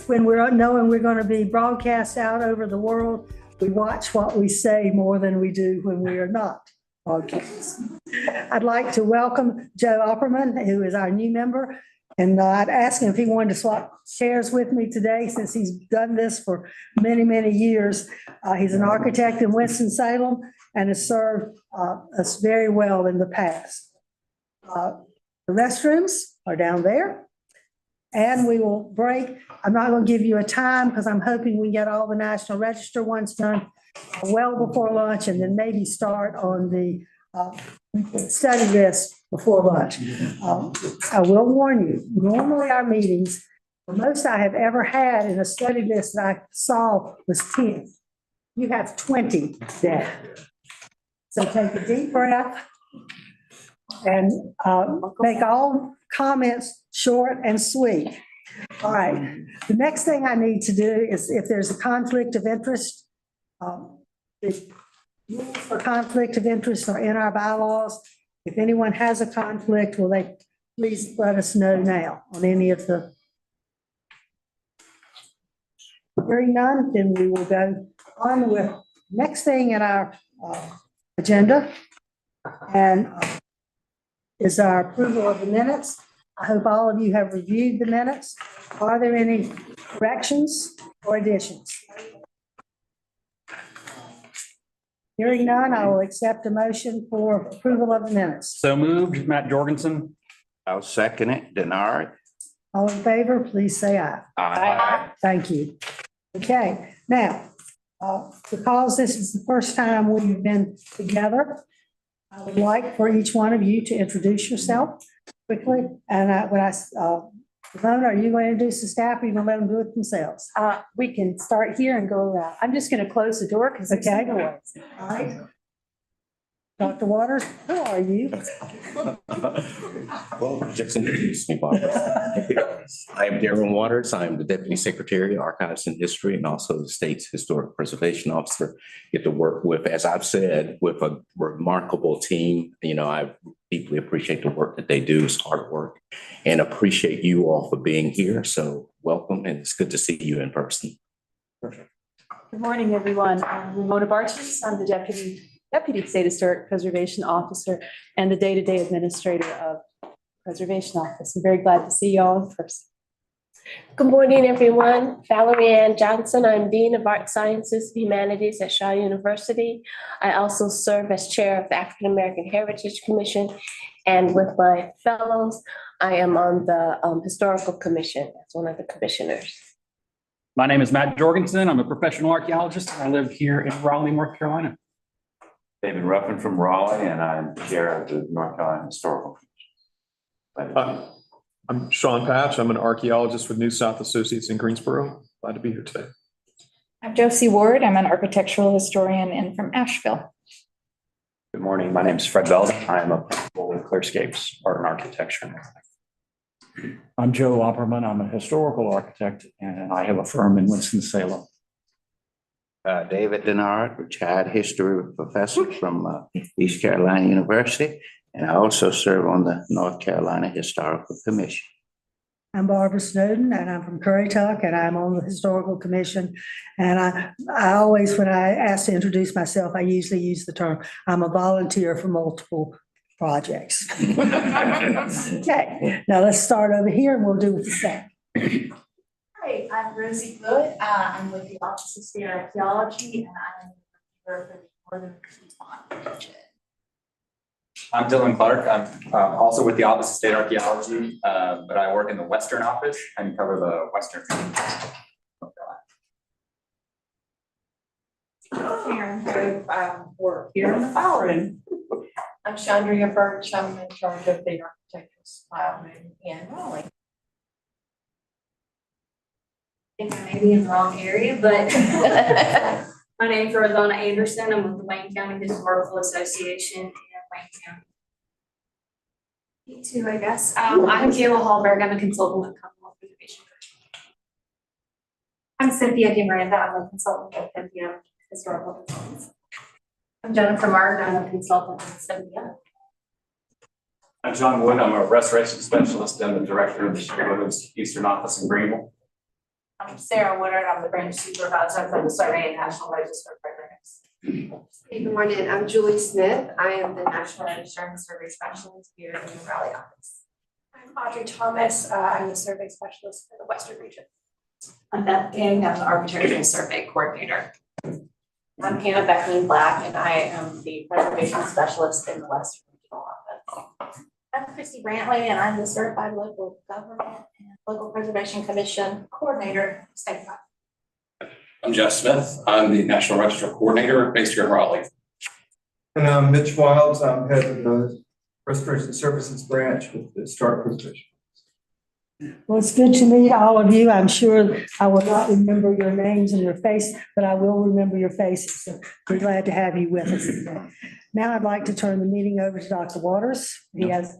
when we're knowing we're going to be broadcast out over the world, we watch what we say more than we do when we are not broadcast. I'd like to welcome Joe Opperman, who is our new member. And I'd ask him if he wanted to swap chairs with me today, since he's done this for many, many years. He's an architect in Winston-Salem and has served us very well in the past. The restrooms are down there. And we will break. I'm not going to give you a time because I'm hoping we get all the National Register ones done well before lunch, and then maybe start on the study list before lunch. I will warn you, normally our meetings, the most I have ever had in a study list that I saw was 10. You have 20 there. So take a deep breath and make all comments short and sweet. All right. The next thing I need to do is, if there's a conflict of interest, the rules for conflict of interest are in our bylaws. If anyone has a conflict, will they please let us know now on any of the. Hearing none, then we will go on with next thing in our agenda, and is our approval of the minutes. I hope all of you have reviewed the minutes. Are there any corrections or additions? Hearing none, I will accept a motion for approval of the minutes. So moved, Matt Jorgensen. I'll second it, Denard. All in favor, please say aye. Aye. Thank you. Okay, now, because this is the first time we've been together, I would like for each one of you to introduce yourself quickly. And Lola, are you going to introduce the staff, or are you going to let them do it themselves? We can start here and go around. I'm just going to close the door because it's Okay. noise. All right. Dr. Waters, who are you? Well, just introduce me, Barbara. I am Darren Waters. I'm the Deputy Secretary of Archives and History, and also the state's Historic Preservation Officer. Get to work with, as I've said, with a remarkable team. You know, I deeply appreciate the work that they do. It's hard work, and appreciate you all for being here. So welcome, and it's good to see you in person. Good morning, everyone. I'm Ramona Barches. I'm the Deputy State Historic Preservation Officer and the day-to-day administrator of Preservation Office. I'm very glad to see you all in person. Good morning, everyone. Valerie Ann Johnson. I'm Dean of Art Sciences and Humanities at Shiloh University. I also serve as chair of the African American Heritage Commission. And with my fellows, I am on the Historical Commission as one of the commissioners. My name is Matt Jorgensen. I'm a professional archaeologist. I live here in Raleigh, North Carolina. David Ruffin from Raleigh, and I'm chair of the North Carolina Historical Commission. I'm Sean Patch. I'm an archaeologist with New South Associates in Greensboro. Glad to be here today. I'm Josie Ward. I'm an architectural historian and from Asheville. Good morning. My name is Fred Belden. I'm a principal with Clearscapes Art and Architecture. I'm Joe Opperman. I'm a historical architect, and I have a firm in Winston-Salem. David Denard, retired history professor from East Carolina University, and I also serve on the North Carolina Historical Commission. I'm Barbara Snowden, and I'm from Currituck, and I'm on the Historical Commission. And I always, when I ask to introduce myself, I usually use the term, I'm a volunteer for multiple projects. Okay, now let's start over here and we'll do with the staff. Hi, I'm Rosie Good. I'm with the Office of State Archaeology, and I'm for the Northern Piedmont region. I'm Dylan Clark. I'm also with the Office of State Archaeology, but I work in the Western Office and cover the Western region. Work here in the file room. I'm Chandria Birch. I'm in charge of the architectural file room in Raleigh. I think I may be in the wrong area, but my name is Rosanna Anderson. I'm with the Wayne County Historical Association in Wayne County. Me too, I guess. I'm Kayla Hallberg. I'm a consultant with Commonwealth Preservation. I'm Cynthia DeMiranda. I'm a consultant with Cynthia Historical Consultants. I'm Jennifer Martin. I'm a consultant with Cynthia. I'm John Wood. I'm a restoration specialist and the director of the Shiloh Eastern Office in Greenville. I'm Sarah Woodard. I'm the branch supervisor for the Survey and National Register programs. Hey, good morning. I'm Julie Smith. I am the National Register and Survey Specialist here in the Raleigh office. I'm Audrey Thomas. I'm the survey specialist for the Western region. I'm Beth King. I'm the architectural survey coordinator. I'm Hannah Beckman Black, and I am the preservation specialist in the Western regional office. I'm Christy Brantley, and I'm the certified local government and local preservation commission coordinator statewide. I'm Jeff Smith. I'm the National Register Coordinator based here in Raleigh. And I'm Mitch Wilds. I'm head of the Restoration Services branch with the Historic Preservation. Well, it's good to meet all of you. I'm sure I will not remember your names and your face, but I will remember your faces. So we're glad to have you with us today. Now I'd like to turn the meeting over to Dr. Waters. He has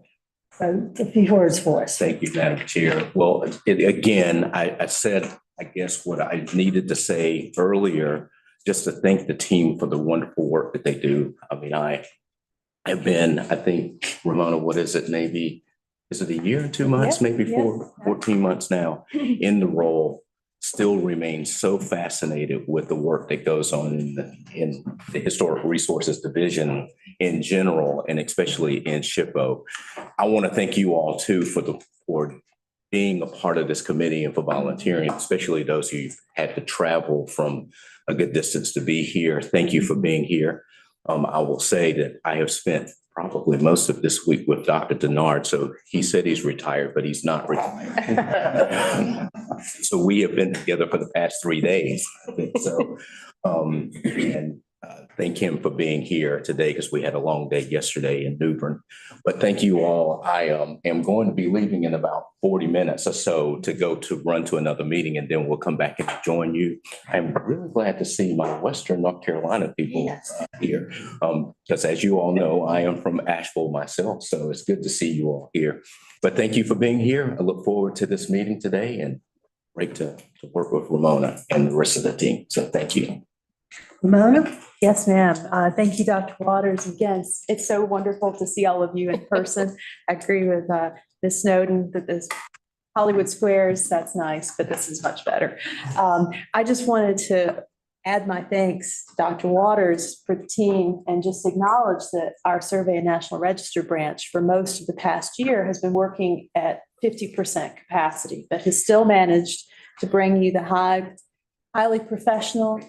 a few words for us. Thank you, Madam Chair. Well, I said, I guess what I needed to say earlier, just to thank the team for the wonderful work that they do. I mean, I have been, I think, Ramona, what is it, maybe, is it a year, 2 months, maybe 14 months now in the role, still remain so fascinated with the work that goes on in the Historic Resources Division in general, and especially in SHPO. I want to thank you all too for being a part of this committee and for volunteering, especially those who've had to travel from a good distance to be here. Thank you for being here. I will say that I have spent probably most of this week with Dr. Denard. So he said he's retired, but he's not retired. So we have been together for the past 3 days. I think so. Thank him for being here today because we had a long day yesterday in New Bern. But thank you all. I am going to be leaving in about 40 minutes or so to go to run to another meeting, and then we'll come back and join you. I'm really glad to see my Western North Carolina people here because as you all know, I am from Asheville myself. So it's good to see you all here. But thank you for being here. I look forward to this meeting today and great to work with Ramona and the rest of the team. So thank you. Ramona? Yes, ma'am. Thank you, Dr. Waters. Again, it's so wonderful to see all of you in person. I agree with Ms. Snowden that this Hollywood Squares, that's nice, but this is much better. I just wanted to add my thanks, Dr. Waters, for the team and just acknowledge that our Survey and National Register branch for most of the past year has been working at 50% capacity, but has still managed to bring you the highly professional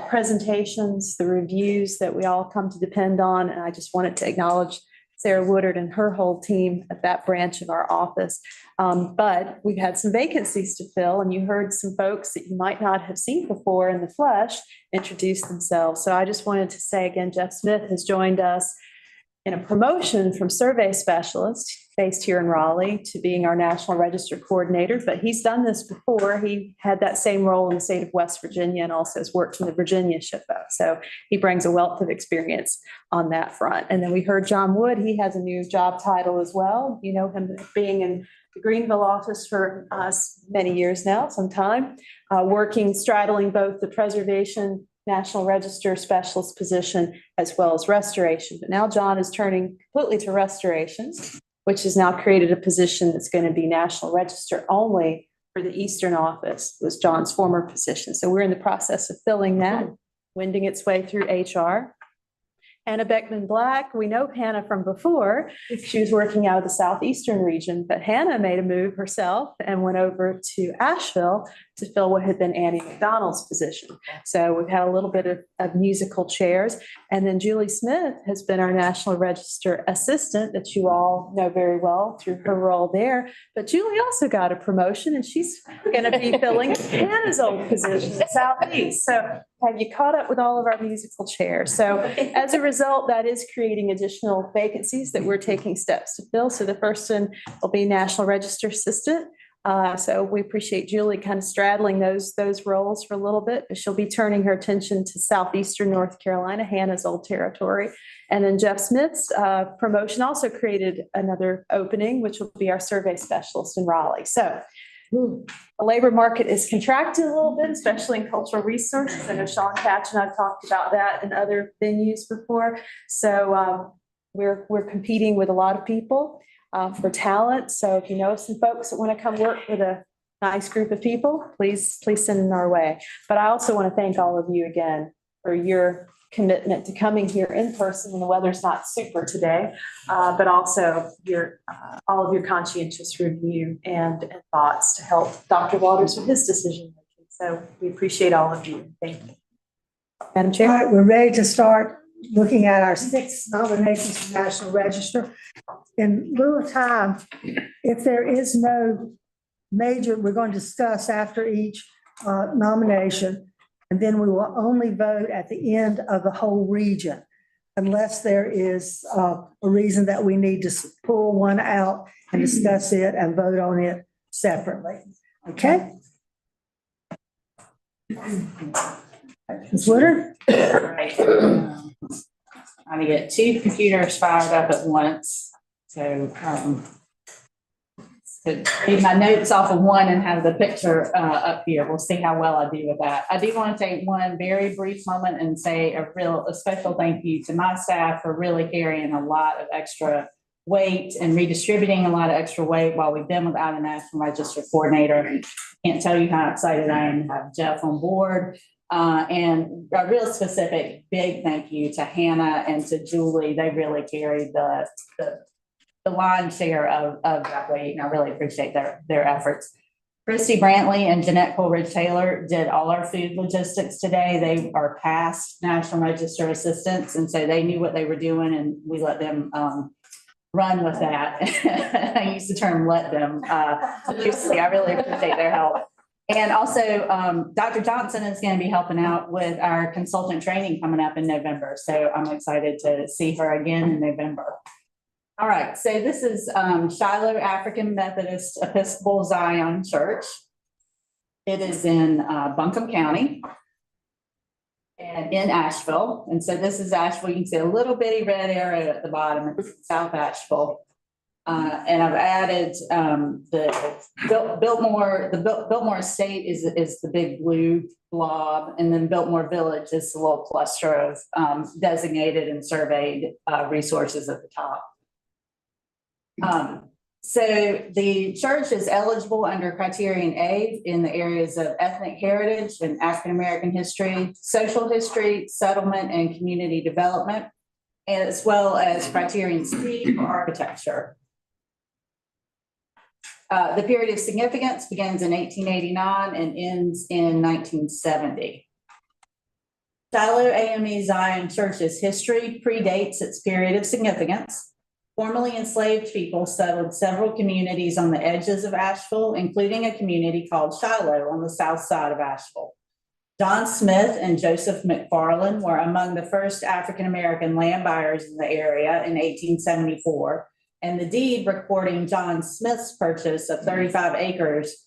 presentations, the reviews that we all come to depend on. And I just wanted to acknowledge Sarah Woodard and her whole team at that branch of our office. But we've had some vacancies to fill, and you heard some folks that you might not have seen before in the flesh introduce themselves. So I just wanted to say again, Jeff Smith has joined us in a promotion from survey specialist based here in Raleigh to being our National Register Coordinator, but he's done this before. He had that same role in the state of West Virginia and also has worked in the Virginia SHPO. So he brings a wealth of experience on that front. And then we heard John Wood, he has a new job title as well. You know him being in the Greenville office for many years now, some time, straddling both the preservation National Register specialist position as well as restoration. But now John is turning completely to restorations, which has now created a position that's going to be National Register only for the Eastern office, was John's former position. So we're in the process of filling that, winding its way through HR. Hannah Beckman Black, we know Hannah from before. She was working out of the Southeastern region, but Hannah made a move herself and went over to Asheville to fill what had been Annie McDonald's position. So we've had a little bit of musical chairs. And then Julie Smith has been our National Register assistant that you all know very well through her role there. But Julie also got a promotion, and she's going to be filling Hannah's old position in Southeast. So have you caught up with all of our musical chairs? So as a result, that is creating additional vacancies that we're taking steps to fill. So the first one will be National Register assistant. So we appreciate Julie kind of straddling those roles for a little bit, but she'll be turning her attention to Southeastern North Carolina, Hannah's old territory. And then Jeff Smith's promotion also created another opening, which will be our survey specialist in Raleigh. So the labor market is contracted a little bit, especially in cultural resources. I know Sean Catch and I've talked about that in other venues before. So we're competing with a lot of people for talent. So if you know some folks that want to come work with a nice group of people, please send them our way. But I also want to thank all of you again for your commitment to coming here in person, and the weather's not super today, but also all of your conscientious review and thoughts to help Dr. Waters with his decision making. So we appreciate all of you. Thank you. Madam All Chair. right, we're ready to start looking at our 6 nominations for National Register. In lieu of time, if there is no major, we're going to discuss after each nomination, and then we will only vote at the end of the whole region, unless there is a reason that we need to pull one out and discuss it and vote on it separately. Okay? Ms. Woodard? Right. Trying to get 2 computers fired up at once. So, to read my notes off of one and have the picture up here. We'll see how well I do with that. I do want to take one very brief moment and say a special thank you to my staff for really carrying a lot of extra weight and redistributing a lot of extra weight while we've been without a National Register coordinator. Can't tell you how excited I am to have Jeff on board. And a real specific big thank you to Hannah and to Julie. They really carried the lion's share of that weight, and I really appreciate their efforts. Christy Brantley and Jeanette Coleridge Taylor did all our food logistics today. They are past National Register assistants, and so they knew what they were doing, and we let them run with that. I use the term "let them" loosely. I really appreciate their help. And also, Dr. Thompson is going to be helping out with our consultant training coming up in November. So I'm excited to see her again in November. All right, so this is Shiloh African Methodist Episcopal Zion Church. It is in Buncombe County and in Asheville. And so this is Asheville. You can see a little bitty red arrow at the bottom. It's South Asheville. And I've added the Biltmore Estate is the big blue blob, and then Biltmore Village is the little cluster of designated and surveyed resources at the top. So the church is eligible under criterion A in the areas of ethnic heritage and African-American history, social history, settlement, and community development, as well as criterion C for architecture. The period of significance begins in 1889 and ends in 1970. Shiloh AME Zion Church's history predates its period of significance. Formerly enslaved people settled several communities on the edges of Asheville, including a community called Shiloh on the south side of Asheville. John Smith and Joseph McFarland were among the first African-American land buyers in the area in 1874. And the deed recording John Smith's purchase of 35 acres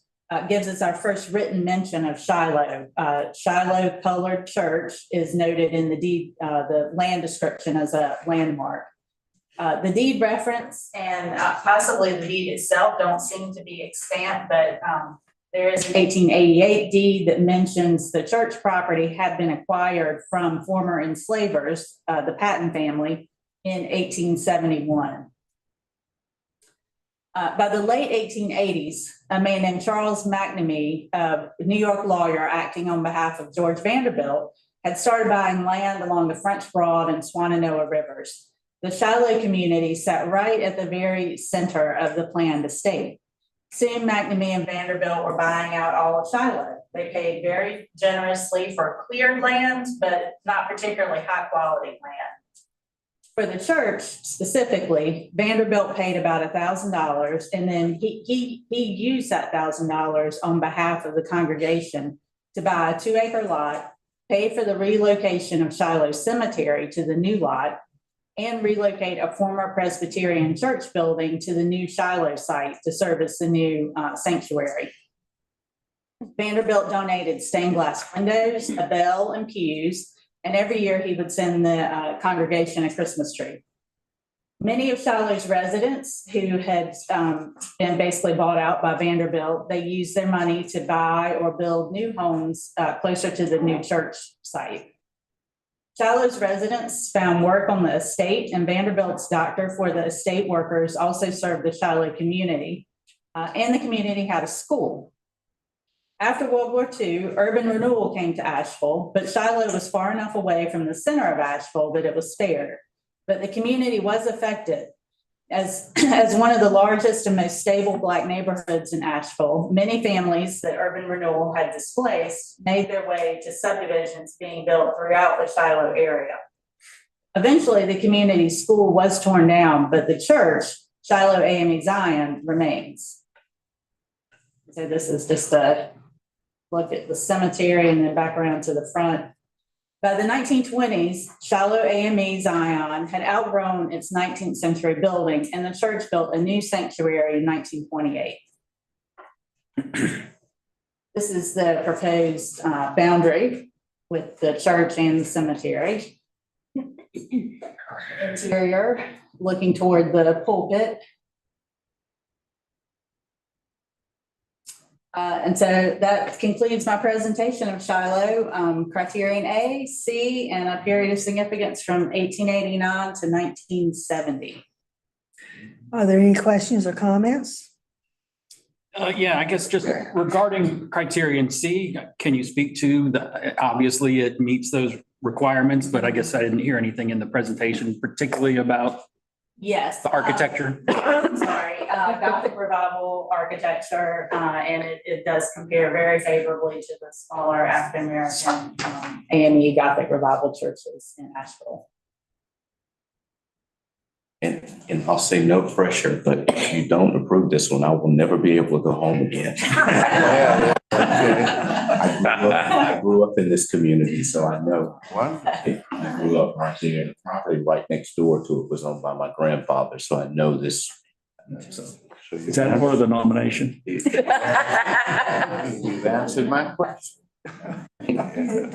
gives us our first written mention of Shiloh. Shiloh Colored Church is noted in the deed, the land description as a landmark. The deed reference and possibly the deed itself don't seem to be extant, but there is an 1888 deed that mentions the church property had been acquired from former enslavers, the Patton family, in 1871. By the late 1880s, a man named Charles McNamee, a New York lawyer acting on behalf of George Vanderbilt, had started buying land along the French Broad and Swananoa rivers. The Shiloh community sat right at the very center of the planned estate. Soon McNamee and Vanderbilt were buying out all of Shiloh. They paid very generously for cleared land, but not particularly high quality land. For the church specifically, Vanderbilt paid about $1,000, and then he used that $1,000 on behalf of the congregation to buy a 2-acre lot, pay for the relocation of Shiloh Cemetery to the new lot, and relocate a former Presbyterian church building to the new Shiloh site to serve as the new sanctuary. Vanderbilt donated stained glass windows, a bell, and pews, and every year he would send the congregation a Christmas tree. Many of Shiloh's residents who had been basically bought out by Vanderbilt, they used their money to buy or build new homes closer to the new church site. Shiloh's residents found work on the estate, and Vanderbilt's doctor for the estate workers also served the Shiloh community. And the community had a school. After World War II, urban renewal came to Asheville, but Shiloh was far enough away from the center of Asheville that it was spared. But the community was affected. As one of the largest and most stable Black neighborhoods in Asheville, many families that urban renewal had displaced made their way to subdivisions being built throughout the Shiloh area. Eventually, the community school was torn down, but the church, Shiloh AME Zion, remains. So this is just a look at the cemetery and then back around to the front. By the 1920s, Shiloh AME Zion had outgrown its 19th century building, and the church built a new sanctuary in 1928. This is the proposed boundary with the church and the cemetery. Interior, looking toward the pulpit. And so that concludes my presentation of Shiloh, criterion A, C, and a period of significance from 1889 to 1970. Are there any questions or comments? Yeah, I guess just regarding criterion C, can you speak to obviously it meets those requirements, but I guess I didn't hear anything in the presentation, particularly about yes, the architecture. Sorry, Gothic Revival architecture, and it does compare very favorably to the smaller African American AME Gothic Revival churches in Asheville. And I'll say no pressure, but if you don't approve this one, I will never be able to go home again. I grew up in this community, so I know. I grew up right there. The property right next door to it was owned by my grandfather, so I know this. So, Is that part of the nomination? You've answered my question. Do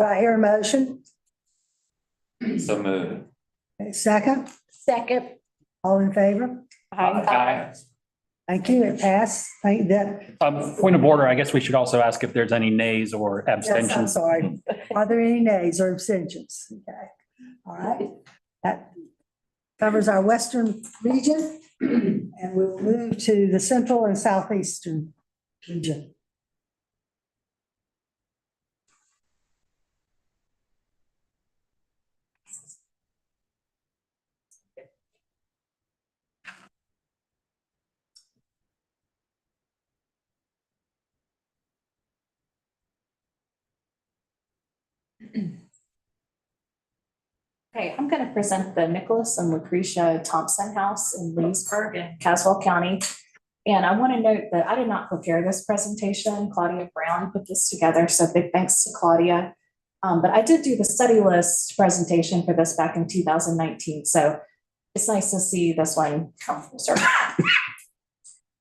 I hear a motion? So moved. Okay, second, Second. all in favor? Aye. Thank you, it passed. Thank that. Point of order, I guess we should also ask if there's any nays or Yes, I'm abstentions. sorry. Are there any nays or abstentions? Okay, all right. That covers our western region, and we'll move to the central and southeastern region. Okay, I'm going to present the Nicholas and Lucretia Thompson House in Williamsburg in Caswell County. And I want to note that I did not prepare this presentation. Claudia Brown put this together, so big thanks to Claudia. But I did do the study list presentation for this back in 2019, so it's nice to see this one come full circle.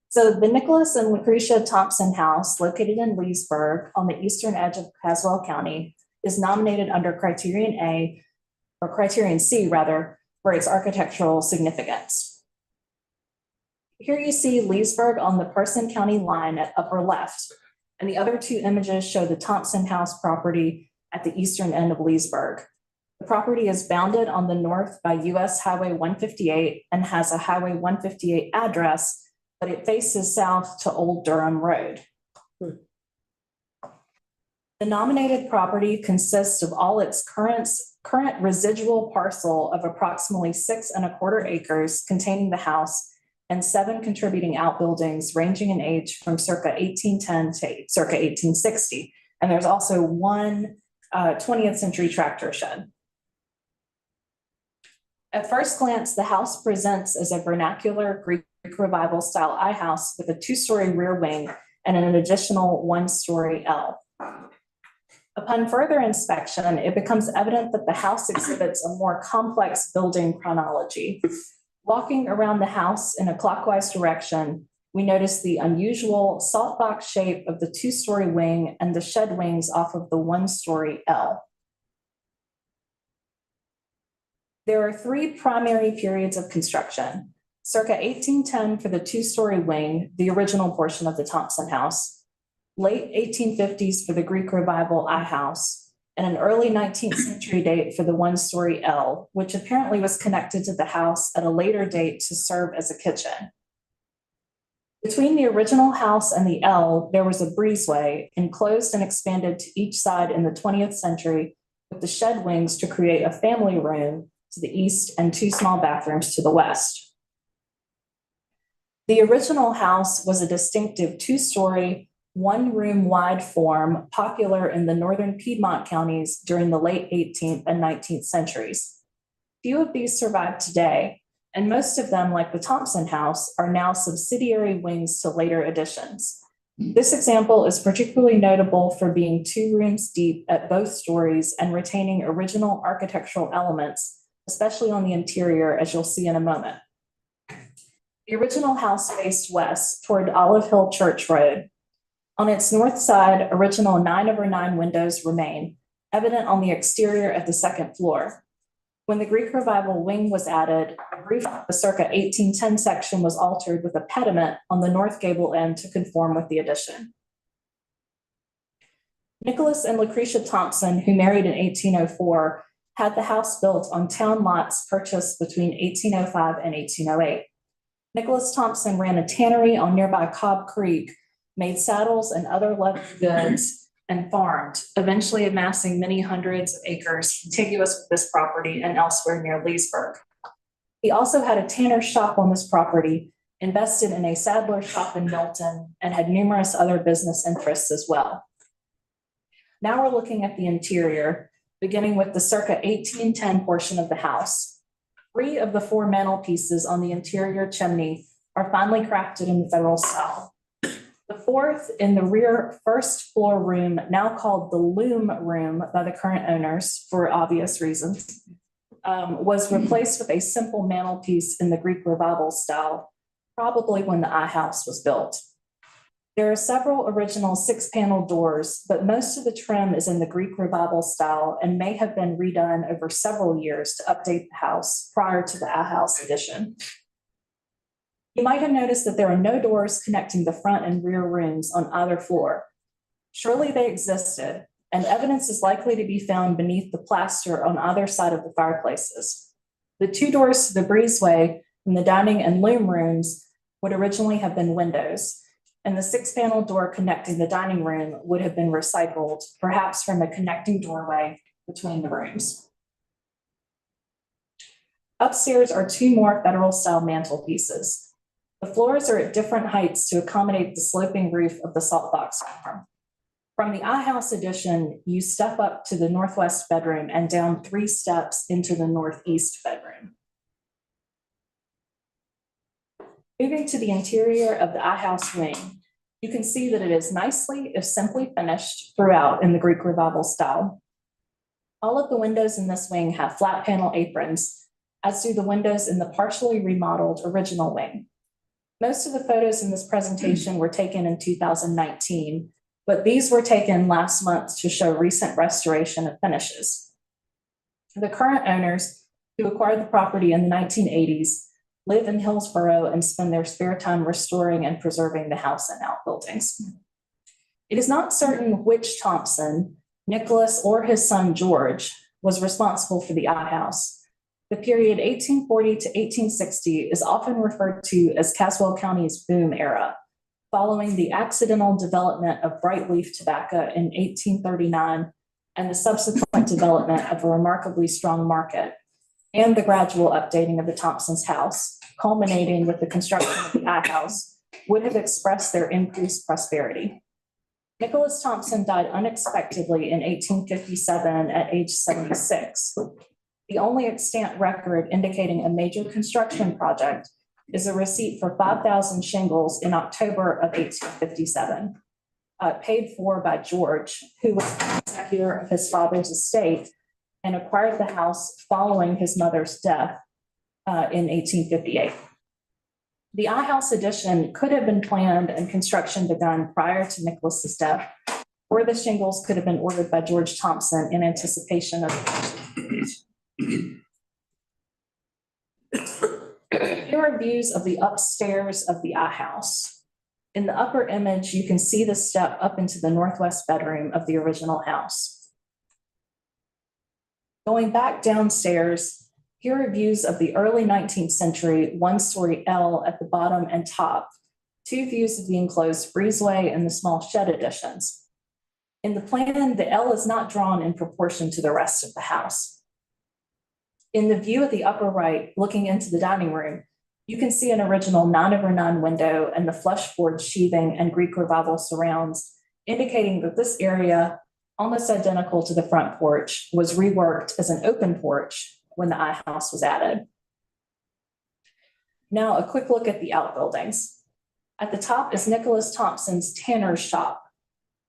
So the Nicholas and Lucretia Thompson House, located in Leesburg on the eastern edge of Caswell County, is nominated under criterion A, or criterion C rather, for its architectural significance. Here you see Leesburg on the Person County line at upper left, and the other two images show the Thompson House property at the eastern end of Leesburg. The property is bounded on the north by US Highway 158 and has a Highway 158 address, but it faces south to Old Durham Road. The nominated property consists of all its current residual parcel of approximately 6¼ acres containing the house and 7 contributing outbuildings ranging in age from circa 1810 to circa 1860. And there's also one 20th century tractor shed. At first glance, the house presents as a vernacular Greek Revival style I house with a 2-story rear wing and an additional 1-story L. Upon further inspection, it becomes evident that the house exhibits a more complex building chronology. Walking around the house in a clockwise direction, we notice the unusual saltbox shape of the 2-story wing and the shed wings off of the 1-story L. There are 3 primary periods of construction: circa 1810 for the 2-story wing, the original portion of the Thompson House, late 1850s for the Greek Revival I house, and an early 19th century date for the 1-story L, which apparently was connected to the house at a later date to serve as a kitchen. Between the original house and the L, there was a breezeway enclosed and expanded to each side in the 20th century with the shed wings to create a family room to the east and 2 small bathrooms to the west. The original house was a distinctive 2-story, 1-room wide form popular in the northern Piedmont counties during the late 18th and 19th centuries. Few of these survive today, and most of them, like the Thompson house, are now subsidiary wings to later additions. This example is particularly notable for being 2 rooms deep at both stories and retaining original architectural elements, especially on the interior, as you'll see in a moment. The original house faced west toward Olive Hill Church Road. On its north side, original 9/9 windows remain, evident on the exterior of the 2nd floor. When the Greek Revival wing was added, the roof of the circa 1810 section was altered with a pediment on the north gable end to conform with the addition. Nicholas and Lucretia Thompson, who married in 1804, had the house built on town lots purchased between 1805 and 1808. Nicholas Thompson ran a tannery on nearby Cobb Creek, made saddles and other leather goods, and farmed, eventually amassing many hundreds of acres contiguous with this property and elsewhere near Leesburg. He also had a tanner shop on this property, invested in a saddler shop in Milton, and had numerous other business interests as well. Now we're looking at the interior, beginning with the circa 1810 portion of the house. 3 of the 4 mantelpieces on the interior chimney are finely crafted in the Federal style. The 4th in the rear 1st floor room, now called the loom room by the current owners for obvious reasons, was replaced with a simple mantelpiece in the Greek Revival style, probably when the I house was built. There are several original 6-panel doors, but most of the trim is in the Greek Revival style and may have been redone over several years to update the house prior to the I house addition. You might have noticed that there are no doors connecting the front and rear rooms on either floor. Surely they existed, and evidence is likely to be found beneath the plaster on either side of the fireplaces. The 2 doors to the breezeway from the dining and loom rooms would originally have been windows, and the 6-panel door connecting the dining room would have been recycled, perhaps from a connecting doorway between the rooms. Upstairs are 2 more Federal-style mantelpieces. The floors are at different heights to accommodate the sloping roof of the saltbox farm. From the I house addition, you step up to the northwest bedroom and down 3 steps into the northeast bedroom. Moving to the interior of the I house wing, you can see that it is nicely, if simply finished, throughout in the Greek Revival style. All of the windows in this wing have flat panel aprons, as do the windows in the partially remodeled original wing. Most of the photos in this presentation were taken in 2019, but these were taken last month to show recent restoration of finishes. The current owners, who acquired the property in the 1980s, live in Hillsboro and spend their spare time restoring and preserving the house and outbuildings. It is not certain which Thompson, Nicholas or his son George, was responsible for the I house. The period 1840 to 1860 is often referred to as Caswell County's boom era, following the accidental development of broadleaf tobacco in 1839 and the subsequent development of a remarkably strong market, and the gradual updating of the Thompsons' house, culminating with the construction of the I house, would have expressed their increased prosperity. Nicholas Thompson died unexpectedly in 1857 at age 76. The only extant record indicating a major construction project is a receipt for 5,000 shingles in October of 1857, paid for by George, who was the executor of his father's estate and acquired the house following his mother's death in 1858. The I house addition could have been planned and construction begun prior to Nicholas's death, or the shingles could have been ordered by George Thompson in anticipation of Here are views of the upstairs of the I house. In the upper image, you can see the step up into the northwest bedroom of the original house. Going back downstairs, here are views of the early 19th century 1-story L at the bottom and top, 2 views of the enclosed breezeway, and the small shed additions. In the plan, the L is not drawn in proportion to the rest of the house. In the view at the upper right, looking into the dining room, you can see an original 9/9 window and the flush board sheathing and Greek Revival surrounds, indicating that this area, almost identical to the front porch, was reworked as an open porch when the I house was added. Now, a quick look at the outbuildings. At the top is Nicholas Thompson's tanner's shop.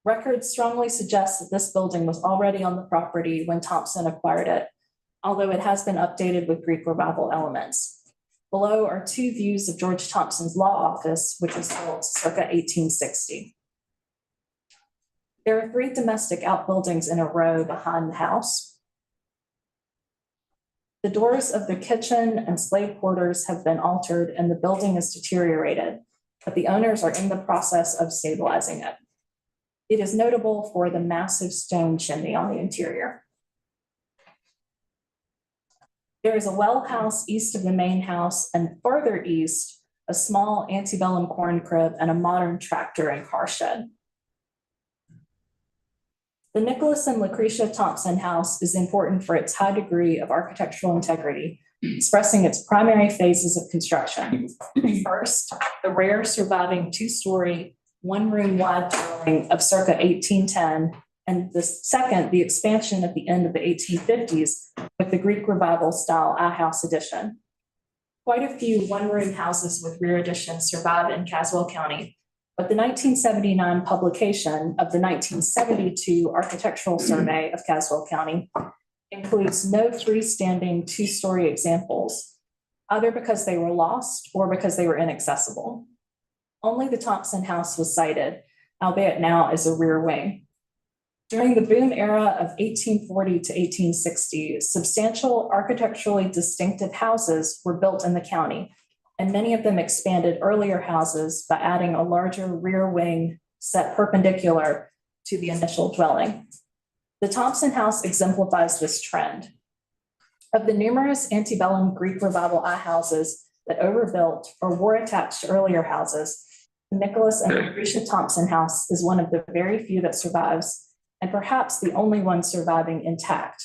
Records strongly suggest that this building was already on the property when Thompson acquired it, although it has been updated with Greek Revival elements. Below are 2 views of George Thompson's law office, which was built circa 1860. There are 3 domestic outbuildings in a row behind the house. The doors of the kitchen and slave quarters have been altered and the building is deteriorated, but the owners are in the process of stabilizing it. It is notable for the massive stone chimney on the interior. There is a well house east of the main house, and further east, a small antebellum corn crib and a modern tractor and car shed. The Nicholas and Lucretia Thompson house is important for its high degree of architectural integrity, expressing its primary phases of construction. First, the rare surviving 2-story, 1-room wide dwelling of circa 1810, and the second, the expansion at the end of the 1850s with the Greek Revival style I house addition. Quite a few 1-room houses with rear additions survive in Caswell County, but the 1979 publication of the 1972 Architectural Survey of Caswell County includes no freestanding 2-story examples, either because they were lost or because they were inaccessible. Only the Thompson house was cited, albeit now as a rear wing. During the boom era of 1840 to 1860, substantial architecturally distinctive houses were built in the county, and many of them expanded earlier houses by adding a larger rear wing set perpendicular to the initial dwelling. The Thompson house exemplifies this trend. Of the numerous antebellum Greek Revival I houses that overbuilt or were attached to earlier houses, the Nicholas and Lucretia Thompson house is one of the very few that survives, and perhaps the only one surviving intact.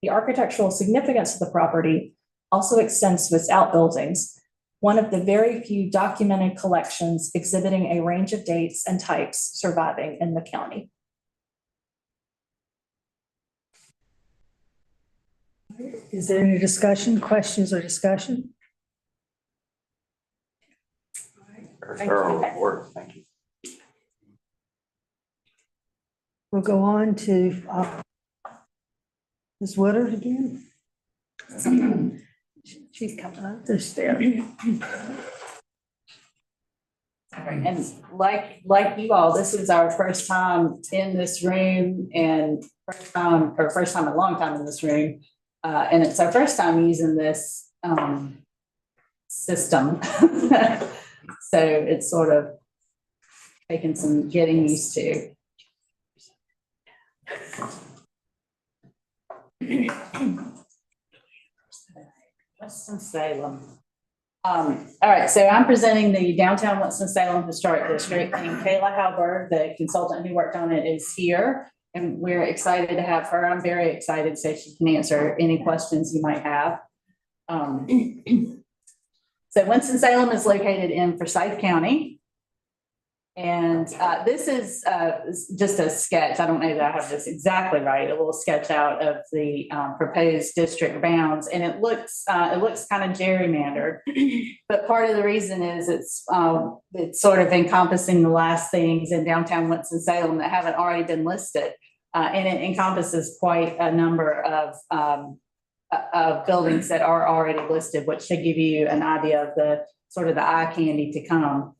The architectural significance of the property also extends to its outbuildings, one of the very few documented collections exhibiting a range of dates and types surviving in the county. Is there any discussion, questions or discussion? Very thorough report, thank you. We'll go on to Ms. Woodard again. She's coming up the stairs. And like you all, this is our first time in this room and first time in a long time in this room. And it's our first time using this system. So it's sort of taking some getting used to. Winston-Salem. All right, so I'm presenting the downtown Winston-Salem Historic District, and Kayla Halber, the consultant who worked on it, is here, and we're excited to have her. I'm very excited so she can answer any questions you might have. So Winston-Salem is located in Forsyth County. And this is just a sketch. I don't know that I have this exactly right. A little sketch out of the proposed district bounds, and it looks kind of gerrymandered. But part of the reason is it's sort of encompassing the last things in downtown Winston-Salem that haven't already been listed, and it encompasses quite a number of buildings that are already listed, which should give you an idea of the sort of the eye candy to come.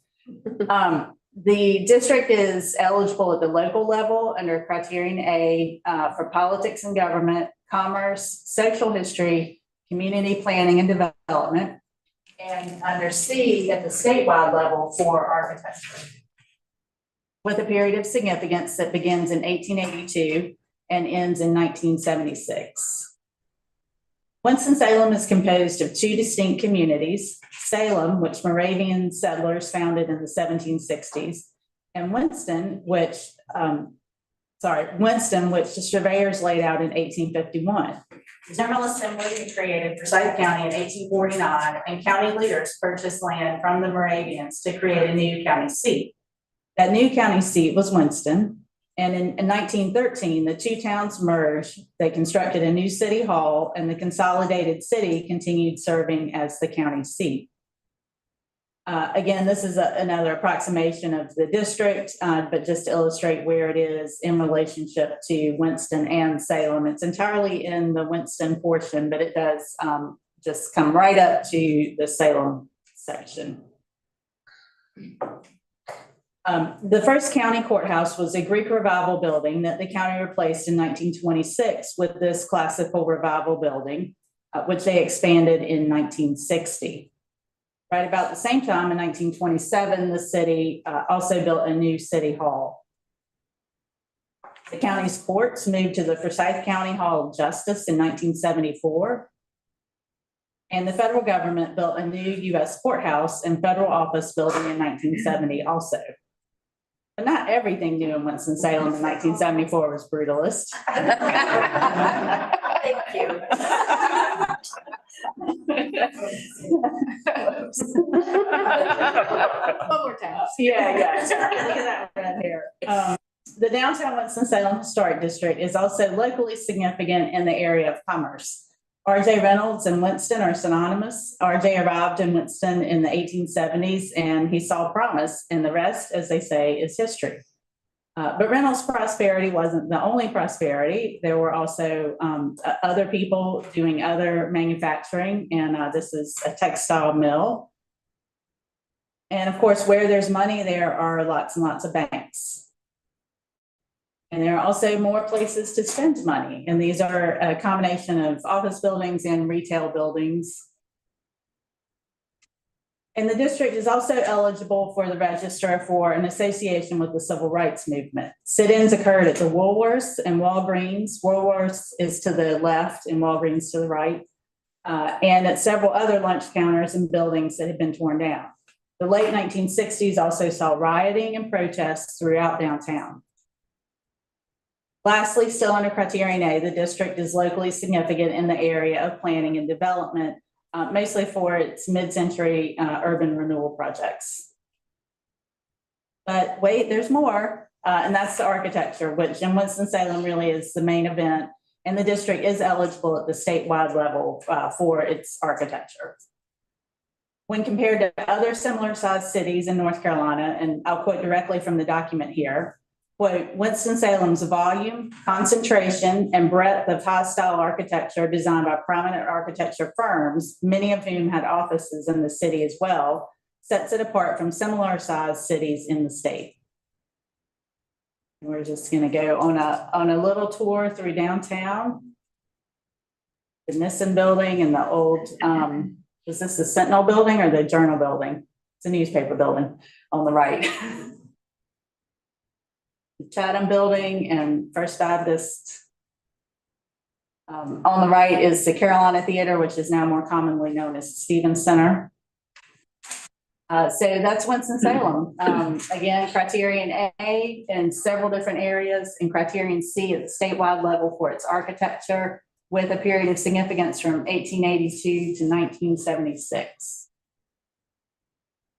The district is eligible at the local level under criterion A for politics and government, commerce, social history, community planning and development, and under C at the statewide level for architecture, with a period of significance that begins in 1882 and ends in 1976. Winston-Salem is composed of two distinct communities, Salem, which Moravian settlers founded in the 1760s, and Winston, which the surveyors laid out in 1851. The General Assembly created Forsyth County in 1849, and county leaders purchased land from the Moravians to create a new county seat. That new county seat was Winston, and in 1913, the two towns merged. They constructed a new city hall, and the consolidated city continued serving as the county seat. Again, this is another approximation of the district, but just to illustrate where it is in relationship to Winston and Salem. It's entirely in the Winston portion, but it does just come right up to the Salem section. The first county courthouse was a Greek Revival building that the county replaced in 1926 with this Classical Revival building, which they expanded in 1960. Right about the same time, in 1927, the city also built a new city hall. The county's courts moved to the Forsyth County Hall of Justice in 1974. And the federal government built a new U.S. courthouse and federal office building in 1970 also. But not everything new in Winston-Salem in 1974 was brutalist. Thank you. One more time. Yeah. Look at that red hair. The downtown Winston-Salem Historic District is also locally significant in the area of commerce. R.J. Reynolds and Winston are synonymous. R.J. arrived in Winston in the 1870s, and he saw promise, and the rest, as they say, is history. But Reynolds' prosperity wasn't the only prosperity. There were also other people doing other manufacturing, and this is a textile mill. And of course, where there's money, there are lots and lots of banks. And there are also more places to spend money. And these are a combination of office buildings and retail buildings. And the district is also eligible for the register for an association with the civil rights movement. Sit-ins occurred at the Woolworths and Walgreens. Woolworths is to the left and Walgreens to the right. And at several other lunch counters and buildings that had been torn down. The late 1960s also saw rioting and protests throughout downtown. Lastly, still under Criterion A, the district is locally significant in the area of planning and development, mostly for its mid-century urban renewal projects. But wait, there's more, and that's the architecture, which in Winston-Salem really is the main event, and the district is eligible at the statewide level for its architecture. When compared to other similar sized cities in North Carolina, and I'll quote directly from the document here, quote, Winston-Salem's volume, concentration, and breadth of high-style architecture designed by prominent architecture firms, many of whom had offices in the city as well, sets it apart from similar-sized cities in the state. We're just going to go on a little tour through downtown. The Nissen building and the old, is this the Sentinel building or the Journal building? It's a newspaper building on the right. The Chatham building and First Baptist. On the right is the Carolina Theater, which is now more commonly known as Stevens Center. So that's Winston-Salem. Again, Criterion A in several different areas, and Criterion C at the statewide level for its architecture, with a period of significance from 1882 to 1976.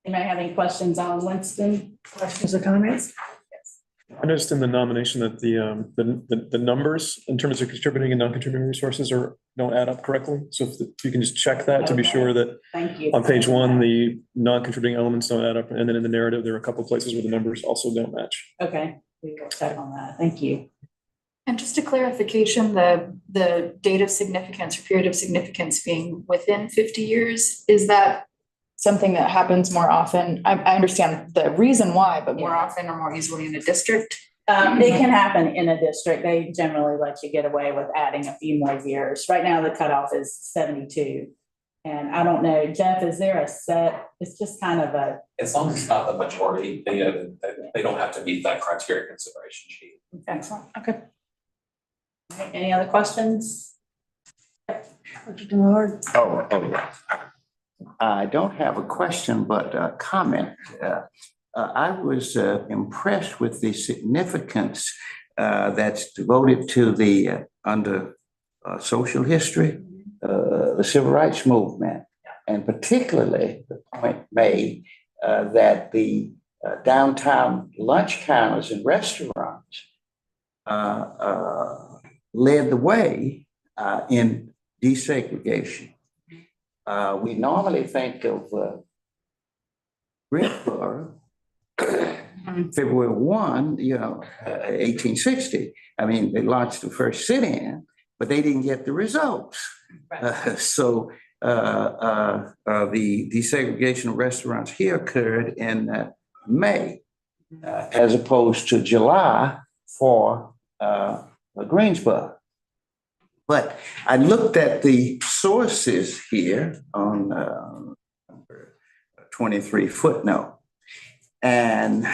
Anybody have any questions on Winston? Questions or comments? I noticed in the nomination that the numbers in terms of contributing and non-contributing resources don't add up correctly. So if you can just check that to be sure that Thank you. on page 1, the non-contributing elements don't add up. And then in the narrative, there are a couple of places where the numbers also don't match. Okay, we will check on that. Thank you. And just a clarification, the date of significance or period of significance being within 50 years, is that something that happens more often? I understand the reason why, but more often or more easily in a district? It can happen in a district. They generally let you get away with adding a few more years. Right now, the cutoff is 72. And I don't know, Jeff, is there a set? It's just kind of a. As long as it's not the majority, they don't have to meet that criteria consideration sheet. Excellent. Okay. Any other questions? Dr. Denard? Yeah. I don't have a question, but a comment. I was impressed with the significance that's devoted to the under social history, the civil rights movement, and particularly the point made that the downtown lunch counters and restaurants led the way in desegregation. We normally think of Greensboro, February 1, 1860. I mean, they launched the first sit-in, but they didn't get the results. So the desegregation of restaurants here occurred in May, as opposed to July for Greensboro. But I looked at the sources here on 23 footnote, and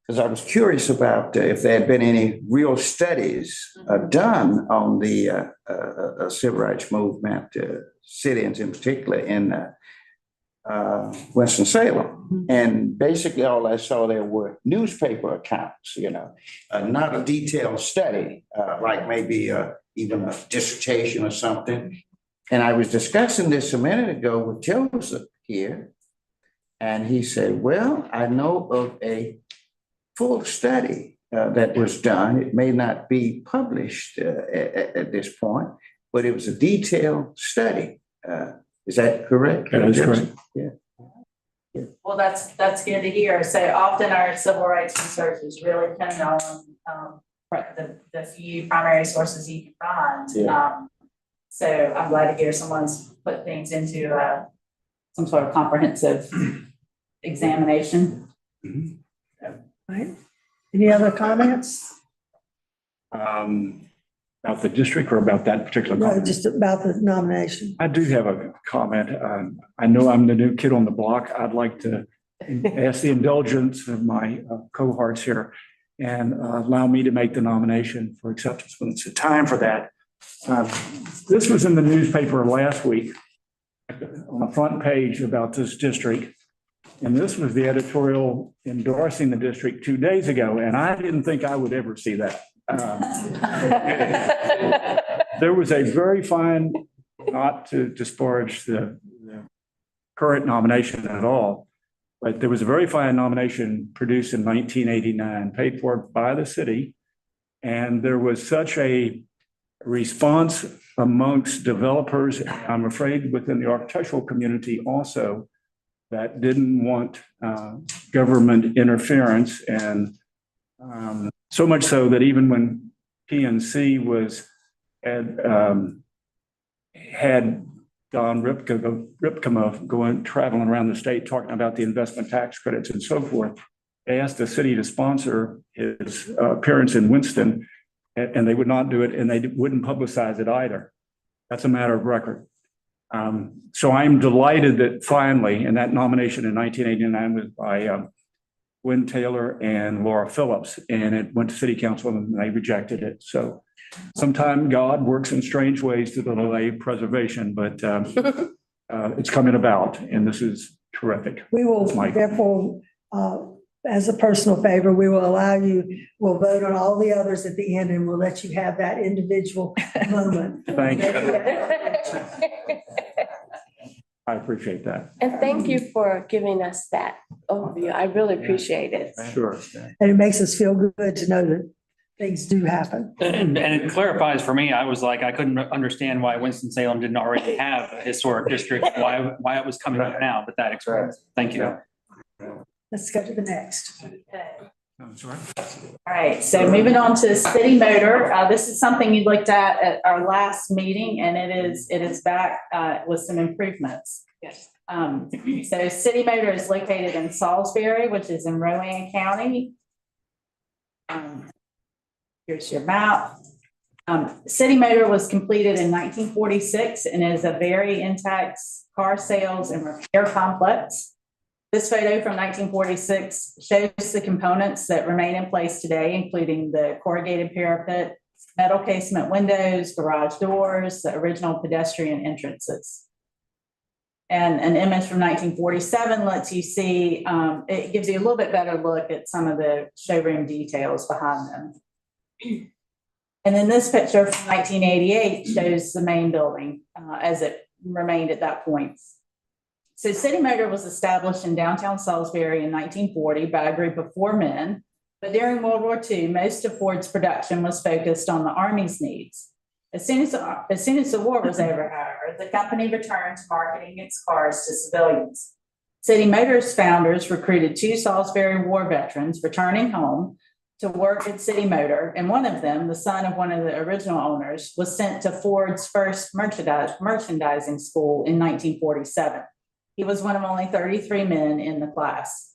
because I was curious about if there had been any real studies done on the civil rights movement, sit-ins in particular in Winston-Salem. And basically all I saw there were newspaper accounts, not a detailed study, like maybe even a dissertation or something. And I was discussing this a minute ago with Joseph here, and he said, well, I know of a full study that was done. It may not be published at this point, but it was a detailed study. Is that correct? That is correct. Yeah. Well, that's good to hear. So often our civil rights researchers really depend on the few primary sources you can find. Yeah. So I'm glad to hear someone's put things into some sort of comprehensive examination. Right. Any other comments? About the district or about that particular No, comment? just about the nomination. I do have a comment. I know I'm the new kid on the block. I'd like to ask the indulgence of my cohorts here and allow me to make the nomination for acceptance when it's the time for that. This was in the newspaper last week on the front page about this district. And this was the editorial endorsing the district 2 days ago. And I didn't think I would ever see that. There was a very fine, not to disparage the current nomination at all, but there was a very fine nomination produced in 1989, paid for by the city. And there was such a response amongst developers, I'm afraid within the architectural community also, that didn't want government interference. And so much so that even when PNC had Don Ripkema traveling around the state talking about the investment tax credits and so forth, they asked the city to sponsor his appearance in Winston, and they would not do it, and they wouldn't publicize it either. That's a matter of record. So I'm delighted that finally, and that nomination in 1989 was by Gwen Taylor and Laura Phillips, and it went to city council and they rejected it. So sometimes God works in strange ways to delay preservation, but it's coming about, and this is terrific. We will therefore, as a personal favor, we will allow you, we'll vote on all the others at the end, and we'll let you have that individual moment. Thank you. I appreciate that. And thank you for giving us that overview. I really appreciate it. Sure. And it makes us feel good to know that things do happen. And it clarifies for me, I was like, I couldn't understand why Winston-Salem didn't already have a historic district, why it was coming up now, but that explains. Thank you. Let's go to the next. All right, so moving on to city motor. This is something you looked at our last meeting, and it is back with some improvements. Yes. So city motor is located in Salisbury, which is in Rowan County. Here's your map. City motor was completed in 1946 and is a very intact car sales and repair complex. This photo from 1946 shows the components that remain in place today, including the corrugated parapet, metal casement windows, garage doors, the original pedestrian entrances. And an image from 1947 lets you see, it gives you a little bit better look at some of the showroom details behind them. And then this picture from 1988 shows the main building as it remained at that point. So City Motor was established in downtown Salisbury in 1940 by a group of 4 men. But during World War II, most of Ford's production was focused on the Army's needs. As soon as the war was over, however, the company returned to marketing its cars to civilians. City Motors founders recruited 2 Salisbury War veterans returning home to work at City Motor, and one of them, the son of one of the original owners, was sent to Ford's first merchandising school in 1947. He was one of only 33 men in the class.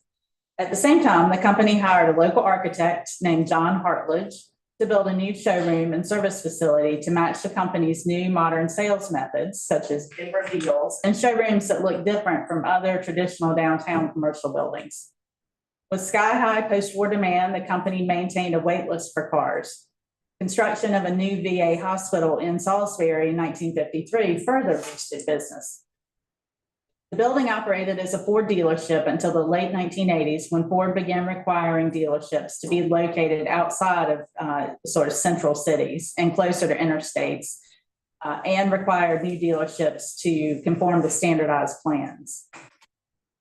At the same time, the company hired a local architect named John Hartledge to build a new showroom and service facility to match the company's new modern sales methods, such as big reveals and showrooms that look different from other traditional downtown commercial buildings. With sky-high post-war demand, the company maintained a wait list for cars. Construction of a new VA hospital in Salisbury in 1953 further boosted business. The building operated as a Ford dealership until the late 1980s, when Ford began requiring dealerships to be located outside of sort of central cities and closer to interstates, and required new dealerships to conform to standardized plans.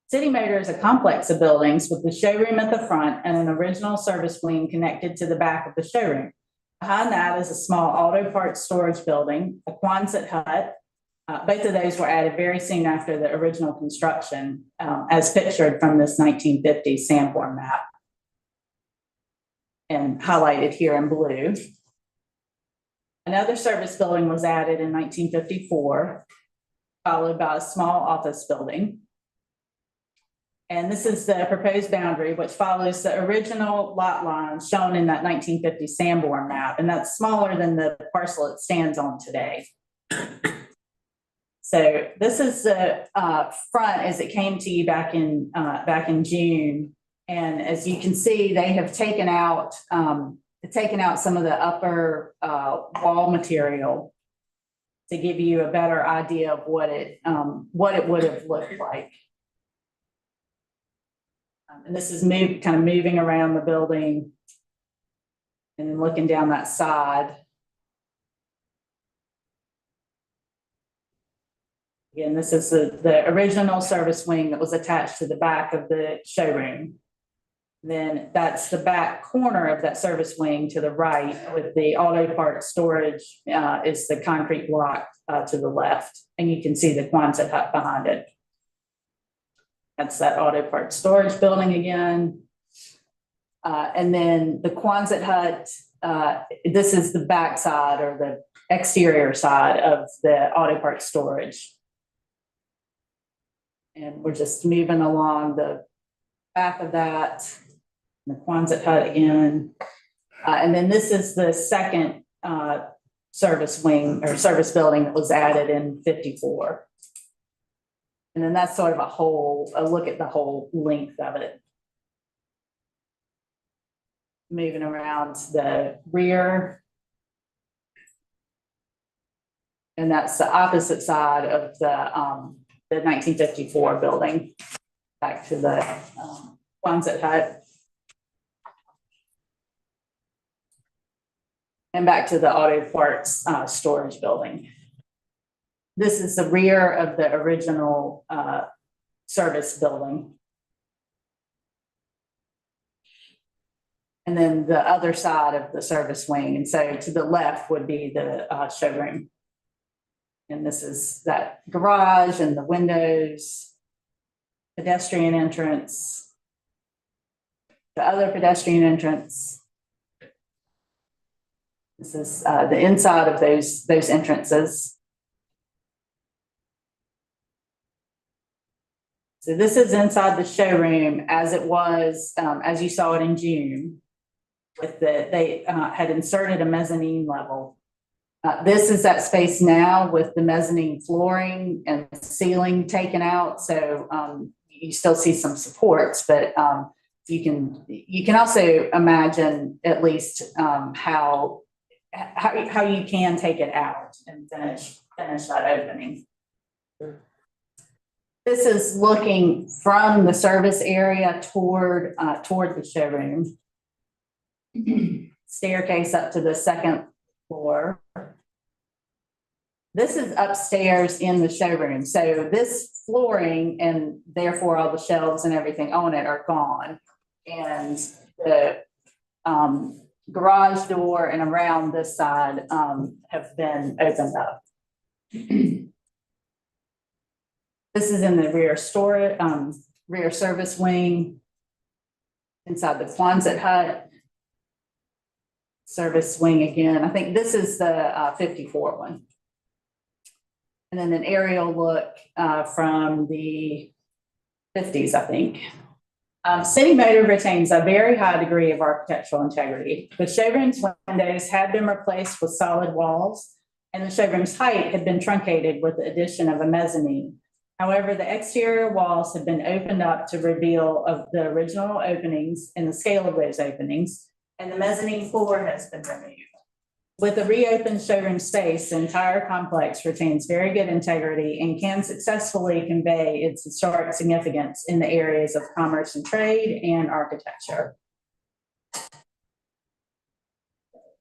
City Motor is a complex of buildings with the showroom at the front and an original service wing connected to the back of the showroom. Behind that is a small auto parts storage building, a Quonset hut. Both of those were added very soon after the original construction, as pictured from this 1950 Sanborn map and highlighted here in blue. Another service building was added in 1954, followed by a small office building. And this is the proposed boundary, which follows the original lot lines shown in that 1950 Sanborn map, and that's smaller than the parcel it stands on today. So this is the front as it came to you back in June, and as you can see, they have taken out some of the upper wall material to give you a better idea of what it would have looked like. And this is kind of moving around the building and then looking down that side. Again, this is the original service wing that was attached to the back of the showroom. Then that's the back corner of that service wing to the right, with the auto parts storage is the concrete block to the left. And you can see the Quonset hut behind it. That's that auto parts storage building again. And then the Quonset hut, this is the back side or the exterior side of the auto parts storage. And we're just moving along the back of that, the Quonset hut again. And then this is the second service wing or service building that was added in 54. And then that's sort of a look at the whole length of it. Moving around the rear. And that's the opposite side of the 1954 building. Back to the Quonset hut. And back to the auto parts storage building. This is the rear of the original service building. And then the other side of the service wing. And so to the left would be the showroom. And this is that garage and the windows, pedestrian entrance, the other pedestrian entrance. This is the inside of those entrances. So this is inside the showroom as it was, as you saw it in June. They had inserted a mezzanine level. This is that space now with the mezzanine flooring and ceiling taken out. So you still see some supports, but you can also imagine at least how how you can take it out and finish that opening. This is looking from the service area toward the showroom. Staircase up to the second floor. This is upstairs in the showroom. So this flooring and therefore all the shelves and everything on it are gone. And the garage door and around this side have been opened up. This is in the rear service wing, inside the Quonset hut. Service wing again. I think this is the 54 one. And then an aerial look from the 50s, I think. City Motor retains a very high degree of architectural integrity. The showroom's windows had been replaced with solid walls, and the showroom's height had been truncated with the addition of a mezzanine. However, the exterior walls have been opened up to reveal of the original openings and the scale of those openings, and the mezzanine floor has been removed. With the reopened showroom space, the entire complex retains very good integrity and can successfully convey its historic significance in the areas of commerce and trade and architecture.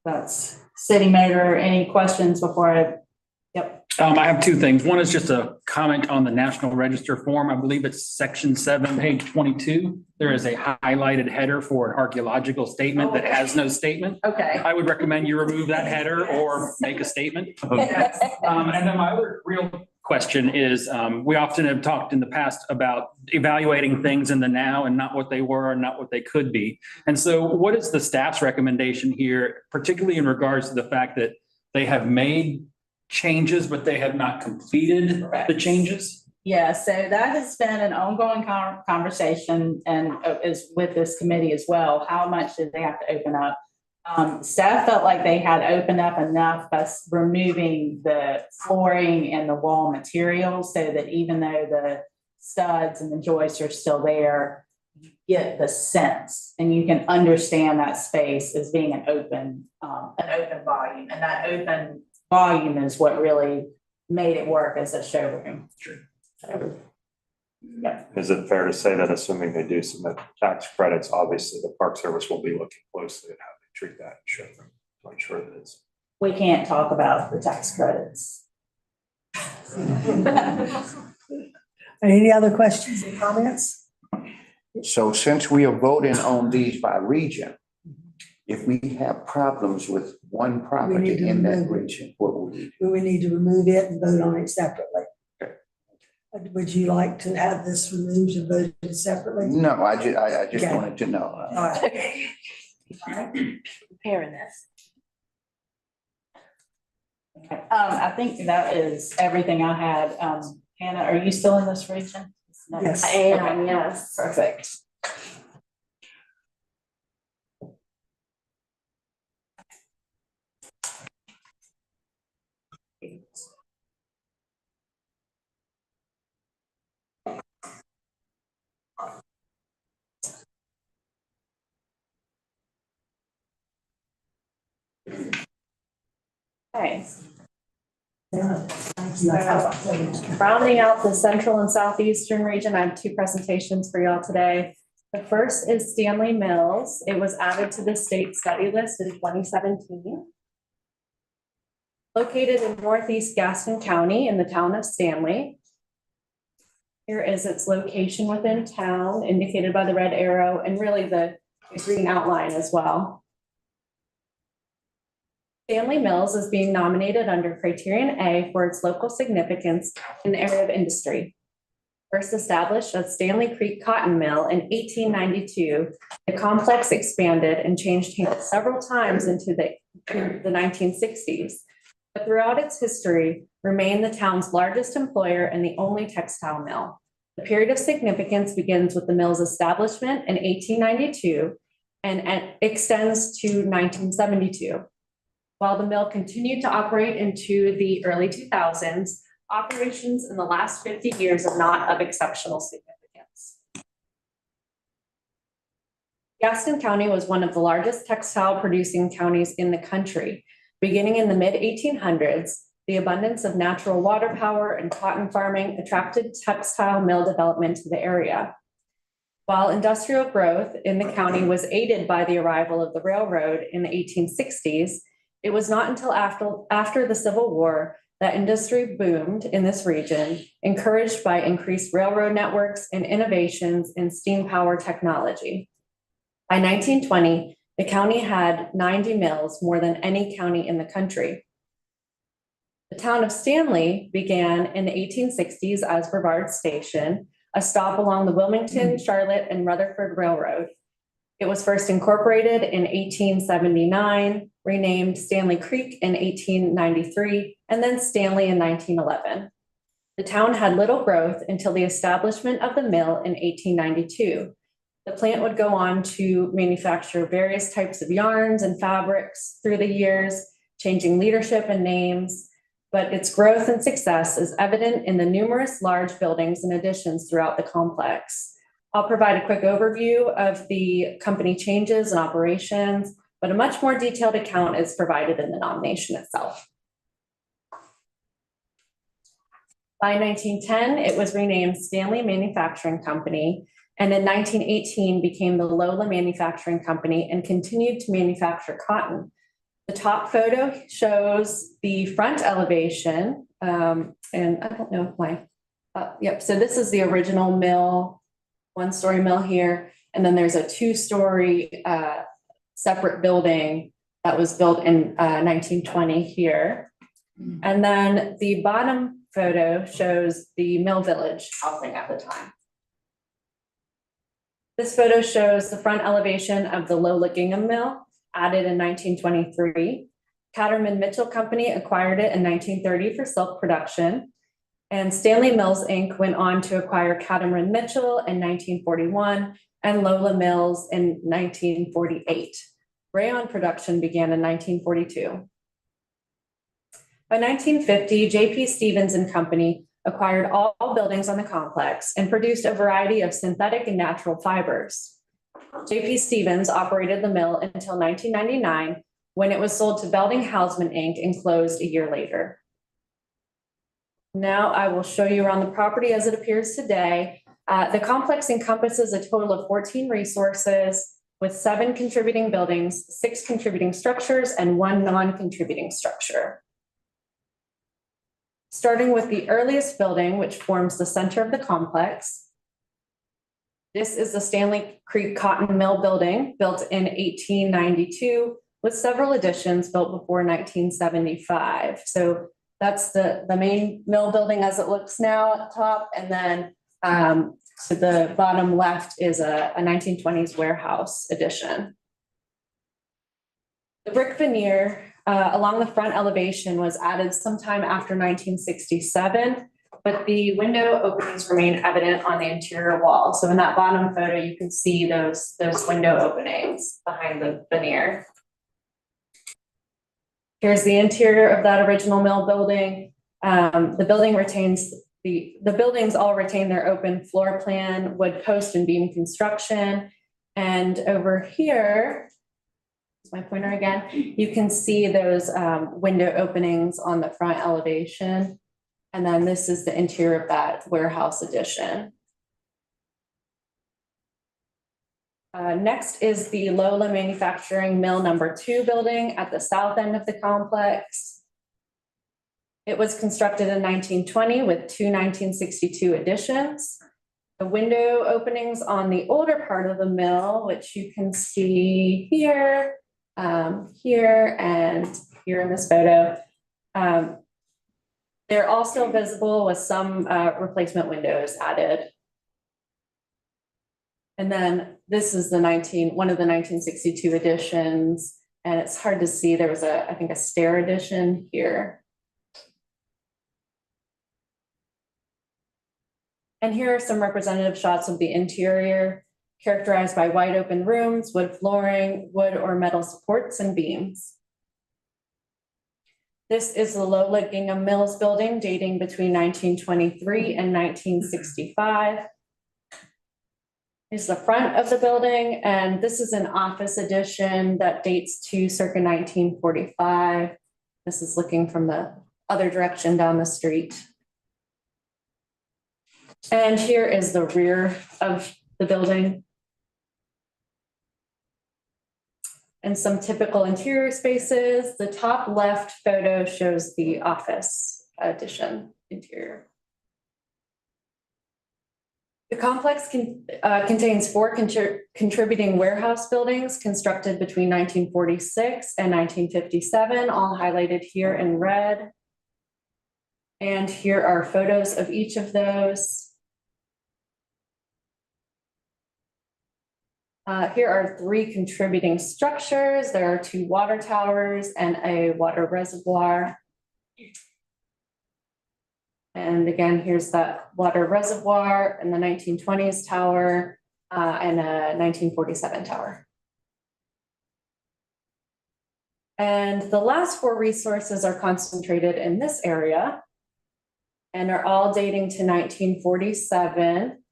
That's City Motor. Any questions before I? Yep. I have two things. One is just a comment on the National Register form. I believe it's section 7, page 22. There is a highlighted header for an archaeological statement that has no statement. Okay. I would recommend you remove that header or make a statement. And then my other real question is, we often have talked in the past about evaluating things in the now and not what they were and not what they could be. And so what is the staff's recommendation here, particularly in regards to the fact that they have made changes, but they have not completed the changes? Yeah, so that has been an ongoing conversation and is with this committee as well. How much did they have to open up? Staff felt like they had opened up enough by removing the flooring and the wall materials so that even though the studs and the joists are still there, you get the sense and you can understand that space as being an open volume, and that open volume is what really made it work as a showroom. Yeah. Is it fair to say that assuming they do submit tax credits, obviously the Park Service will be looking closely at how they treat that showroom to ensure that it's. We can't talk about the tax credits. Any other questions and comments? So since we are voting on these by region, if we have problems with one property in that region, what will we do? We need to remove it and vote on it separately. Okay. Would you like to have this removed and voted separately? No, I just Okay. wanted to know. All right. Preparing this. I think that is everything I had. Hannah, are you still in this region? Yes, I am, Okay. yes. Perfect. Okay. Rounding out the central and southeastern region, I have two presentations for y'all today. The first is Stanley Mills. It was added to the state study list in 2017. Located in northeast Gaston County in the town of Stanley. Here is its location within town, indicated by the red arrow, and really the green outline as well. Stanley Mills is being nominated under Criterion A for its local significance in the area of industry. First established as Stanley Creek Cotton Mill in 1892, the complex expanded and changed hands several times into the 1960s, but throughout its history remained the town's largest employer and the only textile mill. The period of significance begins with the mill's establishment in 1892 and extends to 1972. While the mill continued to operate into the early 2000s, operations in the last 50 years are not of exceptional significance. Gaston County was one of the largest textile producing counties in the country. Beginning in the mid-1800s, the abundance of natural water power and cotton farming attracted textile mill development to the area. While industrial growth in the county was aided by the arrival of the railroad in the 1860s, it was not until after the Civil War that industry boomed in this region, encouraged by increased railroad networks and innovations in steam power technology. By 1920, the county had 90 mills, more than any county in the country. The town of Stanley began in the 1860s as Brevard Station, a stop along the Wilmington, Charlotte, and Rutherford Railroad. It was first incorporated in 1879, renamed Stanley Creek in 1893, and then Stanley in 1911. The town had little growth until the establishment of the mill in 1892. The plant would go on to manufacture various types of yarns and fabrics through the years, changing leadership and names, but its growth and success is evident in the numerous large buildings and additions throughout the complex. I'll provide a quick overview of the company changes and operations, but a much more detailed account is provided in the nomination itself. By 1910, it was renamed Stanley Manufacturing Company, and in 1918 became the Lola Manufacturing Company and continued to manufacture cotton. The top photo shows the front elevation, and I don't know if my, yep, so this is the original mill, one-story mill here, and then there's a two-story separate building that was built in 1920 here. And then the bottom photo shows the mill village housing at the time. This photo shows the front elevation of the Lola Gingham Mill, added in 1923. Caterman Mitchell Company acquired it in 1930 for silk production. And Stanley Mills, Inc. went on to acquire Caterman Mitchell in 1941 and Lola Mills in 1948. Rayon production began in 1942. By 1950, J.P. Stevens and Company acquired all buildings on the complex and produced a variety of synthetic and natural fibers. J.P. Stevens operated the mill until 1999, when it was sold to Belding Hausman, Inc. and closed a year later. Now I will show you around the property as it appears today. The complex encompasses a total of 14 resources with 7 contributing buildings, 6 contributing structures, and 1 non-contributing structure. Starting with the earliest building, which forms the center of the complex. This is the Stanley Creek Cotton Mill building, built in 1892, with several additions built before 1975. So that's the main mill building as it looks now at the top. And then to the bottom left is a 1920s warehouse addition. The brick veneer along the front elevation was added sometime after 1967, but the window openings remain evident on the interior wall. So in that bottom photo, you can see those window openings behind the veneer. Here's the interior of that original mill building. The buildings all retain their open floor plan, wood post and beam construction. And over here, my pointer again, you can see those window openings on the front elevation. And then this is the interior of that warehouse addition. Next is the Lola Manufacturing Mill number 2 building at the south end of the complex. It was constructed in 1920 with 2 1962 additions. The window openings on the older part of the mill, which you can see here, here, and here in this photo. They're also visible with some replacement windows added. And then this is the one of the 1962 additions, and it's hard to see. There was I think a stair addition here. And here are some representative shots of the interior, characterized by wide open rooms, wood flooring, wood or metal supports and beams. This is the Lola Gingham Mills building dating between 1923 and 1965. Here's the front of the building, and this is an office addition that dates to circa 1945. This is looking from the other direction down the street. And here is the rear of the building. And some typical interior spaces. The top left photo shows the office addition interior. The complex contains 4 contributing warehouse buildings constructed between 1946 and 1957, all highlighted here in red. And here are photos of each of those. Here are 3 contributing structures. There are 2 water towers and a water reservoir. And again, here's that water reservoir and the 1920s tower and a 1947 tower. And the last 4 resources are concentrated in this area and are all dating to 1947.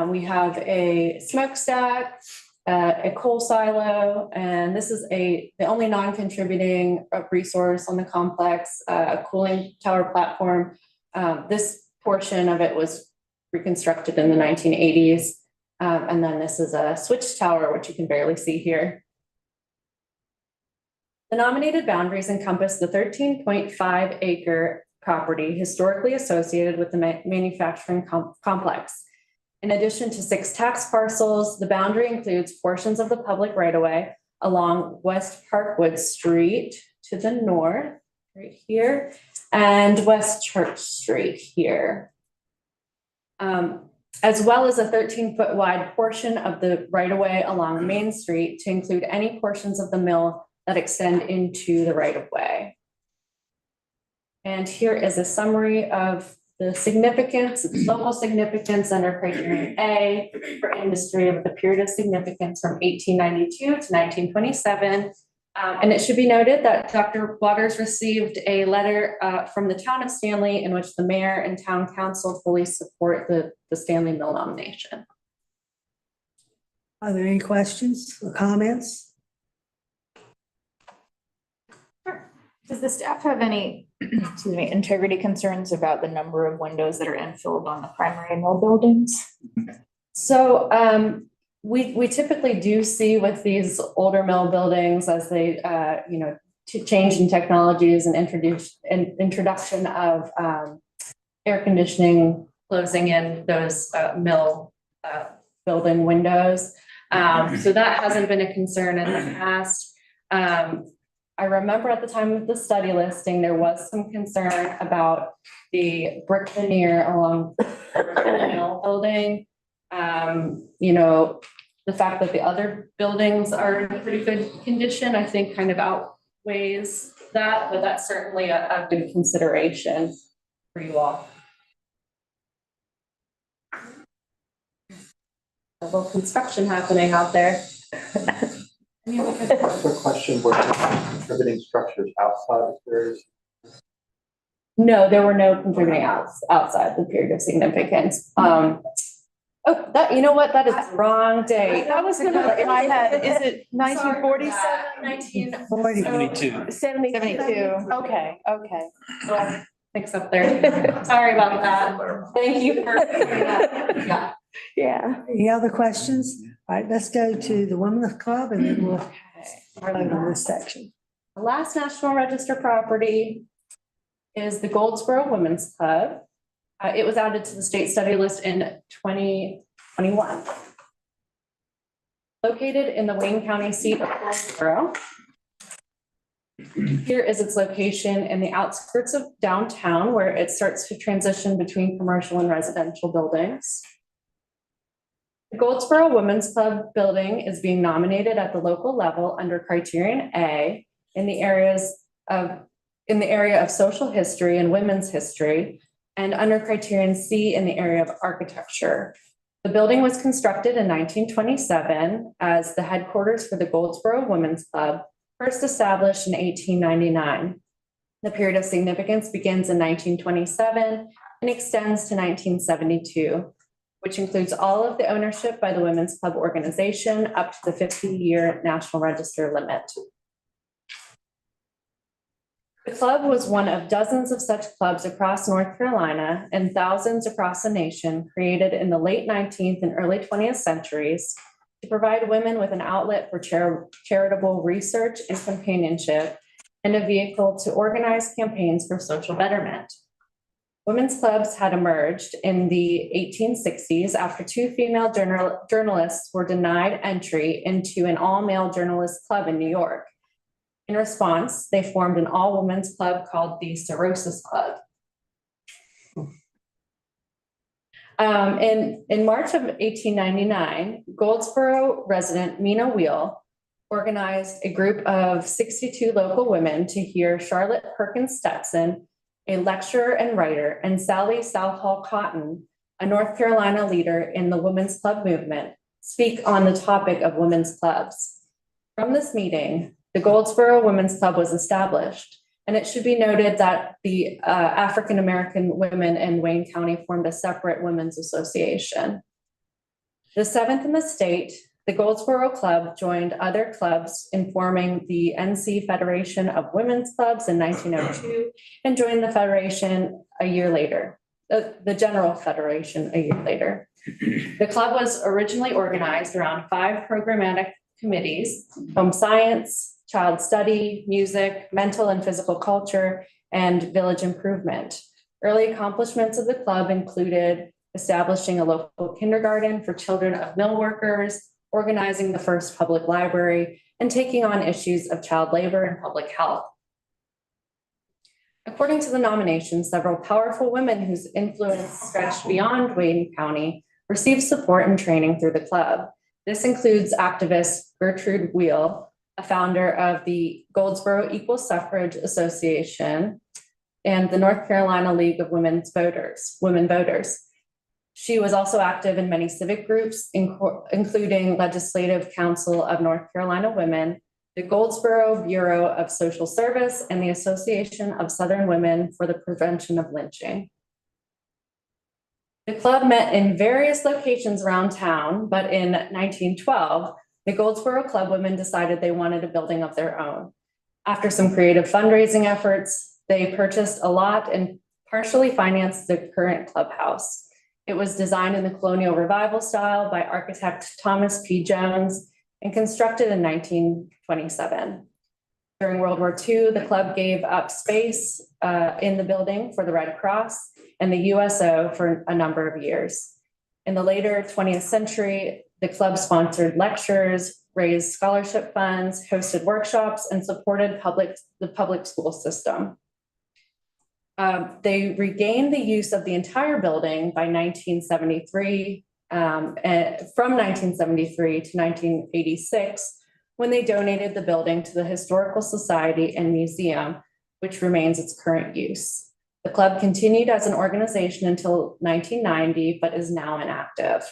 We have a smokestack, a coal silo, and this is the only non-contributing resource on the complex, a cooling tower platform. This portion of it was reconstructed in the 1980s. And then this is a switch tower, which you can barely see here. The nominated boundaries encompass the 13.5 acre property historically associated with the manufacturing complex. In addition to 6 tax parcels, the boundary includes portions of the public right-of-way along West Parkwood Street to the north, right here, and West Church Street here, as well as a 13-foot wide portion of the right-of-way along Main Street to include any portions of the mill that extend into the right-of-way. And here is a summary of the significance, local significance under criterion A for industry of the period of significance from 1892 to 1927. And it should be noted that Dr. Waters received a letter from the town of Stanley in which the mayor and town council fully support the Stanley Mill nomination. Are there any questions or comments? Does the staff have any, excuse me, integrity concerns about the number of windows that are infilled on the primary mill buildings? So we typically do see with these older mill buildings as they, to change in technologies and introduction of air conditioning, closing in those mill building windows. So that hasn't been a concern in the past. I remember at the time of the study listing, there was some concern about the brick veneer along the mill building. The fact that the other buildings are in pretty good condition, I think kind of outweighs that, but that's certainly a good consideration for you all. A little construction happening out there. Quick question, were contributing structures outside of areas? No, there were no contributing outside the period of significance. Oh, that, you know what? That is the wrong date. That was in my head. Is it 1947? 1942. 72. Okay. Oh, mix up there. Sorry about that. Thank you for that. Yeah. Any other questions? All right, let's go to the Women's Club and then we'll vote on this section. The last National Register property is the Goldsboro Women's Club. It was added to the state study list in 2021. Located in the Wayne County seat of Goldsboro. Here is its location in the outskirts of downtown where it starts to transition between commercial and residential buildings. The Goldsboro Women's Club building is being nominated at the local level under criterion A in the area of social history and women's history, and under criterion C in the area of architecture. The building was constructed in 1927 as the headquarters for the Goldsboro Women's Club, first established in 1899. The period of significance begins in 1927 and extends to 1972. Which includes all of the ownership by the Women's Club organization up to the 50-year National Register limit. The club was one of dozens of such clubs across North Carolina and thousands across the nation created in the late 19th and early 20th centuries to provide women with an outlet for charitable research and companionship and a vehicle to organize campaigns for social betterment. Women's clubs had emerged in the 1860s after two female journalists were denied entry into an all-male journalist club in New York. In response, they formed an all-women's club called the Cirrhosis Club. In March of 1899, Goldsboro resident Mina Wheel organized a group of 62 local women to hear Charlotte Perkins Stetson, a lecturer and writer, and Sally Southall Cotton, a North Carolina leader in the women's club movement, speak on the topic of women's clubs. From this meeting, the Goldsboro Women's Club was established, and it should be noted that the African-American women in Wayne County formed a separate women's association. The seventh in the state, the Goldsboro Club joined other clubs in forming the NC Federation of Women's Clubs in 1902 and joined the Federation a year later, the General Federation a year later. The club was originally organized around 5 programmatic committees: home science, child study, music, mental and physical culture, and village improvement. Early accomplishments of the club included establishing a local kindergarten for children of mill workers, organizing the first public library, and taking on issues of child labor and public health. According to the nomination, several powerful women whose influence stretched beyond Wayne County received support and training through the club. This includes activist Gertrude Wheel, a founder of the Goldsboro Equal Suffrage Association and the North Carolina League of Women Voters. She was also active in many civic groups, including Legislative Council of North Carolina Women, the Goldsboro Bureau of Social Service, and the Association of Southern Women for the Prevention of Lynching. The club met in various locations around town, but in 1912, the Goldsboro Club women decided they wanted a building of their own. After some creative fundraising efforts, they purchased a lot and partially financed the current clubhouse. It was designed in the colonial revival style by architect Thomas P. Jones and constructed in 1927. During World War II, the club gave up space in the building for the Red Cross and the USO for a number of years. In the later 20th century, the club sponsored lectures, raised scholarship funds, hosted workshops, and supported the public school system. They regained the use of the entire building by 1973, from 1973 to 1986, when they donated the building to the Historical Society and Museum, which remains its current use. The club continued as an organization until 1990, but is now inactive.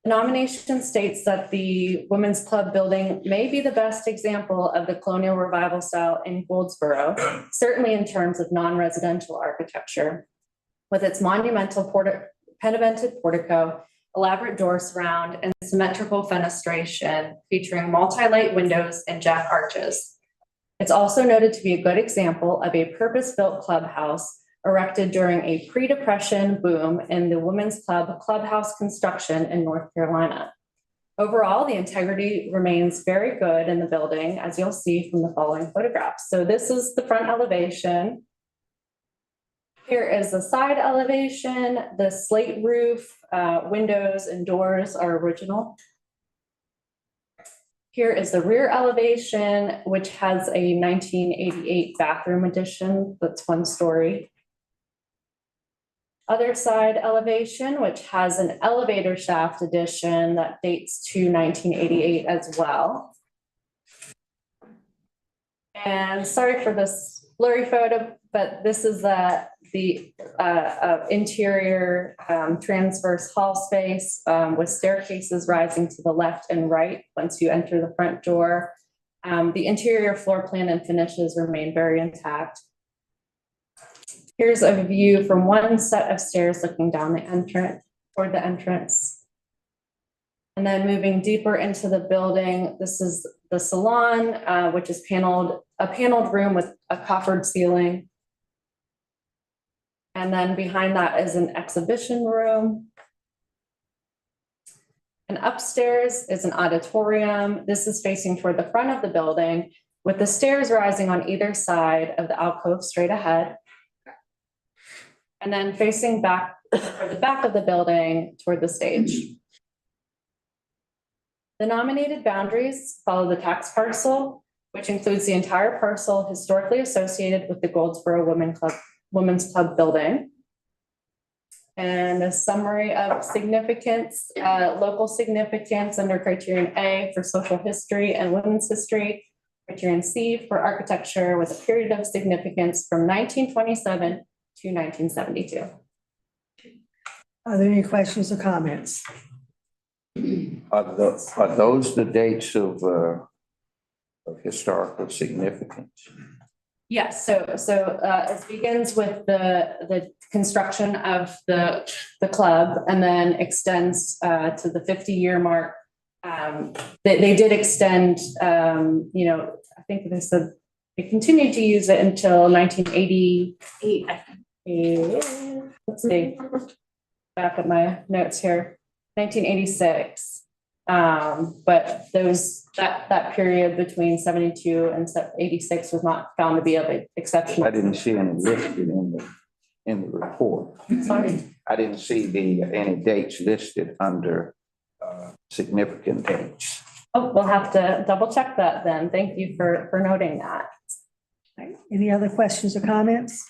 The nomination states that the Women's Club building may be the best example of the colonial revival style in Goldsboro, certainly in terms of non-residential architecture, with its monumental penivented portico, elaborate door surround, and symmetrical fenestration featuring multi-light windows and jack arches. It's also noted to be a good example of a purpose-built clubhouse erected during a pre-Depression boom in the Women's Club clubhouse construction in North Carolina. Overall, the integrity remains very good in the building, as you'll see from the following photographs. So this is the front elevation. Here is the side elevation. The slate roof, windows and doors are original. Here is the rear elevation, which has a 1988 bathroom addition that's 1 story. Other side elevation, which has an elevator shaft addition that dates to 1988 as well. And sorry for this blurry photo, but this is the interior transverse hall space with staircases rising to the left and right once you enter the front door. The interior floor plan and finishes remain very intact. Here's a view from one set of stairs looking down the entrance toward the entrance. And then moving deeper into the building, this is the salon, which is a paneled room with a coffered ceiling. And then behind that is an exhibition room. And upstairs is an auditorium. This is facing toward the front of the building with the stairs rising on either side of the alcove straight ahead. And then facing back toward the back of the building toward the stage. The nominated boundaries follow the tax parcel, which includes the entire parcel historically associated with the Goldsboro Women's Club building. And a summary of significance, local significance under criterion A for social history and women's history, criterion C for architecture with a period of significance from 1927 to 1972. Are there any questions or comments? Are those the dates of historical significance? Yes, so it begins with the construction of the club and then extends to the 50-year mark. They did extend, I think they said they continued to use it until 1988. Let's see, back at my notes here, 1986. But that period between 72 and 86 was not found to be of exceptional. I didn't see any listed in the report. Sorry. I didn't see any dates listed under significant dates. Oh, we'll have to double check that then. Thank you for noting that. Any other questions or comments?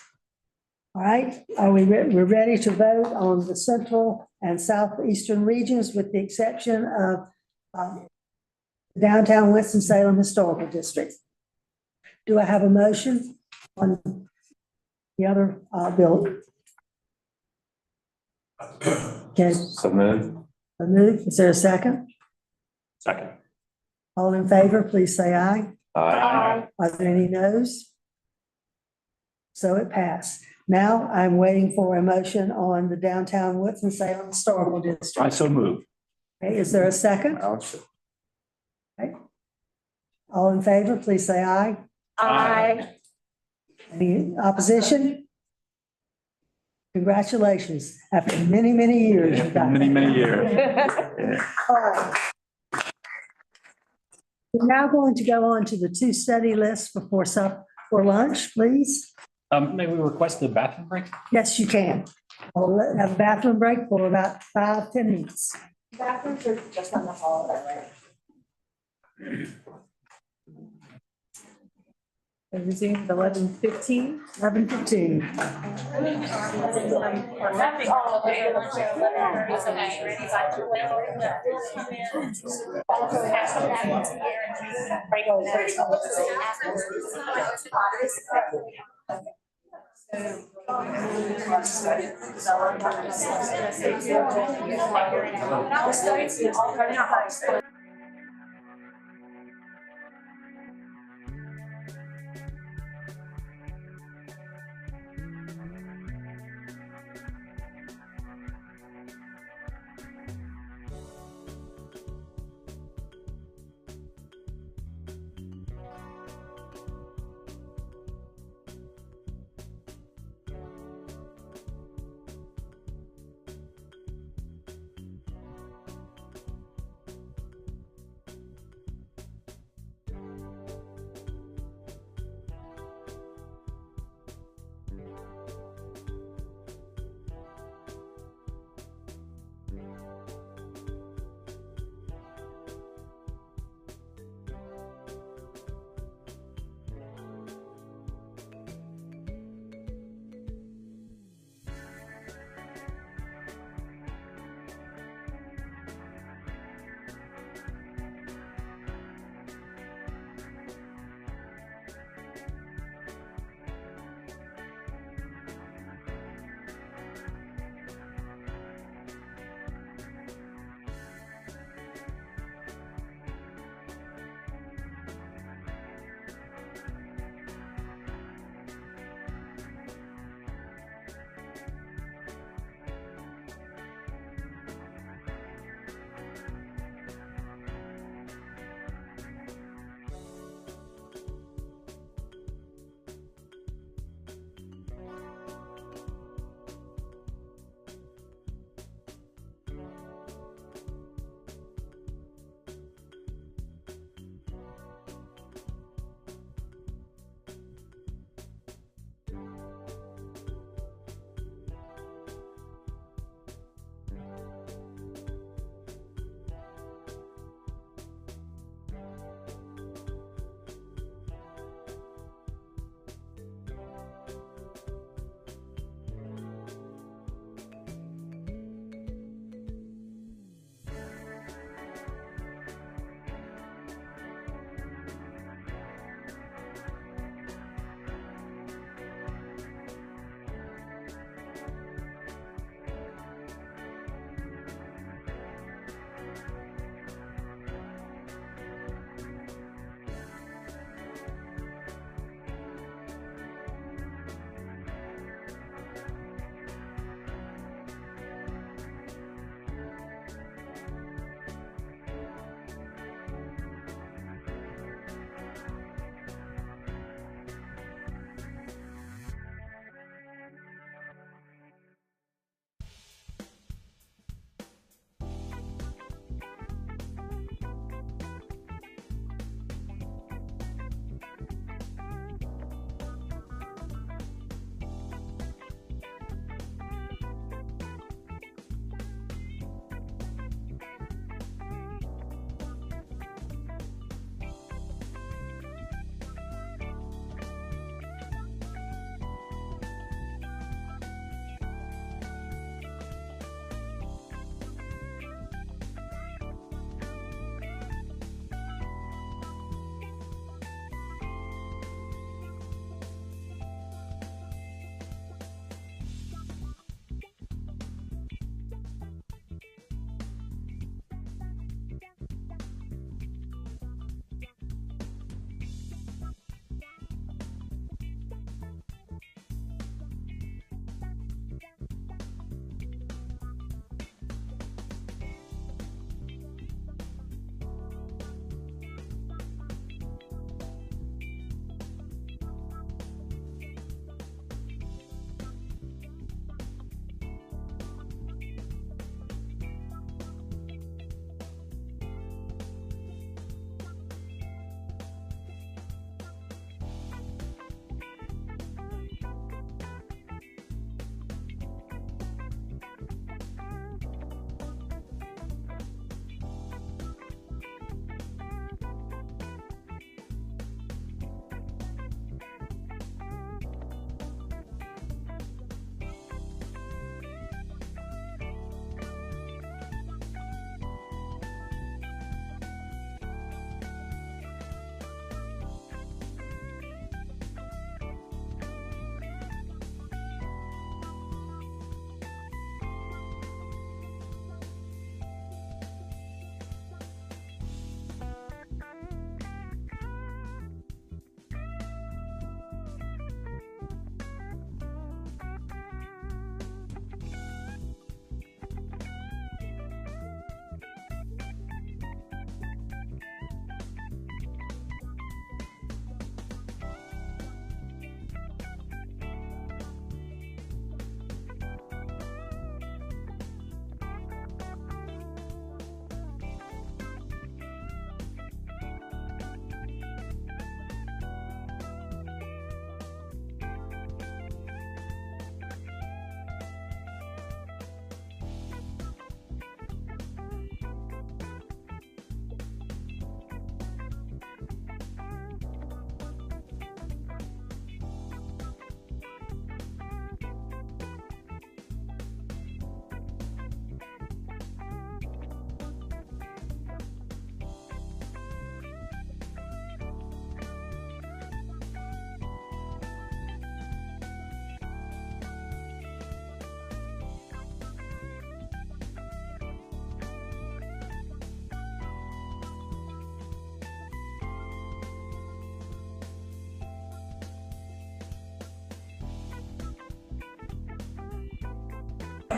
All right, we're ready to vote on the central and southeastern regions with the exception of downtown Winston-Salem Historical District. Do I have a motion on the other bill? Okay. So moved. A move. Is there a second? Second. All in favor, please say aye. Aye. Are there any noes? So it passed. Now I'm waiting for a motion on the downtown Winston-Salem Historical District. I so move. Okay, is there a second? Okay. All in favor, please say aye. Aye. Any opposition? Congratulations. After many, many years. you got Many, that. many years. All right. We're now going to go on to the two study lists for lunch, please. May we request a bathroom break? Yes, you can. We'll have a bathroom break for about 5-10 minutes. Bathrooms are just on the hall, right? Resume at 11:15. 11:15.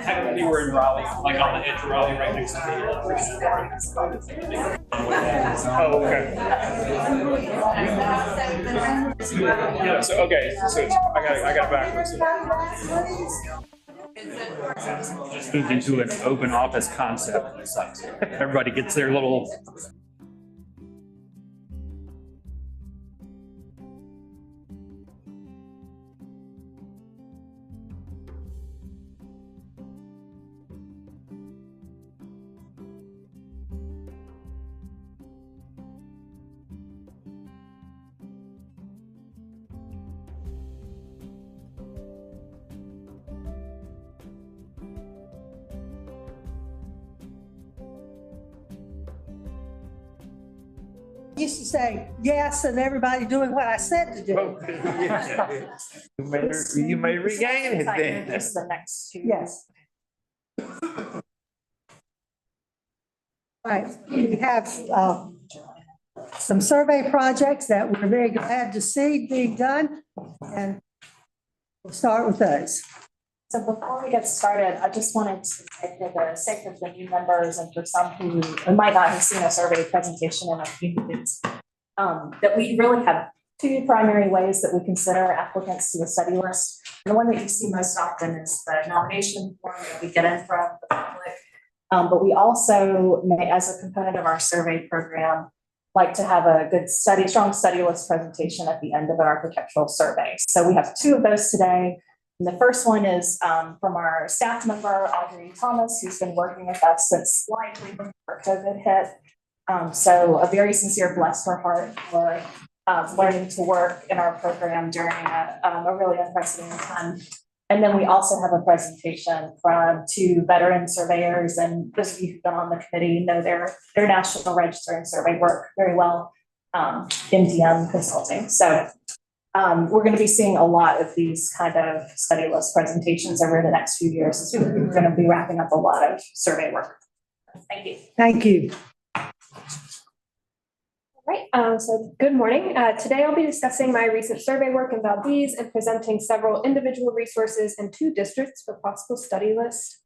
technically we're in Raleigh, like on the edge of Raleigh, right next to the. Oh, okay. Yeah, so, okay, so it's, I got it backwards. Just moved into an open office concept. Everybody gets their little. Used to say yes and everybody doing what I said to do. You may regain it then. Just the next two. Yes. Right, we have some survey projects that we're very glad to see being done, and we'll start with those. So before we get started, I just wanted to say for the sake of the new members and for some who might not have seen a survey presentation in a few minutes, that we really have two primary ways that we consider applicants to the study list. And the one that you see most often is the nomination form that we get in from the public. But we also may, as a component of our survey program, like to have a good strong study list presentation at the end of an architectural survey. So we have two of those today. And the first one is from our staff member, Audrey Thomas, who's been working with us since likely before COVID hit. So a very sincere bless her heart for learning to work in our program during a really unprecedented time. And then we also have a presentation from two veteran surveyors, and those of you who've been on the committee know their national register and survey work very well, MDM Consulting. So we're going to be seeing a lot of these kind of study list presentations over the next few years. So we're going to be wrapping up a lot of survey work. Thank you. Thank you. Right, so good morning. Today I'll be discussing my recent survey work in Valdez and presenting several individual resources and two districts for possible study list.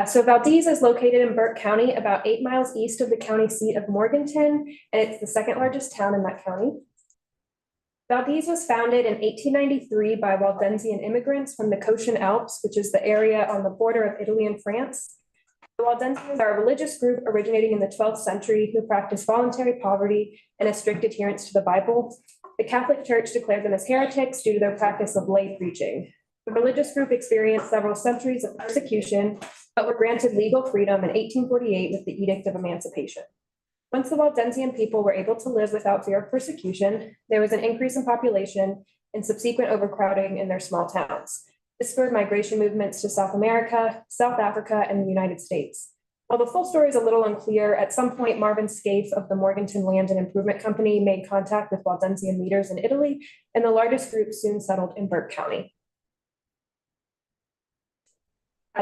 So Valdez is located in Burke County, about 8 miles east of the county seat of Morganton, and it's the second largest town in that county. Valdez was founded in 1893 by Waldensian immigrants from the Cochin Alps, which is the area on the border of Italy and France. The Waldensians are a religious group originating in the 12th century who practiced voluntary poverty and a strict adherence to the Bible. The Catholic Church declared them as heretics due to their practice of lay preaching. The religious group experienced several centuries of persecution, but were granted legal freedom in 1848 with the Edict of Emancipation. Once the Waldensian people were able to live without fear of persecution, there was an increase in population and subsequent overcrowding in their small towns. This spurred migration movements to South America, South Africa, and the United States. While the full story is a little unclear, at some point Marvin Scaife of the Morganton Land and Improvement Company made contact with Waldensian leaders in Italy, and the largest group soon settled in Burke County.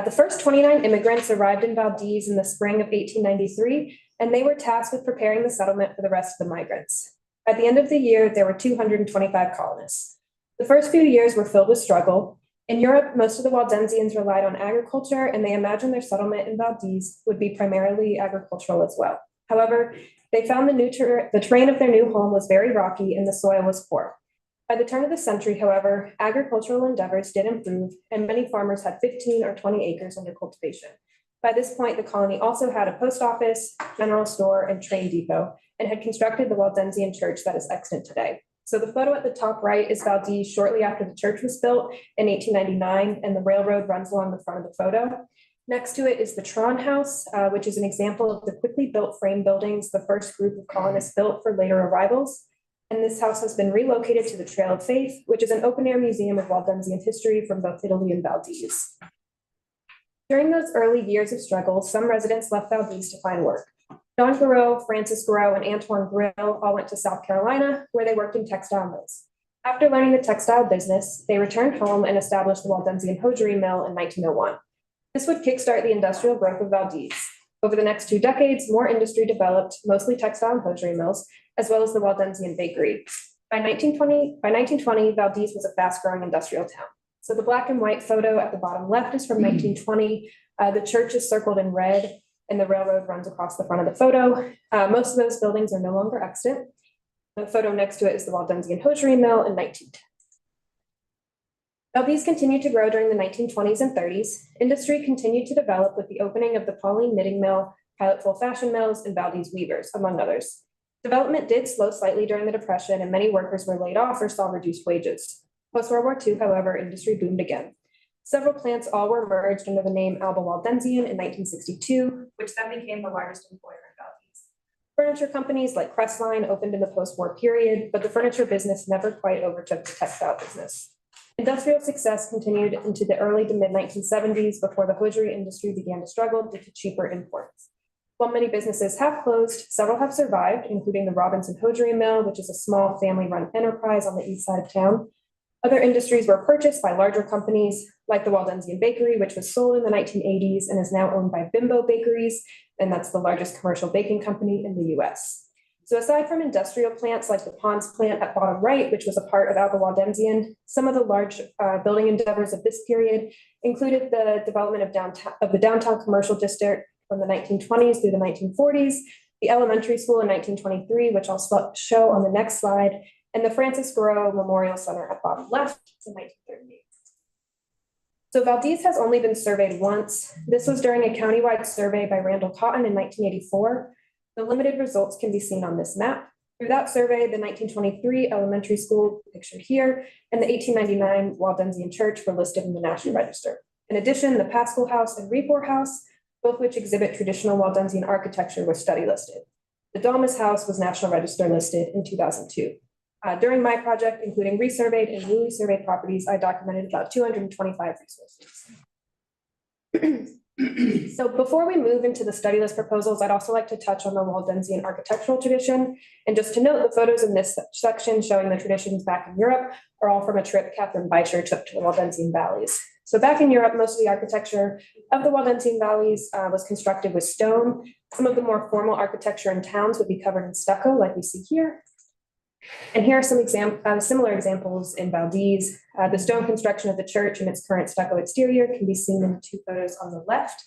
The first 29 immigrants arrived in Valdez in the spring of 1893, and they were tasked with preparing the settlement for the rest of the migrants. By the end of the year, there were 225 colonists. The first few years were filled with struggle. In Europe, most of the Waldensians relied on agriculture, and they imagined their settlement in Valdez would be primarily agricultural as well. However, they found the terrain of their new home was very rocky and the soil was poor. By the turn of the century, however, agricultural endeavors did improve, and many farmers had 15 or 20 acres under cultivation. By this point, the colony also had a post office, general store, and train depot, and had constructed the Waldensian church that is extant today. So the photo at the top right is Valdez shortly after the church was built in 1899, and the railroad runs along the front of the photo. Next to it is the Tron House, which is an example of the quickly built frame buildings the first group of colonists built for later arrivals. And this house has been relocated to the Trail of Faith, which is an open-air museum of Waldensian history from both Italy and Valdez. During those early years of struggle, some residents left Valdez to find work. John Garreau, Francis Garreau, and Antoine Grill all went to South Carolina, where they worked in textile mills. After learning the textile business, they returned home and established the Waldensian Hosiery Mill in 1901. This would kickstart the industrial growth of Valdez. Over the next 2 decades, more industry developed, mostly textile and hosiery mills, as well as the Waldensian bakery. By 1920, Valdez was a fast-growing industrial town. So the black and white photo at the bottom left is from 1920. The church is circled in red and the railroad runs across the front of the photo. Most of those buildings are no longer extant. The photo next to it is the Waldensian Hosiery Mill in 1910. Valdez continued to grow during the 1920s and 30s. Industry continued to develop with the opening of the Pauline Knitting Mill, Pilot Full Fashion Mills, and Valdez Weavers, among others. Development did slow slightly during the Depression, and many workers were laid off or saw reduced wages. Post-World War II, however, industry boomed again. Several plants all were merged under the name Alba Waldensian in 1962, which then became the largest employer in Valdez. Furniture companies like Crestline opened in the post-war period, but the furniture business never quite overtook the textile business. Industrial success continued into the early to mid-1970s before the hosiery industry began to struggle due to cheaper imports. While many businesses have closed, several have survived, including the Robinson Hosiery Mill, which is a small family-run enterprise on the east side of town. Other industries were purchased by larger companies, like the Waldensian Bakery, which was sold in the 1980s and is now owned by Bimbo Bakeries, and that's the largest commercial baking company in the US. So aside from industrial plants like the Ponds plant at bottom right, which was a part of Alba Waldensian, some of the large building endeavors of this period included the development of the downtown commercial district from the 1920s through the 1940s, the elementary school in 1923, which I'll show on the next slide, and the Francis Garreau Memorial Center at bottom left in 1938. So Valdez has only been surveyed once. This was during a countywide survey by Randall Cotton in 1984. The limited results can be seen on this map. Through that survey, the 1923 elementary school, pictured here, and the 1899 Waldensian Church were listed in the National Register. In addition, the Caswell House and Refor House, both which exhibit traditional Waldensian architecture, were study listed. The Domus House was National Register listed in 2002. During my project, including resurveyed and newly surveyed properties, I documented about 225 resources. So before we move into the study list proposals, I'd also like to touch on the Waldensian architectural tradition. And just to note, the photos in this section showing the traditions back in Europe are all from a trip Catherine Beischer took to the Waldensian valleys. So back in Europe, most of the architecture of the Waldensian valleys was constructed with stone. Some of the more formal architecture in towns would be covered in stucco, like we see here. And here are some similar examples in Valdez. The stone construction of the church and its current stucco exterior can be seen in the two photos on the left.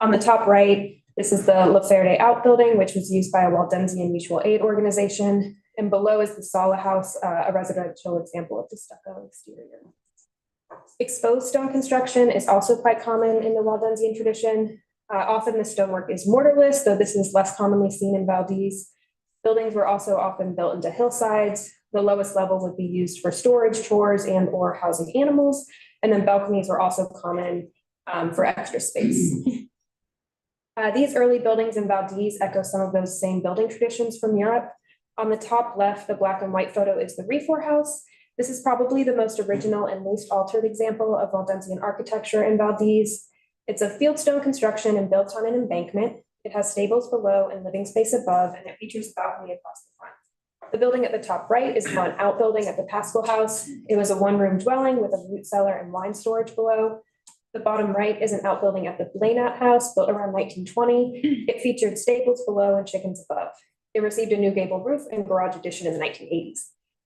On the top right, this is the La Ferde outbuilding, which was used by a Waldensian mutual aid organization. And below is the Lola House, a residential example of the stucco exterior. Exposed stone construction is also quite common in the Waldensian tradition. Often the stonework is mortarless, though this is less commonly seen in Valdez. Buildings were also often built into hillsides. The lowest level would be used for storage, chores, and or housing animals. And then balconies were also common for extra space. These early buildings in Valdez echo some of those same building traditions from Europe. On the top left, the black and white photo is the Refor House. This is probably the most original and least altered example of Waldensian architecture in Valdez. It's a fieldstone construction and built on an embankment. It has stables below and living space above, and it features a balcony across the front. The building at the top right is one outbuilding at the Caswell House. It was a one-room dwelling with a root cellar and wine storage below. The bottom right is an outbuilding at the Blaynat House, built around 1920. It featured stables below and chickens above. It received a new gable roof and garage addition in the 1980s.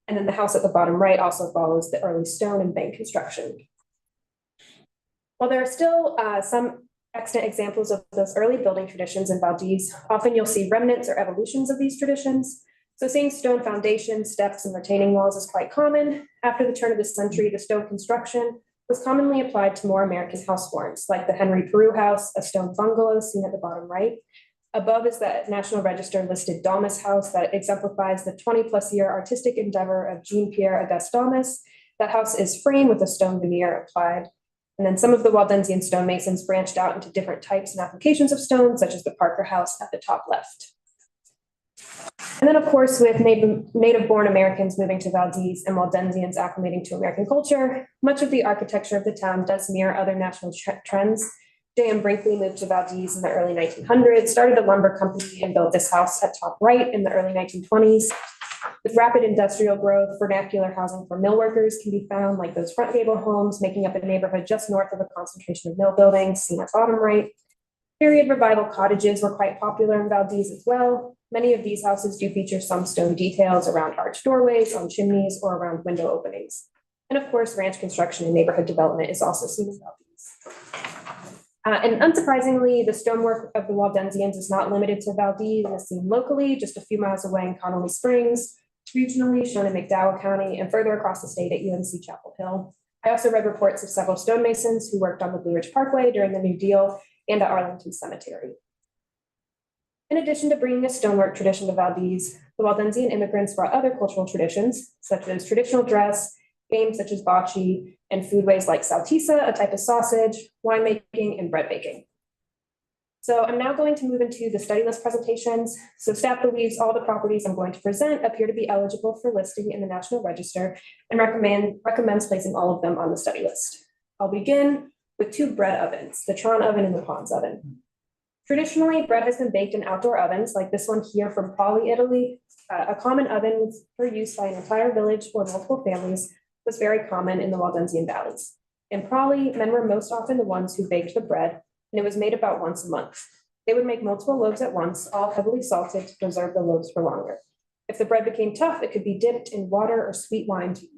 And then the house at the bottom right also follows the early stone and bank construction. While there are still some extant examples of those early building traditions in Valdez, often you'll see remnants or evolutions of these traditions. So seeing stone foundations, steps, and retaining walls is quite common. After the turn of the century, the stone construction was commonly applied to more American house forms, like the Henry Peru House, a stone bungalow seen at the bottom right. Above is the National Register listed Domus House that exemplifies the 20-plus-year artistic endeavor of Jean-Pierre Auguste Domus. That house is framed with a stone veneer applied. And then some of the Waldensian stonemasons branched out into different types and applications of stone, such as the Parker House at the top left. And then, of course, with native-born Americans moving to Valdez and Waldensians acclimating to American culture, much of the architecture of the town does mirror other national trends. J.M. Brinkley moved to Valdez in the early 1900s, started a lumber company, and built this house at top right in the early 1920s. With rapid industrial growth, vernacular housing for mill workers can be found, like those front gable homes making up a neighborhood just north of a concentration of mill buildings, seen at bottom right. Period revival cottages were quite popular in Valdez as well. Many of these houses do feature some stone details around arched doorways, on chimneys, or around window openings. And of course, ranch construction and neighborhood development is also seen in Valdez. And unsurprisingly, the stonework of the Waldensians is not limited to Valdez and is seen locally, just a few miles away in Connolly Springs, regionally shown in McDowell County, and further across the state at UNC Chapel Hill. I also read reports of several stonemasons who worked on the Blue Ridge Parkway during the New Deal and at Arlington Cemetery. In addition to bringing a stonework tradition to Valdez, the Waldensian immigrants brought other cultural traditions, such as traditional dress, games such as bocce, and foodways like saltisa, a type of sausage, winemaking, and bread baking. So I'm now going to move into the study list presentations. So staff believes all the properties I'm going to present appear to be eligible for listing in the National Register and recommends placing all of them on the study list. I'll begin with two bread ovens, the Tron oven and the Pons oven. Traditionally, bread has been baked in outdoor ovens like this one here from Poli, Italy. A common oven for use by an entire village or multiple families was very common in the Waldensian valleys. In Poli, men were most often the ones who baked the bread, and it was made about once a month. They would make multiple loaves at once, all heavily salted to preserve the loaves for longer. If the bread became tough, it could be dipped in water or sweet wine to eat.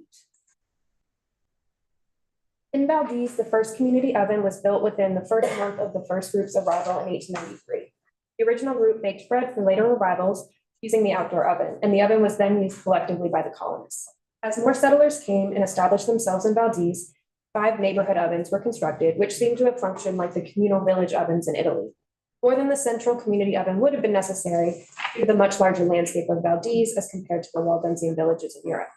In Valdez, the first community oven was built within the first month of the first group's arrival in 1893. The original group baked bread for later arrivals using the outdoor oven, and the oven was then used collectively by the colonists. As more settlers came and established themselves in Valdez, 5 neighborhood ovens were constructed, which seemed to have functioned like the communal village ovens in Italy. More than the central community oven would have been necessary due to the much larger landscape of Valdez as compared to the Waldensian villages in Europe.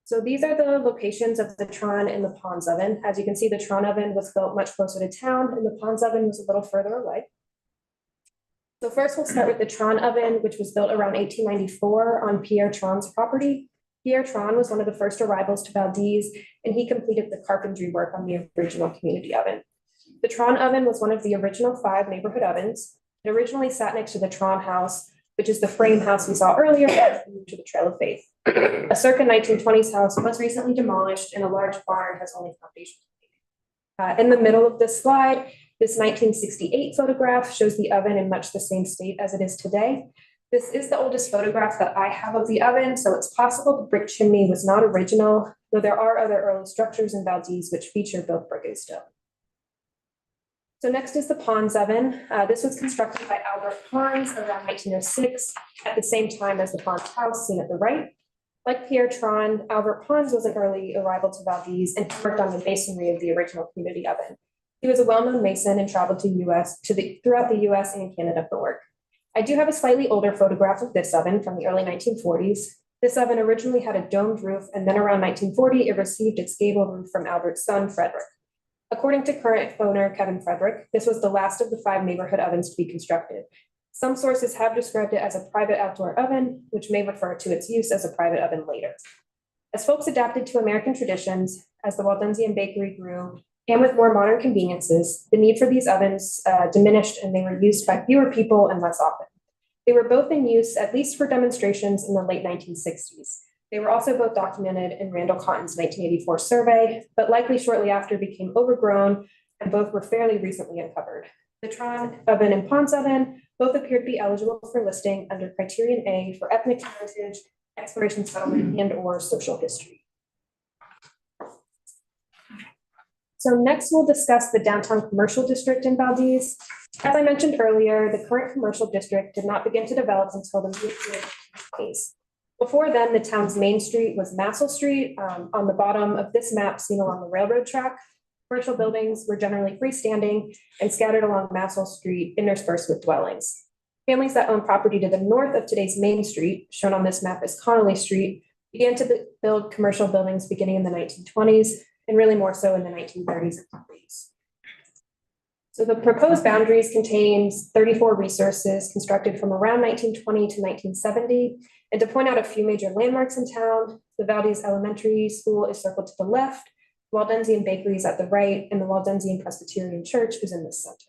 So these are the locations of the Tron and the Pons oven. As you can see, the Tron oven was built much closer to town and the Pons oven was a little further away. So first we'll start with the Tron oven, which was built around 1894 on Pierre Tron's property. Pierre Tron was one of the first arrivals to Valdez, and he completed the carpentry work on the original community oven. The Tron oven was one of the original 5 neighborhood ovens. It originally sat next to the Tron house, which is the frame house we saw earlier to the Trail of Faith. A circa 1920s house was recently demolished, and a large barn has only foundation. In the middle of this slide, this 1968 photograph shows the oven in much the same state as it is today. This is the oldest photograph that I have of the oven, so it's possible the brick chimney was not original, though there are other early structures in Valdez which feature both brick and stone. So next is the Pons oven. This was constructed by Albert Pons around 1906, at the same time as the Pons house seen at the right. Like Pierre Tron, Albert Pons was an early arrival to Valdez and worked on the masonry of the original community oven. He was a well-known mason and traveled throughout the US and Canada for work. I do have a slightly older photograph of this oven from the early 1940s. This oven originally had a domed roof, and then around 1940, it received its gable roof from Albert's son, Frederick. According to current owner Kevin Frederick, this was the last of the 5 neighborhood ovens to be constructed. Some sources have described it as a private outdoor oven, which may refer to its use as a private oven later. As folks adapted to American traditions, as the Waldensian bakery grew, and with more modern conveniences, the need for these ovens diminished, and they were used by fewer people and less often. They were both in use, at least for demonstrations, in the late 1960s. They were also both documented in Randall Cotton's 1984 survey, but likely shortly after became overgrown, and both were fairly recently uncovered. The Tron oven and Pons oven both appear to be eligible for listing under Criterion A for ethnic heritage, exploration settlement, and/or social history. So next we'll discuss the downtown commercial district in Valdez. As I mentioned earlier, the current commercial district did not begin to develop until the mid-1920s. Before then, the town's main street was Massell Street. On the bottom of this map seen along the railroad track, commercial buildings were generally freestanding and scattered along Massell Street, interspersed with dwellings. Families that owned property to the north of today's main street, shown on this map as Connolly Street, began to build commercial buildings beginning in the 1920s, and really more so in the 1930s and 40s. So the proposed boundaries contains 34 resources constructed from around 1920 to 1970. And to point out a few major landmarks in town, the Valdez Elementary School is circled to the left, Waldensian Bakery is at the right, and the Waldensian Presbyterian Church is in the center.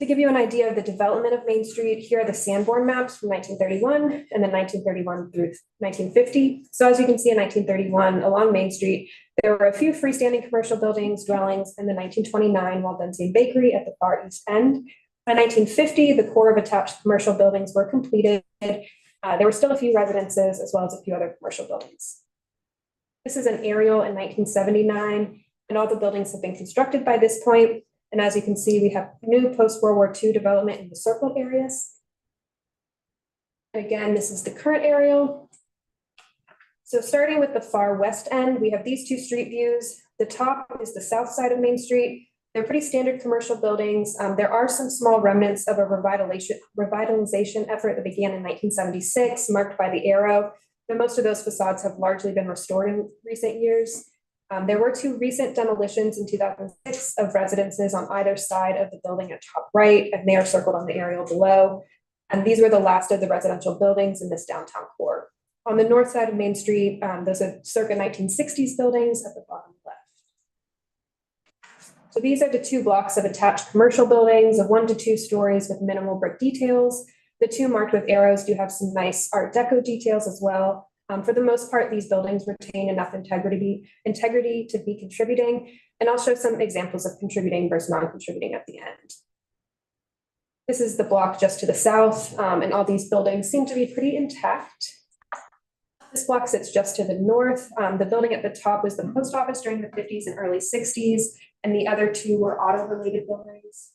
To give you an idea of the development of Main Street, here are the Sanborn maps from 1931 and then 1931 through 1950. So as you can see in 1931 along Main Street, there were a few freestanding commercial buildings, dwellings, and the 1929 Waldensian Bakery at the far east end. By 1950, the core of attached commercial buildings were completed. There were still a few residences as well as a few other commercial buildings. This is an aerial in 1979, and all the buildings have been constructed by this point. And as you can see, we have new post-World War II development in the circled areas. And again, this is the current aerial. So starting with the far west end, we have these two street views. The top is the south side of Main Street. They're pretty standard commercial buildings. There are some small remnants of a revitalization effort that began in 1976, marked by the arrow. But most of those facades have largely been restored in recent years. There were two recent demolitions in 2006 of residences on either side of the building at top right, and they are circled on the aerial below. And these were the last of the residential buildings in this downtown core. On the north side of Main Street, those are circa 1960s buildings at the bottom left. So these are the two blocks of attached commercial buildings of 1 to 2 stories with minimal brick details. The two marked with arrows do have some nice Art Deco details as well. For the most part, these buildings retain enough integrity to be contributing, and I'll show some examples of contributing versus non-contributing at the end. This is the block just to the south, and all these buildings seem to be pretty intact. This block sits just to the north. The building at the top was the post office during the 50s and early 60s, and the other two were auto-related buildings.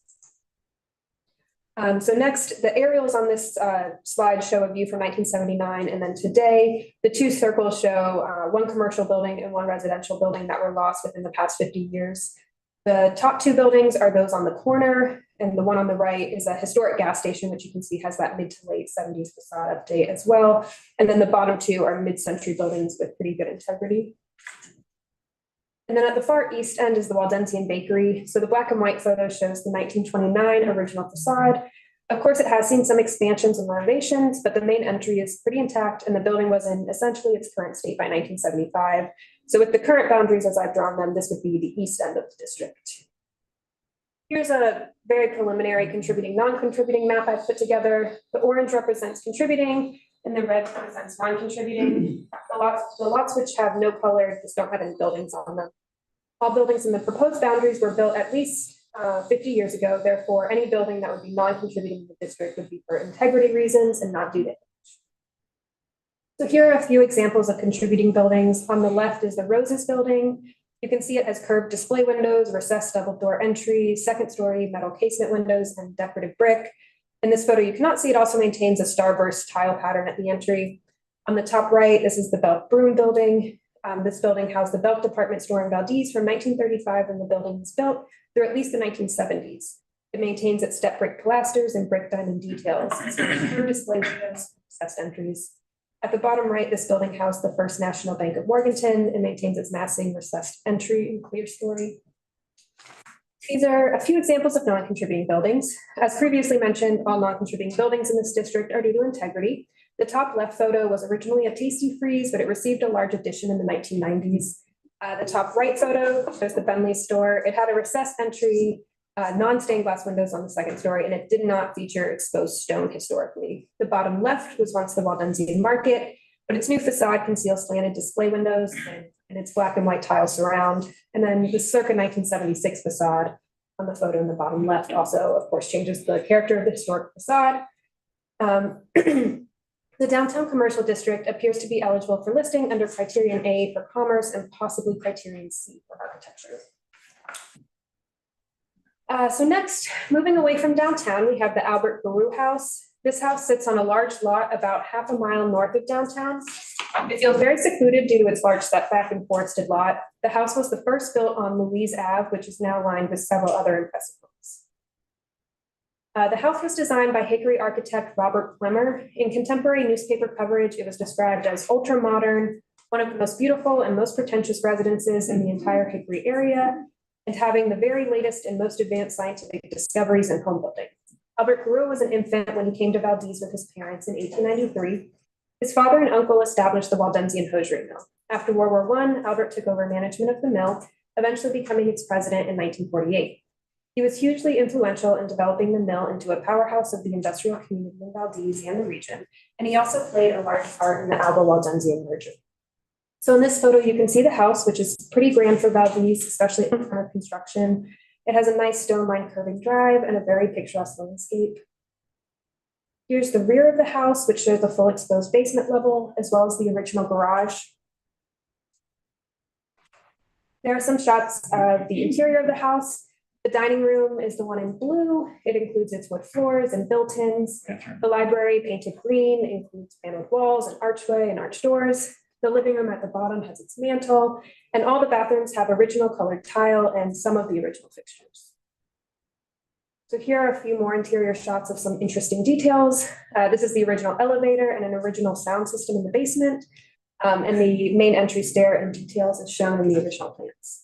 So next, the aerials on this slide show a view from 1979, and then today, the two circles show one commercial building and one residential building that were lost within the past 50 years. The top two buildings are those on the corner, and the one on the right is a historic gas station, which you can see has that mid to late 70s facade update as well. And then the bottom two are mid-century buildings with pretty good integrity. And then at the far east end is the Waldensian bakery. So the black and white photo shows the 1929 original facade. Of course, it has seen some expansions and renovations, but the main entry is pretty intact, and the building was in essentially its current state by 1975. So with the current boundaries as I've drawn them, this would be the east end of the district. Here's a very preliminary contributing, non-contributing map I've put together. The orange represents contributing, and the red represents non-contributing. The lots which have no color just don't have any buildings on them. All buildings in the proposed boundaries were built at least 50 years ago. Therefore, any building that would be non-contributing in the district would be for integrity reasons and not due to age. So here are a few examples of contributing buildings. On the left is the Roses building. You can see it has curved display windows, recessed double door entry, second story metal casement windows, and decorative brick. In this photo, you cannot see it also maintains a starburst tile pattern at the entry. On the top right, this is the Belk Broom building. This building housed the Belk department store in Valdez from 1935 when the building was built through at least the 1970s. It maintains its step brick pilasters and brick diamond details. Curved display windows, recessed entries. At the bottom right, this building housed the First National Bank of Morganton and maintains its massing recessed entry and clear story. These are a few examples of non-contributing buildings. As previously mentioned, all non-contributing buildings in this district are due to integrity. The top left photo was originally a Tasty Freeze, but it received a large addition in the 1990s. The top right photo shows the Bentley store. It had a recessed entry, non-stained glass windows on the second story, and it did not feature exposed stone historically. The bottom left was once the Waldensian Market, but its new facade conceals slanted display windows and its black and white tile surround. And then the circa 1976 facade on the photo in the bottom left also, of course, changes the character of the historic facade. The downtown commercial district appears to be eligible for listing under criterion A for commerce and possibly criterion C for architecture. So next, moving away from downtown, we have the Refor House. This house sits on a large lot about half a mile north of downtown. It feels very secluded due to its large setback and forested lot. The house was the first built on Louise Ave, which is now lined with several other impressive homes. The house was designed by Hickory architect Robert Plemmer. In contemporary newspaper coverage, it was described as ultra-modern, one of the most beautiful and most pretentious residences in the entire Hickory area, and having the very latest and most advanced scientific discoveries in home building. Albert Refor was an infant when he came to Valdez with his parents in 1893. His father and uncle established the Waldensian Hosiery mill. After World War I, Albert took over management of the mill, eventually becoming its president in 1948. He was hugely influential in developing the mill into a powerhouse of the industrial community in Valdez and the region, and he also played a large part in the Alba-Waldensian merger. So in this photo, you can see the house, which is pretty grand for Valdez, especially in front of construction. It has a nice stone-lined curving drive and a very picturesque landscape. Here's the rear of the house, which shows the full exposed basement level, as well as the original garage. There are some shots of the interior of the house. The dining room is the one in blue. It includes its wood floors and built-ins. The library, painted green, includes paneled walls and archway and arched doors. The living room at the bottom has its mantle, and all the bathrooms have original colored tile and some of the original fixtures. So here are a few more interior shots of some interesting details. This is the original elevator and an original sound system in the basement. And the main entry stair and details is shown in the original plans.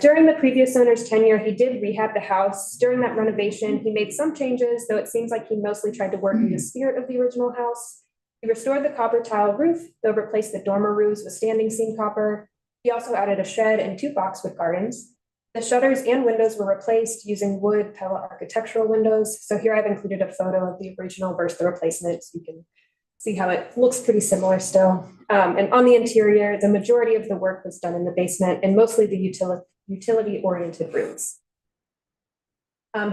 During the previous owner's tenure, he did rehab the house. During that renovation, he made some changes, though it seems like he mostly tried to work in the spirit of the original house. He restored the copper tile roof, though replaced the dormer roofs with standing seam copper. He also added a shed and 2 boxwood gardens. The shutters and windows were replaced using wood Pella architectural windows. So here I've included a photo of the original versus the replacement, so you can see how it looks pretty similar still. And on the interior, the majority of the work was done in the basement and mostly the utility-oriented rooms.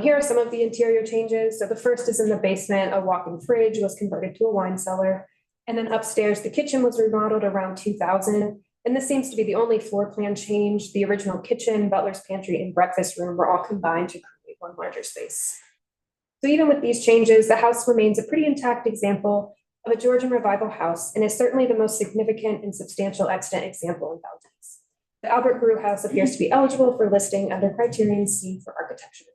Here are some of the interior changes. So the first is in the basement, a walk-in fridge was converted to a wine cellar. And then upstairs, the kitchen was remodeled around 2000. And this seems to be the only floor plan change. The original kitchen, butler's pantry, and breakfast room were all combined to create one larger space. So even with these changes, the house remains a pretty intact example of a Georgian Revival house and is certainly the most significant and substantial extant example in Valdez. The Albert Grew house appears to be eligible for listing under criterion C for architecture.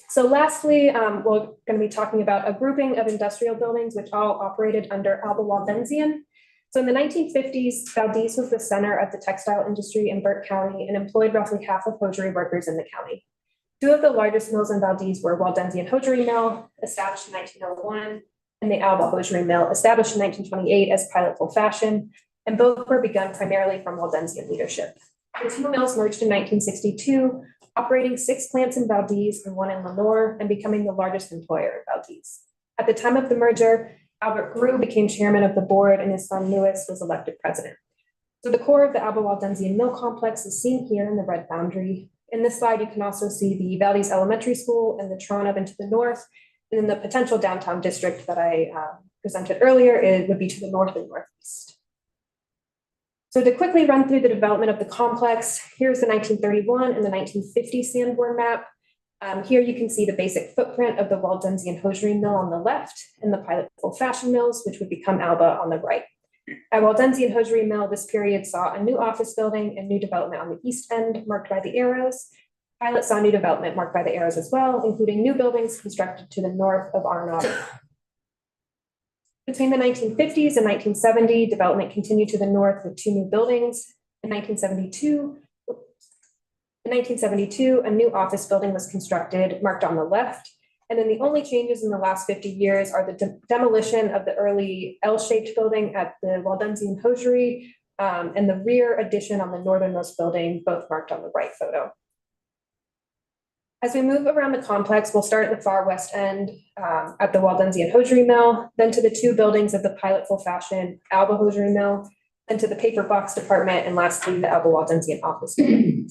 So lastly, we're going to be talking about a grouping of industrial buildings which all operated under Alba Waldensian. So in the 1950s, Valdez was the center of the textile industry in Burke County and employed roughly half of hosiery workers in the county. 2 of the largest mills in Valdez were Waldensian Hosiery Mill, established in 1901, and the Alba Hosiery Mill, established in 1928 as Pilot Full Fashion, and both were begun primarily from Waldensian leadership. The 2 mills merged in 1962, operating 6 plants in Valdez and 1 in Lenore, and becoming the largest employer in Valdez. At the time of the merger, Albert Grew became chairman of the board, and his son Louis was elected president. So the core of the Alba Waldensian Mill complex is seen here in the red boundary. In this slide, you can also see the Valdez Elementary School and the Toronto to the north, and then the potential downtown district that I presented earlier, it would be to the north and northeast. So to quickly run through the development of the complex, here's the 1931 and the 1950 Sanborn map. Here you can see the basic footprint of the Waldensian Hosiery Mill on the left and the Pilot Full Fashion Mills, which would become Alba on the right. At Waldensian Hosiery Mill, this period saw a new office building and new development on the east end marked by the arrows. Pilot saw new development marked by the arrows as well, including new buildings constructed to the north of Arnott. Between the 1950s and 1970, development continued to the north with 2 new buildings. In 1972, a new office building was constructed, marked on the left. And then the only changes in the last 50 years are the demolition of the early L-shaped building at the Waldensian Hosiery and the rear addition on the northernmost building, both marked on the right photo. As we move around the complex, we'll start at the far west end at the Waldensian Hosiery Mill, then to the 2 buildings of the Pilot Full Fashion Alba Hosiery Mill, then to the paper box department, and lastly, the Alba Waldensian office building.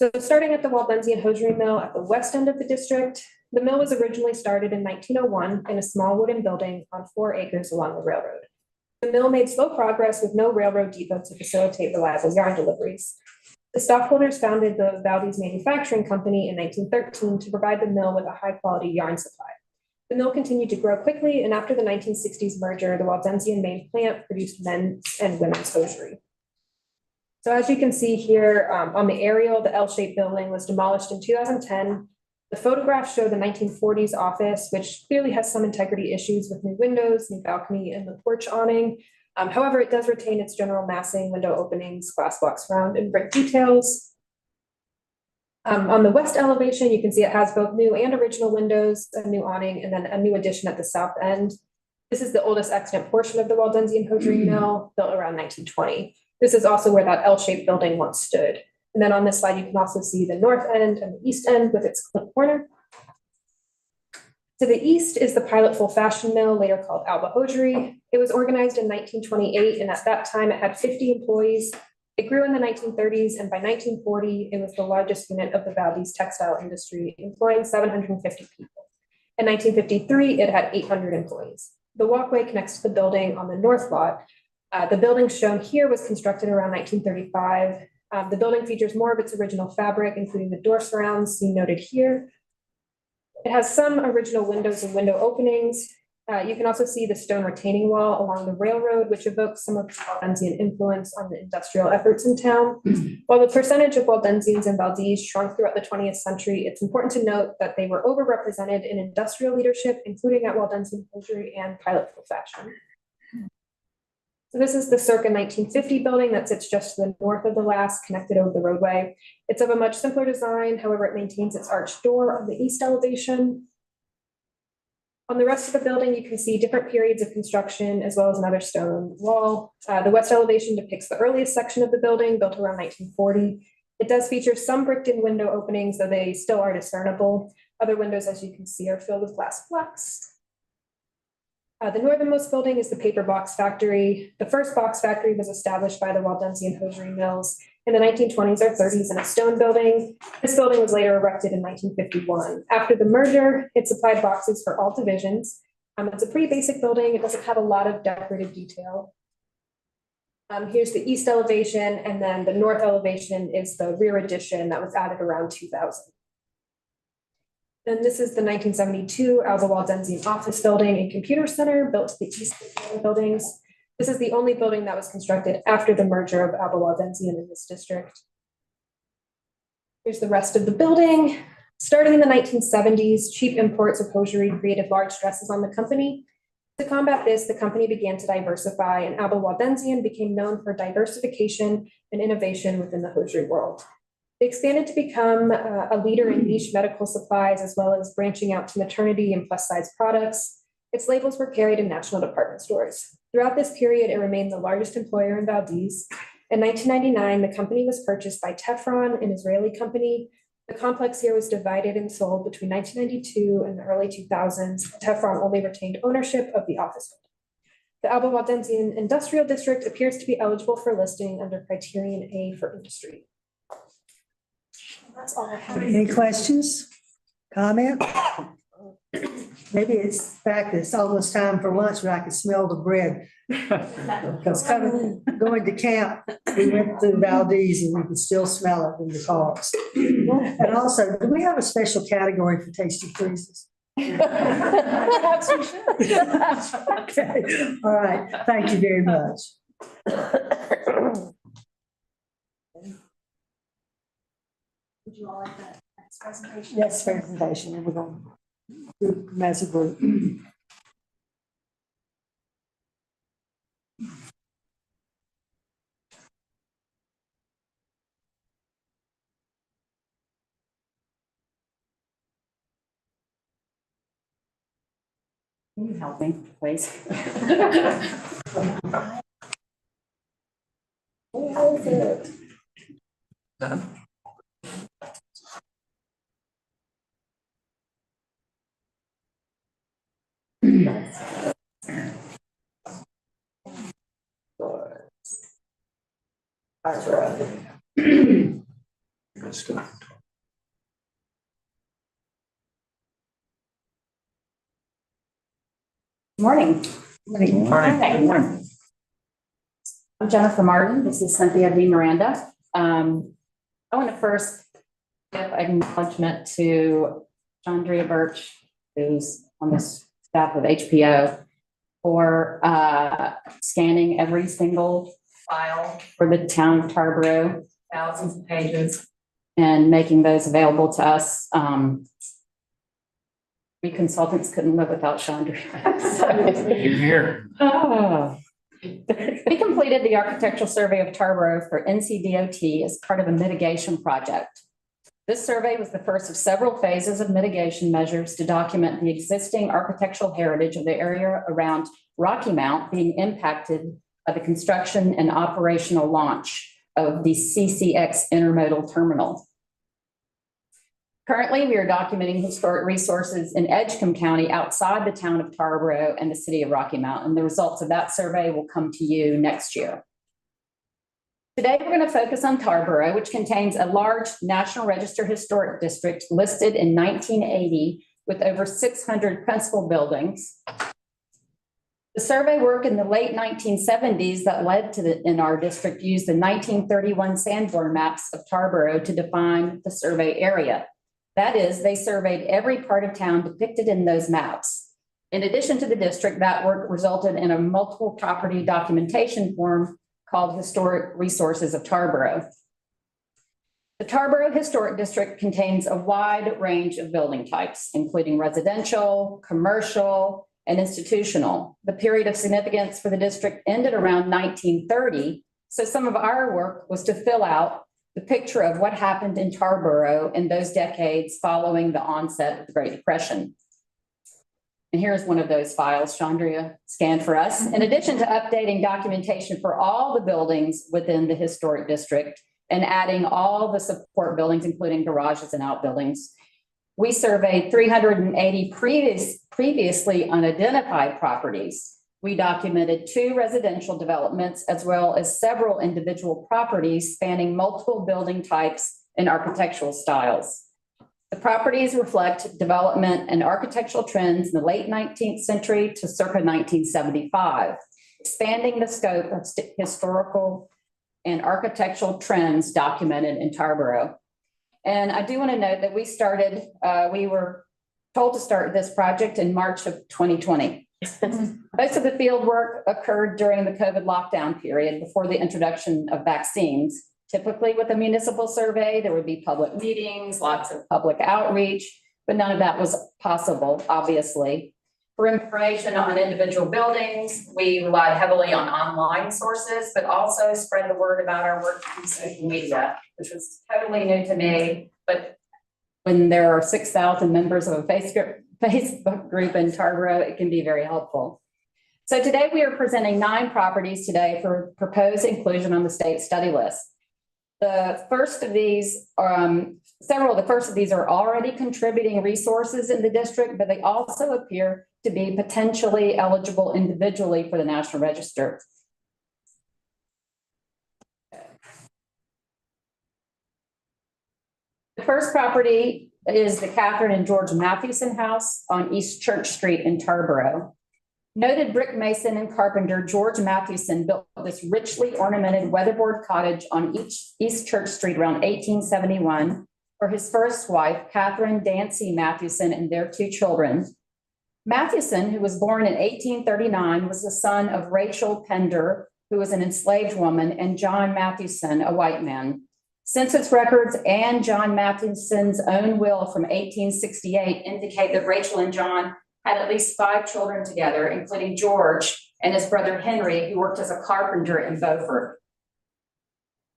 So starting at the Waldensian Hosiery Mill at the west end of the district, the mill was originally started in 1901 in a small wooden building on 4 acres along the railroad. The mill made slow progress with no railroad depot to facilitate reliable yarn deliveries. The stockholders founded the Valdez Manufacturing Company in 1913 to provide the mill with a high-quality yarn supply. The mill continued to grow quickly, and after the 1960s merger, the Waldensian main plant produced men's and women's hosiery. So as you can see here on the aerial, the L-shaped building was demolished in 2010. The photographs show the 1940s office, which clearly has some integrity issues with new windows, new balcony, and the porch awning. However, it does retain its general massing, window openings, glass blocks round, and brick details. On the west elevation, you can see it has both new and original windows, a new awning, and then a new addition at the south end. This is the oldest extant portion of the Waldensian Hosiery Mill, built around 1920. This is also where that L-shaped building once stood. And then on this slide, you can also see the north end and the east end with its clip corner. To the east is the Pilot Full Fashion Mill, later called Alba Hosiery. It was organized in 1928, and at that time it had 50 employees. It grew in the 1930s, and by 1940, it was the largest unit of the Valdez textile industry, employing 750 people. In 1953, it had 800 employees. The walkway connects to the building on the north lot. The building shown here was constructed around 1935. The building features more of its original fabric, including the door surrounds seen noted here. It has some original windows and window openings. You can also see the stone retaining wall along the railroad, which evokes some of the Waldensian influence on the industrial efforts in town. While the percentage of Waldensians and Valdese shrunk throughout the 20th century, it's important to note that they were overrepresented in industrial leadership, including at Waldensian hosiery and pilot full fashion. So this is the circa 1950 building that sits just to the north of the last, connected over the roadway. It's of a much simpler design, however, it maintains its arched door on the east elevation. On the rest of the building, you can see different periods of construction as well as another stone wall. The west elevation depicts the earliest section of the building, built around 1940. It does feature some bricked-in window openings, though they still are discernible. Other windows, as you can see, are filled with glass flex. The northernmost building is the paper box factory. The first box factory was established by the Waldensian hosiery mills in the 1920s or 30s in a stone building. This building was later erected in 1951. After the merger, it supplied boxes for all divisions. It's a pretty basic building. It doesn't have a lot of decorative detail. Here's the east elevation, and then the north elevation is the rear addition that was added around 2000. Then this is the 1972 Alva Waldensian office building and computer center built to the east of the buildings. This is the only building that was constructed after the merger of Alva Waldensian in this district. Here's the rest of the building. Starting in the 1970s, cheap imports of hosiery created large stresses on the company. To combat this, the company began to diversify, and Alva Waldensian became known for diversification and innovation within the hosiery world. They expanded to become a leader in niche medical supplies, as well as branching out to maternity and plus size products. Its labels were carried in national department stores. Throughout this period, it remained the largest employer in Valdese. In 1999, the company was purchased by Tefron, an Israeli company. The complex here was divided and sold between 1992 and the early 2000s. Tefron only retained ownership of the office. The Alva Waldensian Industrial District appears to be eligible for listing under Criterion A for industry. That's all I have. Any questions, comments? Maybe it's the fact that it's almost time for lunch where I can smell the bread. Because going to camp, we went through Valdese and we could still smell it in the cars. And also, do we have a special category for tasty freezes? Perhaps we should. Okay, all right, thank you very much. Would you all like that next presentation? Yes, presentation, and we're going to do them as a group. Can you help me, please? Done. Good stuff. Morning. Morning. Morning. I'm Jennifer Martin. This is Cynthia V. Miranda. I want to first give acknowledgement to Chandria Birch, who's on the staff of HPO, for scanning every single file for the town of Tarboro, thousands of pages, and making those available to us. We consultants couldn't live without Chandra. You're here. Oh. We completed the architectural survey of Tarboro for Ncdot as part of a mitigation project. This survey was the first of several phases of mitigation measures to document the existing architectural heritage of the area around Rocky Mount being impacted by the construction and operational launch of the CCX intermodal terminal. Currently, we are documenting historic resources in Edgecombe County outside the town of Tarboro and the city of Rocky Mount, and the results of that survey will come to you next year. Today, we're going to focus on Tarboro, which contains a large National Register Historic District listed in 1980 with over 600 principal buildings. The survey work in the late 1970s that led to in our district used the 1931 Sanborn maps of Tarboro to define the survey area. That is, they surveyed every part of town depicted in those maps. In addition to the district, that work resulted in a multiple property documentation form called Historic Resources of Tarboro. The Tarboro Historic District contains a wide range of building types, including residential, commercial, and institutional. The period of significance for the district ended around 1930, so some of our work was to fill out the picture of what happened in Tarboro in those decades following the onset of the Great Depression. And here's one of those files Chandria scanned for us. In addition to updating documentation for all the buildings within the historic district and adding all the support buildings, including garages and outbuildings, we surveyed 380 previously unidentified properties. We documented 2 residential developments as well as several individual properties spanning multiple building types and architectural styles. The properties reflect development and architectural trends in the late 19th century to circa 1975, expanding the scope of historical and architectural trends documented in Tarboro. And I do want to note that we were told to start this project in March of 2020. Most of the field work occurred during the COVID lockdown period before the introduction of vaccines. Typically with a municipal survey, there would be public meetings, lots of public outreach, but none of that was possible, obviously. For information on individual buildings, we relied heavily on online sources, but also spread the word about our work through social media, which was totally new to me. But when there are 6,000 members of a Facebook group in Tarboro, it can be very helpful. So today we are presenting 9 properties today for proposed inclusion on the state study list. The first of these, several of the first of these are already contributing resources in the district, but they also appear to be potentially eligible individually for the National Register. The first property is the Catherine and George Matheson House on East Church Street in Tarboro. Noted brick mason and carpenter George Matheson built this richly ornamented weatherboard cottage on East Church Street around 1871 for his first wife, Catherine Dancy Matheson, and their 2 children. Matheson, who was born in 1839, was the son of Rachel Pender, who was an enslaved woman, and John Matheson, a white man. Census records and John Matheson's own will from 1868 indicate that Rachel and John had at least 5 children together, including George and his brother Henry, who worked as a carpenter in Beaufort.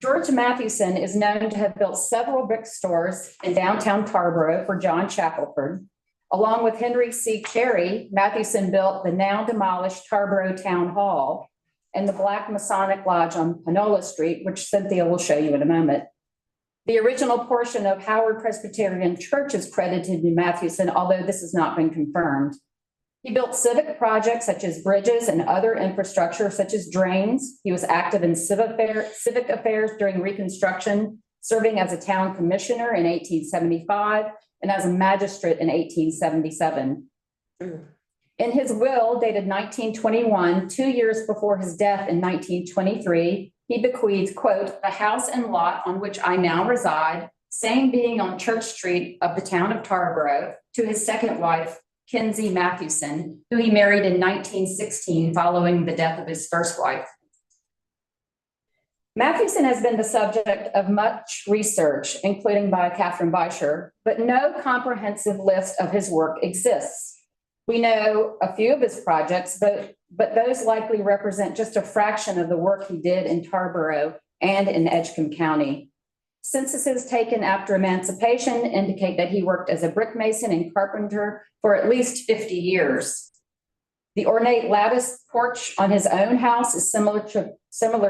George Matheson is known to have built several brick stores in downtown Tarboro for John Shackelford. Along with Henry C. Carey, Matheson built the now demolished Tarboro Town Hall and the Black Masonic Lodge on Panola Street, which Cynthia will show you in a moment. The original portion of Howard Presbyterian Church is credited to Matheson, although this has not been confirmed. He built civic projects such as bridges and other infrastructure such as drains. He was active in civic affairs during Reconstruction, serving as a town commissioner in 1875 and as a magistrate in 1877. In his will dated 1921, 2 years before his death in 1923, he bequeathed, quote, "the house and lot on which I now reside, same being on Church Street of the town of Tarboro, to his second wife, Kinsey Matheson, who he married in 1916 following the death of his first wife." Matheson has been the subject of much research, including by Catherine Beischer, but no comprehensive list of his work exists. We know a few of his projects, but those likely represent just a fraction of the work he did in Tarboro and in Edgecombe County. Censuses taken after emancipation indicate that he worked as a brick mason and carpenter for at least 50 years. The ornate lattice porch on his own house is similar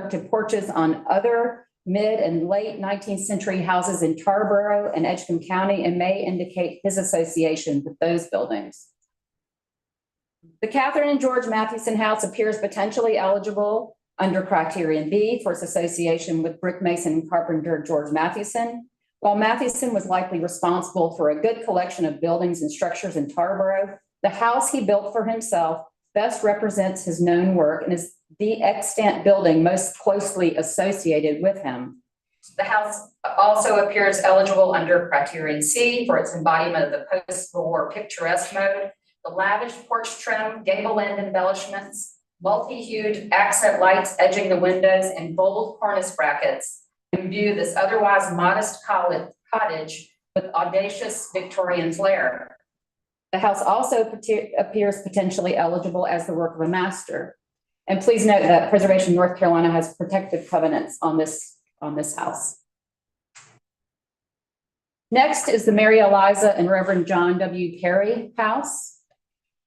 to porches on other mid and late 19th century houses in Tarboro and Edgecombe County and may indicate his association with those buildings. The Catherine and George Matheson House appears potentially eligible under criterion B for its association with brick mason and carpenter George Matheson. While Matheson was likely responsible for a good collection of buildings and structures in Tarboro, the house he built for himself best represents his known work and is the extant building most closely associated with him. The house also appears eligible under criterion C for its embodiment of the post-war picturesque mode, the lavish porch trim, gable end embellishments, multi-hued accent lights edging the windows, and bold cornice brackets imbue this otherwise modest cottage with audacious Victorian flair. The house also appears potentially eligible as the work of a master. And please note that Preservation North Carolina has protective covenants on this house. Next is the Mary Eliza and Reverend John W. Perry House.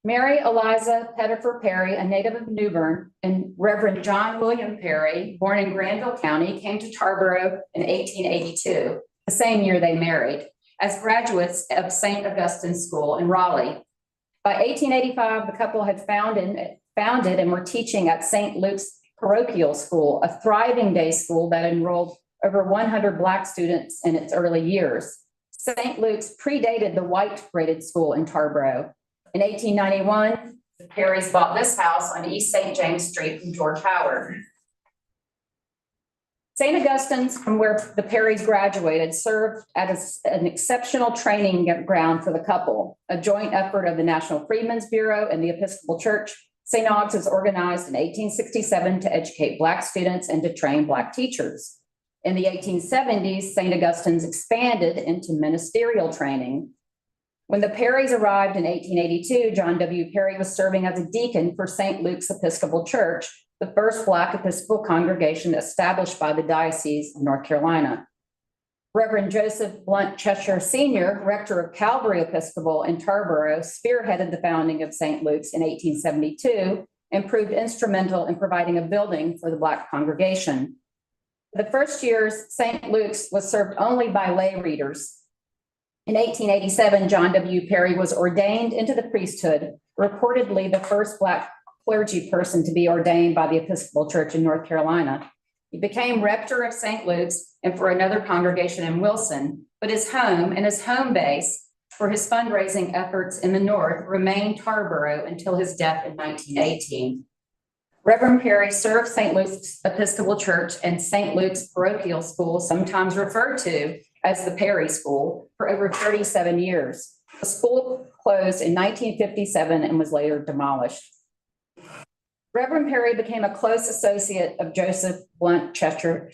Mary Eliza Pettifer Perry, a native of New Bern, and Reverend John William Perry, born in Granville County, came to Tarboro in 1882, the same year they married, as graduates of St. Augustine's School in Raleigh. By 1885, the couple had founded and were teaching at St. Luke's Parochial School, a thriving day school that enrolled over 100 Black students in its early years. St. Luke's predated the white graded school in Tarboro. In 1891, the Perrys bought this house on East St. James Street from George Howard. St. Augustine's, from where the Perrys graduated, served as an exceptional training ground for the couple, a joint effort of the National Freedmen's Bureau and the Episcopal Church. St. Aug's was organized in 1867 to educate Black students and to train Black teachers. In the 1870s, St. Augustine's expanded into ministerial training. When the Perrys arrived in 1882, John W. Perry was serving as a deacon for St. Luke's Episcopal Church, the first Black Episcopal congregation established by the Diocese of North Carolina. Reverend Joseph Blunt Cheshire Sr., rector of Calvary Episcopal in Tarboro, spearheaded the founding of St. Luke's in 1872 and proved instrumental in providing a building for the Black congregation. The first years, St. Luke's was served only by lay readers. In 1887, John W. Perry was ordained into the priesthood, reportedly the first Black clergy person to be ordained by the Episcopal Church in North Carolina. He became rector of St. Luke's and for another congregation in Wilson, but his home and his home base for his fundraising efforts in the North remained Tarboro until his death in 1918. Reverend Perry served St. Luke's Episcopal Church and St. Luke's Parochial School, sometimes referred to as the Perry School, for over 37 years. The school closed in 1957 and was later demolished. Reverend Perry became a close associate of Joseph Blunt Cheshire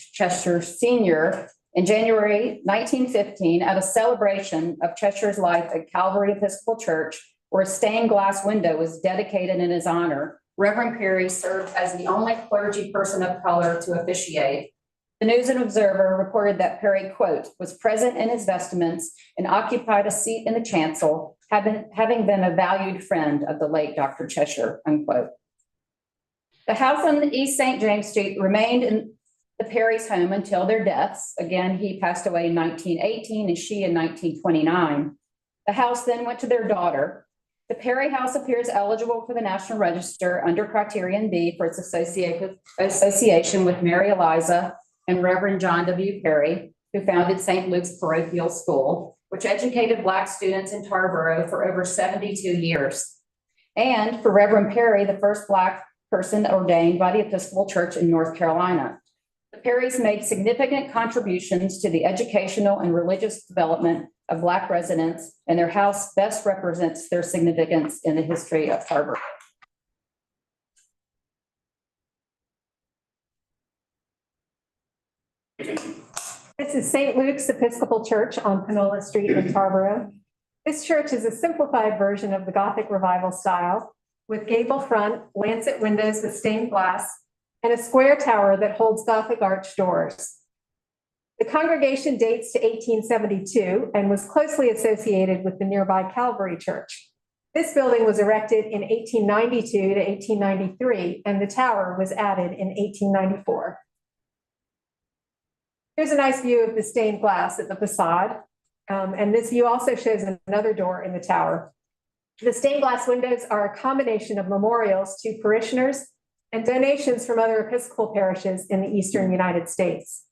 Sr. in January 1915 at a celebration of Cheshire's life at Calvary Episcopal Church, where a stained glass window was dedicated in his honor. Reverend Perry served as the only clergy person of color to officiate. The News and Observer reported that Perry, quote, was present in his vestments and occupied a seat in the chancel, having been a valued friend of the late Dr. Cheshire, unquote. The house on East St. James Street remained in the Perry's home until their deaths. Again, he passed away in 1918 and she in 1929. The house then went to their daughter. The Perry House appears eligible for the National Register under Criterion B for its association with Mary Eliza and Reverend John W. Perry, who founded St. Luke's Parochial School, which educated Black students in Tarboro for over 72 years. And for Reverend Perry, the first Black person ordained by the Episcopal Church in North Carolina. The Perrys made significant contributions to the educational and religious development of Black residents, and their house best represents their significance in the history of Tarboro. This is St. Luke's Episcopal Church on Panola Street in Tarboro. This church is a simplified version of the Gothic Revival style, with gable front, lancet windows with stained glass, and a square tower that holds Gothic arch doors. The congregation dates to 1872 and was closely associated with the nearby Calvary Church. This building was erected in 1892 to 1893, and the tower was added in 1894. Here's a nice view of the stained glass at the facade, and this view also shows another door in the tower. The stained glass windows are a combination of memorials to parishioners and donations from other Episcopal parishes in the Eastern United States.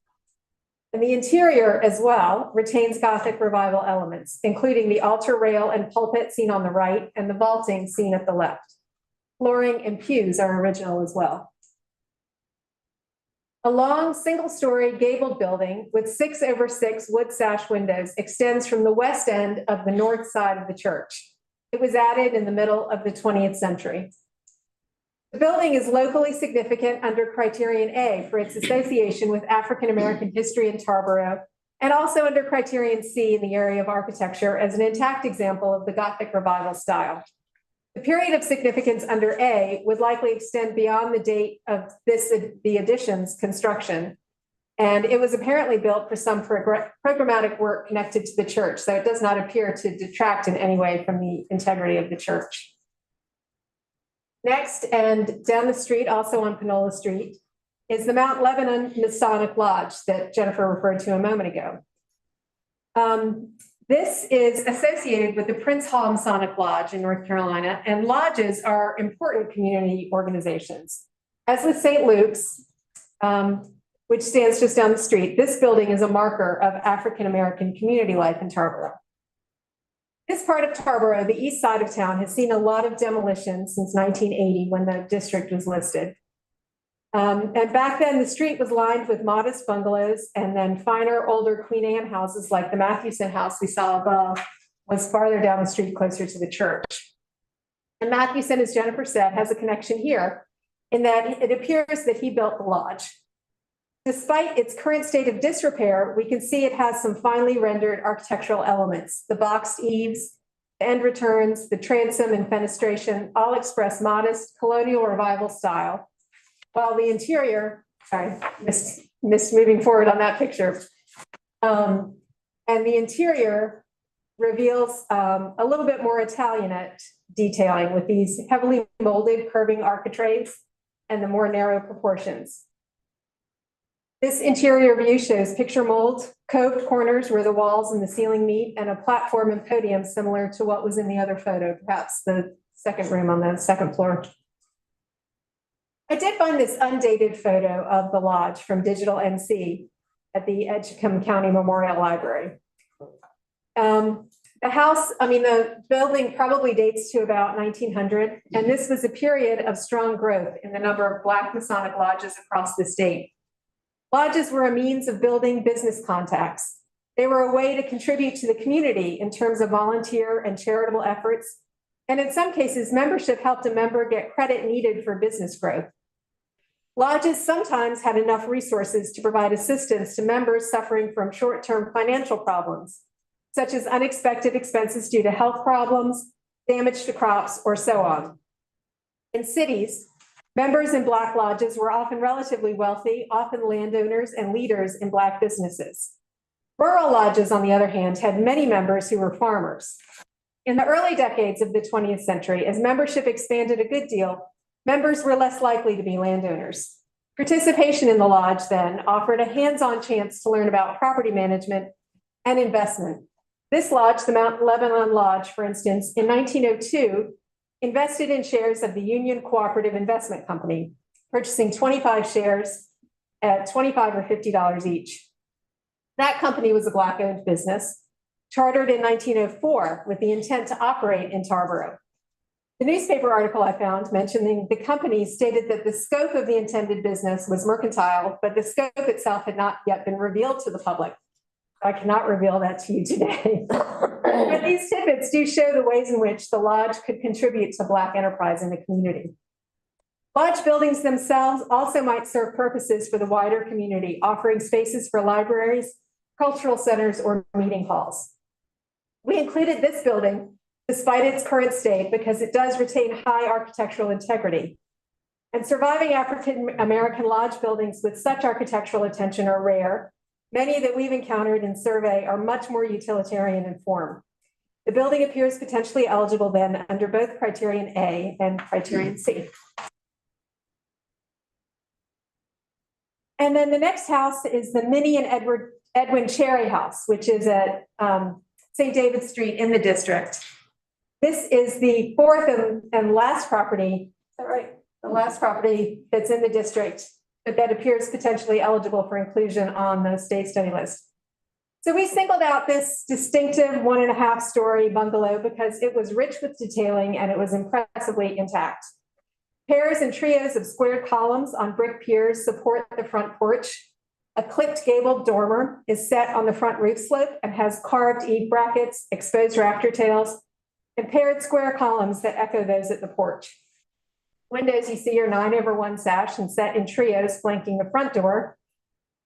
And the interior as well retains Gothic Revival elements, including the altar rail and pulpit seen on the right and the vaulting seen at the left. Flooring and pews are original as well. A long single-story gabled building with 6/6 wood sash windows extends from the west end of the north side of the church. It was added in the middle of the 20th century. The building is locally significant under Criterion A for its association with African-American history in Tarboro, and also under Criterion C in the area of architecture as an intact example of the Gothic Revival style. The period of significance under A would likely extend beyond the date of the addition's construction. And it was apparently built for some programmatic work connected to the church, so it does not appear to detract in any way from the integrity of the church. Next, and down the street, also on Panola Street, is the Mount Lebanon Masonic Lodge that Jennifer referred to a moment ago. This is associated with the Prince Hall Masonic Lodge in North Carolina, and lodges are important community organizations. As with St. Luke's, which stands just down the street, this building is a marker of African-American community life in Tarboro. This part of Tarboro, the east side of town, has seen a lot of demolition since 1980 when the district was listed. And back then, the street was lined with modest bungalows, and then finer, older Queen Anne houses like the Matheson house we saw above was farther down the street closer to the church. And Matheson, as Jennifer said, has a connection here in that it appears that he built the lodge. Despite its current state of disrepair, we can see it has some finely rendered architectural elements. The boxed eaves, the end returns, the transom and fenestration all express modest colonial revival style. While the interior, sorry, missed moving forward on that picture. And the interior reveals a little bit more Italianate detailing with these heavily molded curving architraves and the more narrow proportions. This interior view shows picture molds, coved corners where the walls and the ceiling meet, and a platform and podium similar to what was in the other photo, perhaps the second room on the second floor. I did find this undated photo of the lodge from Digital NC at the Edgecombe County Memorial Library. The building probably dates to about 1900, and this was a period of strong growth in the number of Black Masonic lodges across the state. Lodges were a means of building business contacts. They were a way to contribute to the community in terms of volunteer and charitable efforts. And in some cases, membership helped a member get credit needed for business growth. Lodges sometimes had enough resources to provide assistance to members suffering from short-term financial problems, such as unexpected expenses due to health problems, damage to crops, or so on. In cities, members in Black lodges were often relatively wealthy, often landowners and leaders in Black businesses. Rural lodges, on the other hand, had many members who were farmers. In the early decades of the 20th century, as membership expanded a good deal, members were less likely to be landowners. Participation in the lodge then offered a hands-on chance to learn about property management and investment. This lodge, the Mount Lebanon Lodge, for instance, in 1902, invested in shares of the Union Cooperative Investment Company, purchasing 25 shares at $25 or $50 each. That company was a Black-owned business, chartered in 1904 with the intent to operate in Tarboro. The newspaper article I found mentioning the company stated that the scope of the intended business was mercantile, but the scope itself had not yet been revealed to the public. I cannot reveal that to you today. But these tidbits do show the ways in which the lodge could contribute to Black enterprise in the community. Lodge buildings themselves also might serve purposes for the wider community, offering spaces for libraries, cultural centers, or meeting halls. We included this building despite its current state because it does retain high architectural integrity. And surviving African-American lodge buildings with such architectural attention are rare. Many that we've encountered in survey are much more utilitarian in form. The building appears potentially eligible then under both Criterion A and Criterion C. And then the next house is the Minnie and Edwin Cherry House, which is at St. David Street in the district. This is the fourth and last property, is that right? The last property that's in the district, but that appears potentially eligible for inclusion on the state study list. So we singled out this distinctive 1.5-story bungalow because it was rich with detailing and it was impressively intact. Pairs and trios of squared columns on brick piers support the front porch. A clipped gabled dormer is set on the front roof slope and has carved eave brackets, exposed rafter tails, and paired square columns that echo those at the porch. Windows you see are 9/1 sash and set in trios flanking the front door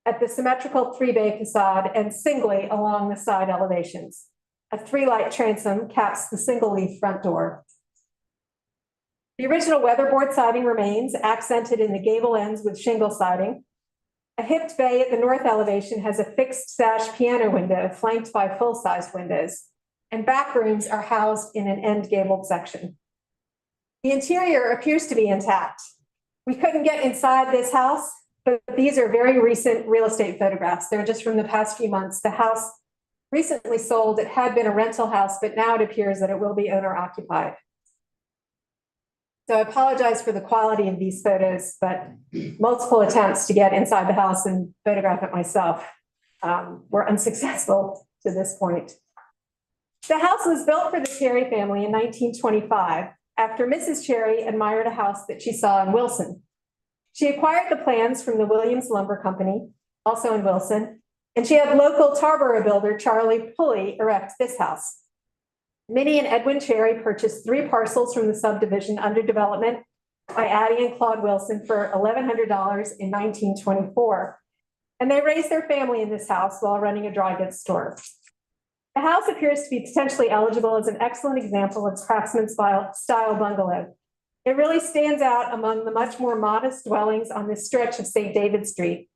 at the symmetrical 3-bay facade and singly along the side elevations. A 3-light transom caps the single-leaf front door. The original weatherboard siding remains, accented in the gable ends with shingle siding. A hipped bay at the north elevation has a fixed sash piano window flanked by full-size windows, and back rooms are housed in an end gabled section. The interior appears to be intact. We couldn't get inside this house, but these are very recent real estate photographs. They're just from the past few months. The house recently sold. It had been a rental house, but now it appears that it will be owner occupied. So I apologize for the quality of these photos, but multiple attempts to get inside the house and photograph it myself were unsuccessful to this point. The house was built for the Cherry family in 1925 after Mrs. Cherry admired a house that she saw in Wilson. She acquired the plans from the Williams Lumber Company, also in Wilson, and she had local Tarboro builder Charlie Pulley erect this house. Minnie and Edwin Cherry purchased 3 parcels from the subdivision under development by Addie and Claude Wilson for $1,100 in 1924. And they raised their family in this house while running a dry goods store. The house appears to be potentially eligible as an excellent example of craftsman style bungalow. It really stands out among the much more modest dwellings on this stretch of St. David Street.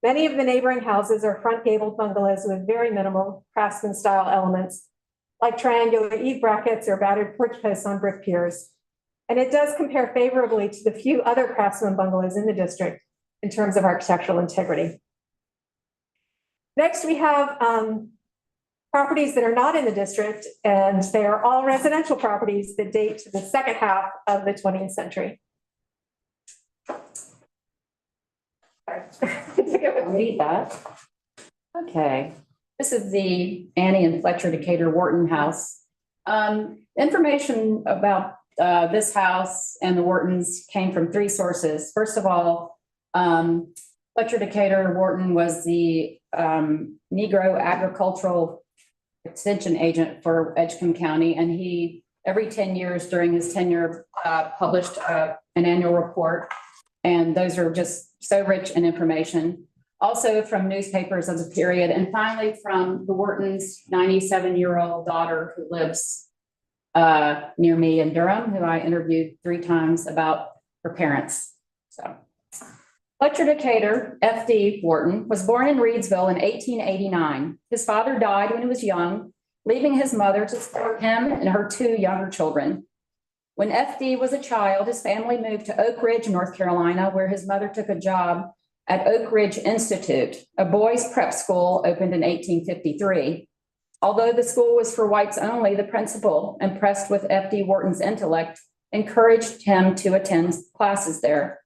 Many of the neighboring houses are front gabled bungalows with very minimal craftsman style elements, like triangular eave brackets or battered porch posts on brick piers. And it does compare favorably to the few other craftsman bungalows in the district in terms of architectural integrity. Next, we have properties that are not in the district, and they are all residential properties that date to the second half of the 20th century. Read that. Okay. This is the Annie and Fletcher Decatur Wharton house. Information about this house and the Whartons came from 3 sources. First of all, Fletcher Decatur Wharton was the Negro agricultural extension agent for Edgecombe County, and he, every 10 years during his tenure, published an annual report, and those are just so rich in information. Also from newspapers of the period, and finally from the Whartons' 97-year-old daughter who lives near me in Durham, who I interviewed 3 times about her parents. So Fletcher Decatur, F.D. Wharton, was born in Reedsville in 1889. His father died when he was young, leaving his mother to support him and her 2 younger children. When F.D. was a child, his family moved to Oak Ridge, North Carolina, where his mother took a job at Oak Ridge Institute, a boys' prep school opened in 1853. Although the school was for whites only, the principal, impressed with F.D. Wharton's intellect, encouraged him to attend classes there.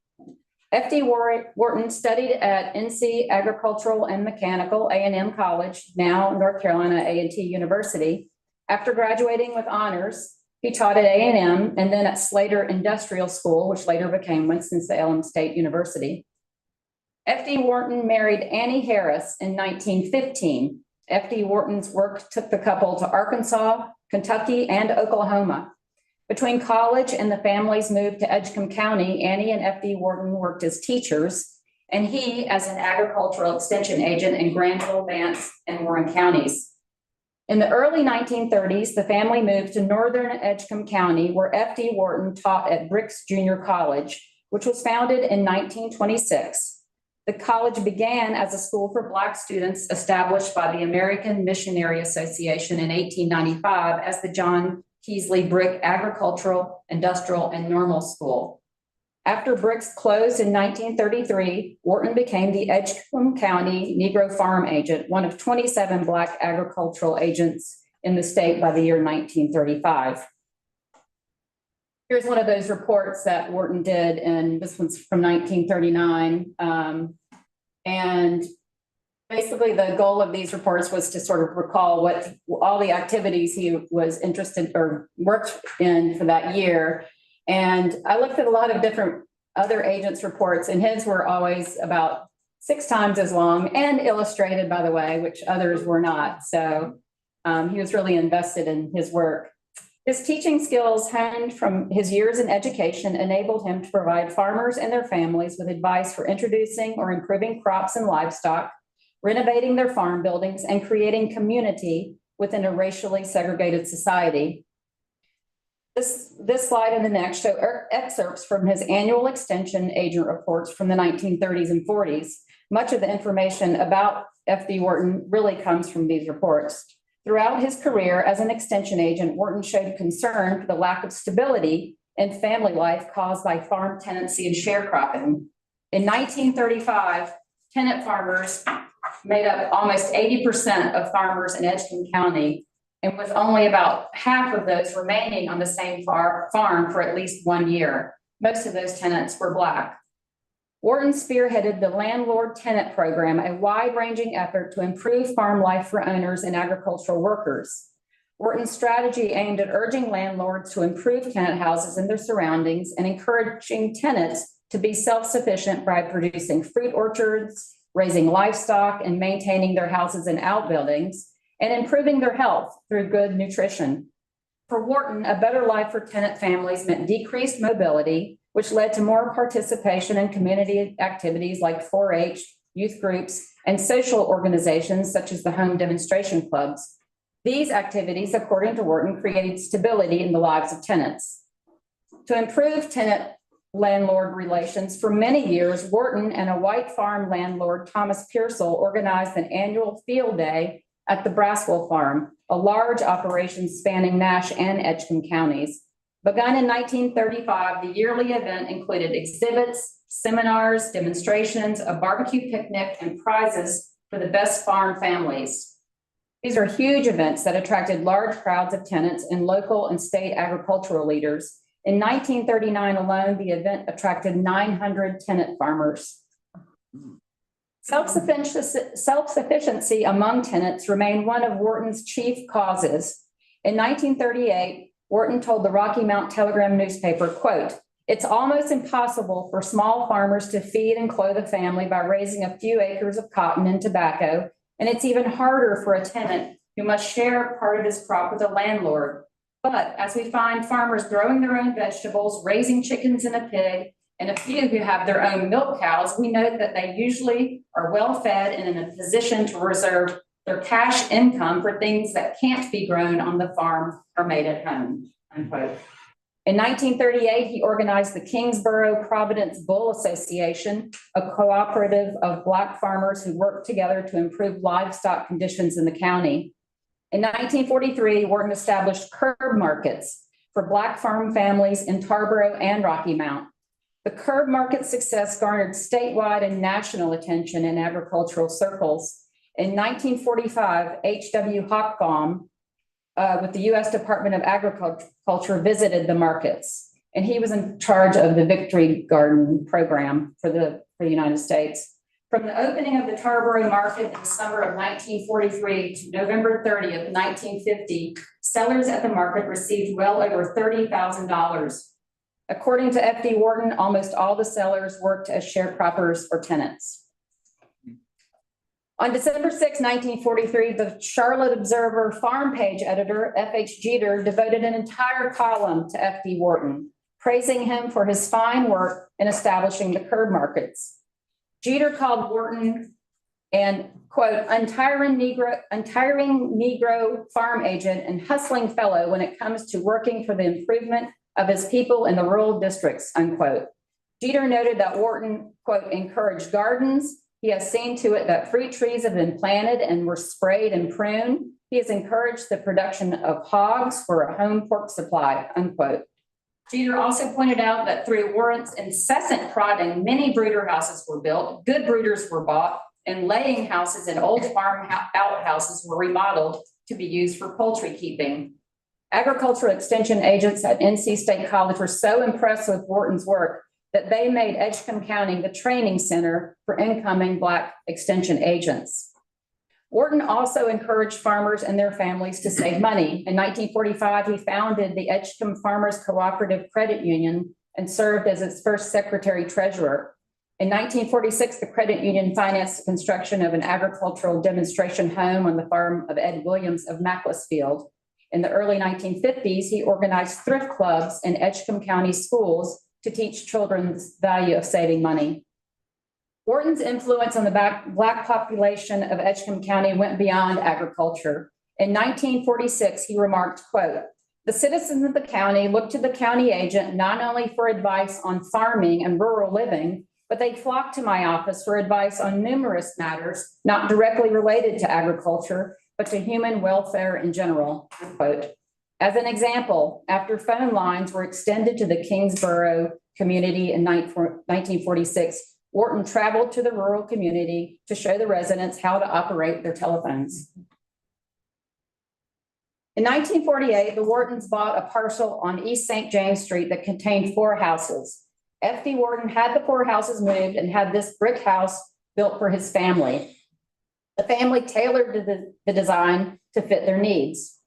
F.D. Wharton studied at NC Agricultural and Mechanical, A&M College, now North Carolina A&T University. After graduating with honors, he taught at A&M and then at Slater Industrial School, which later became Winston-Salem State University. F.D. Wharton married Annie Harris in 1915. F.D. Wharton's work took the couple to Arkansas, Kentucky, and Oklahoma. Between college and the family's move to Edgecombe County, Annie and F.D. Wharton worked as teachers, and he as an agricultural extension agent in Granville, Vance, and Warren counties. In the early 1930s, the family moved to northern Edgecombe County, where F.D. Wharton taught at Briggs Junior College, which was founded in 1926. The college began as a school for Black students established by the American Missionary Association in 1895 as the John Keasley Brick Agricultural, Industrial, and Normal School. After Briggs closed in 1933, Wharton became the Edgecombe County Negro Farm Agent, one of 27 Black agricultural agents in the state by the year 1935. Here's one of those reports that Wharton did, and this one's from 1939. And basically the goal of these reports was to sort of recall what all the activities he was interested or worked in for that year. And I looked at a lot of different other agents' reports, and his were always about 6 times as long and illustrated, by the way, which others were not. So he was really invested in his work. His teaching skills honed from his years in education enabled him to provide farmers and their families with advice for introducing or improving crops and livestock, renovating their farm buildings, and creating community within a racially segregated society. This slide and the next show excerpts from his annual extension agent reports from the 1930s and 40s. Much of the information about F.D. Wharton really comes from these reports. Throughout his career as an extension agent, Wharton showed concern for the lack of stability in family life caused by farm tenancy and sharecropping. In 1935, tenant farmers made up almost 80% of farmers in Edgecombe County, and with only about half of those remaining on the same farm for at least 1 year. Most of those tenants were Black. Wharton spearheaded the landlord-tenant program, a wide-ranging effort to improve farm life for owners and agricultural workers. Wharton's strategy aimed at urging landlords to improve tenant houses and their surroundings and encouraging tenants to be self-sufficient by producing fruit orchards, raising livestock, and maintaining their houses and outbuildings, and improving their health through good nutrition. For Wharton, a better life for tenant families meant decreased mobility, which led to more participation in community activities like 4-H, youth groups, and social organizations such as the home demonstration clubs. These activities, according to Wharton, created stability in the lives of tenants. To improve tenant-landlord relations, for many years, Wharton and a white farm landlord, Thomas Pearsall, organized an annual field day at the Braswell Farm, a large operation spanning Nash and Edgecombe counties. Begun in 1935, the yearly event included exhibits, seminars, demonstrations, a barbecue picnic, and prizes for the best farm families. These are huge events that attracted large crowds of tenants and local and state agricultural leaders. In 1939 alone, the event attracted 900 tenant farmers. Self-sufficiency among tenants remained one of Wharton's chief causes. In 1938, Wharton told the Rocky Mount Telegram newspaper, quote, "It's almost impossible for small farmers to feed and clothe a family by raising a few acres of cotton and tobacco, and it's even harder for a tenant who must share part of his crop with a landlord. But as we find farmers growing their own vegetables, raising chickens and a pig, and a few who have their own milk cows, we know that they usually are well fed and in a position to reserve their cash income for things that can't be grown on the farm or made at home," unquote. In 1938, he organized the Kingsborough Providence Bull Association, a cooperative of Black farmers who worked together to improve livestock conditions in the county. In 1943, Wharton established curb markets for Black farm families in Tarboro and Rocky Mount. The curb market success garnered statewide and national attention in agricultural circles. In 1945, H.W. Hochbaum with the U.S. Department of Agriculture visited the markets, and he was in charge of the Victory Garden program for the United States. From the opening of the Tarboro market in the summer of 1943 to November 30th, 1950, sellers at the market received well over $30,000. According to F.D. Wharton, almost all the sellers worked as sharecroppers or tenants. On December 6, 1943, the Charlotte Observer farm page editor, F.H. Jeter, devoted an entire column to F.D. Wharton, praising him for his fine work in establishing the curb markets. Jeter called Wharton an, quote, untiring Negro farm agent and hustling fellow when it comes to working for the improvement of his people in the rural districts, unquote. Jeter noted that Wharton, quote, encouraged gardens. He has seen to it that fruit trees have been planted and were sprayed and pruned. He has encouraged the production of hogs for a home pork supply, unquote. Jeter also pointed out that through Wharton's incessant prodding, many brooder houses were built, good brooders were bought, and laying houses and old farm outhouses were remodeled to be used for poultry keeping. Agricultural extension agents at NC State College were so impressed with Wharton's work that they made Edgecombe County the training center for incoming Black extension agents. Wharton also encouraged farmers and their families to save money. In 1945, he founded the Edgecombe Farmers Cooperative Credit Union and served as its first secretary treasurer. In 1946, the credit union financed the construction of an agricultural demonstration home on the farm of Ed Williams of Macclesfield. In the early 1950s, he organized thrift clubs in Edgecombe County schools to teach children the value of saving money. Wharton's influence on the Black population of Edgecombe County went beyond agriculture. In 1946, he remarked, quote, "The citizens of the county looked to the county agent not only for advice on farming and rural living, but they flocked to my office for advice on numerous matters not directly related to agriculture, but to human welfare in general," unquote. As an example, after phone lines were extended to the Kingsborough community in 1946, Wharton traveled to the rural community to show the residents how to operate their telephones. In 1948, the Whartons bought a parcel on East St. James Street that contained 4 houses. F.D. Wharton had the 4 houses moved and had this brick house built for his family. The family tailored the design to fit their needs.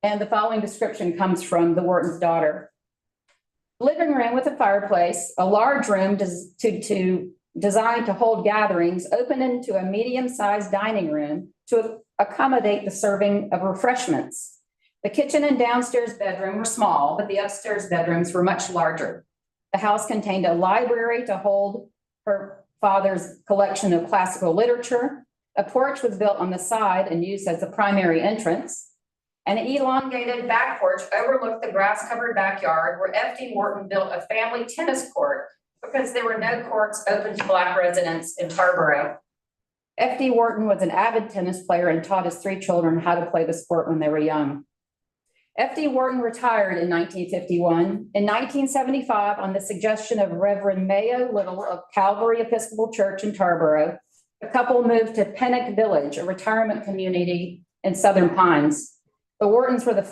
And the following description comes from the Wharton's daughter. Living room with a fireplace, a large room designed to hold gatherings, open into a medium-sized dining room to accommodate the serving of refreshments. The kitchen and downstairs bedroom were small, but the upstairs bedrooms were much larger. The house contained a library to hold her father's collection of classical literature. A porch was built on the side and used as the primary entrance. An elongated back porch overlooked the grass-covered backyard where F.D. Wharton built a family tennis court because there were no courts open to Black residents in Tarboro. F.D. Wharton was an avid tennis player and taught his 3 children how to play the sport when they were young. F.D. Wharton retired in 1951. In 1975, on the suggestion of Reverend Mayo Little of Calvary Episcopal Church in Tarboro, the couple moved to Pennock Village, a retirement community in Southern Pines. The Whartons were the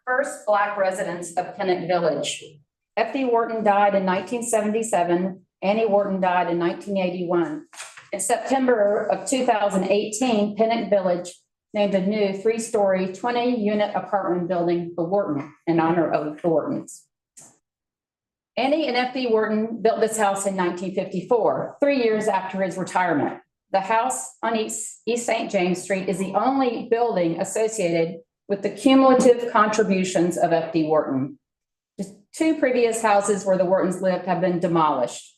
first Black residents of Pennock Village. F.D. Wharton died in 1977. Annie Wharton died in 1981. In September of 2018, Pennock Village named a new 3-story, 20-unit apartment building for Wharton in honor of the Whartons. Annie and F.D. Wharton built this house in 1954, 3 years after his retirement. The house on East St. James Street is the only building associated with the cumulative contributions of F.D. Wharton. The 2 previous houses where the Whartons lived have been demolished.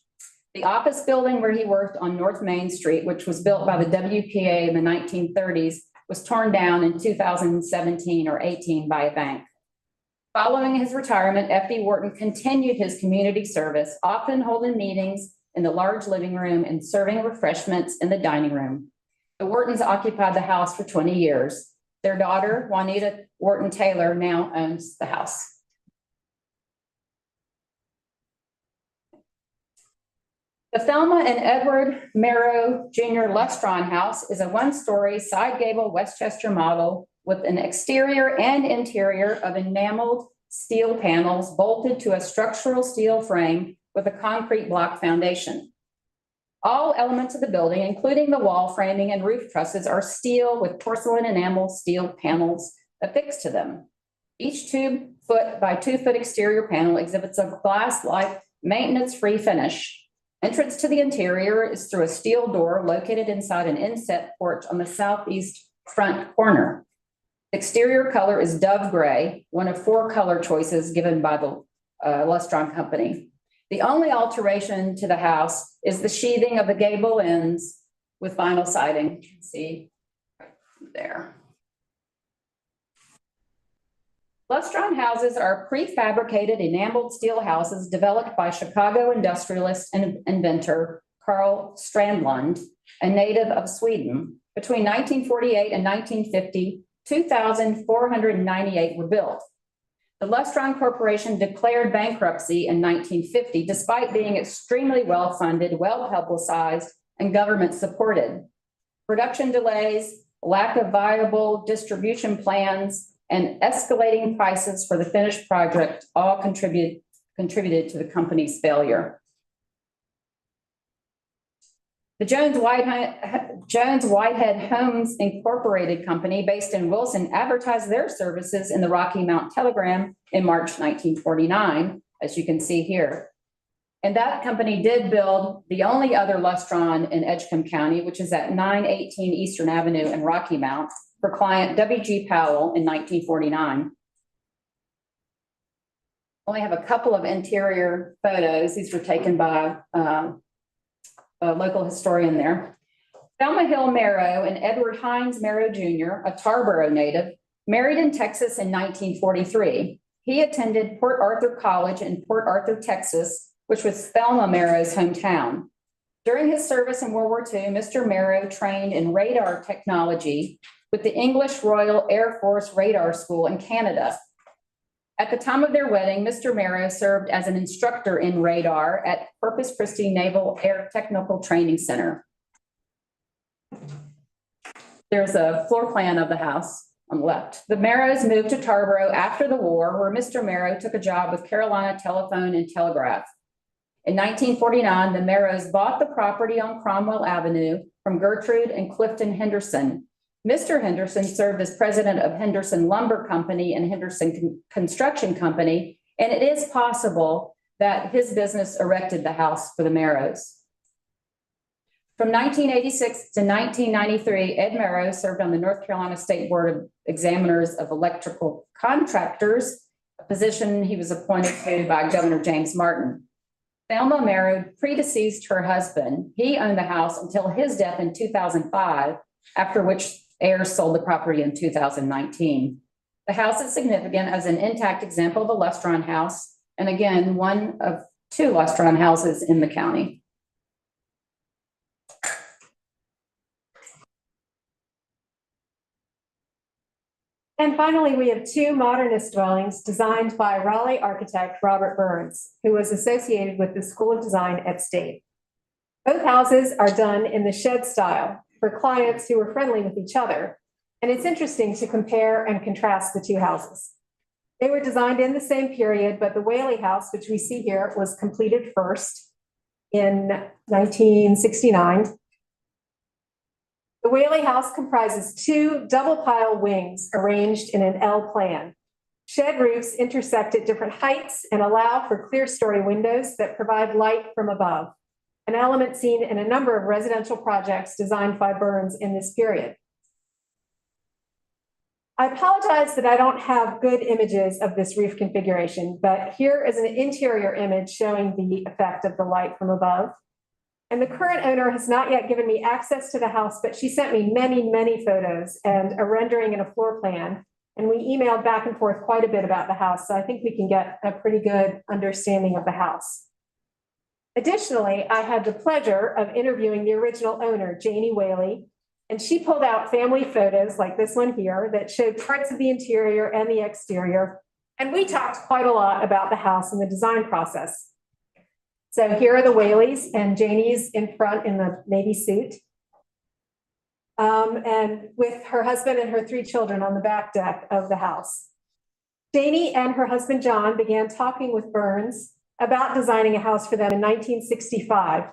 The office building where he worked on North Main Street, which was built by the WPA in the 1930s, was torn down in 2017 or 18 by a bank. Following his retirement, F.D. Wharton continued his community service, often holding meetings in the large living room and serving refreshments in the dining room. The Whartons occupied the house for 20 years. Their daughter, Juanita Wharton Taylor, now owns the house. The Thelma and Edward Merrow Jr. Lustron House is a 1-story side gable Westchester model with an exterior and interior of enameled steel panels bolted to a structural steel frame with a concrete block foundation. All elements of the building, including the wall framing and roof trusses, are steel with porcelain enamel steel panels affixed to them. Each 2-foot by 2-foot exterior panel exhibits a glass-like, maintenance-free finish. Entrance to the interior is through a steel door located inside an inset porch on the southeast front corner. The exterior color is dove gray, one of 4 color choices given by the Lustron Company. The only alteration to the house is the sheathing of the gable ends with vinyl siding. You can see right there. Lustron houses are prefabricated enameled steel houses developed by Chicago industrialist and inventor Carl Strandlund, a native of Sweden. Between 1948 and 1950, 2,498 were built. The Lustron Corporation declared bankruptcy in 1950, despite being extremely well-funded, well-publicized, and government-supported. Production delays, lack of viable distribution plans, and escalating prices for the finished project all contributed to the company's failure. The Jones Whitehead Homes Incorporated Company, based in Wilson, advertised their services in the Rocky Mount Telegram in March 1949, as you can see here. And that company did build the only other lustron in Edgecombe County, which is at 918 Eastern Avenue in Rocky Mount, for client W.G. Powell in 1949. Only have a couple of interior photos. These were taken by a local historian there. Thelma Hill Marrow and Edward Hines Marrow Jr., a Tarboro native, married in Texas in 1943. He attended Port Arthur College in Port Arthur, Texas, which was Thelma Marrow's hometown. During his service in World War II, Mr. Marrow trained in radar technology with the English Royal Air Force Radar School in Canada. At the time of their wedding, Mr. Marrow served as an instructor in radar at Corpus Christi Naval Air Technical Training Center. There's a floor plan of the house on the left. The Marrows moved to Tarboro after the war, where Mr. Marrow took a job with Carolina Telephone and Telegraph. In 1949, the Marrows bought the property on Cromwell Avenue from Gertrude and Clifton Henderson. Mr. Henderson served as president of Henderson Lumber Company and Henderson Construction Company, and it is possible that his business erected the house for the Marrows. From 1986 to 1993, Ed Marrow served on the North Carolina State Board of Examiners of Electrical Contractors, a position he was appointed to by Governor James Martin. Thelma Marrow predeceased her husband. He owned the house until his death in 2005, after which heirs sold the property in 2019. The house is significant as an intact example of a lustron house, and again, one of two lustron houses in the county. And finally, we have two modernist dwellings designed by Raleigh architect Robert Burns, who was associated with the School of Design at State. Both houses are done in the shed style for clients who were friendly with each other. And it's interesting to compare and contrast the two houses. They were designed in the same period, but the Whaley House, which we see here, was completed first in 1969. The Whaley House comprises two double pile wings arranged in an L plan. Shed roofs intersect at different heights and allow for clear story windows that provide light from above, an element seen in a number of residential projects designed by Burns in this period. I apologize that I don't have good images of this roof configuration, but here is an interior image showing the effect of the light from above. And the current owner has not yet given me access to the house, but she sent me many, many photos and a rendering and a floor plan. And we emailed back and forth quite a bit about the house. So I think we can get a pretty good understanding of the house. Additionally, I had the pleasure of interviewing the original owner, Janie Whaley, and she pulled out family photos like this one here that showed parts of the interior and the exterior. And we talked quite a lot about the house and the design process. So here are the Whaleys, and Janie's in front in the navy suit. And with her husband and her three children on the back deck of the house. Janie and her husband, John, began talking with Burns about designing a house for them in 1965,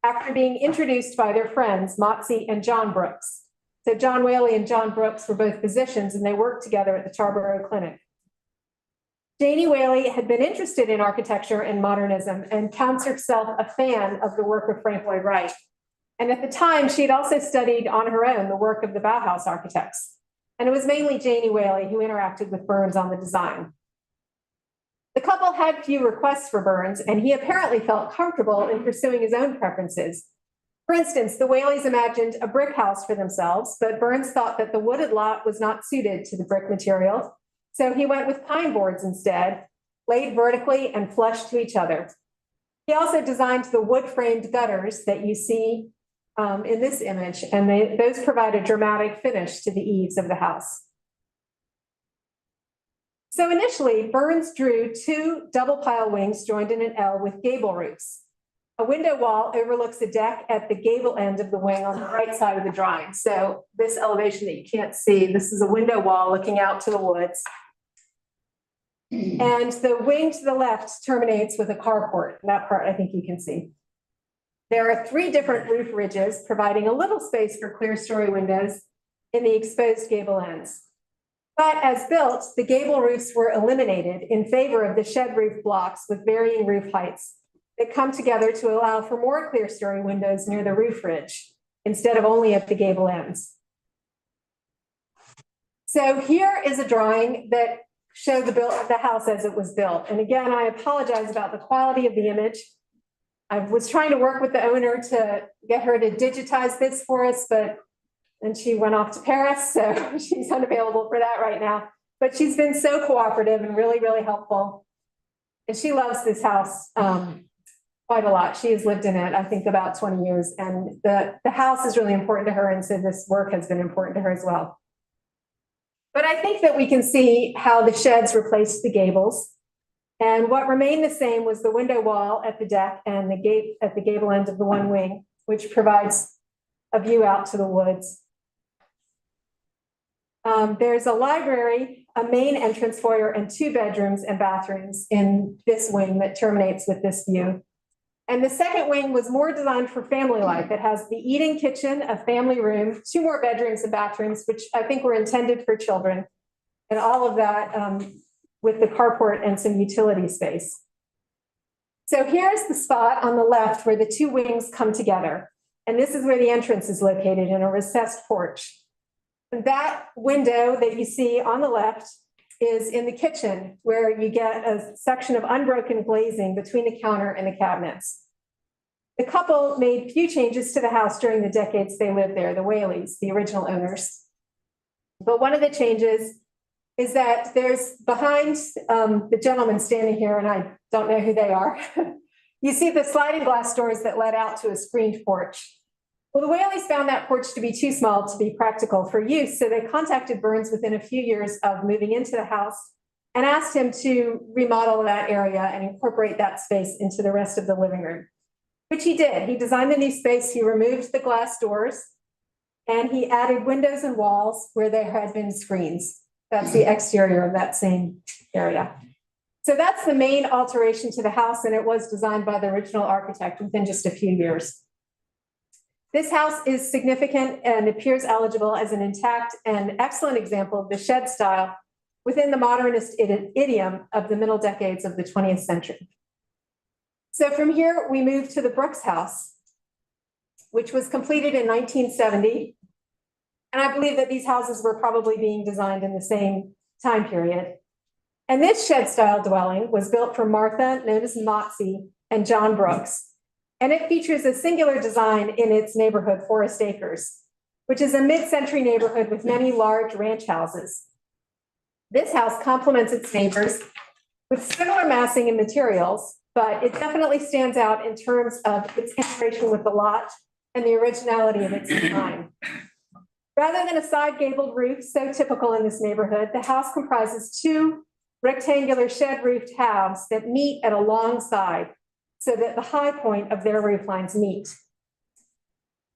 after being introduced by their friends, Motzi and John Brooks. So John Whaley and John Brooks were both physicians, and they worked together at the Tarboro Clinic. Janie Whaley had been interested in architecture and modernism and counts herself a fan of the work of Frank Lloyd Wright. And at the time, she had also studied on her own the work of the Bauhaus architects. And it was mainly Janie Whaley who interacted with Burns on the design. The couple had few requests for Burns, and he apparently felt comfortable in pursuing his own preferences. For instance, the Whaleys imagined a brick house for themselves, but Burns thought that the wooded lot was not suited to the brick material. So he went with pine boards instead, laid vertically and flush to each other. He also designed the wood-framed gutters that you see in this image, and those provide a dramatic finish to the eaves of the house. So initially, Burns drew two double pile wings joined in an L with gable roofs. A window wall overlooks a deck at the gable end of the wing on the right side of the drawing. So this elevation that you can't see, this is a window wall looking out to the woods. And the wing to the left terminates with a carport. That part I think you can see. There are 3 different roof ridges providing a little space for clear story windows in the exposed gable ends. But as built, the gable roofs were eliminated in favor of the shed roof blocks with varying roof heights that come together to allow for more clear story windows near the roof ridge instead of only at the gable ends. So here is a drawing that showed the house as it was built. And again, I apologize about the quality of the image. I was trying to work with the owner to get her to digitize this for us, but then she went off to Paris, so she's unavailable for that right now. But she's been so cooperative and really, really helpful. And she loves this house quite a lot. She has lived in it, I think, about 20 years. And the house is really important to her, and so this work has been important to her as well. But I think that we can see how the sheds replaced the gables. And what remained the same was the window wall at the deck and the gate at the gable end of the one wing, which provides a view out to the woods. There's a library, a main entrance foyer, and 2 bedrooms and bathrooms in this wing that terminates with this view. And the second wing was more designed for family life. It has the eating kitchen, a family room, 2 more bedrooms and bathrooms, which I think were intended for children, and all of that with the carport and some utility space. So here's the spot on the left where the 2 wings come together. And this is where the entrance is located, in a recessed porch. And that window that you see on the left is in the kitchen, where you get a section of unbroken glazing between the counter and the cabinets. The couple made few changes to the house during the decades they lived there, the Whaleys, the original owners. But one of the changes is that there's behind the gentleman standing here, and I don't know who they are, you see the sliding glass doors that led out to a screened porch. Well, the Whaleys found that porch to be too small to be practical for use, so they contacted Burns within a few years of moving into the house and asked him to remodel that area and incorporate that space into the rest of the living room, which he did. He designed the new space, he removed the glass doors, and he added windows and walls where there had been screens. That's the exterior of that same area. So that's the main alteration to the house, and it was designed by the original architect within just a few years. This house is significant and appears eligible as an intact and excellent example of the shed style within the modernist idiom of the middle decades of the 20th century. So from here, we move to the Brooks House, which was completed in 1970. And I believe that these houses were probably being designed in the same time period. And this shed style dwelling was built for Martha, known as Motsy, and John Brooks. And it features a singular design in its neighborhood, Forest Acres, which is a mid-century neighborhood with many large ranch houses. This house complements its neighbors with similar massing and materials, but it definitely stands out in terms of its integration with the lot and the originality of its design. Rather than a side gabled roof so typical in this neighborhood, the house comprises 2 rectangular shed roofed halves that meet at a long side, so that the high point of their roof lines meet.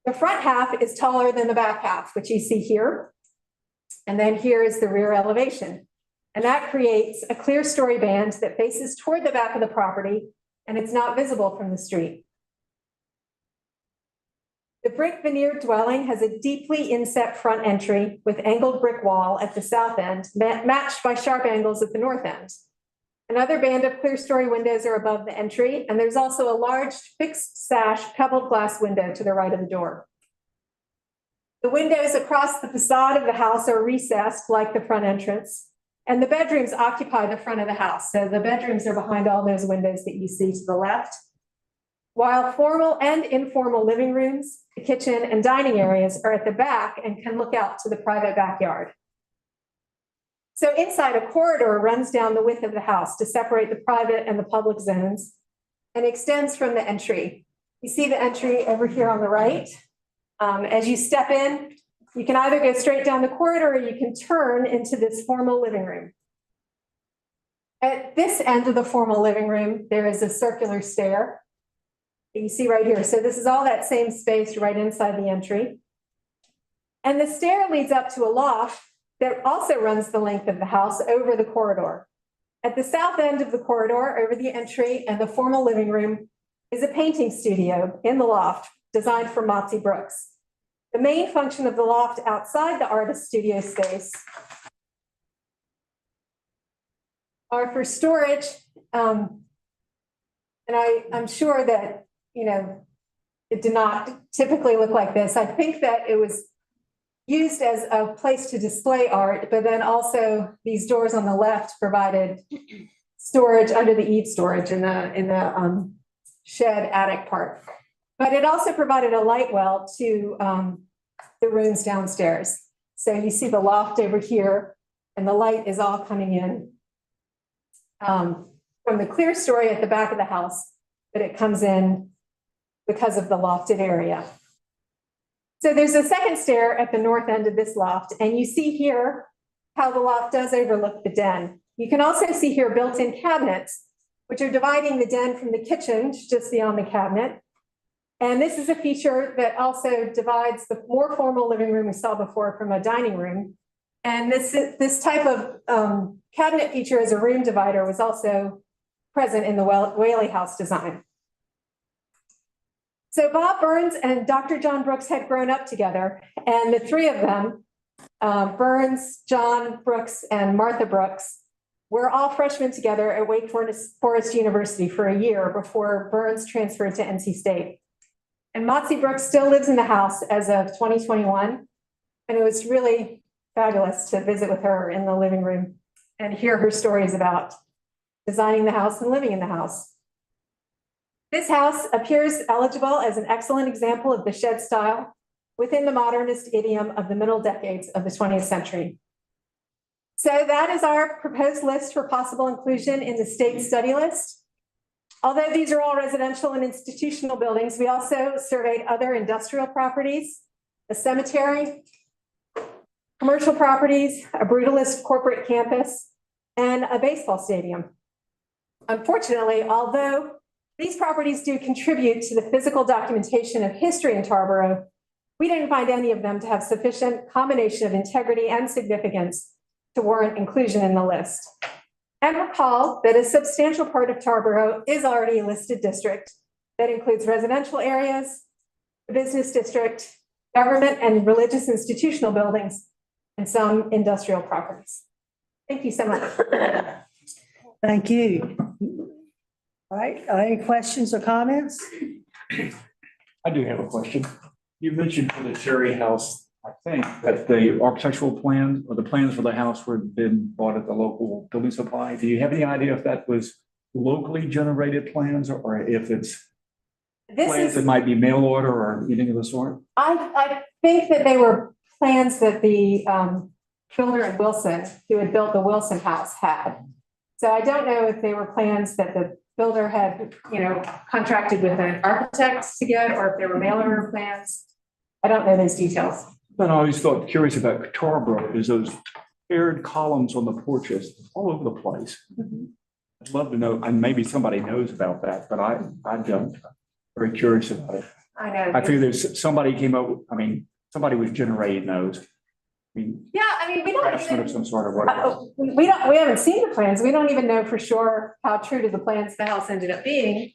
The front half is taller than the back half, which you see here. And then here is the rear elevation. And that creates a clear story band that faces toward the back of the property, and it's not visible from the street. The brick veneered dwelling has a deeply inset front entry with angled brick wall at the south end, matched by sharp angles at the north end. Another band of clear story windows are above the entry, and there's also a large fixed sash pebbled glass window to the right of the door. The windows across the facade of the house are recessed like the front entrance, and the bedrooms occupy the front of the house. So the bedrooms are behind all those windows that you see to the left. While formal and informal living rooms, the kitchen, and dining areas are at the back and can look out to the private backyard. So inside, a corridor runs down the width of the house to separate the private and the public zones and extends from the entry. You see the entry over here on the right. As you step in, you can either go straight down the corridor or you can turn into this formal living room. At this end of the formal living room, there is a circular stair that you see right here. So this is all that same space right inside the entry. And the stair leads up to a loft that also runs the length of the house over the corridor. At the south end of the corridor, over the entry and the formal living room, is a painting studio in the loft designed for Motzi Brooks. The main function of the loft outside the artist studio space are for storage. And I'm sure that, you know, it did not typically look like this. I think that it was used as a place to display art, but then also these doors on the left provided storage under the eave storage in the shed attic part. But it also provided a light well to the rooms downstairs. So you see the loft over here, and the light is all coming in from the clear story at the back of the house, but it comes in because of the lofted area. So there's a second stair at the north end of this loft, and you see here how the loft does overlook the den. You can also see here built-in cabinets, which are dividing the den from the kitchen just beyond the cabinet. And this is a feature that also divides the more formal living room we saw before from a dining room. And this type of cabinet feature as a room divider was also present in the Whaley House design. So Bob Burns and Dr. John Brooks had grown up together, and the three of them, Burns, John Brooks, and Martha Brooks, were all freshmen together at Wake Forest University for a year before Burns transferred to NC State. And Motzi Brooks still lives in the house as of 2021, and it was really fabulous to visit with her in the living room and hear her stories about designing the house and living in the house. This house appears eligible as an excellent example of the shed style within the modernist idiom of the middle decades of the 20th century. So that is our proposed list for possible inclusion in the state study list. Although these are all residential and institutional buildings, we also surveyed other industrial properties, a cemetery, commercial properties, a brutalist corporate campus, and a baseball stadium. Unfortunately, although these properties do contribute to the physical documentation of history in Tarboro, we didn't find any of them to have sufficient combination of integrity and significance to warrant inclusion in the list. And recall that a substantial part of Tarboro is already a listed district that includes residential areas, the business district, government and religious institutional buildings, and some industrial properties. Thank you so much. Thank you. All right, any questions or comments? I do have a question. You mentioned for the Cherry House, I think, that the architectural plan or the plans for the house were been bought at the local building supply. Do you have any idea if that was locally generated plans or if it's plans that might be mail order or anything of the sort? I think that they were plans that the builder in Wilson, who had built the Wilson house, had. So I don't know if they were plans that the builder had, you know, contracted with an architect to get, or if they were mail order plans. I don't know those details. But I always thought curious about Tarboro is those paired columns on the porches all over the place. I'd love to know, and maybe somebody knows about that, but I don't. Very curious about it. I know. I figure there's somebody came up, I mean, somebody was generating those. I mean, yeah, I mean, we don't craftsman of some sort of what. we haven't seen the plans. We don't even know for sure how true to the plans the house ended up being.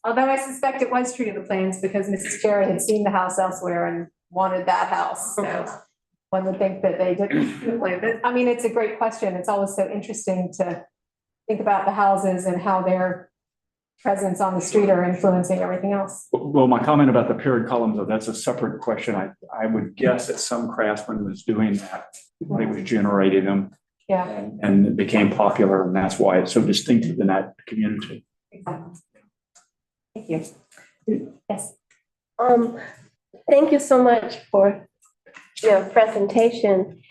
Although I suspect it was true to the plans because Mrs. Jarrett had seen the house elsewhere and wanted that house. So one would think that they didn't. But I mean, it's a great question. It's always so interesting to think about the houses and how their presence on the street are influencing everything else. Well, my comment about the paired columns, though, that's a separate question. I would guess that some craftsman was doing that when he was generating them. Yeah. And it became popular, and that's why it's so distinctive in that community. Exactly. Thank you. Yes. Thank you so much for your presentation.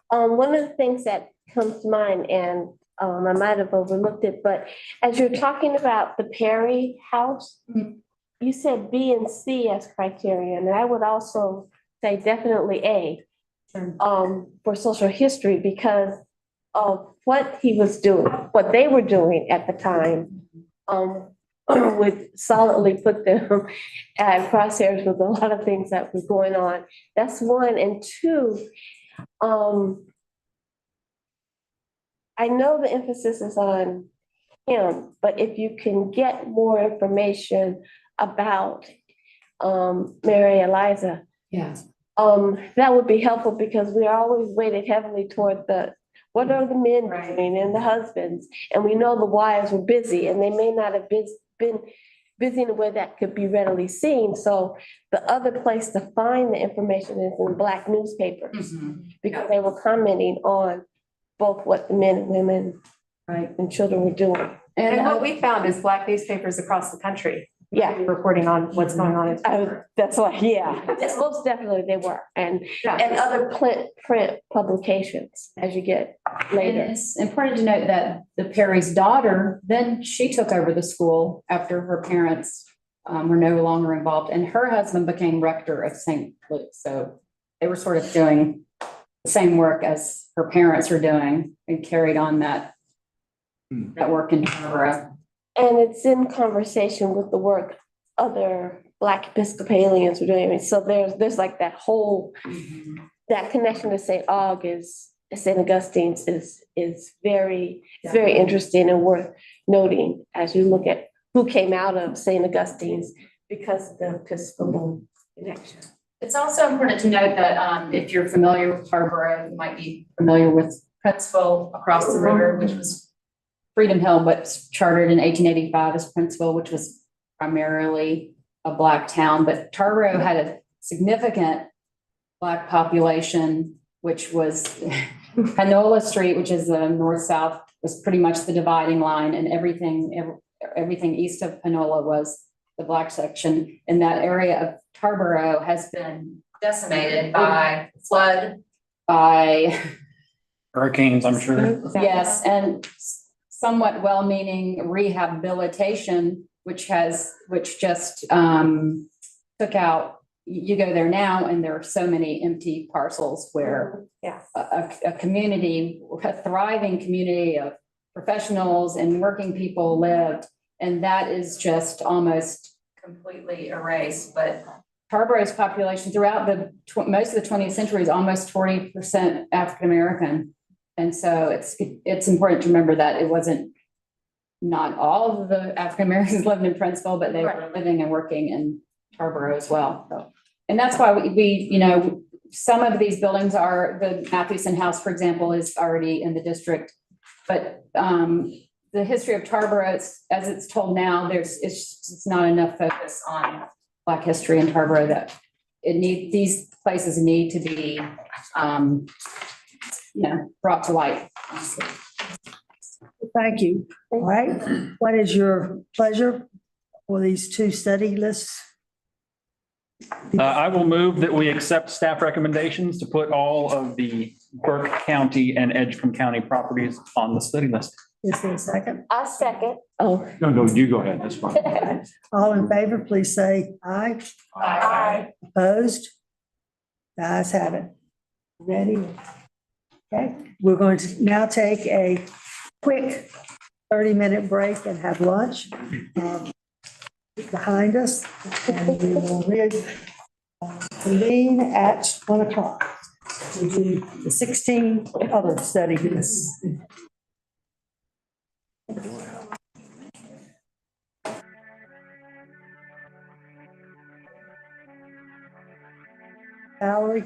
One of the things that comes to mind, and I might have overlooked it, but as you're talking about the Perry house, you said B and C as criteria, and I would also say definitely A for social history because of what he was doing, what they were doing at the time. Would solidly put them at crosshairs with a lot of things that were going on. That's one. And two, I know the emphasis is on him, but if you can get more information about Mary Eliza. Yes. That would be helpful because we are always weighted heavily toward what are the men doing and the husbands? And we know the wives were busy and they may not have been busy in a way that could be readily seen. So the other place to find the information is in Black newspapers because they were commenting on both what the men and women and children were doing. And what we found is Black newspapers across the country. Yeah. Reporting on what's going on. That's why, Yes, most definitely they were. And other print publications as you get And later. it's important to note that the Perry's daughter, then she took over the school after her parents were no longer involved, and her husband became rector of St. Luke's. So they were sort of doing the same work as her parents were doing and carried on that work in Tarboro. And it's in conversation with the work other Black Episcopalians were doing. I mean, so there's like that whole, that connection to St. St. Augustine's is very interesting and worth noting as you look at who came out of St. Augustine's because of the Episcopal connection. It's also important to note that if you're familiar with Tarboro, you might be familiar with Princeville across the river, which was Freedom Hill, but chartered in 1885 as Princeville, which was primarily a Black town. But Tarboro had a significant Black population, which was Panola Street, which is the north-south, was pretty much the dividing line, and everything east of Panola was the Black section. And that area of Tarboro has been decimated by flood, by hurricanes, I'm sure. Yes, and somewhat well-meaning rehabilitation, which just took out, you go there now and there are so many empty parcels where a community, a thriving community of professionals and working people lived, and that is just almost completely erased. But Tarboro's population throughout most of the 20th century is almost 40% African-American. And so it's important to remember that it wasn't, not all of the African Americans lived in Princeville, but they were living and working in Tarboro as well. So, and that's why we some of these buildings are, the Matheson House, for example, is already in the district. But the history of Tarboro, as it's told now, it's not enough focus on Black history in Tarboro that these places need to be brought to light. Thank you. All right. What is your pleasure for these two study lists? I will move that we accept staff recommendations to put all of the Burke County and Edgecombe County properties on the study list. Is there a second? I second. Oh. No, you go ahead. That's fine. All in favor, please say aye. Aye. Opposed? The ayes have it. Ready? Okay, we're going to now take a quick 30-minute break and have lunch behind us. And we will convene at 1 o'clock to do the 16 other study lists. Valerie?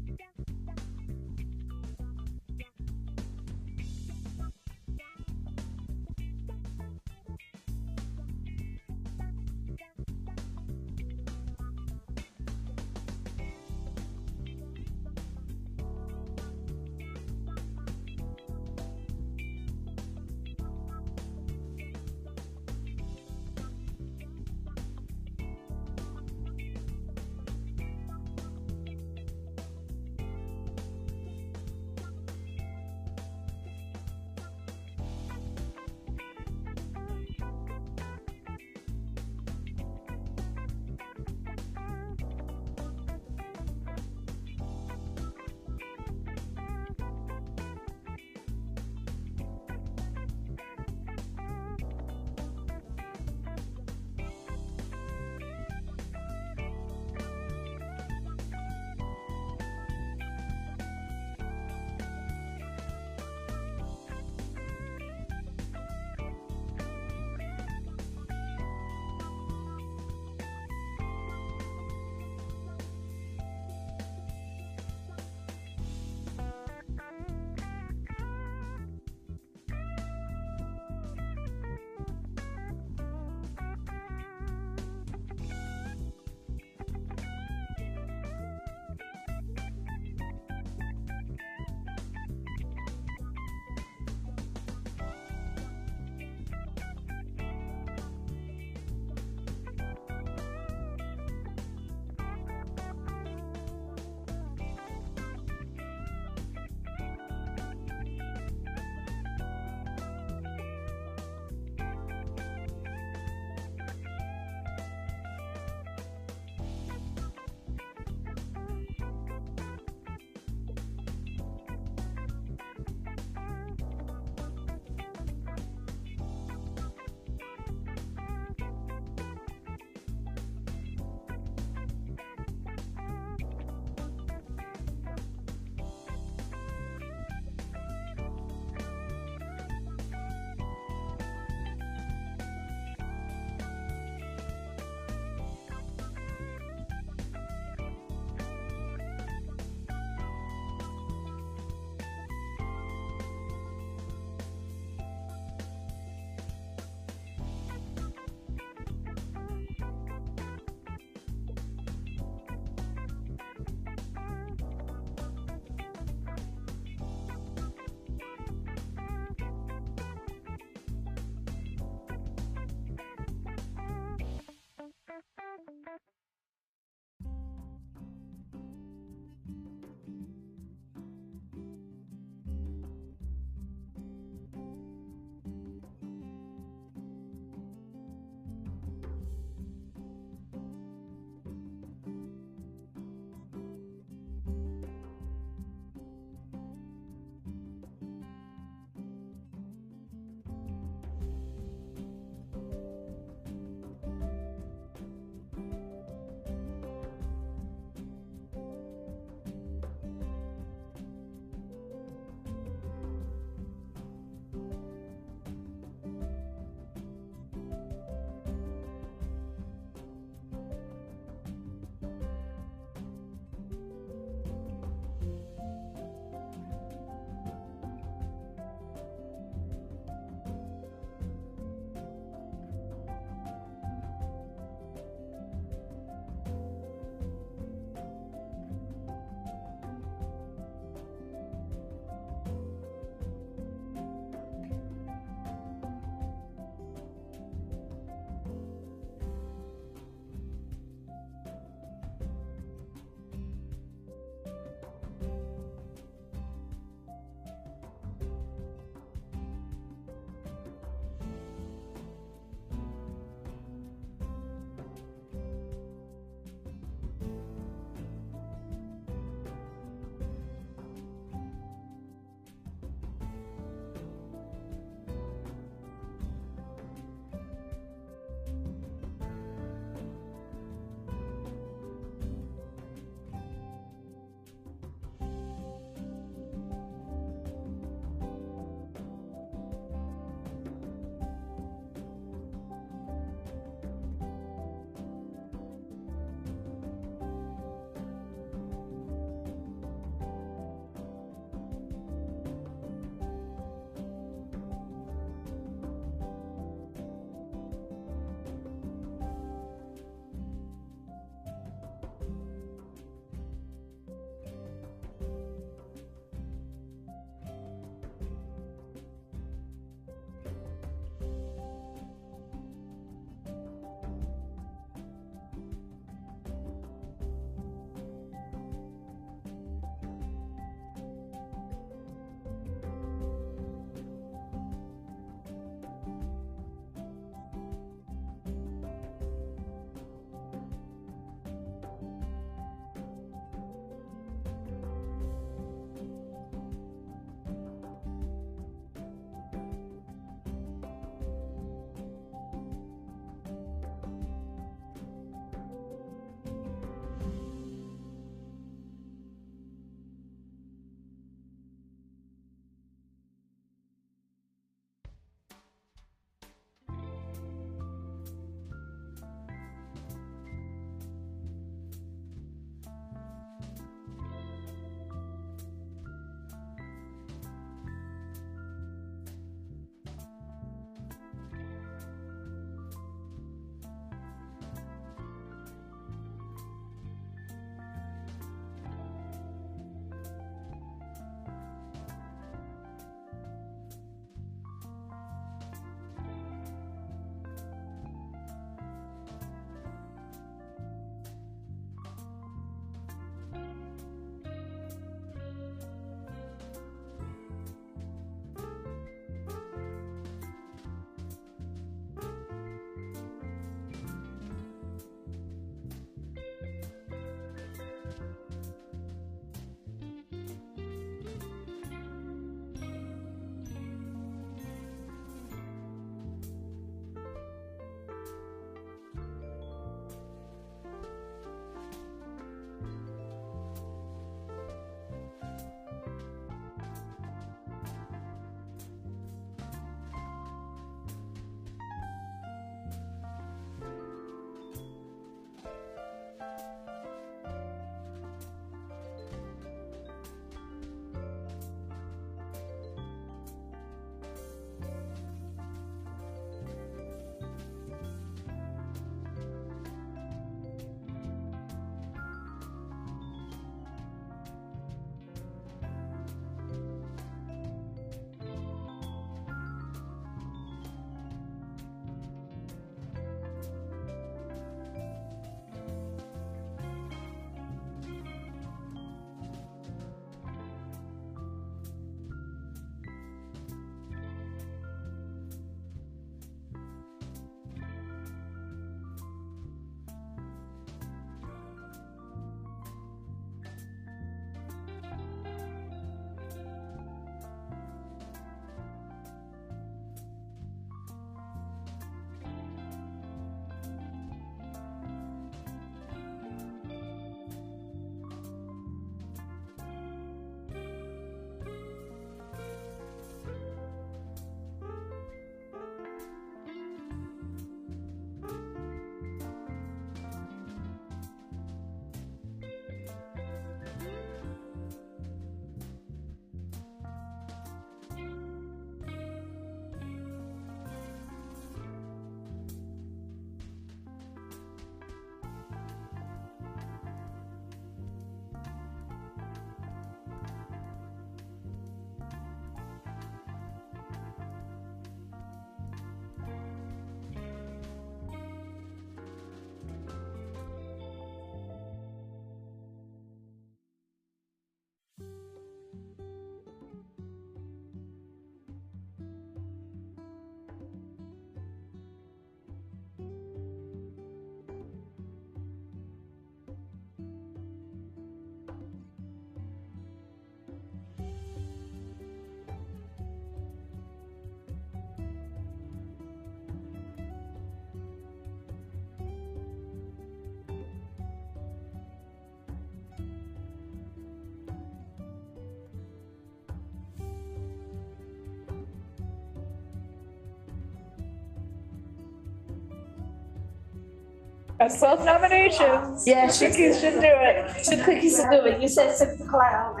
That's 12 nominations. Yeah, Cookies should do it. The cookies will do it. You said 6 o'clock.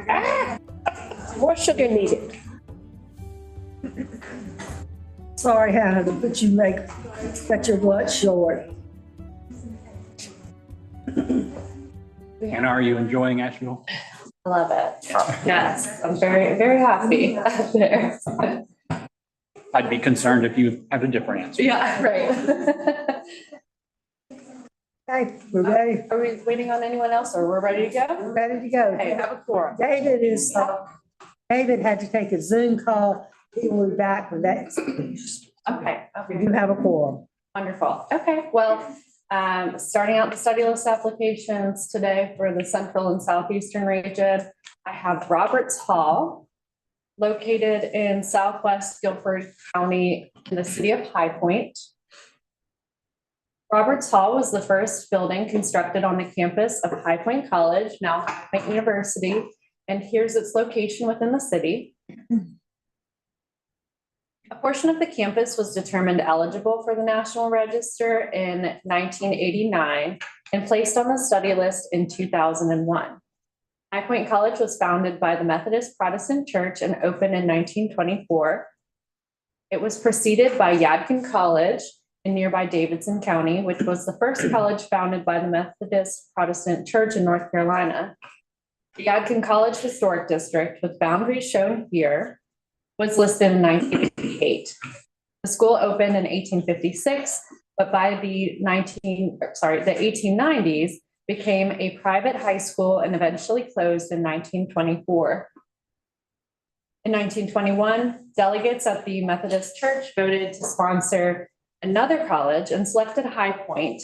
More sugar needed. Sorry, Hannah, but you cut your blood short. Hannah, are you enjoying Asheville? Love it. Yes, I'm very, very happy out there. I'd be concerned if you had a different answer. Yeah, right. Okay, we're ready. Are we waiting on anyone else or we're ready to go? We're ready to go. Okay, have a quorum. David had to take a Zoom call. He will be back with that. Okay. We do have a quorum. Wonderful. Okay, well, starting out the study list applications today for the Central and Southeastern region, I have Roberts Hall, located in Southwest Guilford County in the city of High Point. Roberts Hall was the first building constructed on the campus of High Point College, now High Point University, and here's its location within the city. A portion of the campus was determined eligible for the National Register in 1989 and placed on the study list in 2001. High Point College was founded by the Methodist Protestant Church and opened in 1924. It was preceded by Yadkin College in nearby Davidson County, which was the first college founded by the Methodist Protestant Church in North Carolina. The Yadkin College Historic District, with boundaries shown here, was listed in 1958. The school opened in 1856, but by the 1890s became a private high school and eventually closed in 1924. In 1921, delegates at the Methodist Church voted to sponsor another college and selected High Point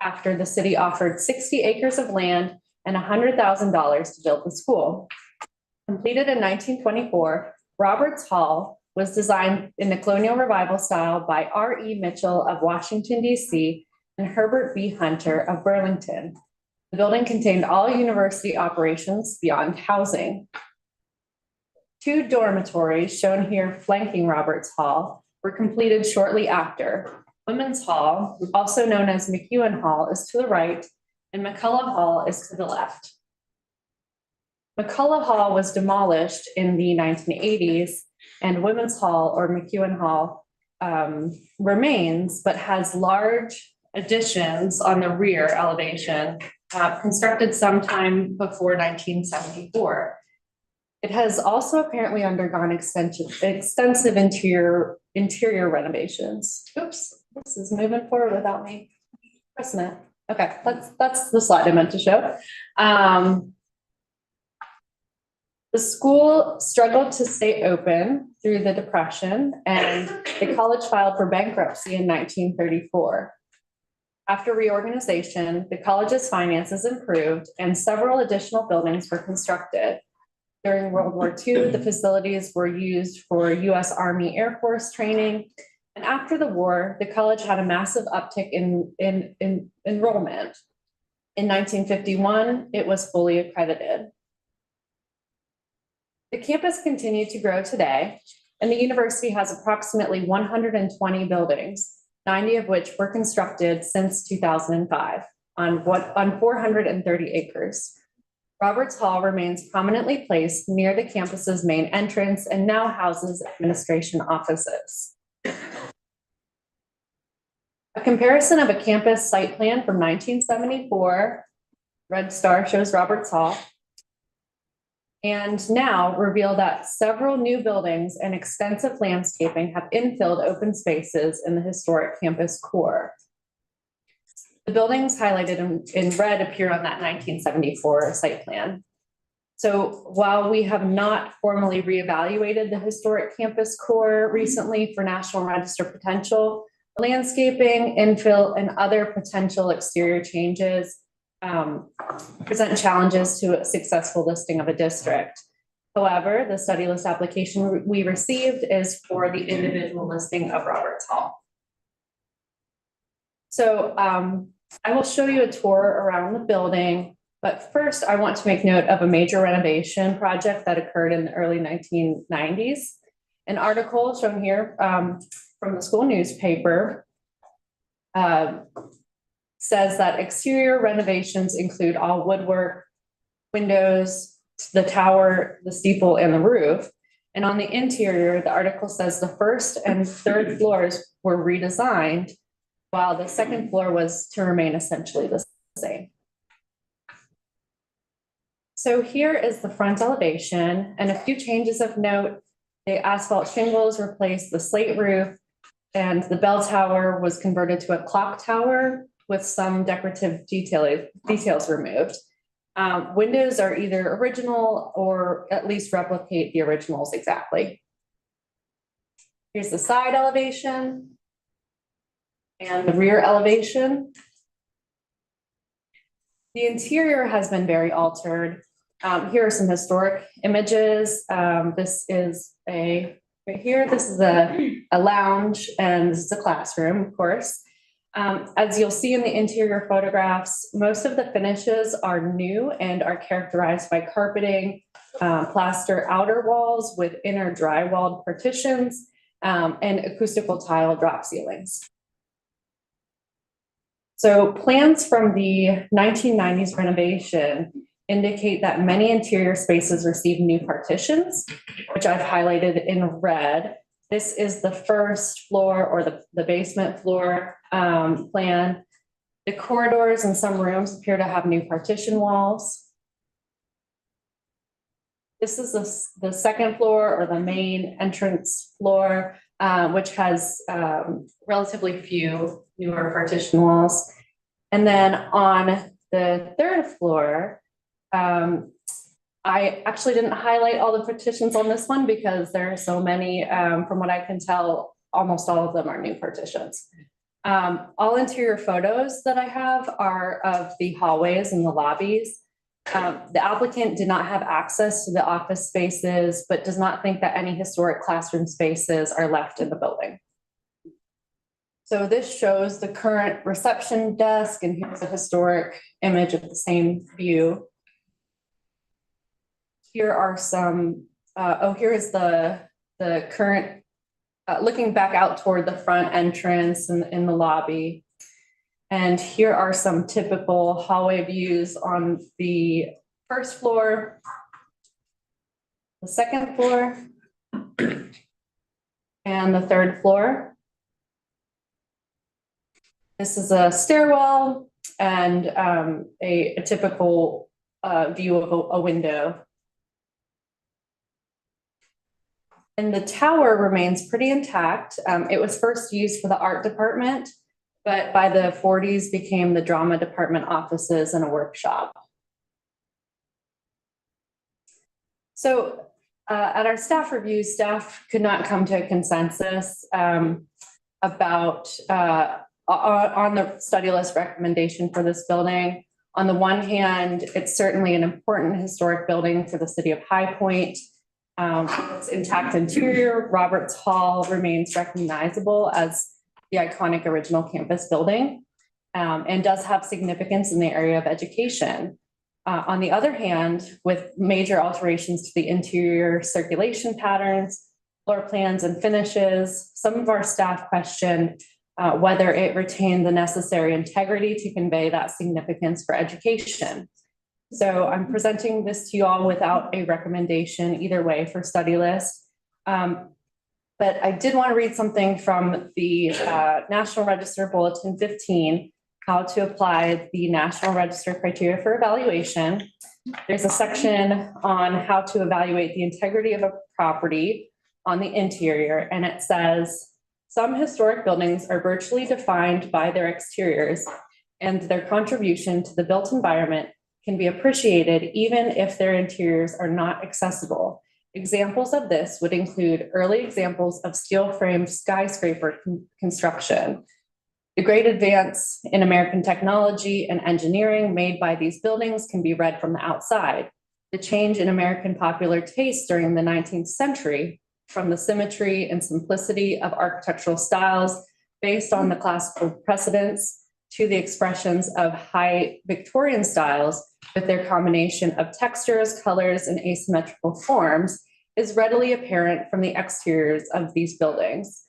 after the city offered 60 acres of land and $100,000 to build the school. Completed in 1924, Roberts Hall was designed in the colonial revival style by R.E. Mitchell of Washington, D.C. and Herbert B. Hunter of Burlington. The building contained all university operations beyond housing. 2 dormitories shown here flanking Roberts Hall were completed shortly after. Women's Hall, also known as McEwen Hall, is to the right, and McCullough Hall is to the left. McCullough Hall was demolished in the 1980s, and Women's Hall, or McEwen Hall, remains, but has large additions on the rear elevation, constructed sometime before 1974. It has also apparently undergone extensive interior renovations. Oops, this is moving forward without me pressing it. Okay, that's the slide I meant to show. The school struggled to stay open through the Depression, and the college filed for bankruptcy in 1934. After reorganization, the college's finances improved and several additional buildings were constructed. During World War II, the facilities were used for U.S. Army Air Force training. And after the war, the college had a massive uptick in enrollment. In 1951, it was fully accredited. The campus continued to grow today, and the university has approximately 120 buildings, 90 of which were constructed since 2005 on 430 acres. Roberts Hall remains prominently placed near the campus's main entrance and now houses administration offices. A comparison of a campus site plan from 1974, red star shows Roberts Hall, and now reveal that several new buildings and extensive landscaping have infilled open spaces in the historic campus core. The buildings highlighted in red appear on that 1974 site plan. So while we have not formally reevaluated the historic campus core recently for National Register potential, landscaping, infill, and other potential exterior changes present challenges to a successful listing of a district. However, the study list application we received is for the individual listing of Roberts Hall. So I will show you a tour around the building, but first I want to make note of a major renovation project that occurred in the early 1990s. An article shown here from the school newspaper says that exterior renovations include all woodwork, windows, the tower, the steeple, and the roof. And on the interior, the article says the first and third floors were redesigned, while the second floor was to remain essentially the same. So here is the front elevation and a few changes of note. The asphalt shingles replaced the slate roof, and the bell tower was converted to a clock tower with some decorative details removed. Windows are either original or at least replicate the originals exactly. Here's the side elevation and the rear elevation. The interior has been very altered. Here are some historic images. This is right here, this is a lounge, and this is a classroom, of course. As you'll see in the interior photographs, most of the finishes are new and are characterized by carpeting, plaster outer walls with inner drywalled partitions, and acoustical tile drop ceilings. So plans from the 1990s renovation indicate that many interior spaces receive new partitions, which I've highlighted in red. This is the first floor or the basement floor plan. The corridors in some rooms appear to have new partition walls. This is the second floor or the main entrance floor, which has relatively few newer partition walls. And then on the third floor, I actually didn't highlight all the partitions on this one because there are so many. From what I can tell, almost all of them are new partitions. All interior photos that I have are of the hallways and the lobbies. The applicant did not have access to the office spaces, but does not think that any historic classroom spaces are left in the building. So this shows the current reception desk, and here's a historic image of the same view. Here are some, here is the current, looking back out toward the front entrance in the lobby. And here are some typical hallway views on the first floor, the second floor, and the third floor. This is a stairwell and a typical view of a window. And the tower remains pretty intact. It was first used for the art department, but by the 40s became the drama department offices and a workshop. So at our staff review, staff could not come to a consensus about on the study list recommendation for this building. On the one hand, it's certainly an important historic building for the city of High Point. Its intact interior, Roberts Hall remains recognizable as the iconic original campus building, and does have significance in the area of education. On the other hand, with major alterations to the interior circulation patterns, floor plans, and finishes, some of our staff questioned whether it retained the necessary integrity to convey that significance for education. So I'm presenting this to you all without a recommendation either way for study list. But I did want to read something from the National Register Bulletin 15, how to apply the National Register criteria for evaluation. There's a section on how to evaluate the integrity of a property on the interior, and it says, some historic buildings are virtually defined by their exteriors, and their contribution to the built environment can be appreciated even if their interiors are not accessible. Examples of this would include early examples of steel framed skyscraper construction. The great advance in American technology and engineering made by these buildings can be read from the outside. The change in American popular taste during the 19th century, from the symmetry and simplicity of architectural styles based on the classical precedents to the expressions of high Victorian styles with their combination of textures, colors, and asymmetrical forms, is readily apparent from the exteriors of these buildings.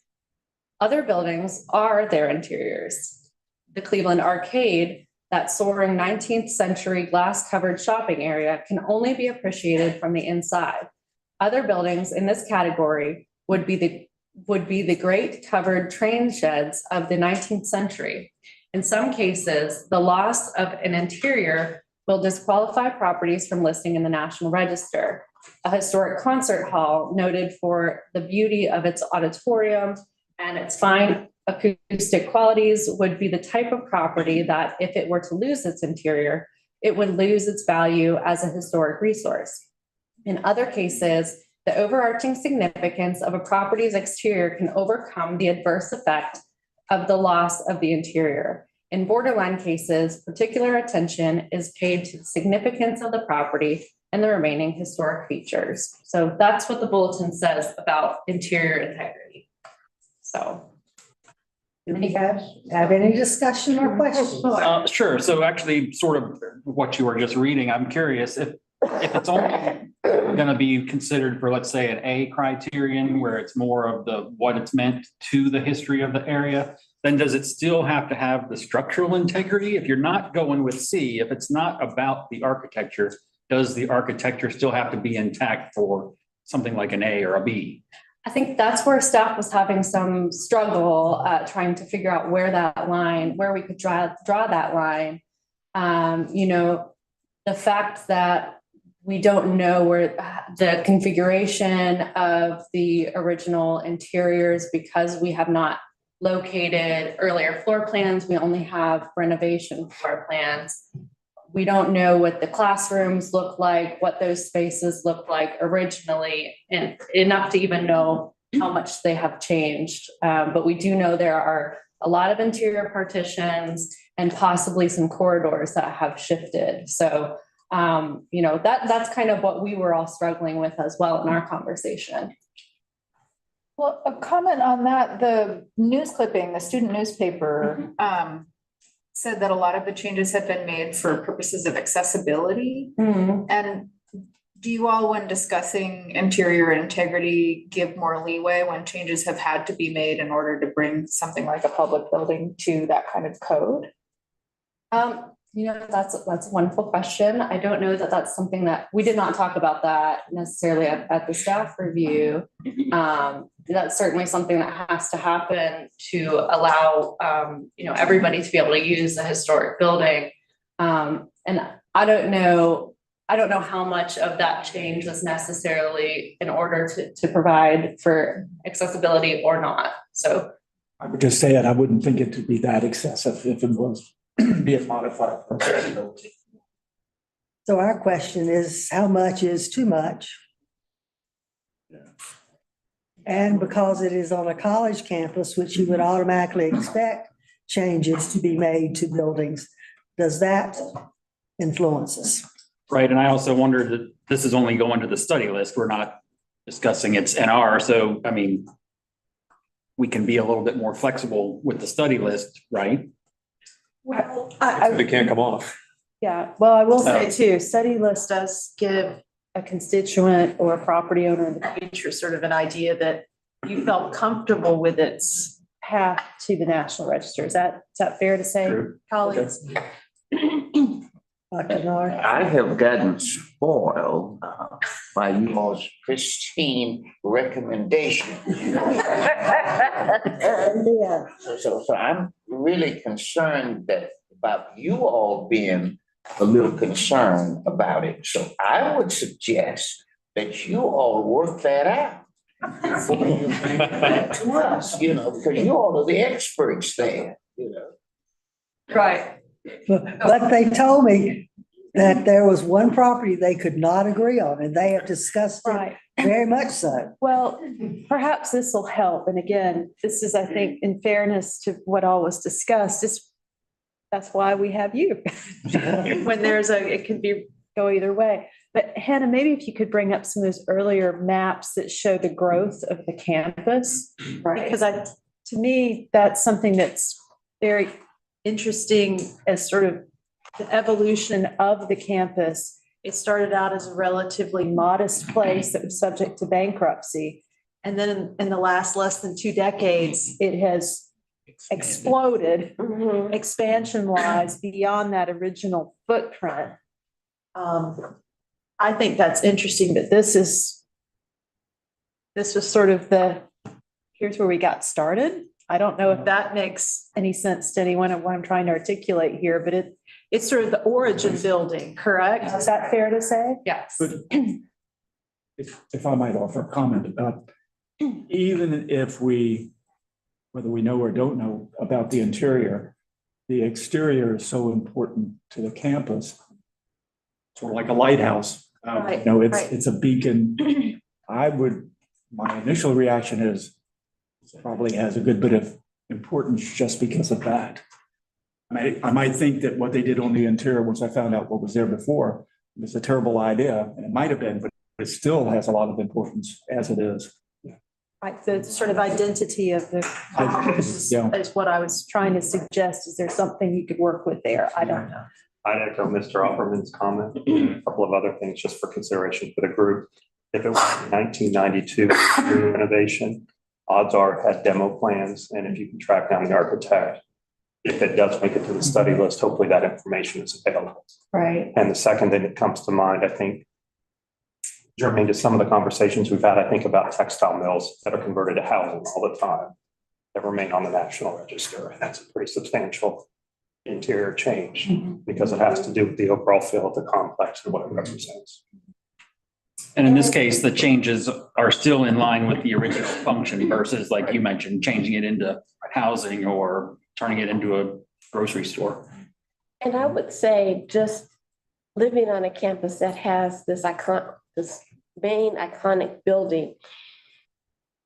Other buildings are their interiors. the Cleveland Arcade, that soaring 19th century glass covered shopping area, can only be appreciated from the inside. Other buildings in this category would be the great covered train sheds of the 19th century. In some cases, the loss of an interior will disqualify properties from listing in the National Register. A historic concert hall noted for the beauty of its auditorium and its fine acoustic qualities would be the type of property that, if it were to lose its interior, it would lose its value as a historic resource. In other cases, the overarching significance of a property's exterior can overcome the adverse effect of the loss of the interior. In borderline cases, particular attention is paid to the significance of the property and the remaining historic features. So that's what the bulletin says about interior integrity. So. Do you guys have any discussion or questions? Sure. So actually, sort of what you were just reading, I'm curious if it's only going to be considered for, let's say, an A criterion where it's more of the what it's meant to the history of the area, then does it still have to have the structural integrity? If you're not going with C, if it's not about the architecture, does the architecture still have to be intact for something like an A or a B? I think that's where staff was having some struggle trying to figure out where we could draw that line. The fact that we don't know where the configuration of the original interiors, because we have not located earlier floor plans, we only have renovation floor plans. We don't know what the classrooms look like, what those spaces look like originally, and enough to even know how much they have changed. But we do know there are a lot of interior partitions and possibly some corridors that have shifted. So, that's kind of what we were all struggling with as well in our conversation. Well, a comment on that, the news clipping, the student newspaper, said that a lot of the changes have been made for purposes of accessibility. Mm-hmm. And do you all, when discussing interior integrity, give more leeway when changes have had to be made in order to bring something like a public building to that kind of code? That's a wonderful question. I don't know that that's something that we did not talk about that necessarily at the staff review. That's certainly something that has to happen to allow, everybody to be able to use the historic building. And I don't know how much of that change was necessarily in order to provide for accessibility or not. So I would just say it, I wouldn't think it to be that excessive if it was be it modified for accessibility. So our question is, how much is too much? Yeah. And because it is on a college campus, which you would automatically expect changes to be made to buildings, does that influence us? Right. And I also wondered that this is only going to the study list. We're not discussing its NR. So, I mean, we can be a little bit more flexible with the study list, right? Well, They can't come off. yeah, well, I will say too, study list does give a constituent or a property owner in the future sort of an idea that you felt comfortable with its path to the National Register. Is that fair to say, colleagues? I have gotten spoiled by you all's pristine recommendation. So I'm really concerned about you all being a little concerned about it. So I would suggest that you all work that out before you bring it back to us, because you all are the experts there, Right. But they told me that there was one property they could not agree on, and they have discussed it very much so. Well, perhaps this will help. And again, this is, I think, in fairness to what all was discussed, that's why we have you. When it could go either way. But Hannah, maybe if you could bring up some of those earlier maps that show the growth of the campus. Right. Because to me, that's something that's very interesting as sort of the evolution of the campus. It started out as a relatively modest place that was subject to bankruptcy. And then in the last less than 2 decades, it has exploded expansion wise beyond that original footprint. I think that's interesting, but this was sort of here's where we got started. I don't know if that makes any sense to anyone of what I'm trying to articulate here, but it's sort of the origin building, correct? Is that fair to say? Yes. But if I might offer a comment, even if whether we know or don't know about the interior, the exterior is so important to the campus. Sort of like a lighthouse. Right, You know, right. it's a beacon. My initial reaction is it probably has a good bit of importance just because of that. I might think that what they did on the interior, once I found out what was there before, was a terrible idea, and it might have been, but it still has a lot of importance as it is. Like the sort of identity of the Yeah. is what I was trying to suggest. Is there something you could work with there? I don't know. I'd echo Mr. Opperman's comment, a couple of other things just for consideration for the group. If it was 1992 renovation, odds are it had demo plans, and if you can track down the architect, if it does make it to the study list, hopefully that information is available. Right. And the second thing that comes to mind, I think, germane to some of the conversations we've had, I think about textile mills that are converted to housing all the time that remain on the National Register. And that's a pretty substantial interior change because it has to do with the overall feel of the complex and what it represents. And in this case, the changes are still in line with the original function versus, like you mentioned, changing it into housing or turning it into a grocery store. And I would say just living on a campus that has this main iconic building,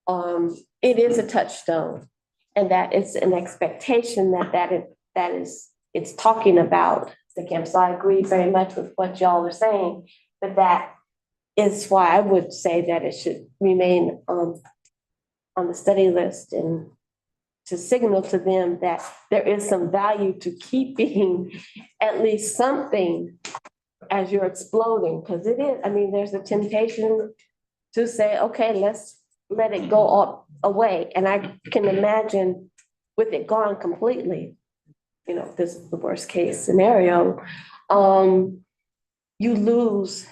it is a touchstone, and that it's an expectation it's talking about the campus. I agree very much with what y'all are saying, but that is why I would say that it should remain on the study list and to signal to them that there is some value to keeping at least something as you're exploding, because it is, I mean, there's a temptation to say, okay, let's let it go all away. And I can imagine with it gone completely, you know, this is the worst case scenario, you lose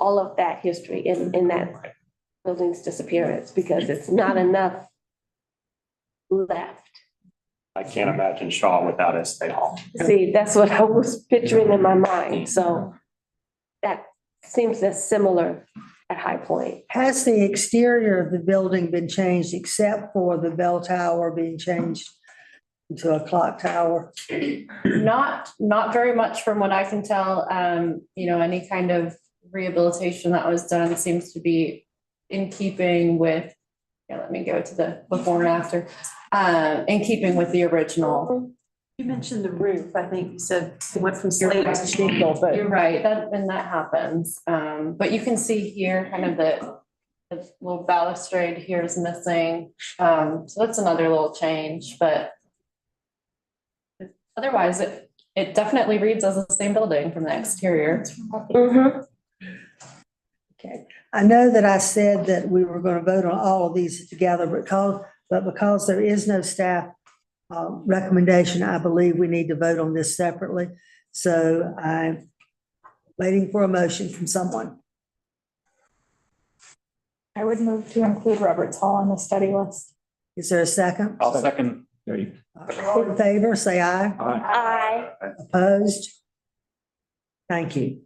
all of that history in that building's disappearance because it's not enough left. I can't imagine Shaw without Estate Hall. See, that's what I was picturing in my mind. So that seems as similar at High Point. Has the exterior of the building been changed except for the bell tower being changed into a clock tower? Not very much from what I can tell. Any kind of rehabilitation that was done seems to be in keeping with, let me go to the before and after, in keeping with the original. You mentioned the roof. I think you said it went from slate to shingle, but You're right, that happens. But you can see here kind of the little balustrade here is missing. So that's another little change, but otherwise it definitely reads as the same building from the exterior. Okay, I know that I said that we were going to vote on all of these together, but because there is no staff recommendation, I believe we need to vote on this separately. So I'm waiting for a motion from someone. I would move to include Roberts Hall on the study list. Is there a second? I'll second. All in favor, say aye. Aye. Opposed? Thank you.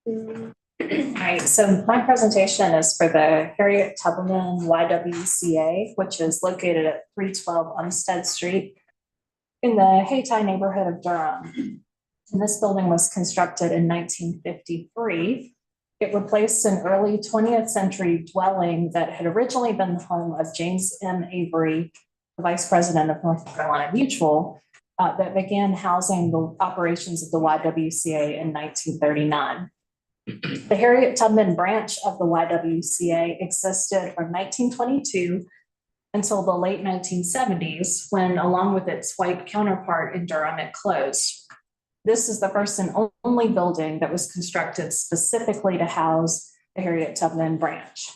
All right, so my presentation is for the Harriet Tubman YWCA, which is located at 312 Umstead Street in the Hayti neighborhood of Durham. And this building was constructed in 1953. It replaced an early 20th century dwelling that had originally been the home of James M. Avery, the vice president of North Carolina Mutual, that began housing the operations of the YWCA in 1939. The Harriet Tubman branch of the YWCA existed from 1922 until the late 1970s, when, along with its white counterpart in Durham, it closed. This is the first and only building that was constructed specifically to house the Harriet Tubman branch.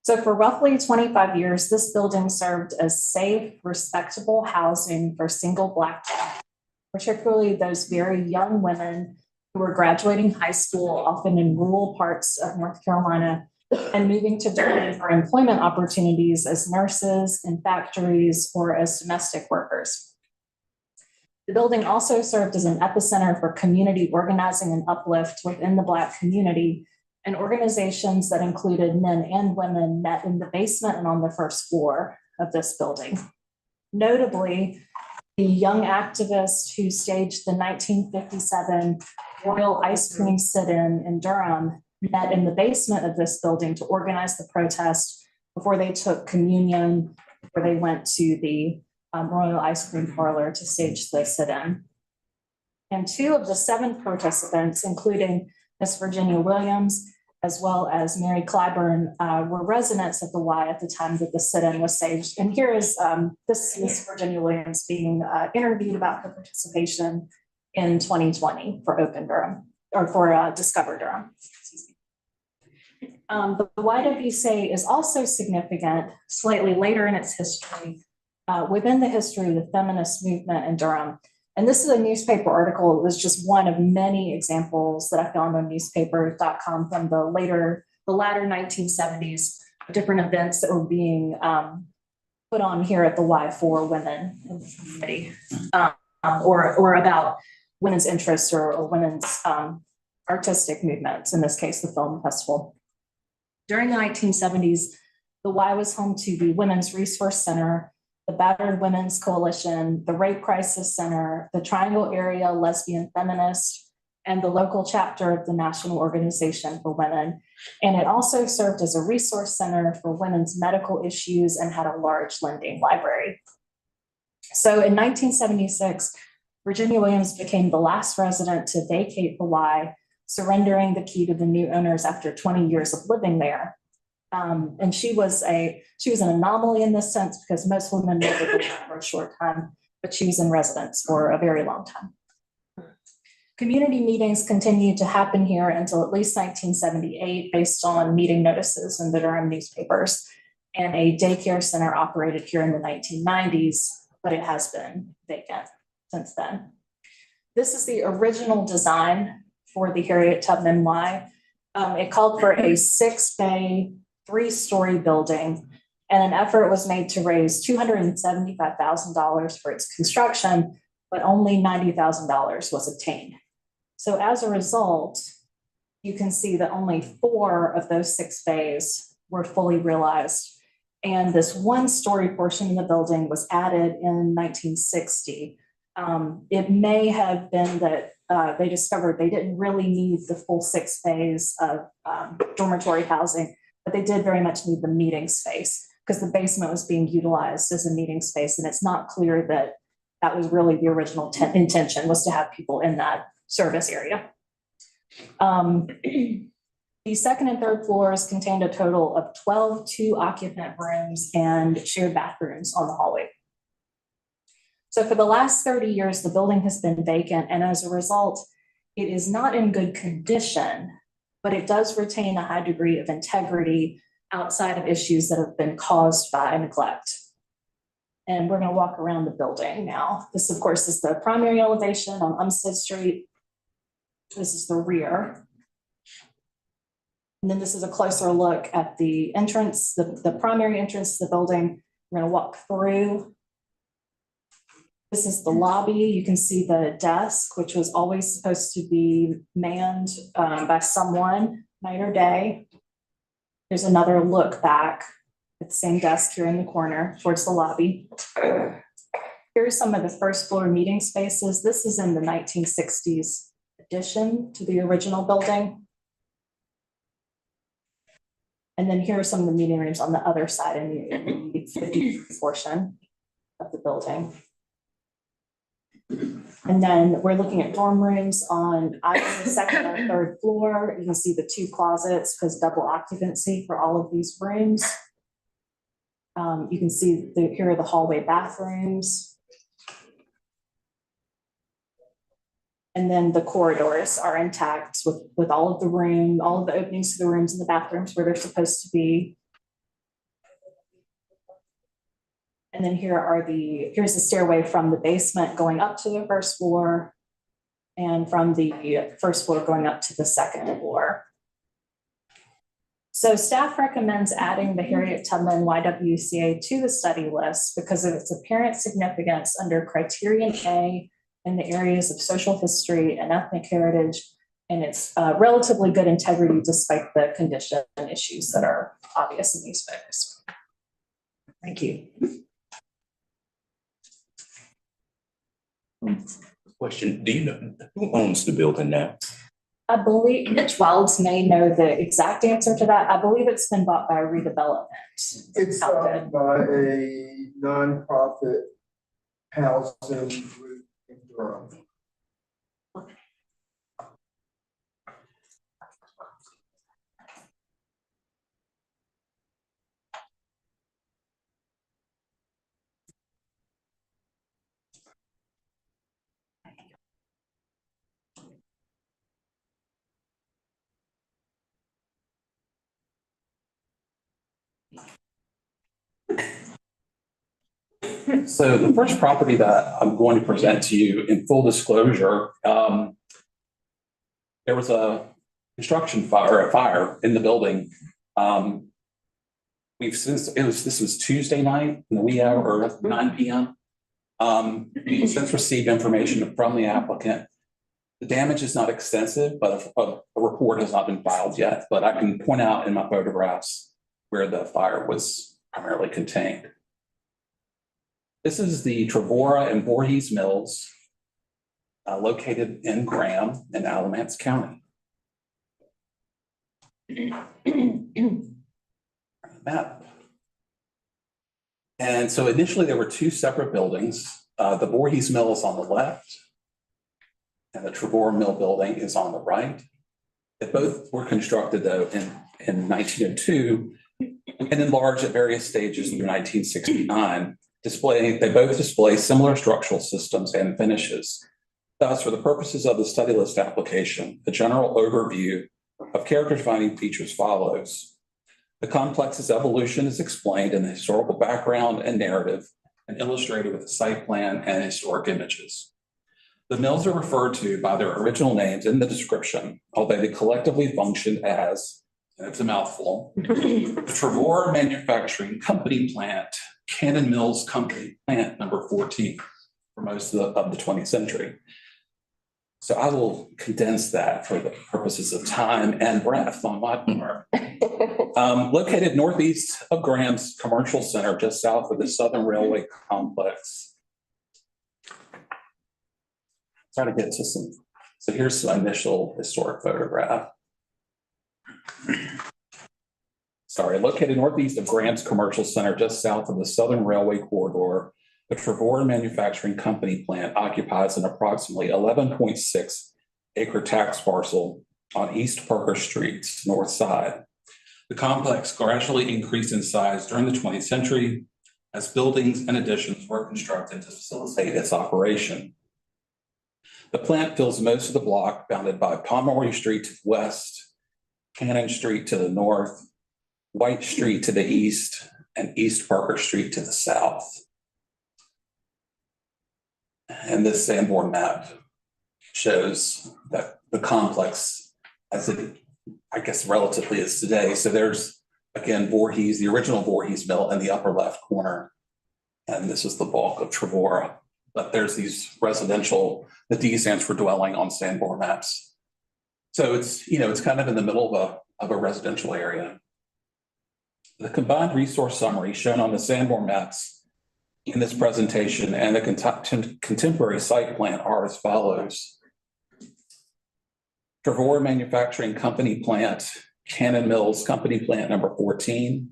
So for roughly 25 years, this building served as safe, respectable housing for single Black women, particularly those very young women who were graduating high school, often in rural parts of North Carolina, and moving to Durham for employment opportunities as nurses in factories or as domestic workers. The building also served as an epicenter for community organizing and uplift within the Black community, and organizations that included men and women met in the basement and on the first floor of this building. Notably, the young activist who staged the 1957 Royal Ice Cream Sit-In in Durham met in the basement of this building to organize the protest before they took communion, where they went to the Royal Ice Cream Parlor to stage the sit-in. And 2 of the 7 protest events, including Miss Virginia Williams, as well as Mary Clyburn, were residents of the Y at the time that the sit-in was staged. And here is this Miss Virginia Williams being interviewed about her participation in 2020 for Open Durham, or for Discover Durham. The YWCA is also significant slightly later in its history, within the history of the feminist movement in Durham. And this is a newspaper article. It was just one of many examples that I found on newspaper.com from the latter 1970s, different events that were being put on here at the Y for women in the community, or about women's interests or women's artistic movements, in this case, the film festival. During the 1970s, the Y was home to the Women's Resource Center, the Battered Women's Coalition, the Rape Crisis Center, the Triangle Area Lesbian Feminist, and the local chapter of the National Organization for Women. And it also served as a resource center for women's medical issues and had a large lending library. So in 1976, Virginia Williams became the last resident to vacate the Y, surrendering the key to the new owners after 20 years of living there. And she was an anomaly in this sense, because most women lived at the Y for a short time, but she was in residence for a very long time. Community meetings continued to happen here until at least 1978, based on meeting notices in the Durham newspapers, and a daycare center operated here in the 1990s, but it has been vacant since then. This is the original design for the Harriet Tubman Y. It called for a 6-bay, 3-story building, and an effort was made to raise $275,000 for its construction, but only $90,000 was obtained. So as a result, you can see that only 4 of those 6 bays were fully realized. And this 1-story portion of the building was added in 1960. It may have been that they discovered they didn't really need the full 6 bays of dormitory housing, but they did very much need the meeting space, because the basement was being utilized as a meeting space. And it's not clear that that was really the original intention, was to have people in that service area. The second and third floors contained a total of 12 2-occupant rooms and shared bathrooms on the hallway. So for the last 30 years, the building has been vacant, and as a result, it is not in good condition, but it does retain a high degree of integrity outside of issues that have been caused by neglect. And we're going to walk around the building now. This, of course, is the primary elevation on Umstead Street. This is the rear. And then this is a closer look at the entrance, the primary entrance to the building. We're going to walk through. This is the lobby. You can see the desk, which was always supposed to be manned by someone, night or day. There's another look back at the same desk here in the corner towards the lobby. Here's some of the first floor meeting spaces. This is in the 1960s addition to the original building. And then here are some of the meeting rooms on the other side in the 50 portion of the building. And then we're looking at dorm rooms on either the second or third floor. You can see the 2 closets because double occupancy for all of these rooms. You can see here are the hallway bathrooms. And then the corridors are intact with all of the openings to the rooms and the bathrooms where they're supposed to be. And then here's the stairway from the basement going up to the first floor and from the first floor going up to the second floor. So staff recommends adding the Harriet Tubman YWCA to the study list because of its apparent significance under criterion A in the areas of social history and ethnic heritage, and its relatively good integrity despite the condition and issues that are obvious in these photos. Thank you. Question, do you know who owns the building now? I believe Mitch Wilds may know the exact answer to that. I believe it's been bought by a redevelopment. It's owned by a nonprofit housing group in Durham. So the first property that I'm going to present to you in full disclosure, there was a construction fire, a fire in the building. This was Tuesday night in the wee hour of 9 p.m. We've since received information from the applicant. The damage is not extensive, but a report has not been filed yet, but I can point out in my photographs where the fire was primarily contained. This is the Tarboro and Voorhees Mills located in Graham in Alamance County. Map. And so initially there were 2 separate buildings. The Voorhees Mill is on the left and the Tarboro Mill building is on the right. They both were constructed though in 1902 and enlarged at various stages through 1969. They both display similar structural systems and finishes. Thus, for the purposes of the study list application, the general overview of character-defining features follows. The complex's evolution is explained in the historical background and narrative and illustrated with a site plan and historic images. The mills are referred to by their original names in the description, although they collectively functioned as, and it's a mouthful, the Tarboro Manufacturing Company Plant, Cannon Mills Company Plant number 14 for most of the 20th century. So I will condense that for the purposes of time and breath on my part. Located northeast of Graham's Commercial Center, just south of the Southern Railway Complex. Try to get to some, so here's some initial historic photograph. Located northeast of Graham's Commercial Center, just south of the Southern Railway Corridor, the Tarboro Manufacturing Company plant occupies an approximately 11.6 acre tax parcel on East Parker Street's north side. The complex gradually increased in size during the 20th century as buildings and additions were constructed to facilitate its operation. The plant fills most of the block bounded by Pomeroy Street to the west, Cannon Street to the north, White Street to the east, and East Parker Street to the south. And this Sanborn map shows that the complex, as it, I guess, relatively is today. So there's, again, Voorhees, the original Voorhees Mill in the upper left corner. And this is the bulk of Tarboro. But there's these residential, the D stands for dwelling on Sanborn maps. So it's, it's kind of in the middle of a residential area. The combined resource summary shown on the Sanborn maps in this presentation and the contemporary site plan are as follows. Tarboro Manufacturing Company Plant, Cannon Mills Company Plant number 14,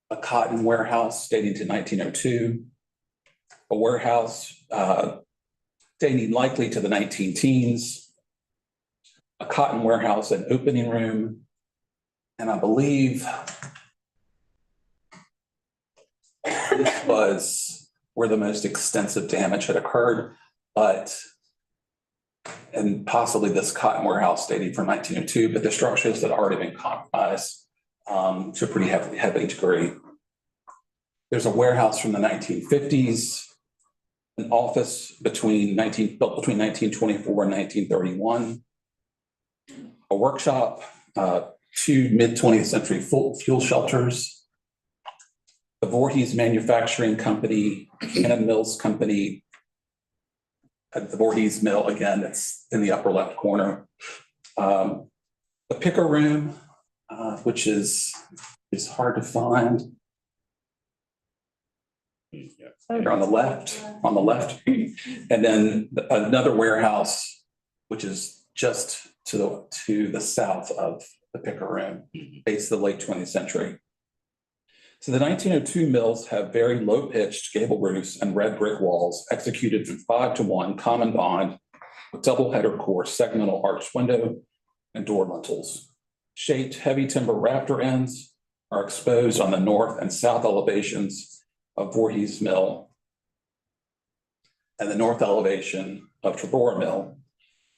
a cotton warehouse dating to 1902, a warehouse dating likely to the 19 teens, a cotton warehouse and opening room, and I believe this was where the most extensive damage had occurred, and possibly this cotton warehouse dating from 1902, but the structures had already been compromised to a pretty heavy degree. There's a warehouse from the 1950s, an office built between 1924 and 1931, a workshop, two mid-20th century fuel shelters, the Voorhees Manufacturing Company, Stanley Mills Company, the Voorhees Mill, again, that's in the upper left corner. The picker room, which is hard to find. Here on the left, and then another warehouse, which is just to the south of the picker room, based in the late 20th century. So the 1902 mills have very low-pitched gable roofs and red brick walls executed in 5-to-1 common bond with double header core segmental arched window and door lintels. Shaped heavy timber rafter ends are exposed on the north and south elevations of Voorhees Mill and the north elevation of Tarboro Mill.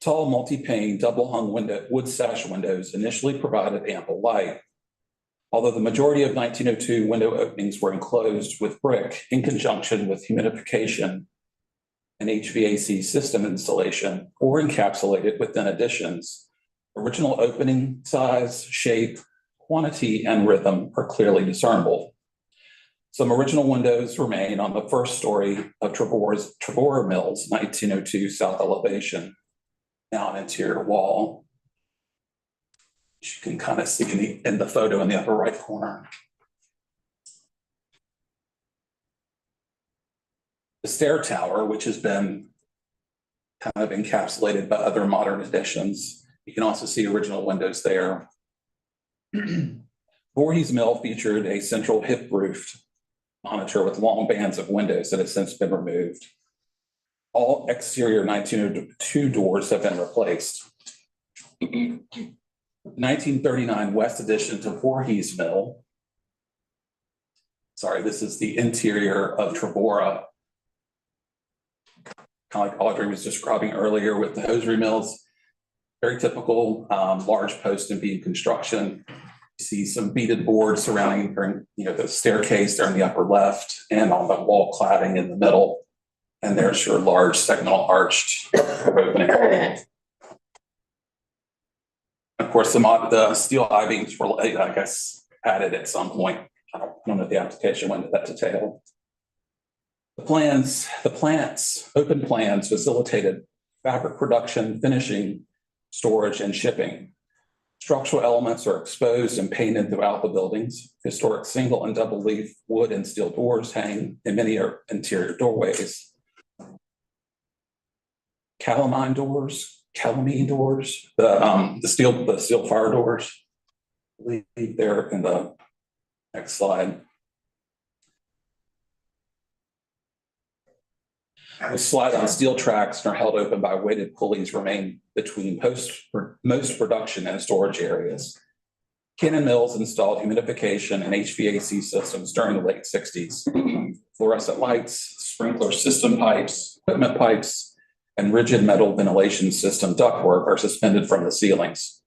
Tall multi-pane double hung wood sash windows initially provided ample light. Although the majority of 1902 window openings were enclosed with brick in conjunction with humidification and HVAC system installation or encapsulated within additions, original opening size, shape, quantity, and rhythm are clearly discernible. Some original windows remain on the first story of Tarboro Mill's 1902 south elevation, now an interior wall. You can kind of see in the photo in the upper right corner. The stair tower, which has been kind of encapsulated by other modern additions. You can also see original windows there. Voorhees Mill featured a central hip-roofed monitor with long bands of windows that have since been removed. All exterior 1902 doors have been replaced. 1939 west addition to Voorhees Mill. Sorry, this is the interior of Tarboro. Kind of like Audrey was describing earlier with the hosiery mills. Very typical large post and beam construction. You see some beaded boards surrounding the staircase there in the upper left and on the wall cladding in the middle. And there's your large segmental arched opening. Of course, the steel I-beams were, I guess, added at some point. I don't know if the application went into that detail. The plants, open plans facilitated fabric production, finishing, storage, and shipping. Structural elements are exposed and painted throughout the buildings. Historic single and double leaf wood and steel doors hang in many interior doorways. Calamine doors, the steel fire doors. Leave there in the next slide. The slide on steel tracks and are held open by weighted pulleys remain between most production and storage areas. Cannon Mills installed humidification and HVAC systems during the late 60s. Fluorescent lights, sprinkler system pipes, equipment pipes, and rigid metal ventilation system ductwork are suspended from the ceilings.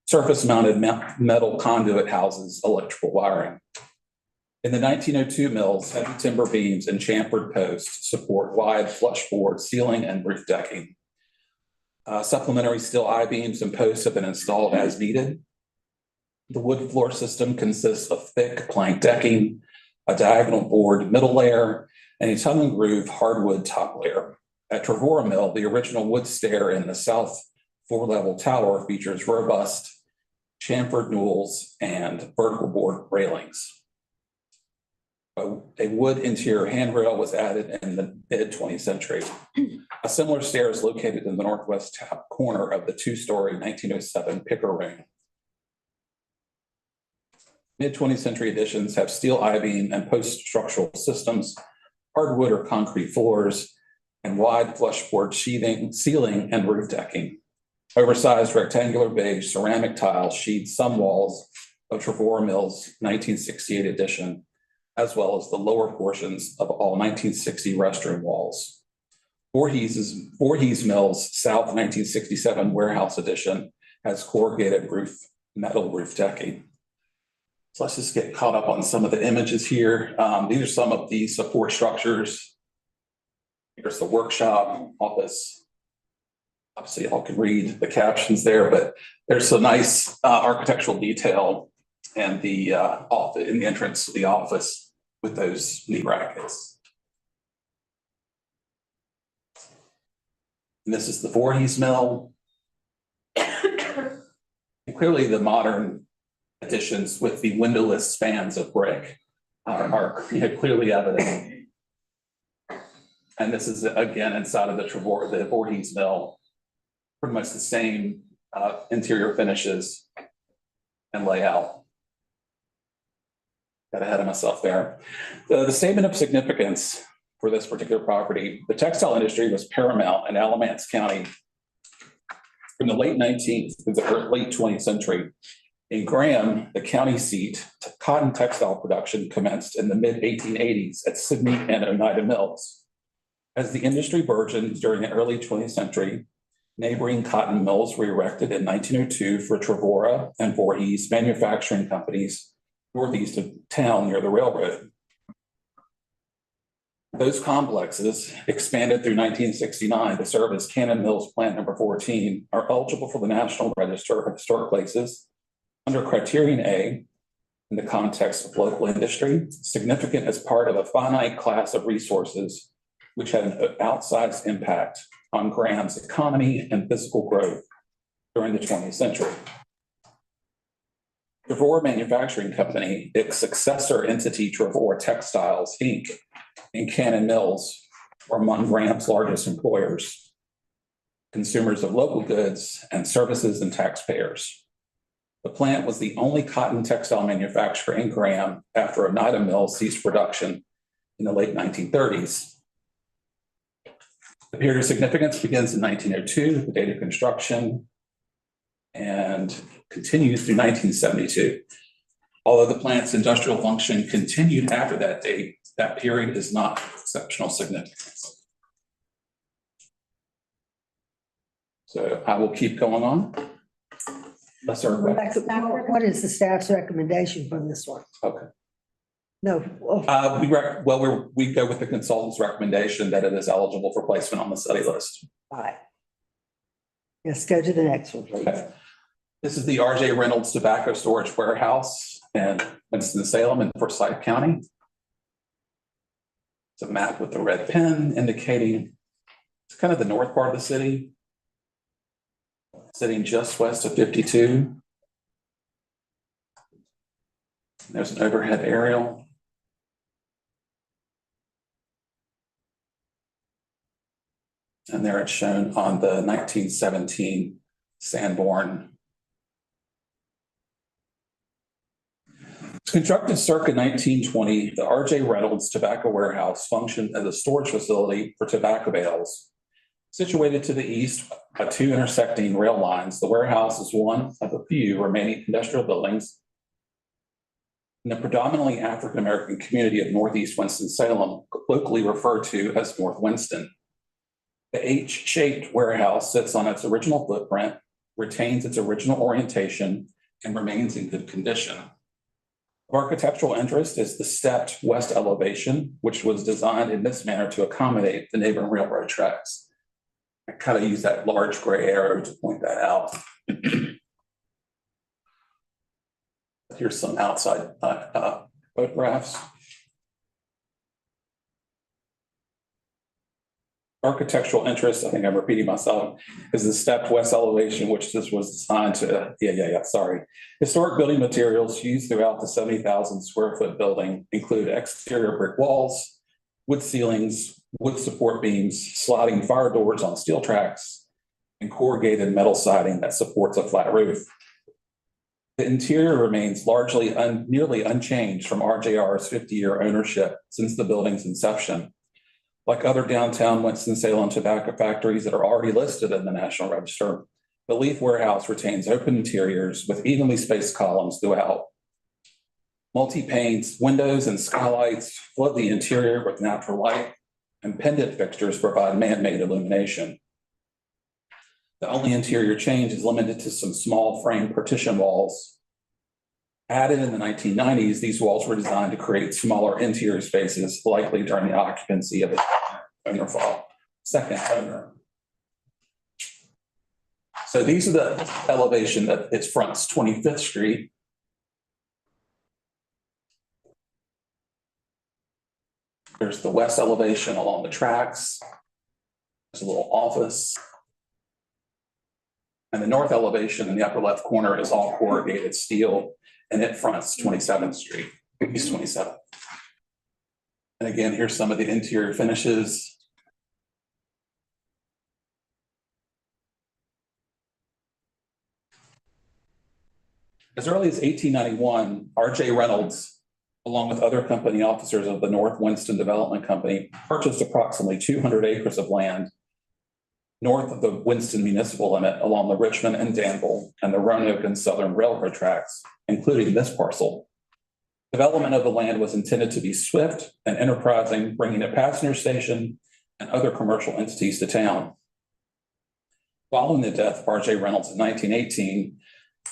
Surface-mounted metal conduit houses electrical wiring. In the 1902 mills, heavy timber beams and chamfered posts support wide flushboard ceiling and roof decking. Supplementary steel I-beams and posts have been installed as needed. The wood floor system consists of thick plank decking, a diagonal board middle layer, and a tongue and groove hardwood top layer. At Tarboro Mill, the original wood stair in the south floor-level tower features robust chamfered newels and vertical board railings. A wood interior handrail was added in the mid-20th century. A similar stair is located in the northwest top corner of the two-story 1907 picker room. Mid-20th century additions have steel I-beam and post-structural systems, hardwood or concrete floors, and wide flushboard sheathing, ceiling, and roof decking. Oversized rectangular beige ceramic tile sheathes some walls of Refor Mills 1968 addition, as well as the lower portions of all 1960 restroom walls. Voorhees Mills South 1967 warehouse addition has corrugated metal roof decking. So let's just get caught up on some of the images here. These are some of the support structures. Here's the workshop, office. Obviously, y'all can read the captions there, but there's some nice architectural detail and the office in the entrance to the office with those knee brackets. And this is the Voorhees Mill. And clearly, the modern additions with the windowless spans of brick are clearly evident. And this is again inside of the Voorhees Mill. Pretty much the same interior finishes and layout. Got ahead of myself there. The statement of significance for this particular property, the textile industry was paramount in Alamance County from the late 19th to the late 20th century. In Graham, the county seat, cotton textile production commenced in the mid-1880s at Sydney and Oneida Mills. As the industry burgeoned during the early 20th century, neighboring cotton mills were erected in 1902 for Tarboro and Voorhees manufacturing companies northeast of town near the railroad. Those complexes, expanded through 1969 to serve as Cannon Mills Plant Number 14, are eligible for the National Register of Historic Places under Criterion A in the context of local industry, significant as part of a finite class of resources which had an outsized impact on Graham's economy and physical growth during the 20th century. Refor Manufacturing Company, its successor entity, Refor Textiles, Inc., and Cannon Mills were among Graham's largest employers, consumers of local goods and services and taxpayers. The plant was the only cotton textile manufacturer in Graham after Oneida Mills ceased production in the late 1930s. The period of significance begins in 1902, the date of construction, and continues through 1972. Although the plant's industrial function continued after that date, that period is not of exceptional significance. So I will keep going on. What is the staff's recommendation for this one? Okay. No. We go with the consultant's recommendation that it is eligible for placement on the study list. All right. Let's go to the next one, please. Okay. This is the R.J. Reynolds Tobacco Storage Warehouse in Winston-Salem in Forsyth County. It's a map with the red pen indicating it's kind of the north part of the city, sitting just west of 52. There's an overhead aerial. And there it's shown on the 1917 Sanborn. Constructed circa 1920, the R.J. Reynolds Tobacco Warehouse functioned as a storage facility for tobacco bales. Situated to the east by two intersecting rail lines, the warehouse is one of a few remaining industrial buildings in the predominantly African-American community of Northeast Winston-Salem, locally referred to as North Winston. The H-shaped warehouse sits on its original footprint, retains its original orientation, and remains in good condition. Of architectural interest is the stepped west elevation, which was designed in this manner to accommodate the neighboring railroad tracks. I kind of use that large gray arrow to point that out. Here's some outside photographs. Architectural interest, I think I'm repeating myself, is the stepped west elevation, which this was designed to, sorry. Historic building materials used throughout the 70,000 square foot building include exterior brick walls, wood ceilings, wood support beams, sliding fire doors on steel tracks, and corrugated metal siding that supports a flat roof. The interior remains nearly unchanged from RJR's 50-year ownership since the building's inception. Like other downtown Winston-Salem tobacco factories that are already listed in the National Register, the Leaf Warehouse retains open interiors with evenly spaced columns throughout. Multi-panes, windows, and skylights flood the interior with natural light, and pendant fixtures provide man-made illumination. The only interior change is limited to some small frame partition walls. Added in the 1990s, these walls were designed to create smaller interior spaces, likely during the occupancy of the second owner. So these are the elevation that it fronts 25th Street. There's the west elevation along the tracks. There's a little office. And the north elevation in the upper left corner is all corrugated steel, and it fronts 27th Street, East 27th. And again, here's some of the interior finishes. As early as 1891, R.J. Reynolds, along with other company officers of the North Winston Development Company, purchased approximately 200 acres of land north of the Winston municipal limit along the Richmond and Danville and the Roanoke and Southern Railroad tracks, including this parcel. Development of the land was intended to be swift and enterprising, bringing a passenger station and other commercial entities to town. Following the death of R.J. Reynolds in 1918,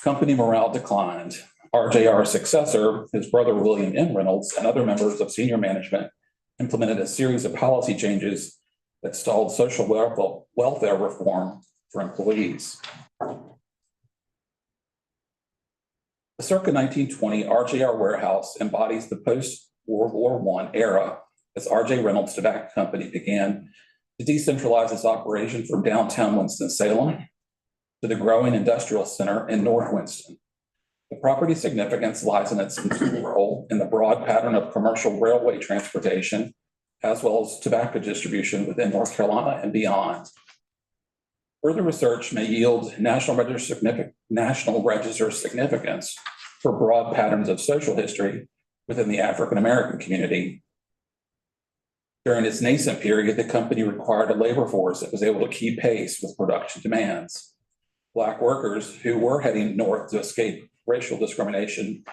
company morale declined. RJR's successor, his brother William M. Reynolds, and other members of senior management implemented a series of policy changes that stalled social welfare reform for employees. The circa 1920 RJR Warehouse embodies the post-World War I era as RJ Reynolds Tobacco Company began to decentralize its operation from downtown Winston-Salem to the growing industrial center in North Winston. The property's significance lies in its role in the broad pattern of commercial railway transportation, as well as tobacco distribution within North Carolina and beyond. Further research may yield National Register significance for broad patterns of social history within the African-American community. During its nascent period, the company required a labor force that was able to keep pace with production demands. Black workers who were heading north to escape racial discrimination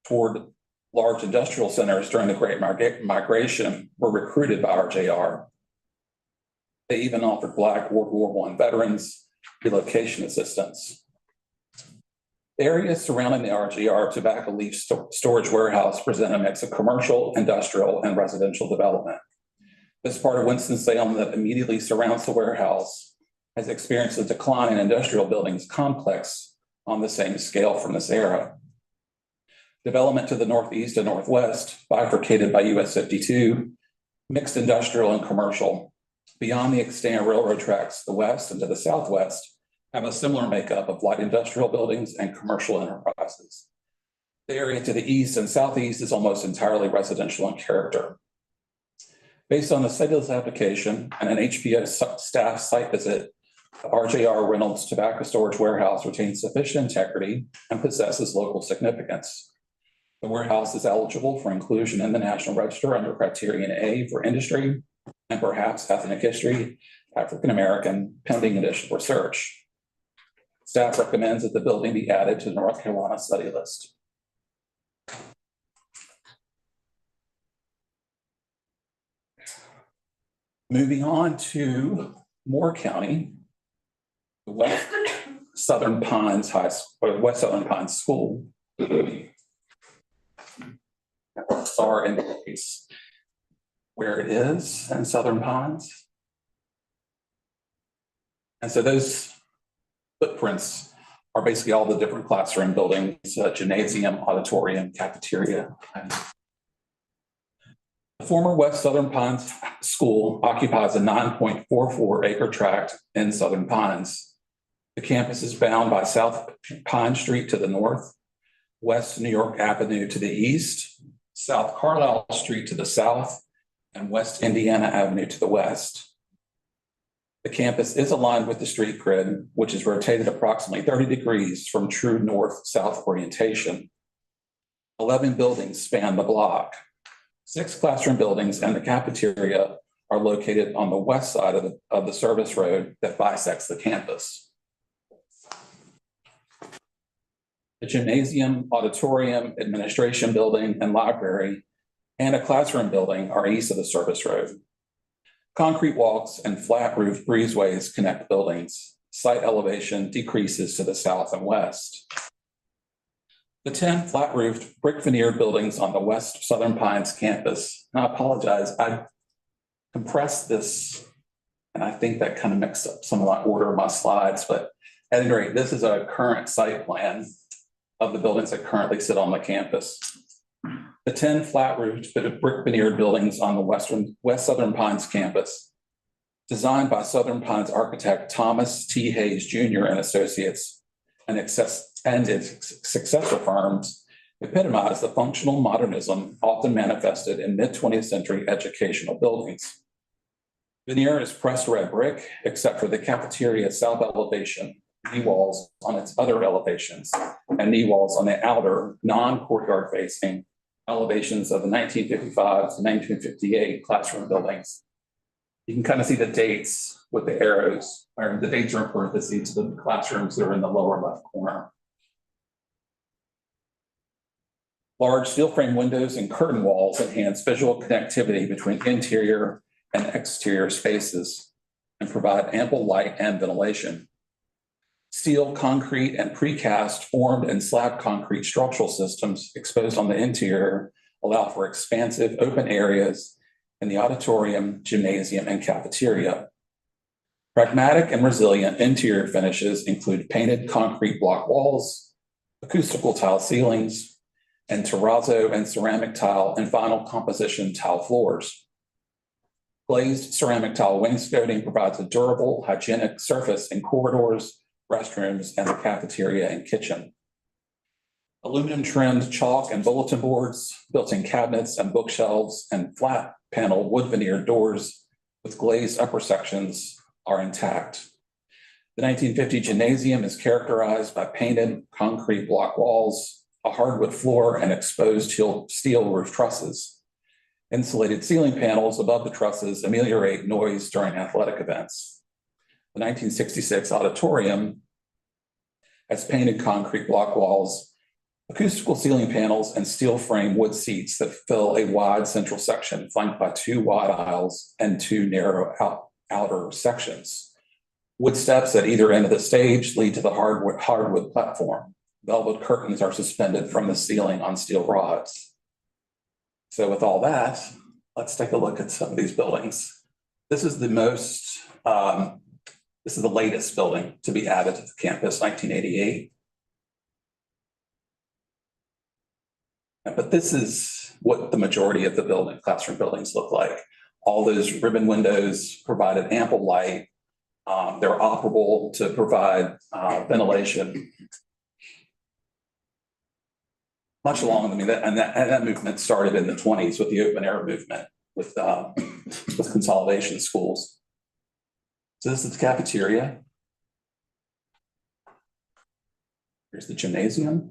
toward large industrial centers during the Great Migration were recruited by RJR. They even offered Black World War I veterans relocation assistance. The areas surrounding the RJR tobacco leaf storage warehouse present a mix of commercial, industrial, and residential development. This part of Winston-Salem that immediately surrounds the warehouse has experienced a decline in industrial buildings complex on the same scale from this era. Development to the northeast and northwest, bifurcated by US 52, mixed industrial and commercial. Beyond the extant railroad tracks, the west and to the southwest have a similar makeup of light industrial buildings and commercial enterprises. The area to the east and southeast is almost entirely residential in character. Based on the site of this application and an HPO staff site visit, the RJR Reynolds Tobacco Storage Warehouse retains sufficient integrity and possesses local significance. The warehouse is eligible for inclusion in the National Register under Criterion A for industry and perhaps ethnic history, African-American, pending additional research. Staff recommends that the building be added to the North Carolina study list. Moving on to Moore County, the West Southern Pines West Southern Pines School are indicates where it is in Southern Pines. And so those footprints are basically all the different classroom buildings, gymnasium, auditorium, cafeteria. The former West Southern Pines School occupies a 9.44 acre tract in Southern Pines. The campus is bound by South Pine Street to the north, West New York Avenue to the east, South Carlisle Street to the south, and West Indiana Avenue to the west. The campus is aligned with the street grid, which is rotated approximately 30 degrees from true north-south orientation. 11 buildings span the block. 6 classroom buildings and the cafeteria are located on the west side of the service road that bisects the campus. The gymnasium, auditorium, administration building, and library, and a classroom building are east of the service road. Concrete walks and flat roof breezeways connect buildings. Site elevation decreases to the south and west. The 10 flat roofed brick veneered buildings on the West Southern Pines campus. And I apologize, I compressed this and I think that kind of mixed up some of my order of my slides, but at any rate, this is a current site plan of the buildings that currently sit on the campus. The 10 flat roofed brick veneered buildings on the West Southern Pines campus, designed by Southern Pines architect Thomas T. Hayes Jr. and Associates, and its successor firms, epitomize the functional modernism often manifested in mid-20th century educational buildings. Veneer is pressed red brick, except for the cafeteria south elevation, knee walls on its other elevations, and knee walls on the outer non-courtyard facing elevations of the 1955 to 1958 classroom buildings. You can kind of see the dates with the arrows, or the dates are in parentheses to the classrooms that are in the lower left corner. Large steel frame windows and curtain walls enhance visual connectivity between interior and exterior spaces and provide ample light and ventilation. Steel, concrete, and precast formed and slab concrete structural systems exposed on the interior allow for expansive open areas in the auditorium, gymnasium, and cafeteria. Pragmatic and resilient interior finishes include painted concrete block walls, acoustical tile ceilings, and terrazzo and ceramic tile and vinyl composition tile floors. Glazed ceramic tile wainscoting provides a durable, hygienic surface in corridors, restrooms, and the cafeteria and kitchen. Aluminum trimmed chalk and bulletin boards, built-in cabinets and bookshelves, and flat panel wood veneered doors with glazed upper sections are intact. The 1950 gymnasium is characterized by painted concrete block walls, a hardwood floor, and exposed steel roof trusses. Insulated ceiling panels above the trusses ameliorate noise during athletic events. The 1966 auditorium has painted concrete block walls, acoustical ceiling panels, and steel frame wood seats that fill a wide central section flanked by 2 wide aisles and 2 narrow outer sections. Wood steps at either end of the stage lead to the hardwood platform. Velvet curtains are suspended from the ceiling on steel rods. So with all that, let's take a look at some of these buildings. This is the latest building to be added to the campus, 1988. But this is what the majority of the classroom buildings look like. All those ribbon windows provided ample light. They're operable to provide ventilation. Much along, that movement started in the 1920s with the open air movement with consolidation schools. So this is the cafeteria. Here's the gymnasium.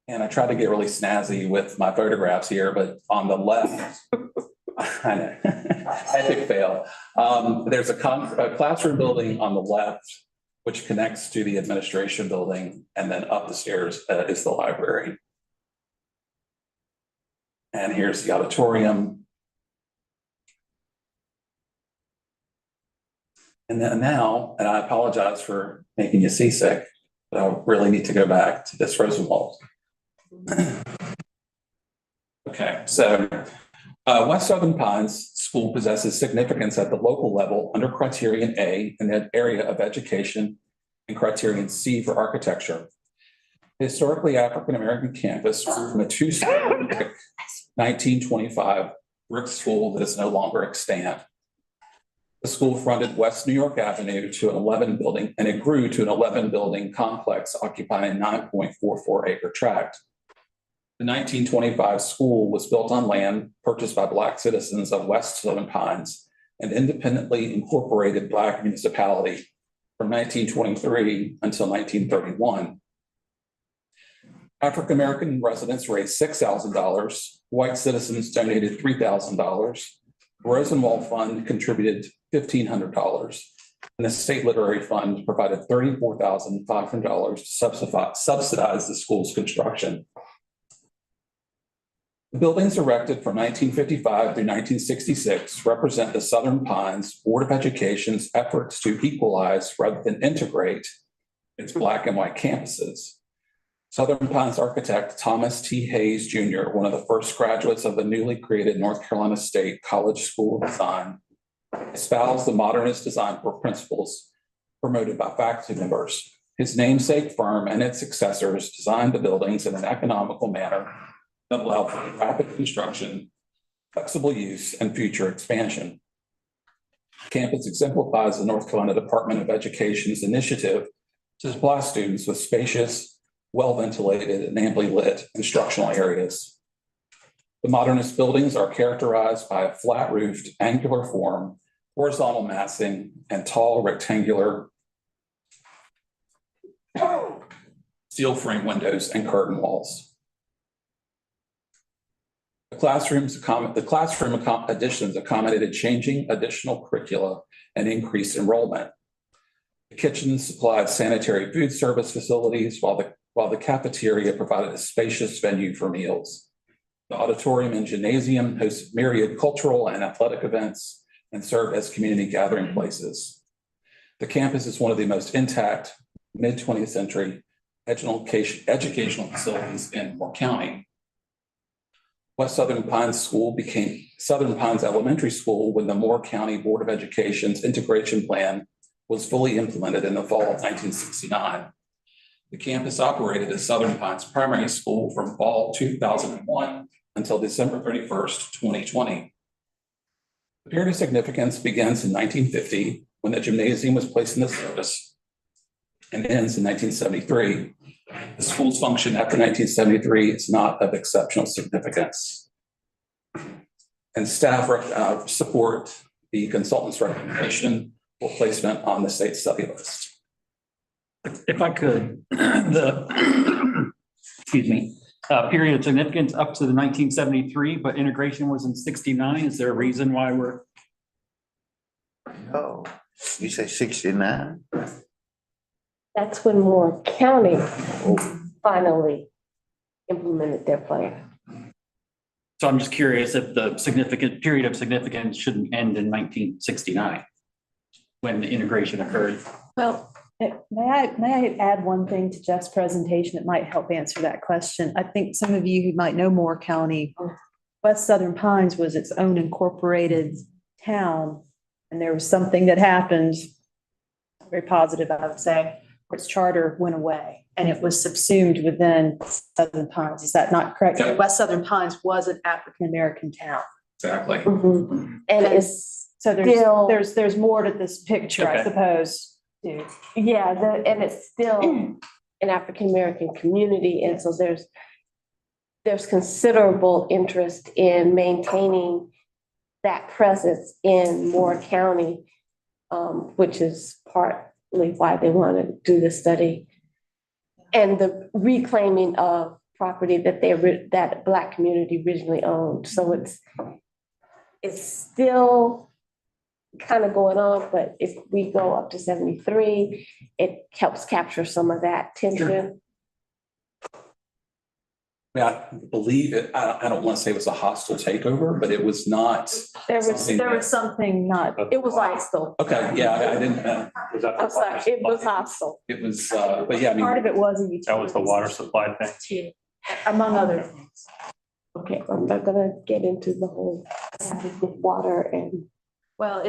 And I tried to get really snazzy with my photographs here, but on the left, I know, epic fail. There's a classroom building on the left, which connects to the administration building, and then up the stairs is the library. And here's the auditorium. And then now, and I apologize for making you seasick, but I really need to go back to this Rosenwald. Okay, so West Southern Pines School possesses significance at the local level under Criterion A in the area of education and Criterion C for architecture. The historically African-American campus grew from a 2-story 1925 brick school that is no longer extant. The school fronted West New York Avenue to an 11 building, and it grew to an 11 building complex occupying a 9.44 acre tract. The 1925 school was built on land purchased by Black citizens of West Southern Pines, an independently incorporated Black municipality from 1923 until 1931. African-American residents raised $6,000. White citizens donated $3,000. Rosenwald Fund contributed $1,500. And the State Literary Fund provided $34,500 to subsidize the school's construction. The buildings erected from 1955 through 1966 represent the Southern Pines Board of Education's efforts to equalize rather than integrate its Black and white campuses. Southern Pines architect Thomas T. Hayes Jr., one of the first graduates of the newly created North Carolina State College School of Design, espoused the modernist design principles promoted by faculty members. His namesake firm and its successors designed the buildings in an economical manner that allowed for rapid construction, flexible use, and future expansion. Campus exemplifies the North Carolina Department of Education's initiative to supply students with spacious, well-ventilated, and amply lit instructional areas. The modernist buildings are characterized by a flat-roofed, angular form, horizontal massing, and tall rectangular steel frame windows and curtain walls. The classroom additions accommodated changing additional curricula and increased enrollment. The kitchen supplied sanitary food service facilities, while the cafeteria provided a spacious venue for meals. The auditorium and gymnasium hosted myriad cultural and athletic events and served as community gathering places. The campus is one of the most intact mid-20th century educational facilities in Moore County. West Southern Pines School became Southern Pines Elementary School when the Moore County Board of Education's integration plan was fully implemented in the fall of 1969. The campus operated as Southern Pines Primary School from fall 2001 until December 31st, 2020. The period of significance begins in 1950 when the gymnasium was placed into service and ends in 1973. The school's function after 1973 is not of exceptional significance. And staff support the consultant's recommendation for placement on the state study list. If I could, excuse me, period of significance up to the 1973, but integration was in 69. Is there a reason why we're? Oh, you say 69? That's when Moore County finally implemented their plan. So I'm just curious if the significant period of significance shouldn't end in 1969 when the integration occurred. Well, may I add one thing to Jeff's presentation? It might help answer that question. I think some of you who might know Moore County, West Southern Pines was its own incorporated town. And there was something that happened, very positive, I would say, where its charter went away and it was subsumed within Southern Pines. Is that not correct? Yeah. West Southern Pines was an African-American town. Exactly. Mm-hmm. And it's so there's more to this picture, I suppose. Too. Yeah, and it's still an African-American community. And so there's considerable interest in maintaining that presence in Moore County, which is partly why they want to do the study. And the reclaiming of property that that Black community originally owned. So it's still kind of going on, but if we go up to 73, it helps capture some of that tension. Sure. I believe it, I don't want to say it was a hostile takeover, but it was not. There was something not, it was hostile. Okay, yeah, I didn't. I'm sorry, it was hostile. It was, but yeah, I mean. Part of it was. That was the water supply thing. Among other things. Okay, I'm not gonna get into the whole water and. Well,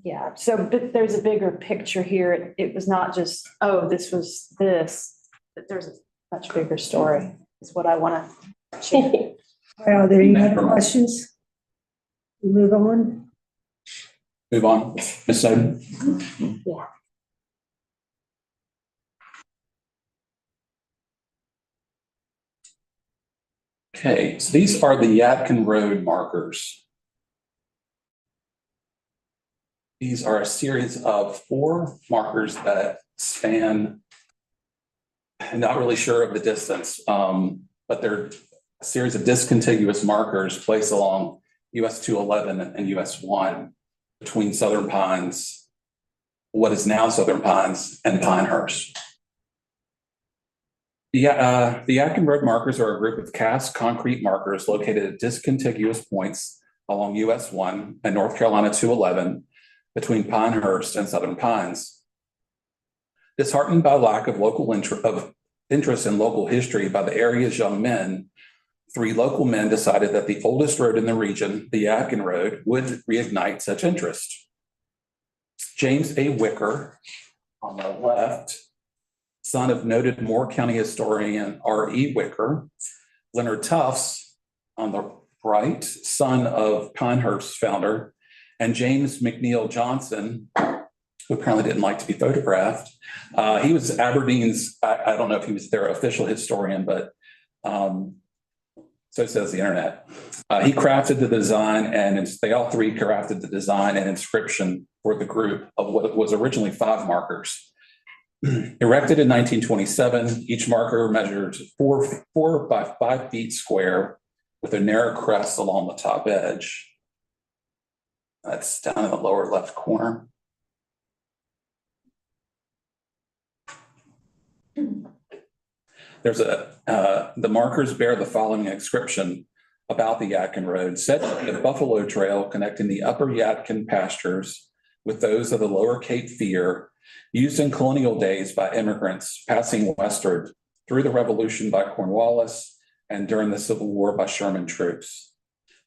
yeah, so but there's a bigger picture here. It was not just, oh, this was this, but there's a much bigger story, is what I want to share. Are there any other questions? Move on. Move on, Ms. Snowden. Yeah. Okay, so these are the Yadkin Road markers. These are a series of 4 markers that span not really sure of the distance, but they're a series of discontiguous markers placed along US 211 and US 1 between Southern Pines, what is now Southern Pines, and Pinehurst. The Yadkin Road markers are a group of cast concrete markers located at discontiguous points along US 1 and North Carolina 211 between Pinehurst and Southern Pines. Disheartened by lack of local interest in local history by the area's young men, 3 local men decided that the oldest road in the region, the Yadkin Road, would reignite such interest. James A. Wicker, on the left, son of noted Moore County historian R.E. Wicker, Leonard Tufts, on the right, son of Pinehurst founder, and James McNeil Johnson, who apparently didn't like to be photographed. He was Aberdeen's, I don't know if he was their official historian, but so says the internet. He crafted the design, and they all 3 crafted the design and inscription for the group of what was originally 5 markers. Erected in 1927, each marker measured 4 by 5 feet square with a narrow crest along the top edge. That's down in the lower left corner. There's the markers bear the following inscription about the Yadkin Road, said to be a buffalo trail connecting the upper Yadkin pastures with those of the lower Cape Fear, used in colonial days by immigrants passing westward through the Revolution by Cornwallis and during the Civil War by Sherman troops.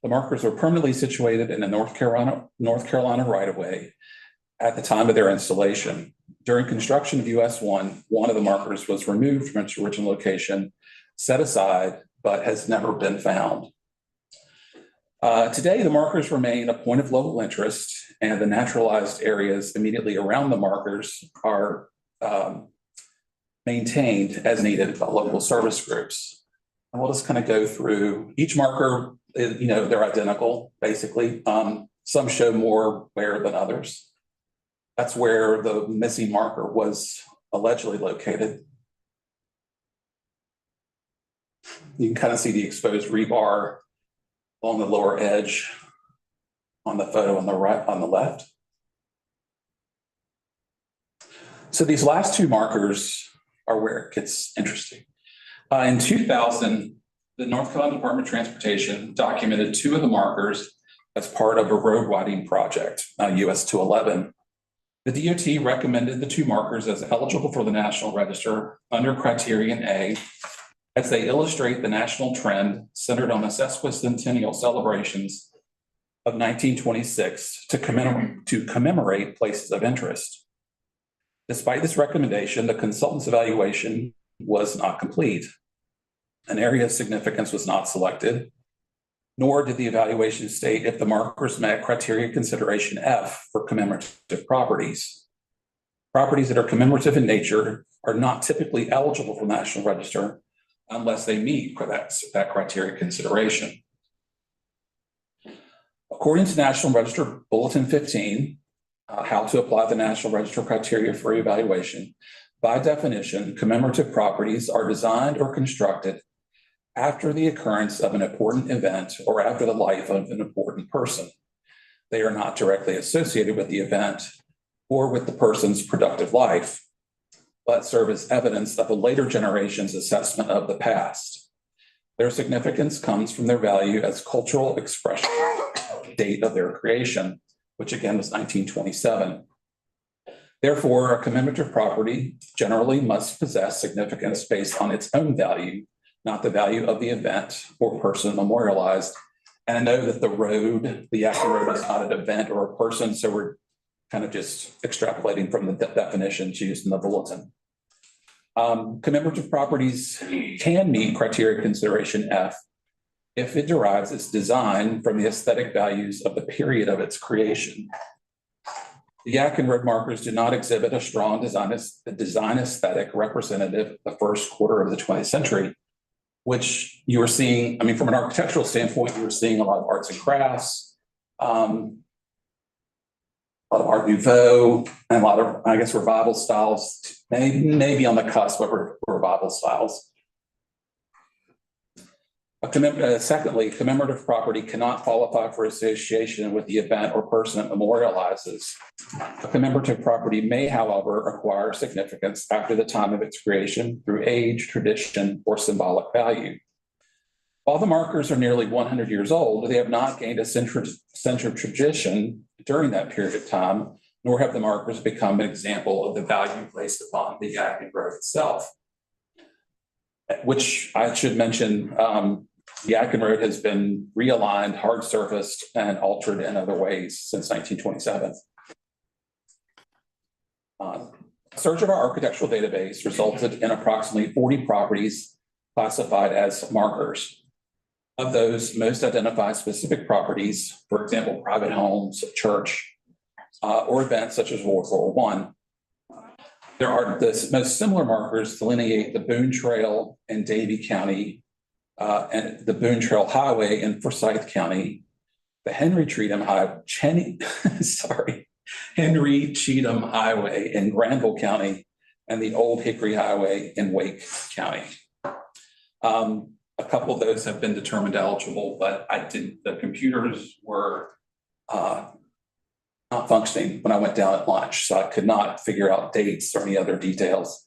The markers were permanently situated in the North Carolina right-of-way at the time of their installation. During construction of US 1, one of the markers was removed from its original location, set aside, but has never been found. Today, the markers remain a point of local interest, and the naturalized areas immediately around the markers are maintained as needed by local service groups. And we'll just kind of go through each marker. They're identical, basically. Some show more wear than others. That's where the missing marker was allegedly located. You can kind of see the exposed rebar along the lower edge on the photo on the right, on the left. So these last 2 markers are where it gets interesting. In 2000, the North Carolina Department of Transportation documented 2 of the markers as part of a road widening project, US 211. The DOT recommended the 2 markers as eligible for the National Register under Criterion A, as they illustrate the national trend centered on the sesquicentennial celebrations of 1926 to commemorate places of interest. Despite this recommendation, the consultant's evaluation was not complete. An area of significance was not selected, nor did the evaluation state if the markers met criteria consideration F for commemorative properties. Properties that are commemorative in nature are not typically eligible for the National Register unless they meet that criteria consideration. According to National Register Bulletin 15, how to apply the National Register criteria for evaluation, by definition, commemorative properties are designed or constructed after the occurrence of an important event or after the life of an important person. They are not directly associated with the event or with the person's productive life, but serve as evidence of a later generation's assessment of the past. Their significance comes from their value as cultural expression of the date of their creation, which again was 1927. Therefore, a commemorative property generally must possess significance based on its own value, not the value of the event or person memorialized. And I know that the Yadkin Road is not an event or a person, so we're kind of just extrapolating from the definitions used in the bulletin. Commemorative properties can meet criteria consideration F if it derives its design from the aesthetic values of the period of its creation. The Yadkin Road markers do not exhibit a strong design aesthetic representative of the first quarter of the 20th century, which you were seeing, I mean, from an architectural standpoint, you were seeing a lot of arts and crafts. a lot of Art Nouveau, and a lot of, I guess, revival styles, maybe on the cusp of revival styles. Secondly, commemorative property cannot qualify for association with the event or person it memorializes. A commemorative property may, however, acquire significance after the time of its creation through age, tradition, or symbolic value. While the markers are nearly 100 years old, they have not gained a century tradition during that period of time, nor have the markers become an example of the value placed upon the Yadkin Grove itself. Which I should mention, the Yadkin Road has been realigned, hard surfaced, and altered in other ways since 1927. Search of our architectural database resulted in approximately 40 properties classified as markers. Of those, most identify specific properties, for example, private homes, church, or events such as World War I. There are the most similar markers delineate the Boone Trail in Davie County, and the Boone Trail Highway in Forsyth County, the Henry Cheatham Highway in Granville County, and the Old Hickory Highway in Wake County. A couple of those have been determined eligible, but the computers were not functioning when I went down at lunch, so I could not figure out dates or any other details.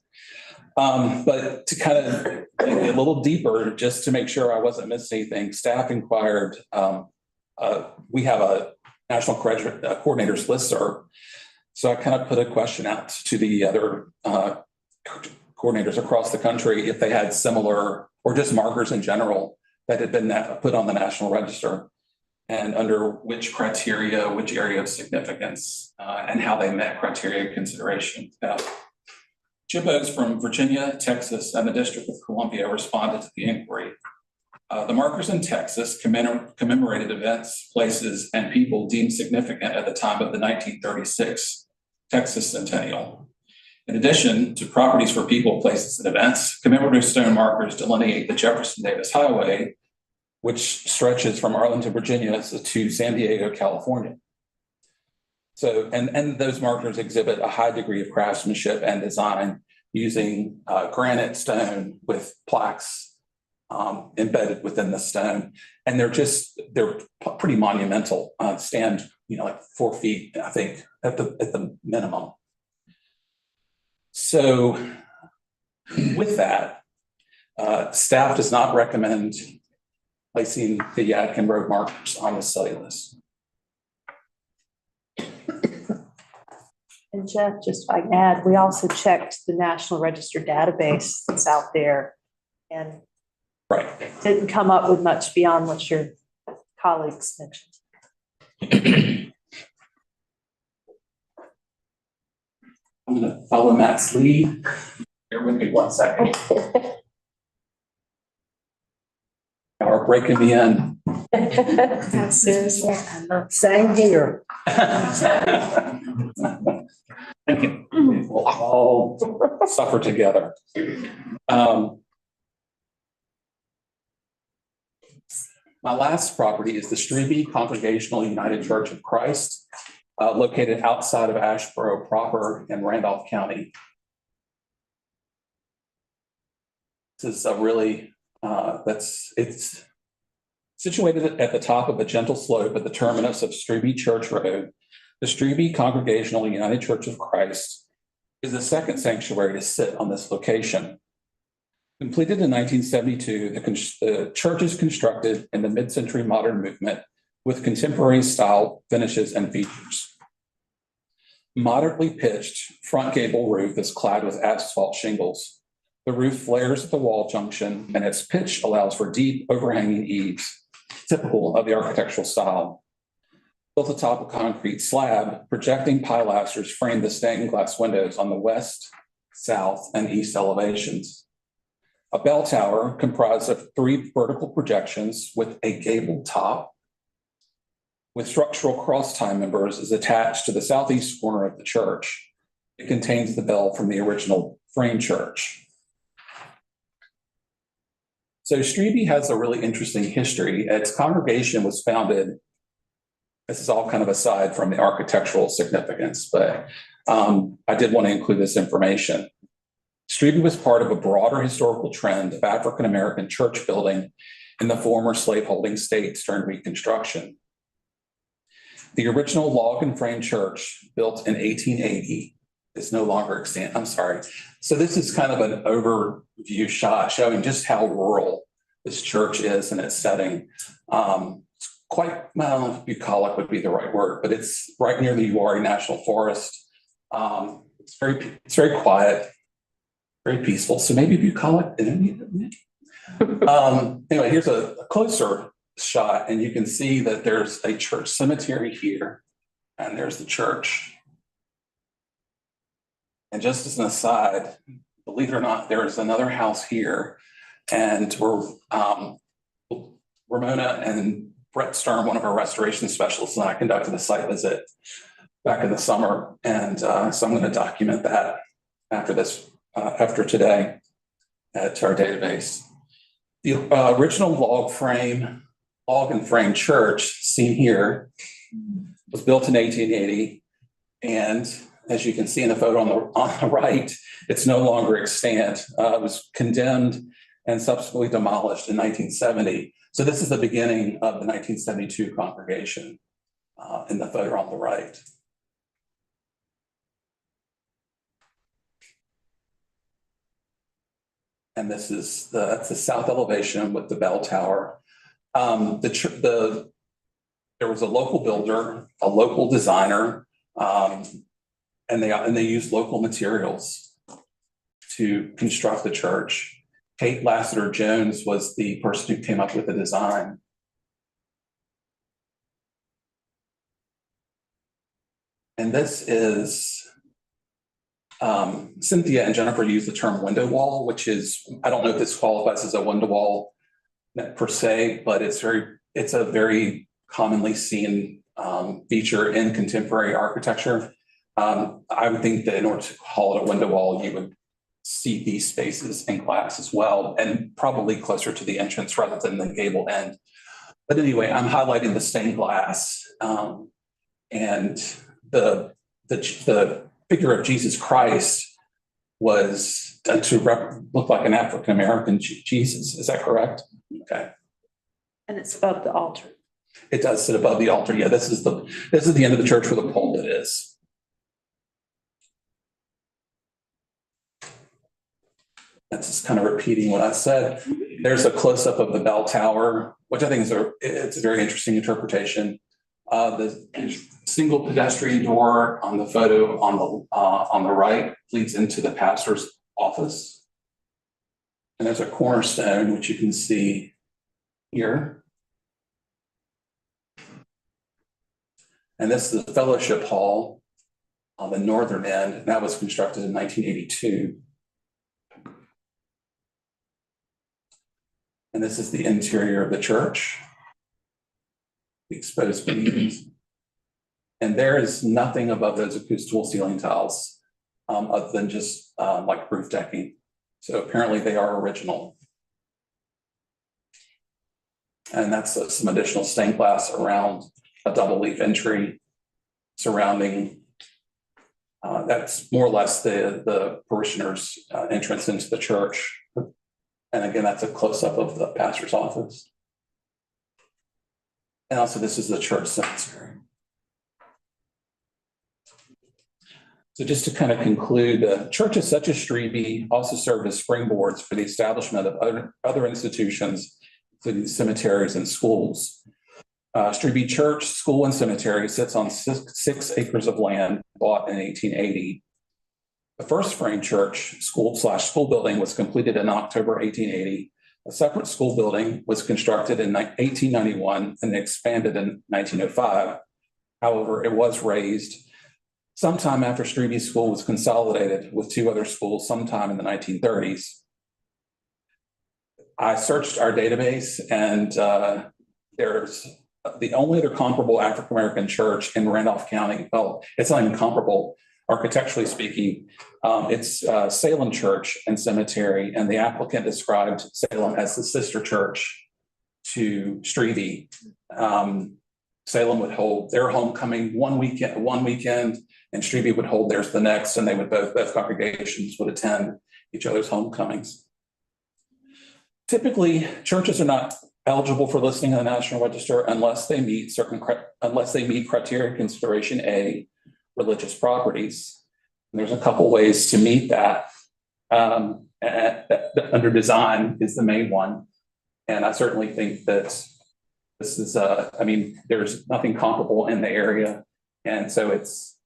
But to kind of dig a little deeper, just to make sure I wasn't missing anything, staff inquired. We have a national coordinators listserv, so I kind of put a question out to the other coordinators across the country if they had similar or just markers in general that had been put on the National Register, and under which criteria, which area of significance, and how they met criteria consideration. Chippos from Virginia, Texas, and the District of Columbia responded to the inquiry. The markers in Texas commemorated events, places, and people deemed significant at the time of the 1936 Texas Centennial. In addition to properties for people, places, and events, commemorative stone markers delineate the Jefferson Davis Highway, which stretches from Arlington, Virginia to San Diego, California. So, and those markers exhibit a high degree of craftsmanship and design using granite stone with plaques embedded within the stone. And they're pretty monumental, stand, like 4 feet, I think, at the minimum. So with that, staff does not recommend placing the Yadkin Road markers on the study list. And Jeff, just if I can add, we also checked the National Register database that's out there and didn't come up with much beyond what your colleagues mentioned. I'm going to follow Matt's lead. Bear with me 1 second. Our break in the end. Seriously, same here. Thank you. We'll all suffer together. My last property is the Strebe Congregational United Church of Christ, located outside of Asheboro proper in Randolph County. This is a really, it's situated at the top of a gentle slope at the terminus of Strebe Church Road. The Strebe Congregational United Church of Christ is the second sanctuary to sit on this location. Completed in 1972, the church is constructed in the mid-century modern movement with contemporary style finishes and features. Moderately pitched front gable roof is clad with asphalt shingles. The roof flares at the wall junction, and its pitch allows for deep overhanging eaves, typical of the architectural style. Built atop a concrete slab, projecting pilasters frame the stained glass windows on the west, south, and east elevations. A bell tower comprised of 3 vertical projections with a gabled top with structural cross tie members is attached to the southeast corner of the church. It contains the bell from the original frame church. So Strebe has a really interesting history. Its congregation was founded this is all kind of aside from the architectural significance, but I did want to include this information. Strebe was part of a broader historical trend of African-American church building in the former slaveholding states during Reconstruction. The original log and frame church, built in 1880, is no longer extant. I'm sorry. So this is kind of an overview shot showing just how rural this church is in its setting. Quite, well, bucolic would be the right word, but it's right near the Uwharrie National Forest. It's very quiet, very peaceful. So maybe bucolic. Anyway, here's a closer shot, and you can see that there's a church cemetery here, and there's the church. And just as an aside, believe it or not, there is another house here, and we're Ramona and Brett Stern, one of our restoration specialists, and I conducted a site visit back in the summer, and so I'm going to document that after this, after today, to our database. The original log and frame church seen here was built in 1880, and as you can see in the photo on the right, it's no longer extant. It was condemned and subsequently demolished in 1970. So this is the beginning of the 1972 congregation in the photo on the right. And this is that's the south elevation with the bell tower. There was a local builder, a local designer, and they used local materials to construct the church. Kate Lassiter Jones was the person who came up with the design. And this is, Cynthia and Jennifer used the term window wall, which is, I don't know if this qualifies as a window wall per se, but it's a very commonly seen feature in contemporary architecture. I would think that in order to call it a window wall, you would see these spaces in glass as well, and probably closer to the entrance rather than the gable end. But anyway, I'm highlighting the stained glass, and the figure of Jesus Christ was done to look like an African-American Jesus. Is that correct? Okay. And it's above the altar. It does sit above the altar. Yeah, this is the end of the church where the pulpit is. That's just kind of repeating what I said. There's a close-up of the bell tower, which I think it's a very interesting interpretation. The single pedestrian door on the photo on the right leads into the pastor's office. And there's a cornerstone, which you can see here. And this is the fellowship hall on the northern end. And that was constructed in 1982. And this is the interior of the church, the exposed beams. And there is nothing above those acoustic ceiling tiles other than just like roof decking. So apparently they are original. And that's some additional stained glass around a double leaf entry surrounding, that's more or less the parishioners' entrance into the church. And again, that's a close-up of the pastor's office. And also this is the church cemetery. So just to kind of conclude, churches such as Strebe also serve as springboards for the establishment of other institutions, including cemeteries and schools. Strebe Church, School, and Cemetery sits on 6 acres of land bought in 1880. The first frame church, school building, was completed in October 1880. A separate school building was constructed in 1891 and expanded in 1905. However, it was razed sometime after Strebe School was consolidated with 2 other schools sometime in the 1930s. I searched our database, and there's the only other comparable African-American church in Randolph County. Well, it's not even comparable. Architecturally speaking, it's Salem Church and Cemetery, and the applicant described Salem as the sister church to Strebe. Salem would hold their homecoming one weekend, and Strebe would hold theirs the next, and they would both congregations would attend each other's homecomings. Typically, churches are not eligible for listing in the National Register unless they meet criteria consideration A, religious properties. And there's a couple ways to meet that. Under design is the main one. And I certainly think that this is, there's nothing comparable in the area. And so it's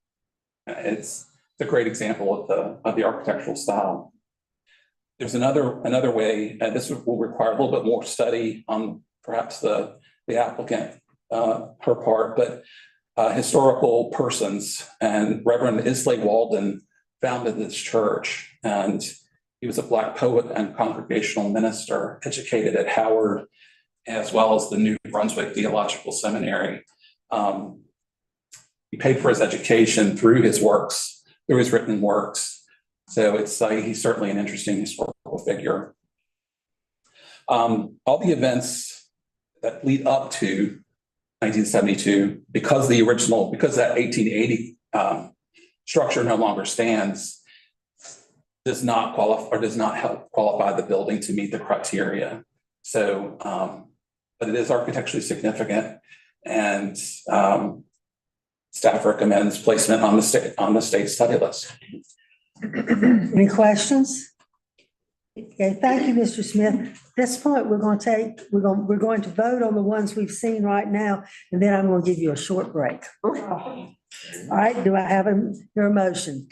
a great example of the architectural style. There's another way, and this will require a little bit more study on perhaps the applicant, her part, but historical persons. And Reverend Islay Walden founded this church, and he was a Black poet and congregational minister, educated at Howard, as well as the New Brunswick Theological Seminary. He paid for his education through his works, through his written works. So he's certainly an interesting historical figure. All the events that lead up to 1972, because that 1880 structure no longer stands, does not help qualify the building to meet the criteria. So, but it is architecturally significant, and staff recommends placement on the state study list. Any questions? Okay, thank you, Mr. Smith. At this point, we're going to vote on the ones we've seen right now, and then I'm going to give you a short break. All right, do I have your motion?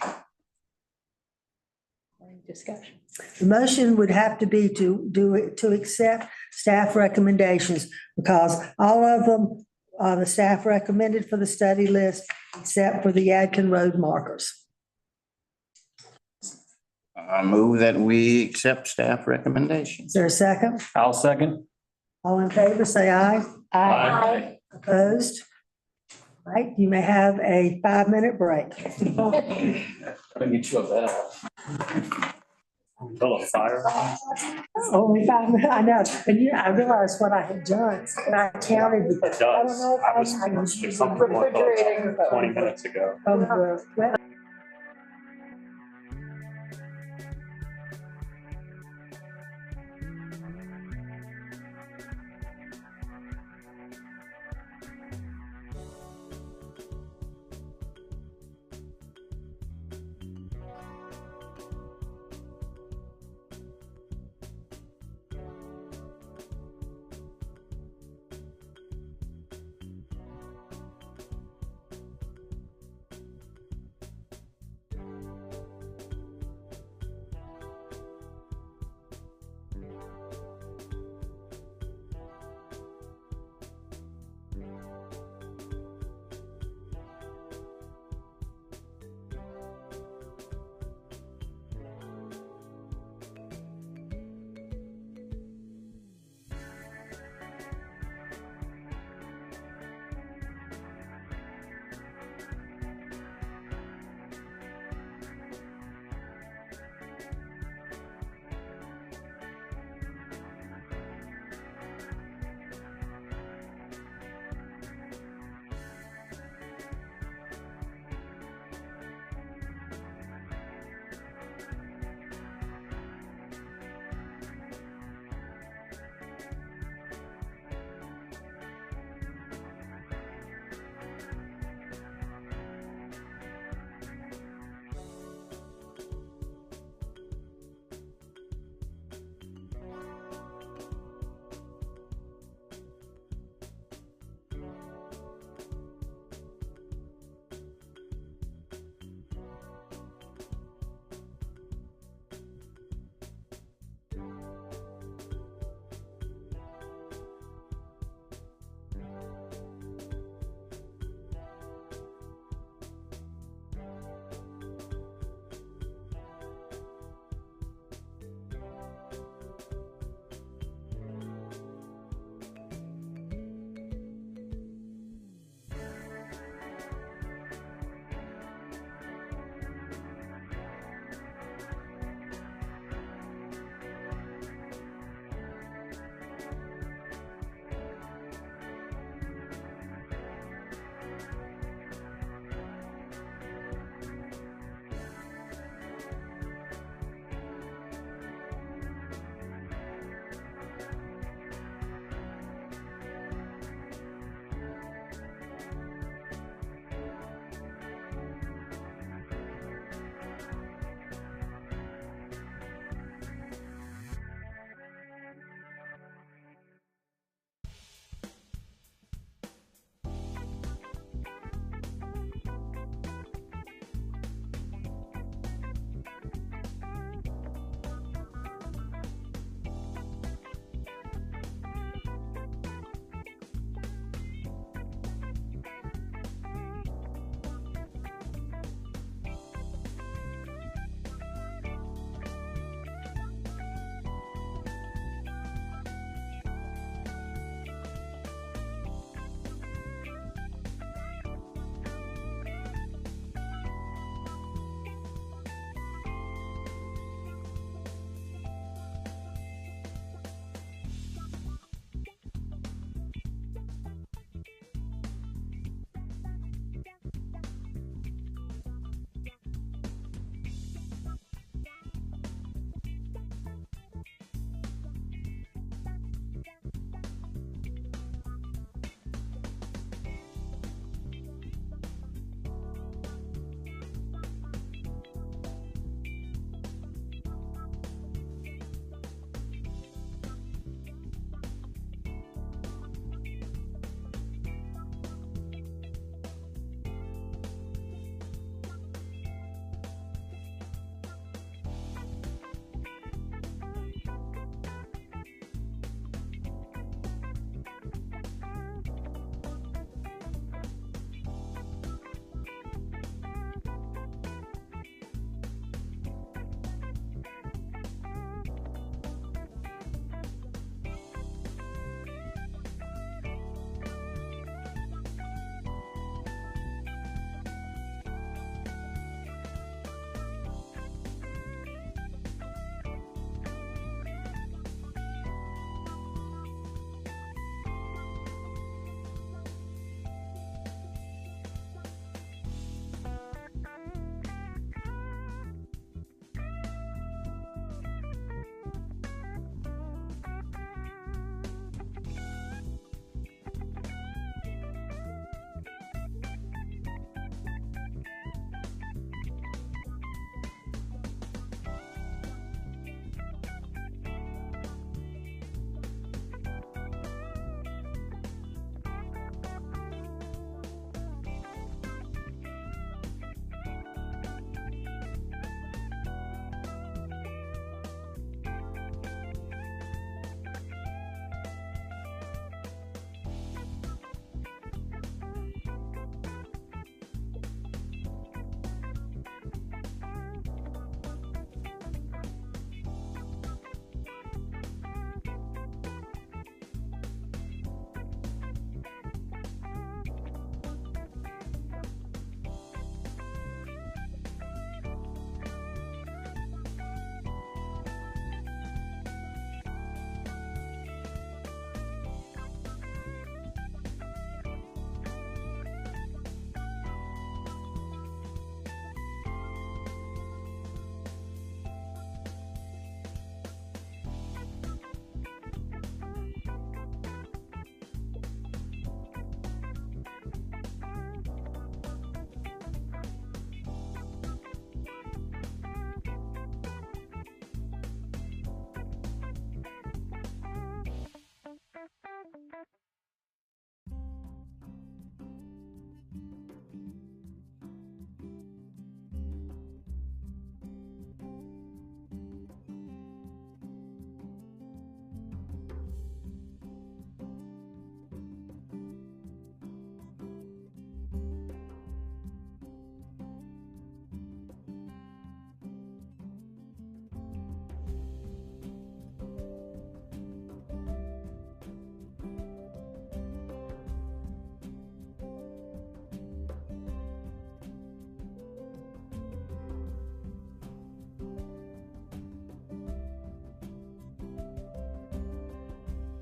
Discussion. The motion would have to be to accept staff recommendations, because all of them, the staff recommended for the study list, except for the Yadkin Road markers. I move that we accept staff recommendations. Is there a second? I'll second. All in favor, say aye. Aye. Opposed? All right, you may have a 5-minute break. I need you of that. Full of fire. Only 5 minutes, I know, and I realized what I had done, and I counted. It does. I don't know if I was, there's something more thought 20 minutes ago.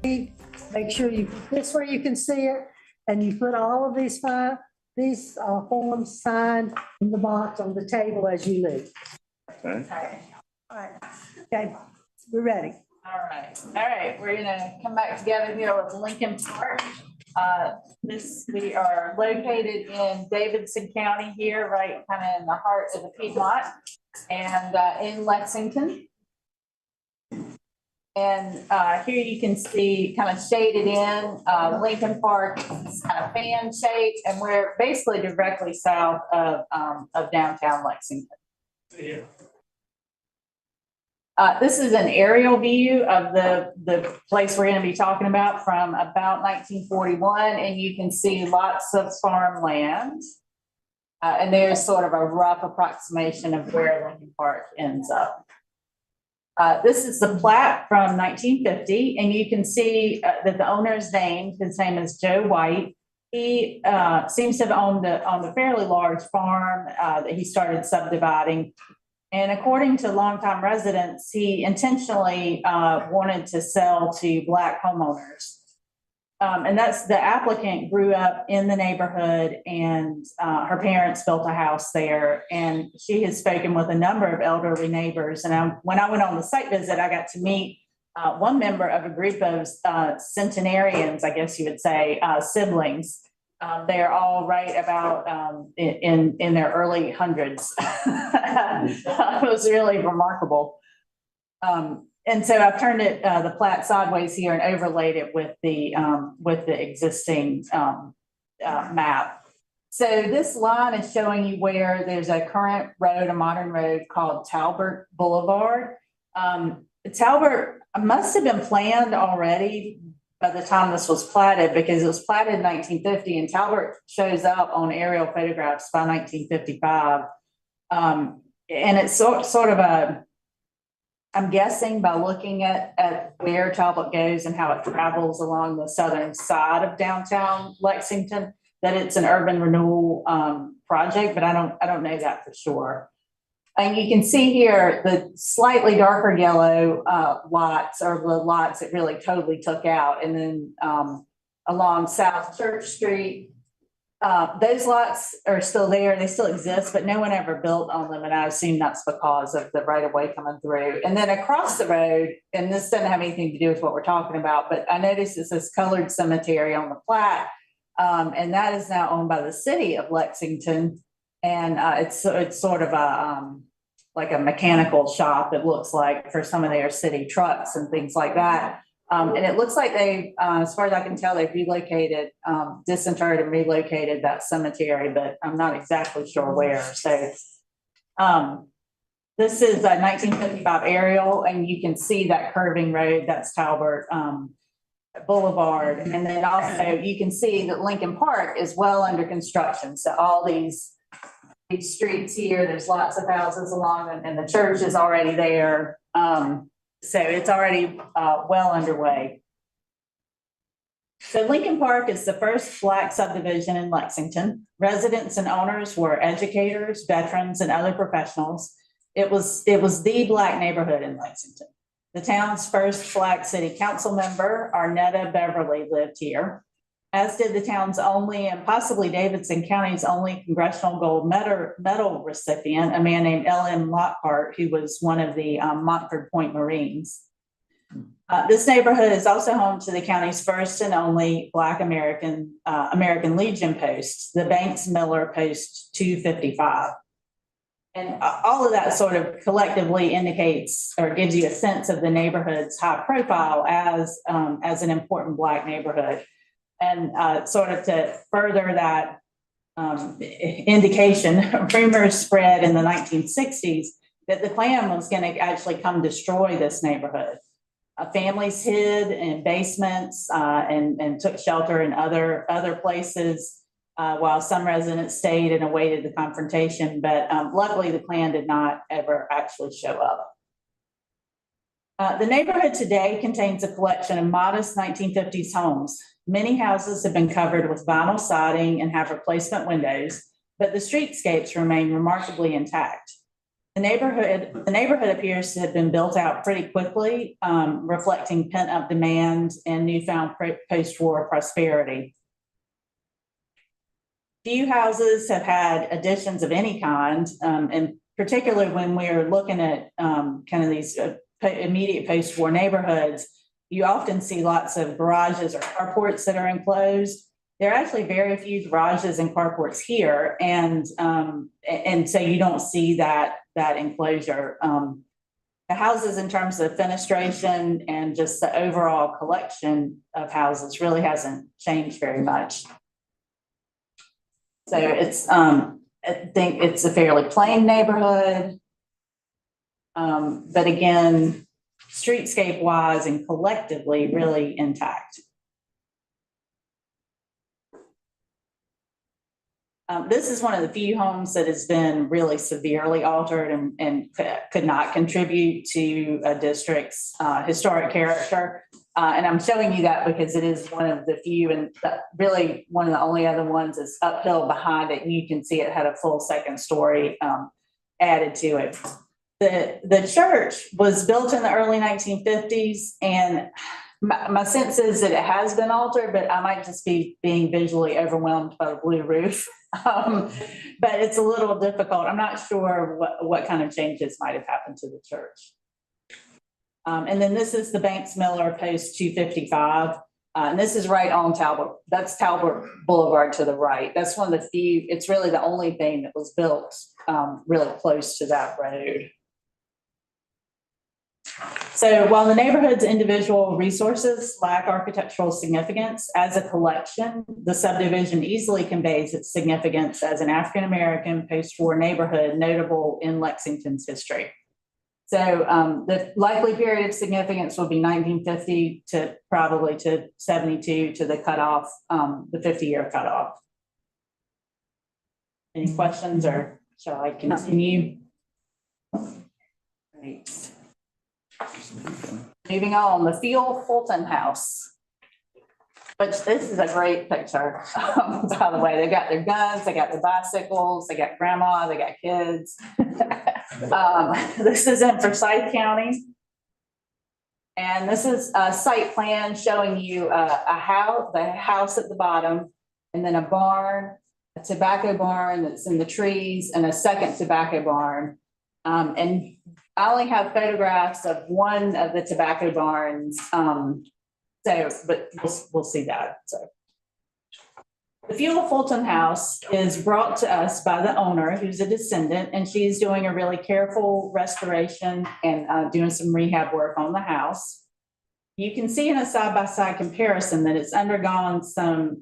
Make sure you put this where you can see it, and you put all of these forms signed in the box on the table as you leave. Okay. All right, okay, we're ready. All right, we're gonna come back together here with Lincoln Park. We are located in Davidson County here, right kind of in the heart of the Piedmont and in Lexington. And here you can see kind of shaded in Lincoln Park, is kind of fan shaped, and we're basically directly south of downtown Lexington. This is an aerial view of the place we're going to be talking about from about 1941, and you can see lots of farmland. And there's sort of a rough approximation of where Lincoln Park ends up. This is the plat from 1950, and you can see that the owner's name, his name is Joe White. He seems to have owned a fairly large farm that he started subdividing. And according to longtime residents, he intentionally wanted to sell to Black homeowners. And that's the applicant grew up in the neighborhood, and her parents built a house there. And she has spoken with a number of elderly neighbors. And when I went on the site visit, I got to meet one member of a group of centenarians, I guess you would say, siblings. They're all right about in their early hundreds. It was really remarkable. And so I've turned it the plat sideways here and overlaid it with the existing map. So this line is showing you where there's a current road, a modern road called Talbot Boulevard. Talbot must have been planned already by the time this was platted, because it was platted in 1950, and Talbot shows up on aerial photographs by 1955. And it's sort of a, I'm guessing by looking at where Talbot goes and how it travels along the southern side of downtown Lexington, that it's an urban renewal project, but I don't know that for sure. And you can see here the slightly darker yellow lots are the lots that really totally took out. And then along South Church Street, those lots are still there. They still exist, but no one ever built on them. And I assume that's because of the right of way coming through. And then across the road, and this doesn't have anything to do with what we're talking about, but I noticed it says colored cemetery on the plat. And that is now owned by the city of Lexington. And it's sort of a like a mechanical shop, it looks like, for some of their city trucks and things like that. And it looks like they, as far as I can tell, they've relocated, disinterred and relocated that cemetery, but I'm not exactly sure where. So this is a 1955 aerial, and you can see that curving road, that's Talbot Boulevard. And then also you can see that Lincoln Park is well under construction. So all these streets here, there's lots of houses along, and the church is already there. So it's already well underway. So Lincoln Park is the first Black subdivision in Lexington. Residents and owners were educators, veterans, and other professionals. It was the Black neighborhood in Lexington. The town's first Black city council member, Arnetta Beverly, lived here, as did the town's only, and possibly Davidson County's only, congressional gold medal recipient, a man named L.M. Lockhart, who was one of the Montford Point Marines. This neighborhood is also home to the county's first and only Black American Legion post, the Banks Miller Post 255. And all of that sort of collectively indicates or gives you a sense of the neighborhood's high profile as an important Black neighborhood. And sort of to further that indication, rumors spread in the 1960s that the Klan was going to actually come destroy this neighborhood. Families hid in basements and took shelter in other places, while some residents stayed and awaited the confrontation. But luckily, the Klan did not ever actually show up. The neighborhood today contains a collection of modest 1950s homes. Many houses have been covered with vinyl siding and have replacement windows, but the streetscapes remain remarkably intact. The neighborhood appears to have been built out pretty quickly, reflecting pent-up demand and newfound post-war prosperity. Few houses have had additions of any kind, and particularly when we're looking at kind of these immediate post-war neighborhoods, you often see lots of garages or carports that are enclosed. There are actually very few garages and carports here, and so you don't see that enclosure. The houses, in terms of fenestration and just the overall collection of houses, really hasn't changed very much. So it's I think it's a fairly plain neighborhood, but again, streetscape wise and collectively really intact. This is one of the few homes that has been really severely altered and could not contribute to a district's historic character. And I'm showing you that because it is one of the few, and really one of the only other ones is uphill behind it. And you can see it had a full second story added to it. The church was built in the early 1950s, and my sense is that it has been altered, but I might just be being visually overwhelmed by the blue roof. But it's a little difficult. I'm not sure what kind of changes might have happened to the church. And then this is the Banks Miller Post 255. And this is right on Talbot. That's Talbot Boulevard to the right. That's one of the few, it's really the only thing that was built really close to that road. So while the neighborhood's individual resources lack architectural significance, as a collection, the subdivision easily conveys its significance as an African-American post-war neighborhood notable in Lexington's history. So the likely period of significance will be 1950 to probably to 72 to the cutoff, the 50-year cutoff. Any questions, or shall I continue? Great. Moving on, the Fulton House, which this is a great picture, by the way. They got their guns, they got their bicycles, they got grandma, they got kids. This is in Forsyth County. And this is a site plan showing you a house, the house at the bottom, and then a barn, a tobacco barn that's in the trees, and a second tobacco barn. And I only have photographs of one of the tobacco barns, but we'll see that. So the Fulton House is brought to us by the owner, who's a descendant, and she's doing a really careful restoration and doing some rehab work on the house. You can see in a side-by-side comparison that it's undergone some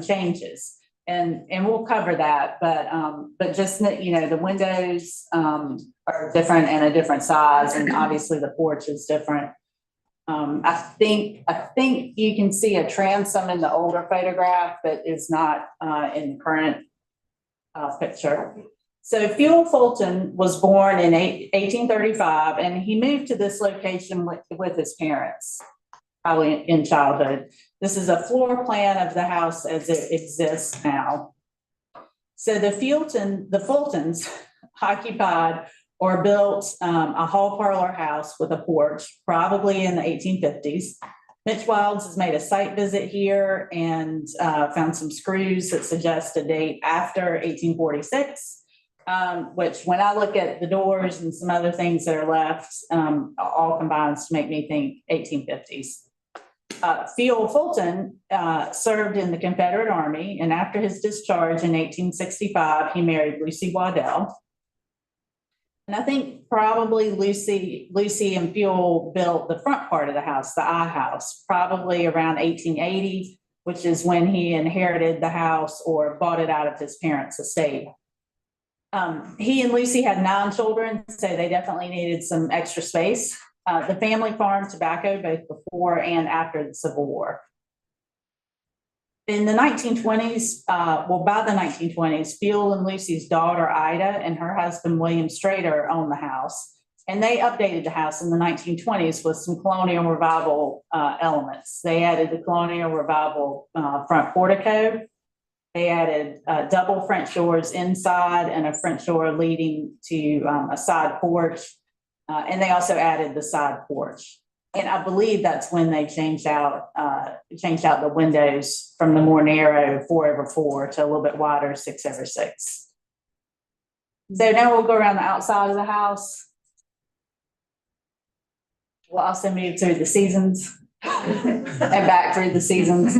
changes. And we'll cover that, but just, you know, the windows are different and a different size, and obviously the porch is different. I think you can see a transom in the older photograph that is not in the current picture. So Fulton was born in 1835, and he moved to this location with his parents, probably in childhood. This is a floor plan of the house as it exists now. So the Fultons occupied or built a hall parlor house with a porch, probably in the 1850s. Mitch Wilds has made a site visit here and found some screws that suggest a date after 1846, which when I look at the doors and some other things that are left, all combines to make me think 1850s. Fulton served in the Confederate Army, and after his discharge in 1865, he married Lucy Waddell. And I think probably Lucy and Fuel built the front part of the house, the I house, probably around 1880, which is when he inherited the house or bought it out of his parents' estate. He and Lucy had 9 children, so they definitely needed some extra space. The family farmed tobacco both before and after the Civil War. In the 1920s, by the 1920s, Phil and Lucy's daughter, Ida, and her husband, William Strader, owned the house. And they updated the house in the 1920s with some colonial revival elements. They added the colonial revival front portico. They added double French doors inside and a French door leading to a side porch. And they also added the side porch. And I believe that's when they changed out the windows from the more narrow 4/4 to a little bit wider 6/6. So now we'll go around the outside of the house. We'll also move through the seasons and back through the seasons.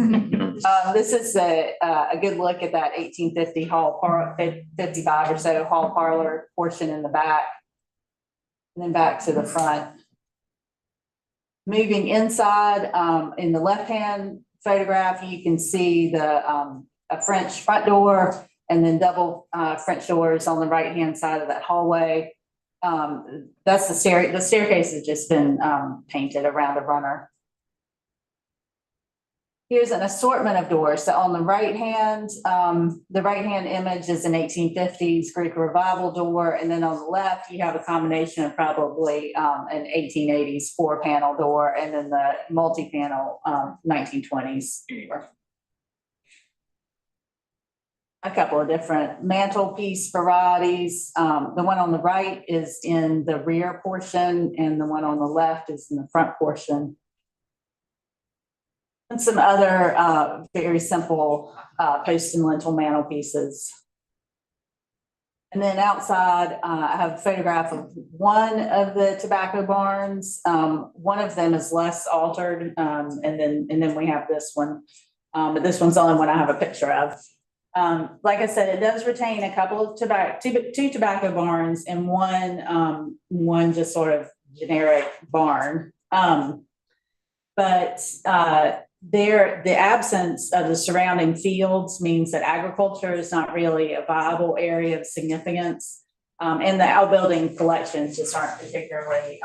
This is a good look at that 1850 hall 55 or so hall parlor portion in the back. And then back to the front. Moving inside, in the left-hand photograph, you can see a French front door and then double French doors on the right-hand side of that hallway. That's the staircase has just been painted around the runner. Here's an assortment of doors. So on the right hand image is an 1850s Greek Revival door. And then on the left, you have a combination of probably an 1880s 4-panel door and then the multi-panel 1920s door. A couple of different mantelpiece varieties. The one on the right is in the rear portion and the one on the left is in the front portion. And some other very simple post and lintel mantelpieces. And then outside, I have a photograph of one of the tobacco barns. One of them is less altered, and then we have this one. But this one's the only one I have a picture of. Like I said, it does retain a couple of two tobacco barns and one just sort of generic barn. But the absence of the surrounding fields means that agriculture is not really a viable area of significance. And the outbuilding collections just aren't particularly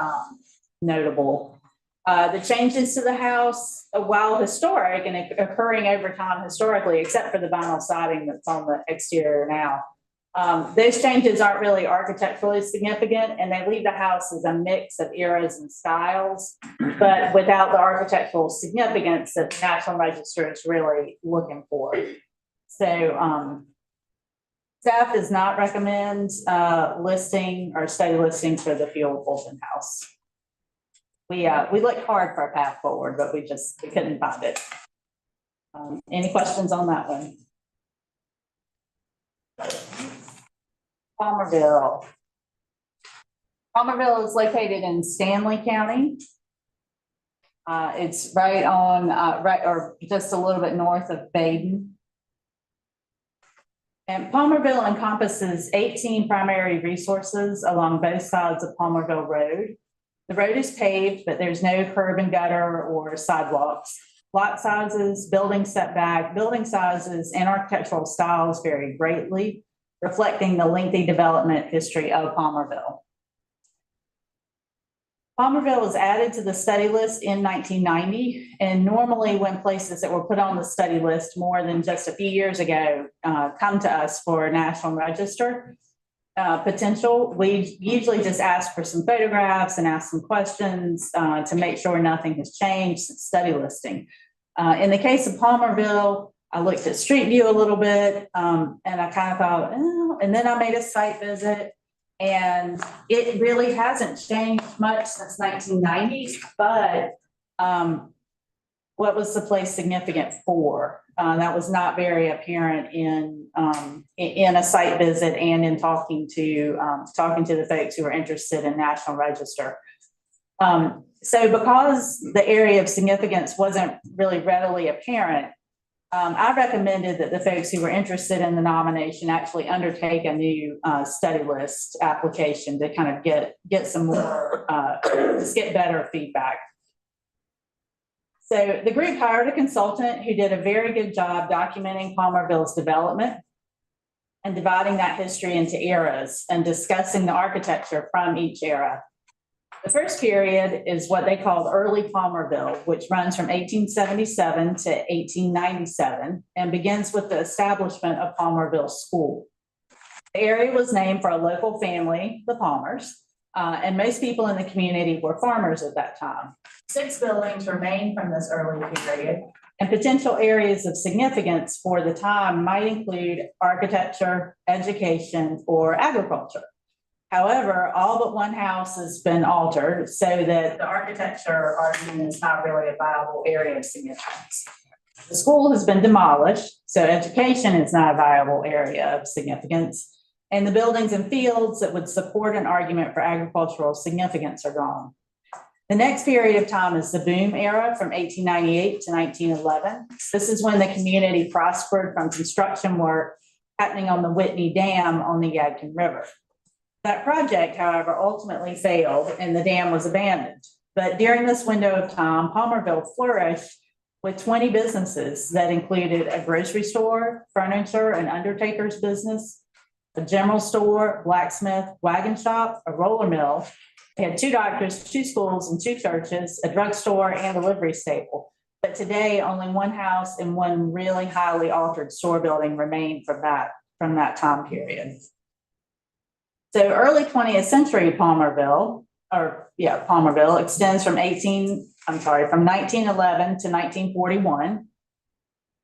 notable. The changes to the house, while historic and occurring over time historically, except for the vinyl siding that's on the exterior now, those changes aren't really architecturally significant, and they leave the house as a mix of eras and styles, but without the architectural significance that the National Register is really looking for. So staff does not recommend listing or study listings for the Field Fulton House. We looked hard for a path forward, but we couldn't find it. Any questions on that one? Palmerville. Palmerville is located in Stanley County. It's right or just a little bit north of Baden. And Palmerville encompasses 18 primary resources along both sides of Palmerville Road. The road is paved, but there's no curb and gutter or sidewalks. Lot sizes, building setback, building sizes, and architectural styles vary greatly, reflecting the lengthy development history of Palmerville. Palmerville was added to the study list in 1990, and normally when places that were put on the study list more than just a few years ago come to us for National Register potential, we usually just ask for some photographs and ask some questions to make sure nothing has changed since study listing. In the case of Palmerville, I looked at Street View a little bit, and I kind of thought, oh, and then I made a site visit, and it really hasn't changed much since 1990, but what was the place significant for? That was not very apparent in a site visit and in talking to the folks who were interested in National Register. So because the area of significance wasn't really readily apparent, I recommended that the folks who were interested in the nomination actually undertake a new study list application to kind of get some more, just get better feedback. So the group hired a consultant who did a very good job documenting Palmerville's development and dividing that history into eras and discussing the architecture from each era. The first period is what they called early Palmerville, which runs from 1877 to 1897 and begins with the establishment of Palmerville School. The area was named for a local family, the Palmers, and most people in the community were farmers at that time. 6 buildings remain from this early period, And potential areas of significance for the time might include architecture, education, or agriculture. However, all but one house has been altered so that the architecture argument is not really a viable area of significance. The school has been demolished, so education is not a viable area of significance. And the buildings and fields that would support an argument for agricultural significance are gone. The next period of time is the boom era from 1898 to 1911. This is when the community prospered from construction work happening on the Whitney Dam on the Yadkin River. That project, however, ultimately failed and the dam was abandoned. But during this window of time, Palmerville flourished with 20 businesses that included a grocery store, furniture and undertaker's business, a general store, blacksmith, wagon shop, a roller mill. They had 2 doctors, 2 schools, and 2 churches, a drugstore, and a livery stable. But today, only 1 house and 1 really highly altered store building remain from that time period. So early 20th century Palmerville extends from 1911 to 1941.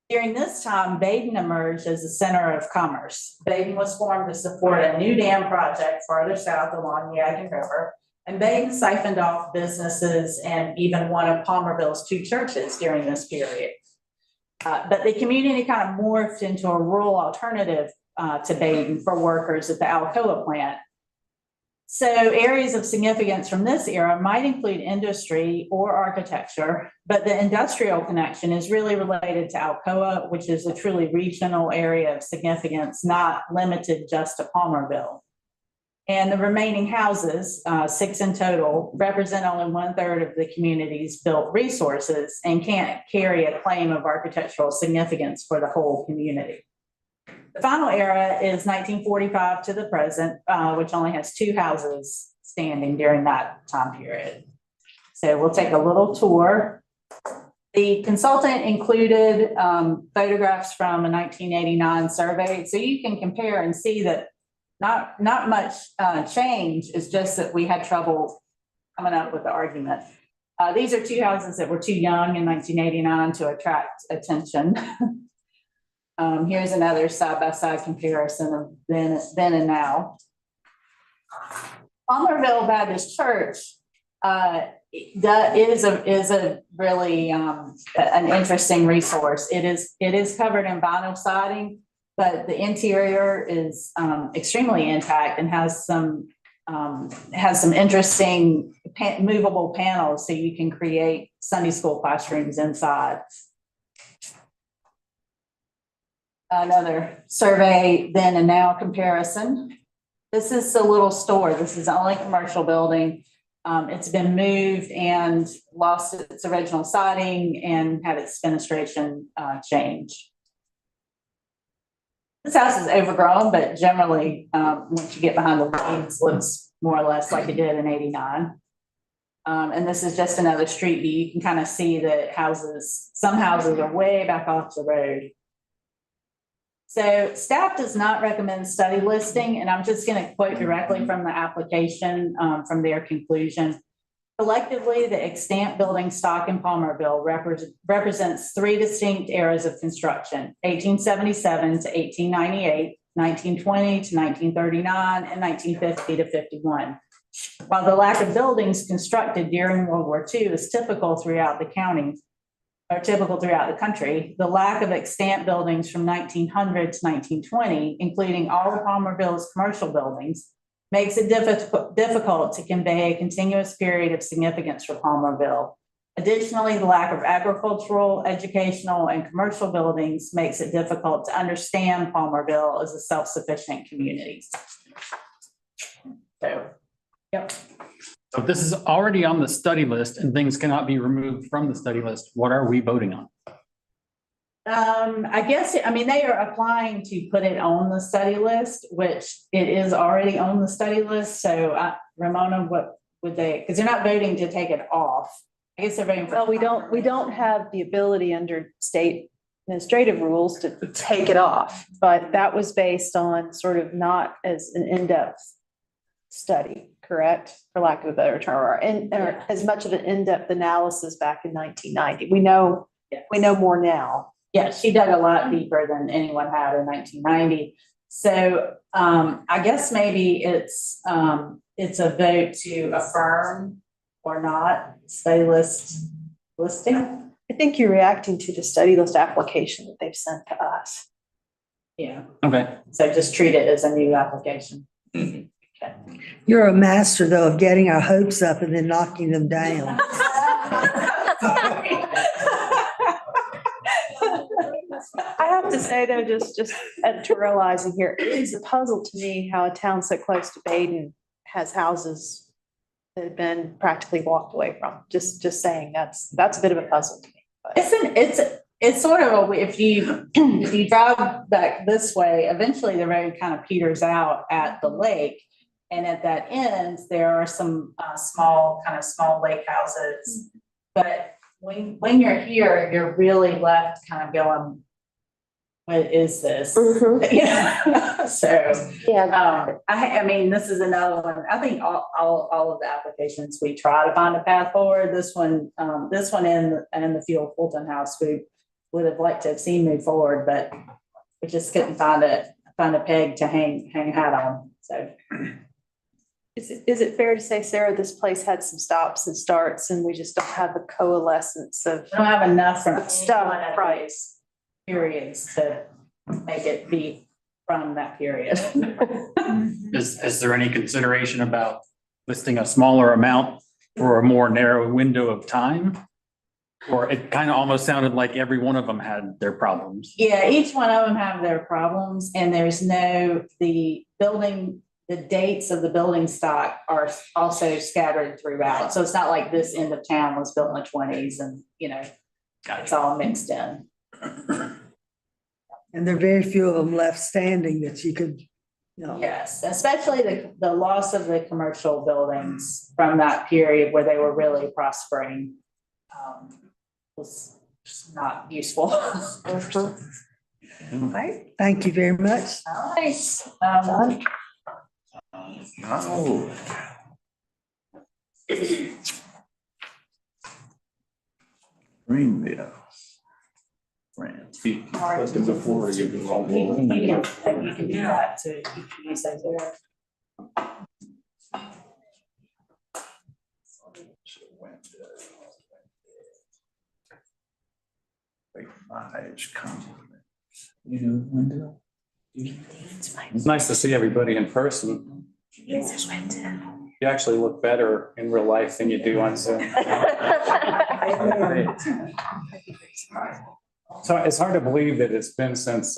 During this time, Baden emerged as a center of commerce. Baden was formed to support a new dam project farther south along the Yadkin River. And Baden siphoned off businesses and even one of Palmerville's 2 churches during this period. But the community kind of morphed into a rural alternative to Baden for workers at the Alcoa plant. So areas of significance from this era might include industry or architecture, but the industrial connection is really related to Alcoa, which is a truly regional area of significance, not limited just to Palmerville. And the remaining houses, 6 in total, represent only 1/3 of the community's built resources and can't carry a claim of architectural significance for the whole community. The final era is 1945 to the present, which only has 2 houses standing during that time period. So we'll take a little tour. The consultant included photographs from a 1989 survey, so you can compare and see that not much change, is just that we had trouble coming up with the argument. These are 2 houses that were too young in 1989 to attract attention. Here's another side-by-side comparison of then and now. Palmerville Baptist Church is a really an interesting resource. It is covered in vinyl siding, but the interior is extremely intact and has some interesting movable panels, so you can create Sunday school classrooms inside. Another survey then and now comparison. This is a little store. This is the only commercial building. It's been moved and lost its original siding and had its fenestration changed. This house is overgrown, but generally, once you get behind the weeds, looks more or less like it did in '89. And this is just another street view. You can kind of see that some houses are way back off the road. So staff does not recommend study listing, and I'm just going to quote directly from the application from their conclusion. Collectively, the extant building stock in Palmerville represents 3 distinct eras of construction: 1877 to 1898, 1920 to 1939, and 1950 to 51. While the lack of buildings constructed during World War II is typical throughout the county, or typical throughout the country, the lack of extant buildings from 1900 to 1920, including all of Palmerville's commercial buildings, makes it difficult to convey a continuous period of significance for Palmerville. Additionally, the lack of agricultural, educational, and commercial buildings makes it difficult to understand Palmerville as a self-sufficient community. So, yep. So if this is already on the study list and things cannot be removed from the study list, what are we voting on? I guess, they are applying to put it on the study list, which it is already on the study list. So Ramona, what would they, because they're not voting to take it off. I guess they're voting for. Well, we don't have the ability under state administrative rules to take it off, but that was based on sort of not as an in-depth study, correct? For lack of a better term, or as much of an in-depth analysis back in 1990. We know We know more now. Yeah, she dug a lot deeper than anyone had in 1990. So I guess maybe it's a vote to affirm or not study list listing. I think you're reacting to the study list application that they've sent to us. Yeah. Okay. So just treat it as a new application. You're a master though of getting our hopes up and then knocking them down. I have to say though, just editorializing here, it is a puzzle to me how a town so close to Baden has houses that have been practically walked away from. Just saying, that's a bit of a puzzle to me. But. It's sort of if you drive back this way, eventually the road kind of peters out at the lake. And at that end, there are some small lake houses. But when you're here, you're really left kind of going, what is this? Mm-hmm. So, yeah. I mean, this is another one. I think all of the applications, we try to find a path forward. This one and the Field Fulton House, we would have liked to have seen move forward, but we just couldn't find a peg to hang a hat on. So. Is it fair to say, Sarah, this place had some stops and starts and we just don't have the coalescence of. We don't have enough from stuff, right? Periods to make it be from that period. Is there any consideration about listing a smaller amount for a more narrow window of time? Or it kind of almost sounded like every one of them had their problems. Yeah, each one of them have their problems, and there's the dates of the building stock are also scattered throughout. So it's not like this end of town was built in the 20s and, it's all mixed in. And there are very few of them left standing that you could, Yes, especially the loss of the commercial buildings from that period where they were really prospering was just not useful. All right, thank you very much. All right. Greenville. You can do that to use those there. It's nice to see everybody in person. You actually look better in real life than you do on Zoom. So it's hard to believe that it's been since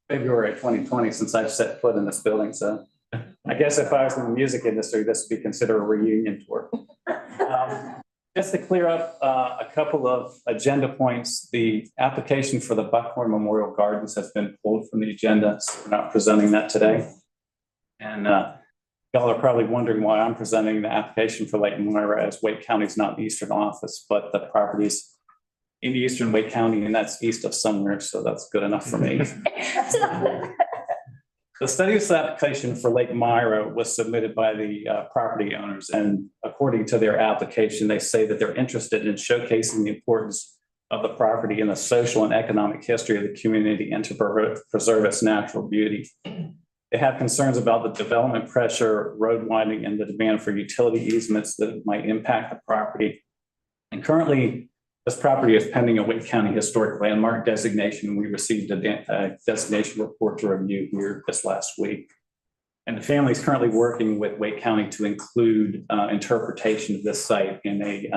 February 2020 since I've set foot in this building. So I guess if I was in the music industry, this would be considered a reunion tour. Just to clear up a couple of agenda points, the application for the Buckhorn Memorial Gardens has been pulled from the agenda, so we're not presenting that today. And y'all are probably wondering why I'm presenting the application for Lake Moira, as Wake County's not the eastern office, but the property's in eastern Wake County, and that's east of somewhere, so that's good enough for me. The study application for Lake Moira was submitted by the property owners, and according to their application, they say that they're interested in showcasing the importance of the property in the social and economic history of the community and to preserve its natural beauty. They have concerns about the development pressure, road widening, and the demand for utility easements that might impact the property. And currently, this property is pending a Wake County Historic Landmark designation. We received a designation report to review here this last week. And the family is currently working with Wake County to include interpretation of this site in a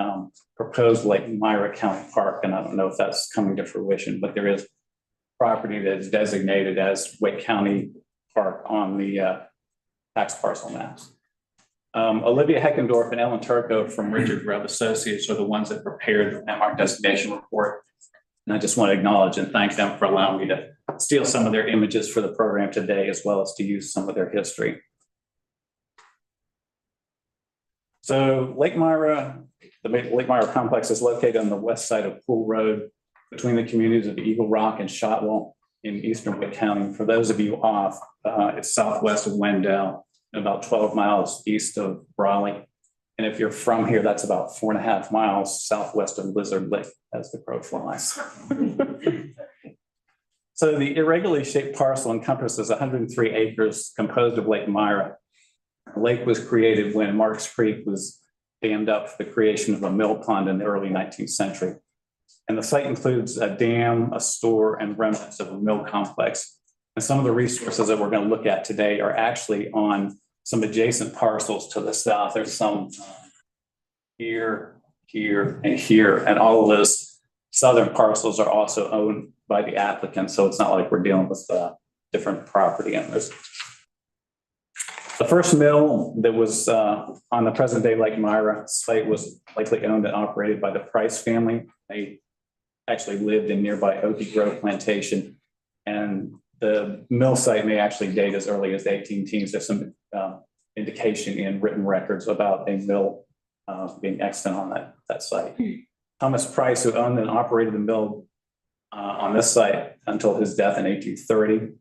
proposed Lake Moira County Park. And I don't know if that's coming to fruition, but there is property that is designated as Wake County Park on the tax parcel maps. Olivia Heckendorf and Ellen Turco from Richard Grubb Associates are the ones that prepared the landmark designation report. And I just want to acknowledge and thank them for allowing me to steal some of their images for the program today, as well as to use some of their history. So Lake Moira, the Lake Moira complex is located on the west side of Pool Road between the communities of Eagle Rock and Shotwell in eastern Wake County. For those of you off, it's southwest of Wendell, about 12 miles east of Raleigh. And if you're from here, that's about 4.5 miles southwest of Lizard Lake as the crow flies. So the irregularly shaped parcel encompasses 103 acres composed of Lake Myra. The lake was created when Marks Creek was dammed up for the creation of a mill pond in the early 19th century. And the site includes a dam, a store, and remnants of a mill complex. And some of the resources that we're going to look at today are actually on some adjacent parcels to the south. There's some here, here, and here, and all of those southern parcels are also owned by the applicant. So it's not like we're dealing with different property owners. The first mill that was on the present day Lake Myra site was likely owned and operated by the Price family. They actually lived in nearby Okie Grove Plantation. And the mill site may actually date as early as the 18 teens. There's some indication in written records about a mill being extant on that site. Thomas Price, who owned and operated the mill on this site until his death in 1830.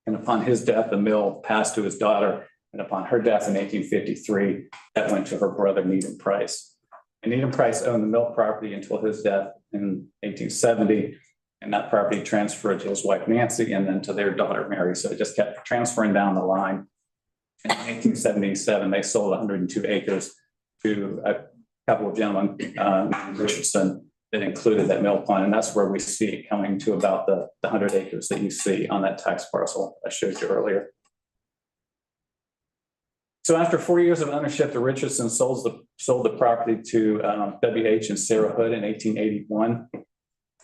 And upon his death, the mill passed to his daughter. And upon her death in 1853, that went to her brother, Needham Price. And Needham Price owned the mill property until his death in 1870. And that property transferred to his wife, Nancy, and then to their daughter, Mary. So it just kept transferring down the line. In 1877, they sold 102 acres to a couple of gentlemen, Richardson, that included that mill pond. And that's where we see it coming to about the 100 acres that you see on that tax parcel I showed you earlier. So after 4 years of ownership, the Richardsons sold the property to W.H. and Sarah Hood in 1881.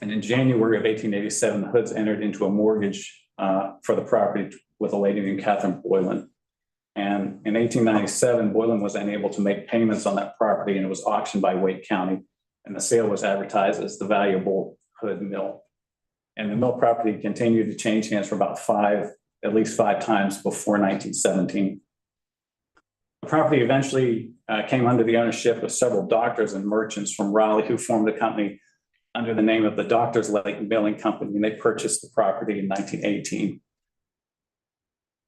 And in January of 1887, the Hoods entered into a mortgage for the property with a lady named Catherine Boylan. And in 1897, Boylan was unable to make payments on that property, and it was auctioned by Wake County. And the sale was advertised as the valuable Hood Mill. And the mill property continued to change hands for about at least five times before 1917. The property eventually came under the ownership of several doctors and merchants from Raleigh who formed the company under the name of the Doctors Lake Milling Company, and they purchased the property in 1918.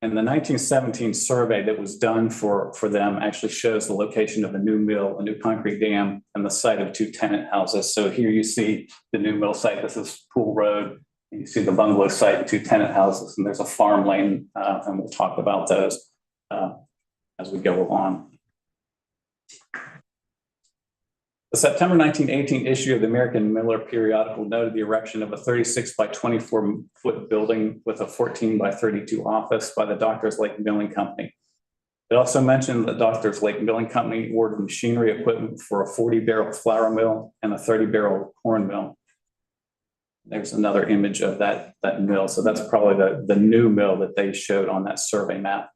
And the 1917 survey that was done for them actually shows the location of a new mill, a new concrete dam, and the site of two tenant houses. So here you see the new mill site. This is Pool Road. And you see the bungalow site and two tenant houses, and there's a farm lane, and we'll talk about those as we go along. The September 1918 issue of the American Miller periodical noted the erection of a 36 by 24 foot building with a 14 by 32 office by the Doctors Lake Milling Company. It also mentioned the Doctors Lake Milling Company ordered machinery equipment for a 40-barrel flour mill and a 30-barrel corn mill. There's another image of that mill. So that's probably the new mill that they showed on that survey map.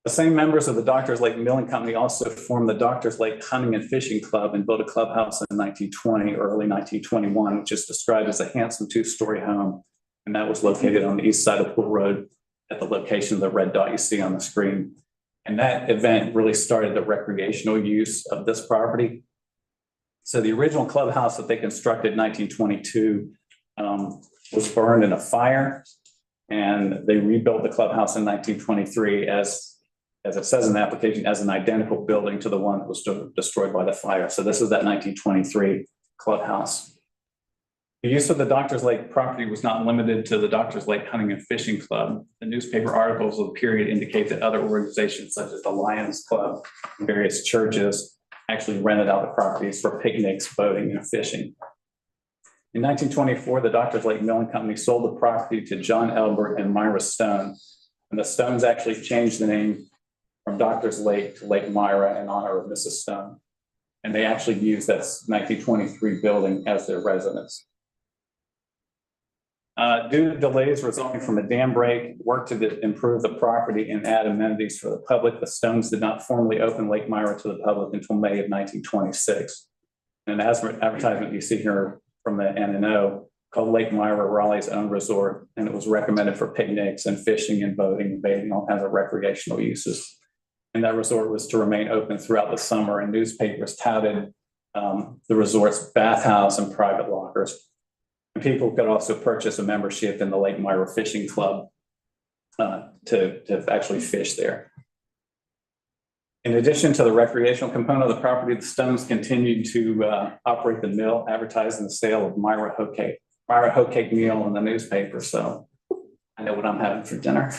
The same members of the Doctors Lake Milling Company also formed the Doctors Lake Hunting and Fishing Club and built a clubhouse in 1920 or early 1921, which is described as a handsome two-story home. And that was located on the east side of Pool Road at the location of the red dot you see on the screen. And that event really started the recreational use of this property. So the original clubhouse that they constructed in 1922 was burned in a fire, and they rebuilt the clubhouse in 1923 as it says in the application, as an identical building to the one that was destroyed by the fire. So this is that 1923 clubhouse. The use of the Doctors Lake property was not limited to the Doctors Lake Hunting and Fishing Club. The newspaper articles of the period indicate that other organizations such as the Lions Club and various churches actually rented out the properties for picnics, boating, and fishing. In 1924, the Doctors Lake Milling Company sold the property to John Elbert and Myra Stone. And the Stones actually changed the name from Doctors Lake to Lake Myra in honor of Mrs. Stone. And they actually used that 1923 building as their residence. Due to delays resulting from a dam break, work to improve the property and add amenities for the public, the Stones did not formally open Lake Myra to the public until May of 1926. And as advertisement you see here from the NNO, called Lake Myra, Raleigh's own resort, and it was recommended for picnics and fishing and boating and bathing, all kinds of recreational uses. And that resort was to remain open throughout the summer, and newspapers touted the resort's bathhouse and private lockers. And people could also purchase a membership in the Lake Myra Fishing Club to actually fish there. In addition to the recreational component of the property, the Stones continued to operate the mill, advertising the sale of Myra hoe cake meal in the newspaper. So I know what I'm having for dinner.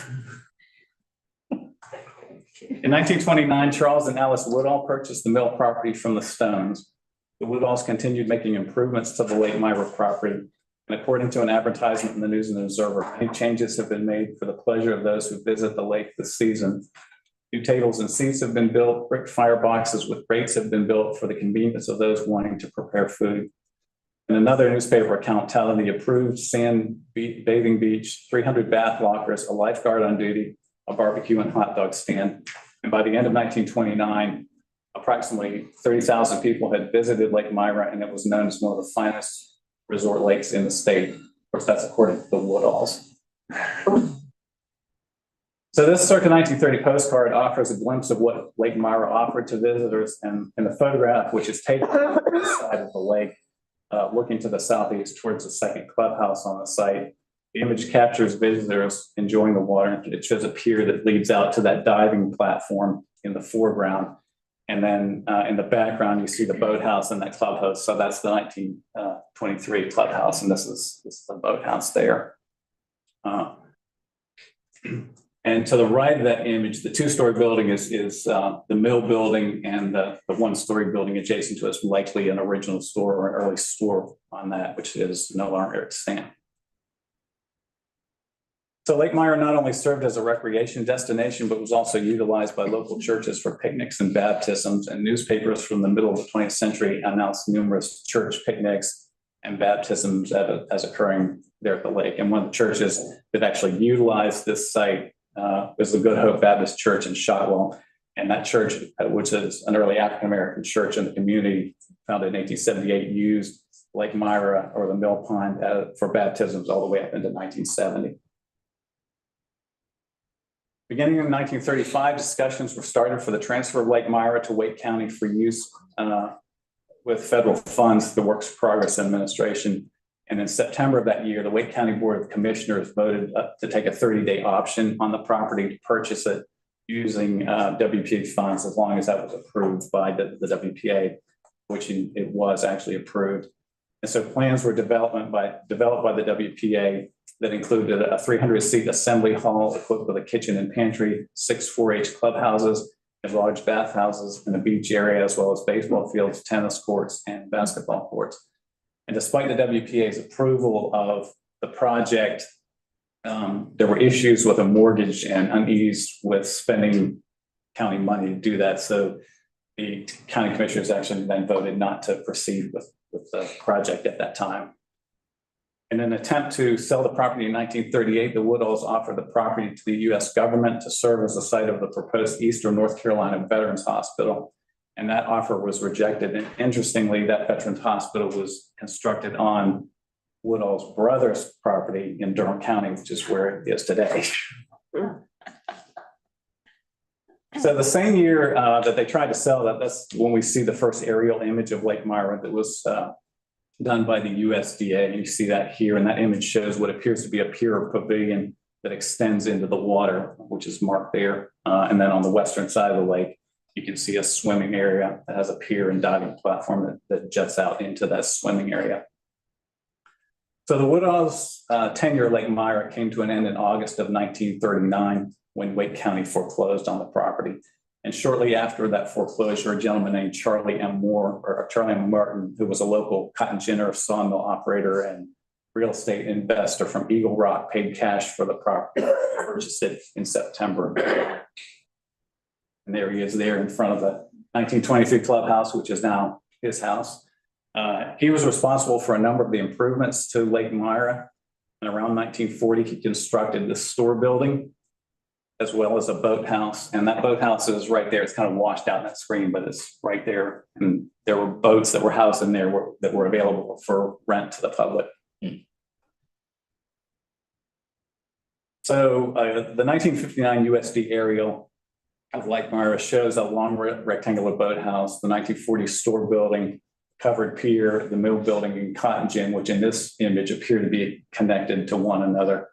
In 1929, Charles and Alice Woodall purchased the mill property from the Stones. The Woodalls continued making improvements to the Lake Myra property. And according to an advertisement in the News and Observer, many changes have been made for the pleasure of those who visit the lake this season. New tables and seats have been built, brick fireboxes with grates have been built for the convenience of those wanting to prepare food. In another newspaper account touted the approved sand bathing beach, 300 bath lockers, a lifeguard on duty, a barbecue and hot dog stand. And by the end of 1929, approximately 30,000 people had visited Lake Myra, and it was known as one of the finest resort lakes in the state. Of course, that's according to the Woodalls. So this circa 1930 postcard offers a glimpse of what Lake Myra offered to visitors, and in the photograph, which is taken on the side of the lake, looking to the southeast towards the second clubhouse on the site. The image captures visitors enjoying the water. It shows a pier that leads out to that diving platform in the foreground. And then in the background, you see the boathouse and that clubhouse. So that's the 1923 clubhouse, and this is the boathouse there. And to the right of that image, the two-story building is the mill building, and the one-story building adjacent to it is likely an original store or an early store on that, which is no longer extant. So Lake Myra not only served as a recreation destination, but was also utilized by local churches for picnics and baptisms, and newspapers from the middle of the 20th century announced numerous church picnics and baptisms as occurring there at the lake. And one of the churches that actually utilized this site was the Good Hope Baptist Church in Shiloh. And that church, which is an early African-American church in the community, founded in 1878, used Lake Myra or the mill pond for baptisms all the way up into 1970. Beginning in 1935, discussions were started for the transfer of Lake Myra to Wake County for use with federal funds, the Works Progress Administration. And in September of that year, the Wake County Board of Commissioners voted to take a 30-day option on the property to purchase it using WPA funds, as long as that was approved by the WPA, which it was actually approved. And so plans were developed by the WPA that included a 300-seat assembly hall equipped with a kitchen and pantry, 6 4-H clubhouses, and large bathhouses, and a beach area, as well as baseball fields, tennis courts, and basketball courts. And despite the WPA's approval of the project, there were issues with a mortgage and unease with spending county money to do that. So the county commissioners actually then voted not to proceed with the project at that time. In an attempt to sell the property in 1938, the Woodalls offered the property to the U.S. government to serve as the site of the proposed Eastern North Carolina Veterans Hospital. And that offer was rejected. And interestingly, that Veterans Hospital was constructed on Woodall's brother's property in Durham County, which is where it is today. So the same year that they tried to sell that, that's when we see the first aerial image of Lake Myra that was done by the USDA. And you see that here, and that image shows what appears to be a pier or pavilion that extends into the water, which is marked there. And then on the western side of the lake, you can see a swimming area that has a pier and diving platform that juts out into that swimming area. So the Woodalls' tenure at Lake Myra came to an end in August of 1939 when Wake County foreclosed on the property. And shortly after that foreclosure, a gentleman named Charlie M. Martin, who was a local cotton ginner, sawmill operator, and real estate investor from Eagle Rock, paid cash for the property, purchased it in September. And there he is there in front of the 1923 clubhouse, which is now his house. He was responsible for a number of the improvements to Lake Myra. And around 1940, he constructed the store building, as well as a boathouse. And that boathouse is right there. It's kind of washed out in that screen, but it's right there. And there were boats that were housed in there that were available for rent to the public. So the 1959 USD aerial of Lake Myra shows a long rectangular boathouse, the 1940 store building, covered pier, the mill building, and cotton gin, which in this image appear to be connected to one another.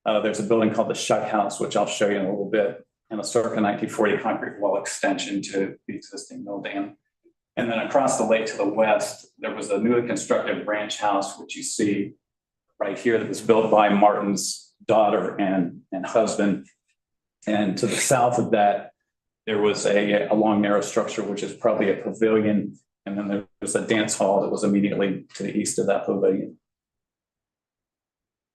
There's a building called the Shuck House, which I'll show you in a little bit. and a circa 1940 concrete wall extension to the existing mill dam. And then across the lake to the west, there was a newly constructed ranch house, which you see right here, that was built by Martin's daughter and husband. And to the south of that, there was a long narrow structure, which is probably a pavilion. And then there was a dance hall that was immediately to the east of that pavilion.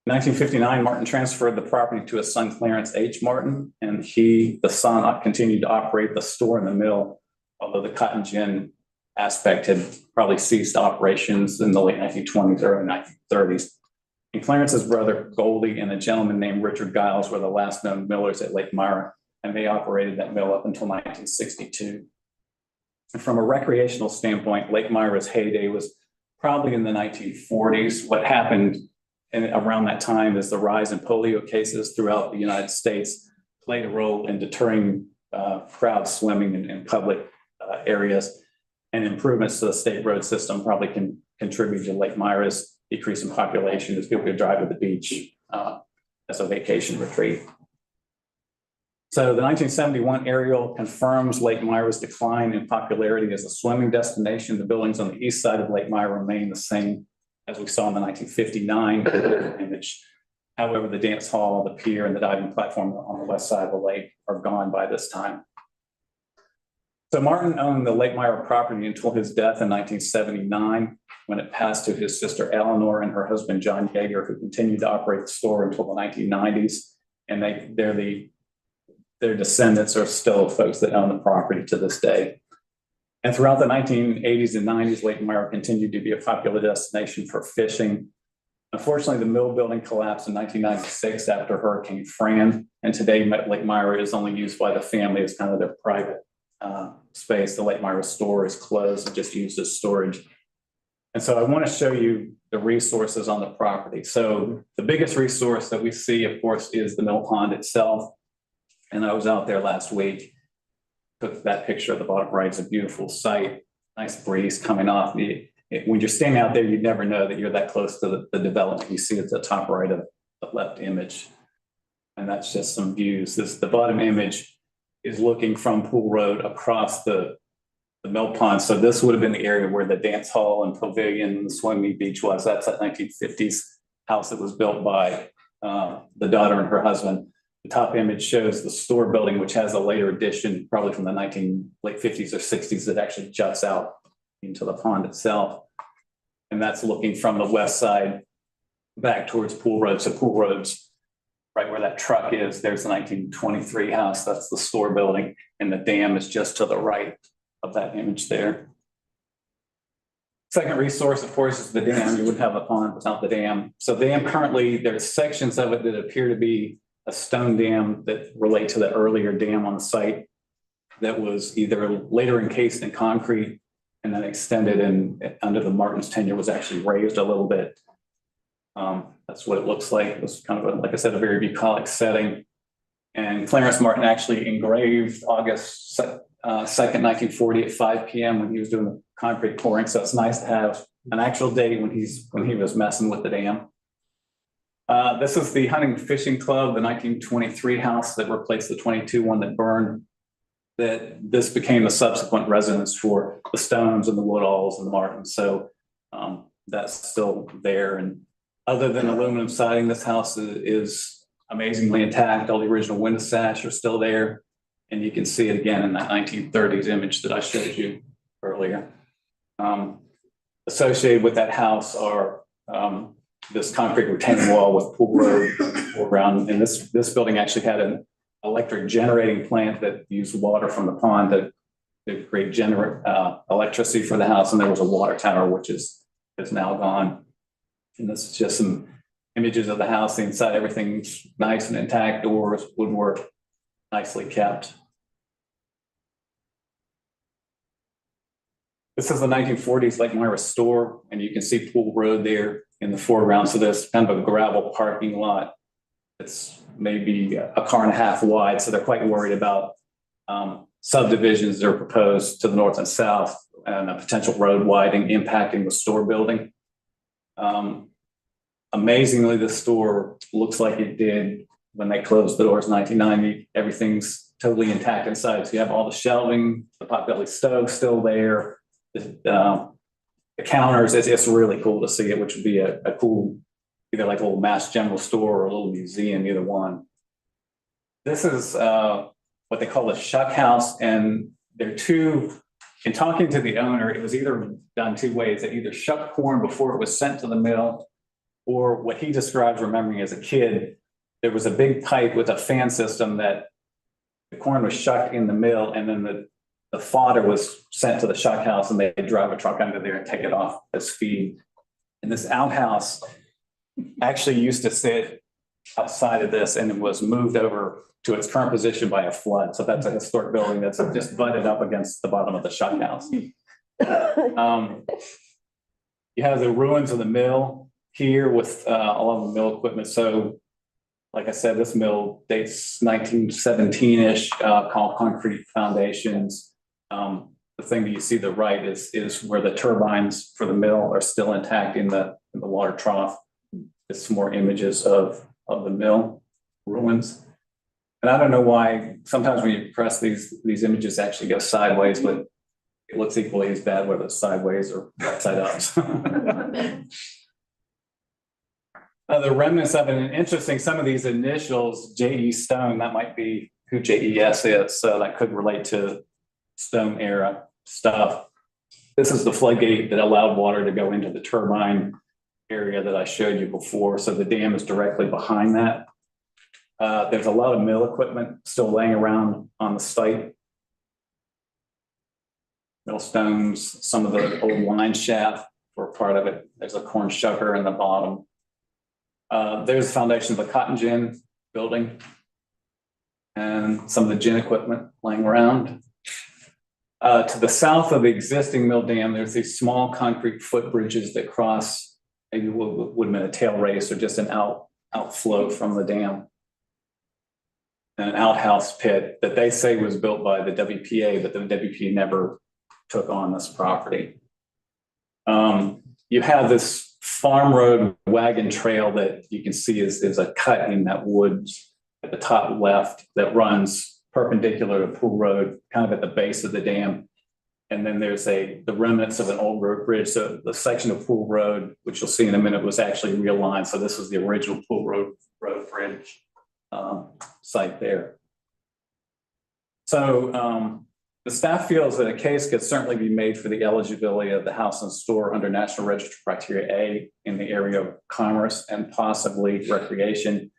In 1959, Martin transferred the property to his son, Clarence H. Martin, and the son, continued to operate the store and the mill, although the cotton gin aspect had probably ceased operations in the late 1920s, early 1930s. And Clarence's brother Goldie and a gentleman named Richard Giles were the last known millers at Lake Myra, and they operated that mill up until 1962. And from a recreational standpoint, Lake Myra's heyday was probably in the 1940s. What happened around that time is the rise in polio cases throughout the United States played a role in deterring crowd swimming in public areas, and improvements to the state road system probably can contribute to Lake Myra's decrease in population as people could drive to the beach as a vacation retreat. So the 1971 aerial confirms Lake Myra's decline in popularity as a swimming destination. The buildings on the east side of Lake Myra remain the same as we saw in the 1959 image. However, the dance hall, the pier, and the diving platform on the west side of the lake are gone by this time. So Martin owned the Lake Myra property until his death in 1979, when it passed to his sister Eleanor and her husband John Yeager, who continued to operate the store until the 1990s. And their descendants are still folks that own the property to this day. And throughout the 1980s and 90s, Lake Myra continued to be a popular destination for fishing. Unfortunately, the mill building collapsed in 1996 after Hurricane Fran, and today Lake Myra is only used by the family as kind of their private space. The Lake Myra store is closed and just used as storage. And so I want to show you the resources on the property. So the biggest resource that we see, of course, is the mill pond itself. And I was out there last week, took that picture at the bottom right. It's a beautiful sight, nice breeze coming off. When you're standing out there, you'd never know that you're that close to the development. You see at the top right of the left image. And that's just some views. The bottom image is looking from Pool Road across the mill pond. So this would have been the area where the dance hall and pavilion and the swimming beach was. That's that 1950s house that was built by the daughter and her husband. The top image shows the store building, which has a later addition, probably from the late 50s or 60s, that actually juts out into the pond itself. And that's looking from the west side back towards Pool Road. So Pool Road's right where that truck is. There's the 1923 house. That's the store building. And the dam is just to the right of that image there. Second resource, of course, is the dam. You wouldn't have a pond without the dam. So the dam currently, there's sections of it that appear to be a stone dam that relate to the earlier dam on the site that was either later encased in concrete and then extended and under the Martin's tenure was actually raised a little bit. That's what it looks like. It was kind of, like I said, a very bucolic setting. And Clarence Martin actually engraved August 2nd, 1940 at 5 p.m. when he was doing the concrete pouring. So it's nice to have an actual date when he was messing with the dam. This is the Hunting Fishing Club, the 1923 house that replaced the 22 one that burned. That this became the subsequent residence for the Stones and the Woodalls and the Martins. So that's still there. And other than aluminum siding, this house is amazingly intact. All the original window sash are still there. And you can see it again in that 1930s image that I showed you earlier. Associated with that house are this concrete retaining wall with Pool Road around. And this building actually had an electric generating plant that used water from the pond to create electricity for the house. And there was a water tower, which is now gone. And this is just some images of the house. The inside, everything's nice and intact, doors, woodwork, nicely kept. This is the 1940s Lake Myra store, and you can see Pool Road there in the foreground. So there's kind of a gravel parking lot. It's maybe a car and a half wide. So they're quite worried about subdivisions that are proposed to the north and south and a potential road widening impacting the store building. Amazingly, the store looks like it did when they closed the doors in 1990. Everything's totally intact inside. So you have all the shelving, the potbelly stove still there, the counters. It's really cool to see it, which would be a cool, either like a little mass general store or a little museum, either one. This is what they call a shuck house, and they're two. In talking to the owner, it was either done two ways. They either shucked corn before it was sent to the mill, or what he describes remembering as a kid, there was a big pipe with a fan system that the corn was shucked in the mill, and then the fodder was sent to the shuck house, and they'd drive a truck under there and take it off as feed. And this outhouse actually used to sit outside of this, and it was moved over to its current position by a flood. So that's a historic building that's just butted up against the bottom of the shuck house. You have the ruins of the mill here with all of the mill equipment. So like I said, this mill dates 1917-ish, called concrete foundations. The thing that you see to the right is where the turbines for the mill are still intact in the water trough. It's some more images of the mill ruins. And I don't know why sometimes when you press these images actually go sideways, but it looks equally as bad whether it's sideways or upside up. The remnants of it, and interesting, some of these initials, J.E. Stone, that might be who JES is, so that could relate to Stone era stuff. This is the floodgate that allowed water to go into the turbine area that I showed you before. So the dam is directly behind that. There's a lot of mill equipment still laying around on the site. Millstones, some of the old line shaft were part of it. There's a corn shucker in the bottom. There's the foundation of the cotton gin building and some of the gin equipment laying around. To the south of the existing mill dam, there's these small concrete footbridges that cross, maybe would have been a tail race or just an outflow from the dam. And an outhouse pit that they say was built by the WPA, but the WPA never took on this property. You have this farm road wagon trail that you can see is a cut in that woods at the top left that runs perpendicular to Pool Road, kind of at the base of the dam. And then there's the remnants of an old road bridge. So the section of Pool Road, which you'll see in a minute, was actually realigned. So this was the original Pool Road bridge site there. So the staff feels that a case could certainly be made for the eligibility of the house and store under National Register Criteria A in the area of commerce and possibly recreation.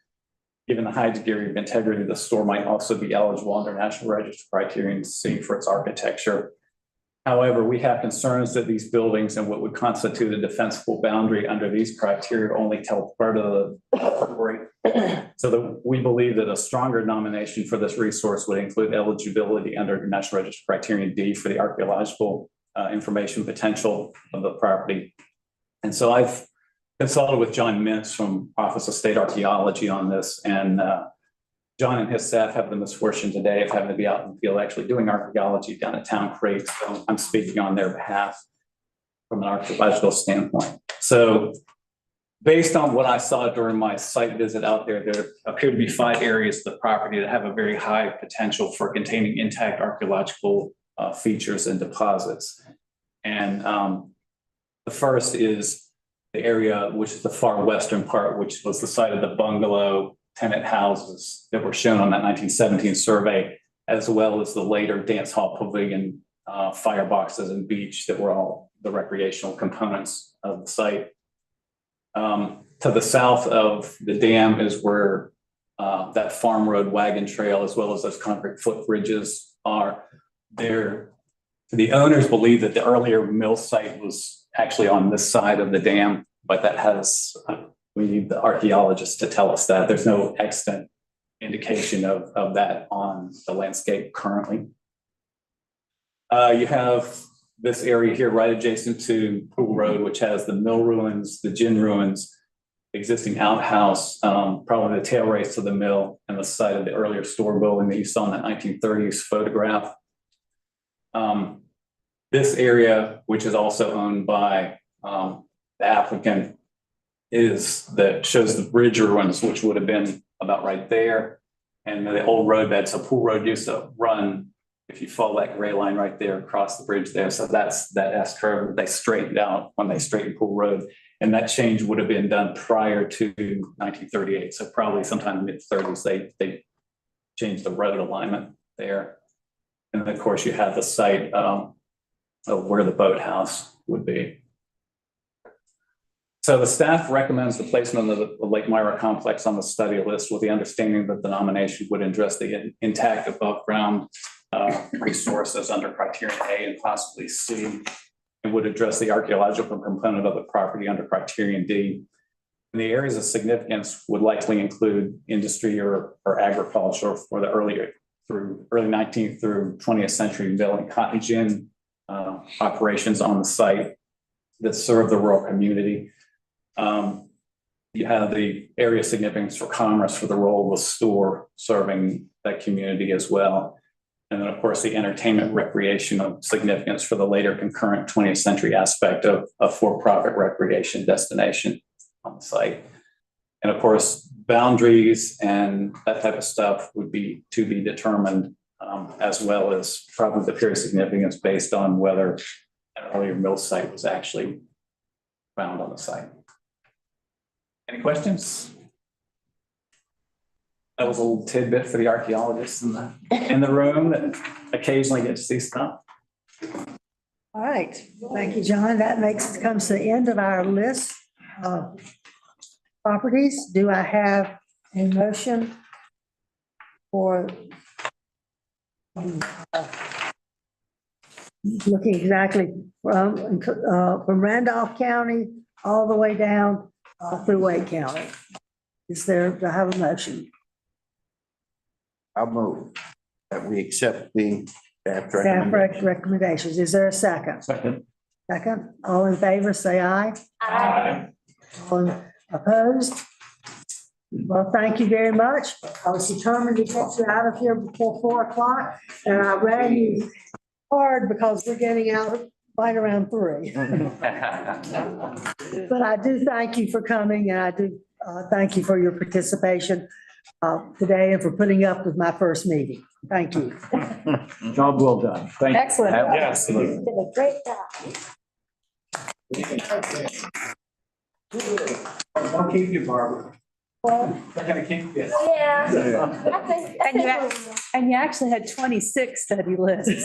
Given the high degree of integrity, the store might also be eligible under National Register Criterion C for its architecture. However, we have concerns that these buildings and what would constitute a defensible boundary under these criteria only tell part of the story. So that we believe that a stronger nomination for this resource would include eligibility under National Register Criterion D for the archaeological information potential of the property. And so I've consulted with John Mintz from Office of State Archaeology on this, and John and his staff have the misfortune today of having to be out in the field actually doing archaeology down at Town Creek. So I'm speaking on their behalf from an archaeological standpoint. So based on what I saw during my site visit out there, there appear to be 5 areas of the property that have a very high potential for containing intact archaeological features and deposits. And the first is the area, which is the far western part, which was the site of the bungalow tenant houses that were shown on that 1917 survey, as well as the later dance hall pavilion, fireboxes and beach that were all the recreational components of the site. To the south of the dam is where that farm road wagon trail, as well as those concrete footbridges are there. The owners believe that the earlier mill site was actually on this side of the dam, but that has, we need the archaeologists to tell us that. There's no extant indication of that on the landscape currently. You have this area here right adjacent to Pool Road, which has the mill ruins, the gin ruins, existing outhouse, probably the tail race to the mill, and the site of the earlier store building that you saw in that 1930s photograph. This area, which is also owned by the applicant, shows the bridge ruins, which would have been about right there. And the old roadbed, so Pool Road used to run, if you follow that gray line right there across the bridge there. So that's that S curve that they straightened out when they straightened Pool Road. And that change would have been done prior to 1938. So probably sometime in the mid-30s, they changed the road alignment there. And then, of course, you have the site of where the boathouse would be. So the staff recommends the placement of the Lake Myra complex on the study list with the understanding that the nomination would address the intact above ground resources under criterion A and possibly C, and would address the archaeological component of the property under criterion D. And the areas of significance would likely include industry or agriculture for the early 19th through 20th century mill and cotton gin operations on the site that serve the rural community. You have the area of significance for commerce for the role of the store serving that community as well. And then, of course, the entertainment recreation of significance for the later concurrent 20th century aspect of a for-profit recreation destination on the site. And of course, boundaries and that type of stuff would be to be determined, as well as probably the period of significance based on whether an earlier mill site was actually found on the site. Any questions? That was a little tidbit for the archaeologists in the room that occasionally get to see stuff. All right, thank you, John. That comes to the end of our list of properties. Do I have a motion for looking exactly from Randolph County all the way down through Wake County? Do I have a motion? I'll move that we accept the staff Staff recommendations. Is there a second? Second. Second. All in favor, say aye. Aye. All opposed? Well, thank you very much. I was determined to get you out of here before 4 o'clock, and I ran you hard because we're getting out right around 3. But I do thank you for coming, and I do thank you for your participation today and for putting up with my first meeting. Thank you. Job well done. Thank you. Excellent. Yes. You did a great job. I'll keep you, Barbara. Well, They're gonna keep this. yeah. And you actually had 26 study lists.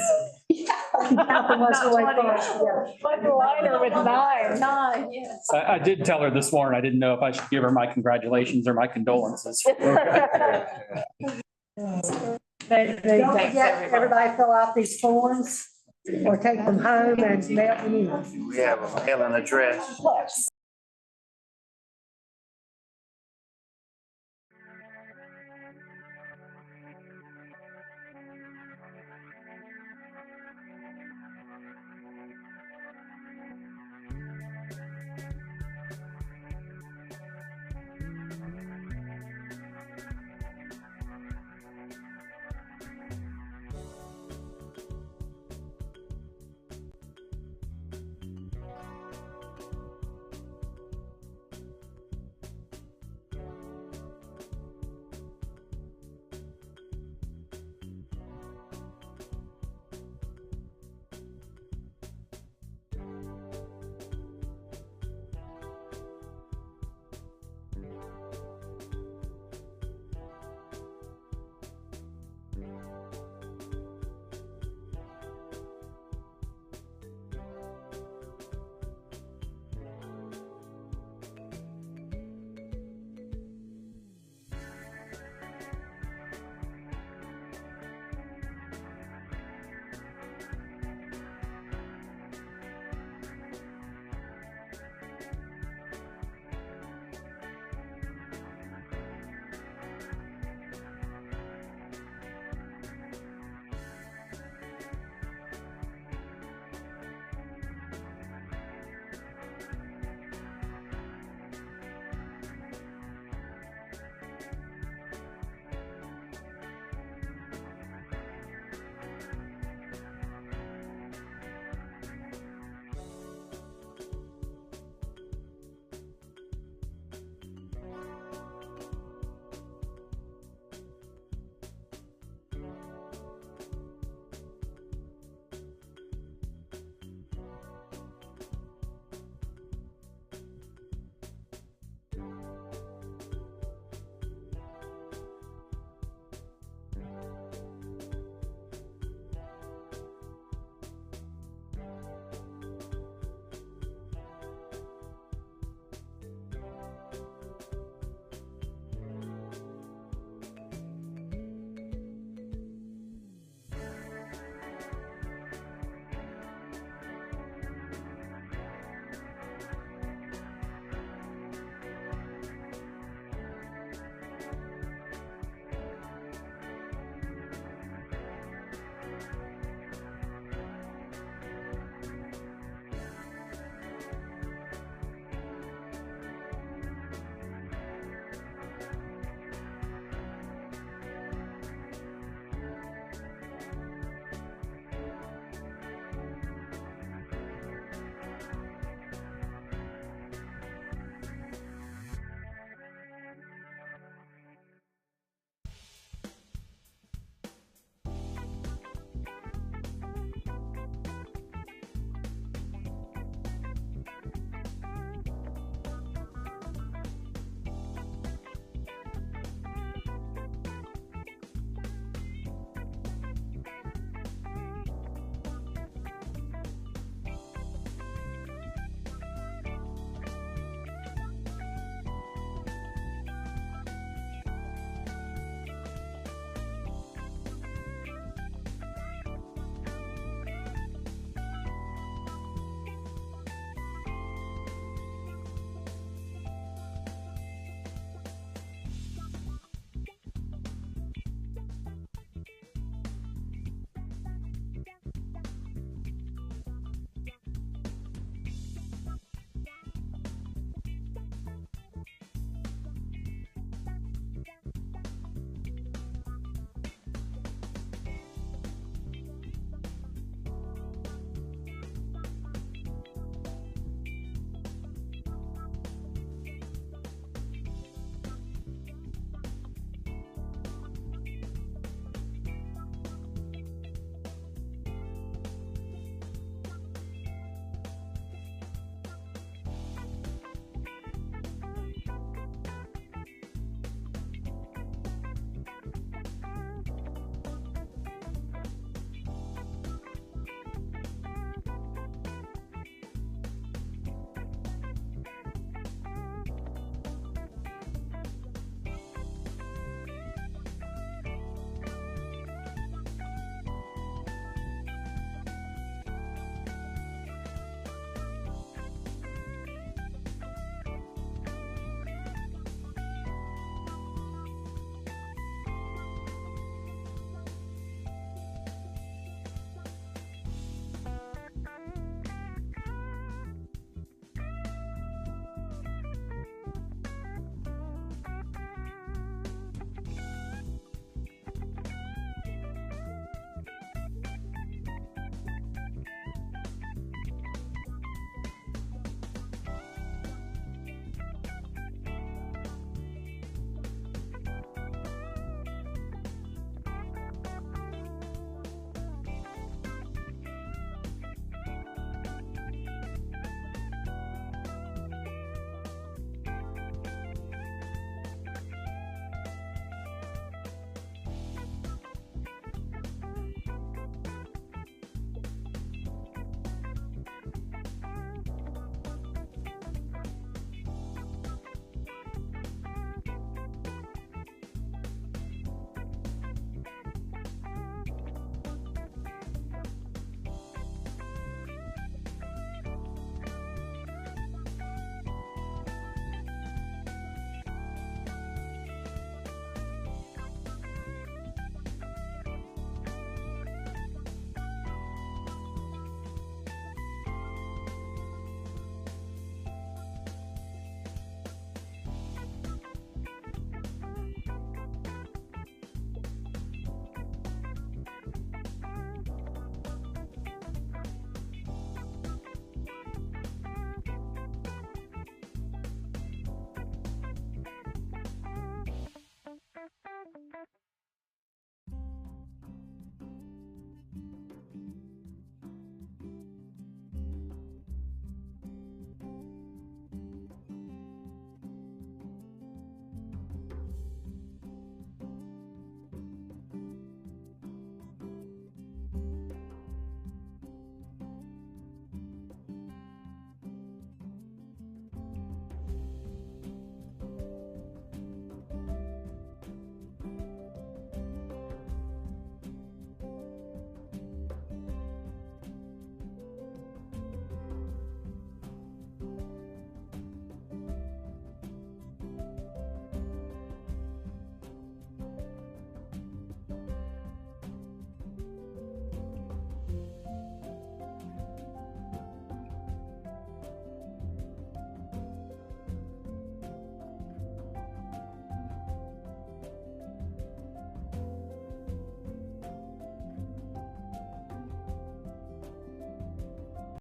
Count the ones who went first, yeah. One liner with 9. 9, yes. I did tell her this morning, I didn't know if I should give her my congratulations or my condolences. Don't forget, everybody fill out these forms or take them home and mail them in. We have a mailing address.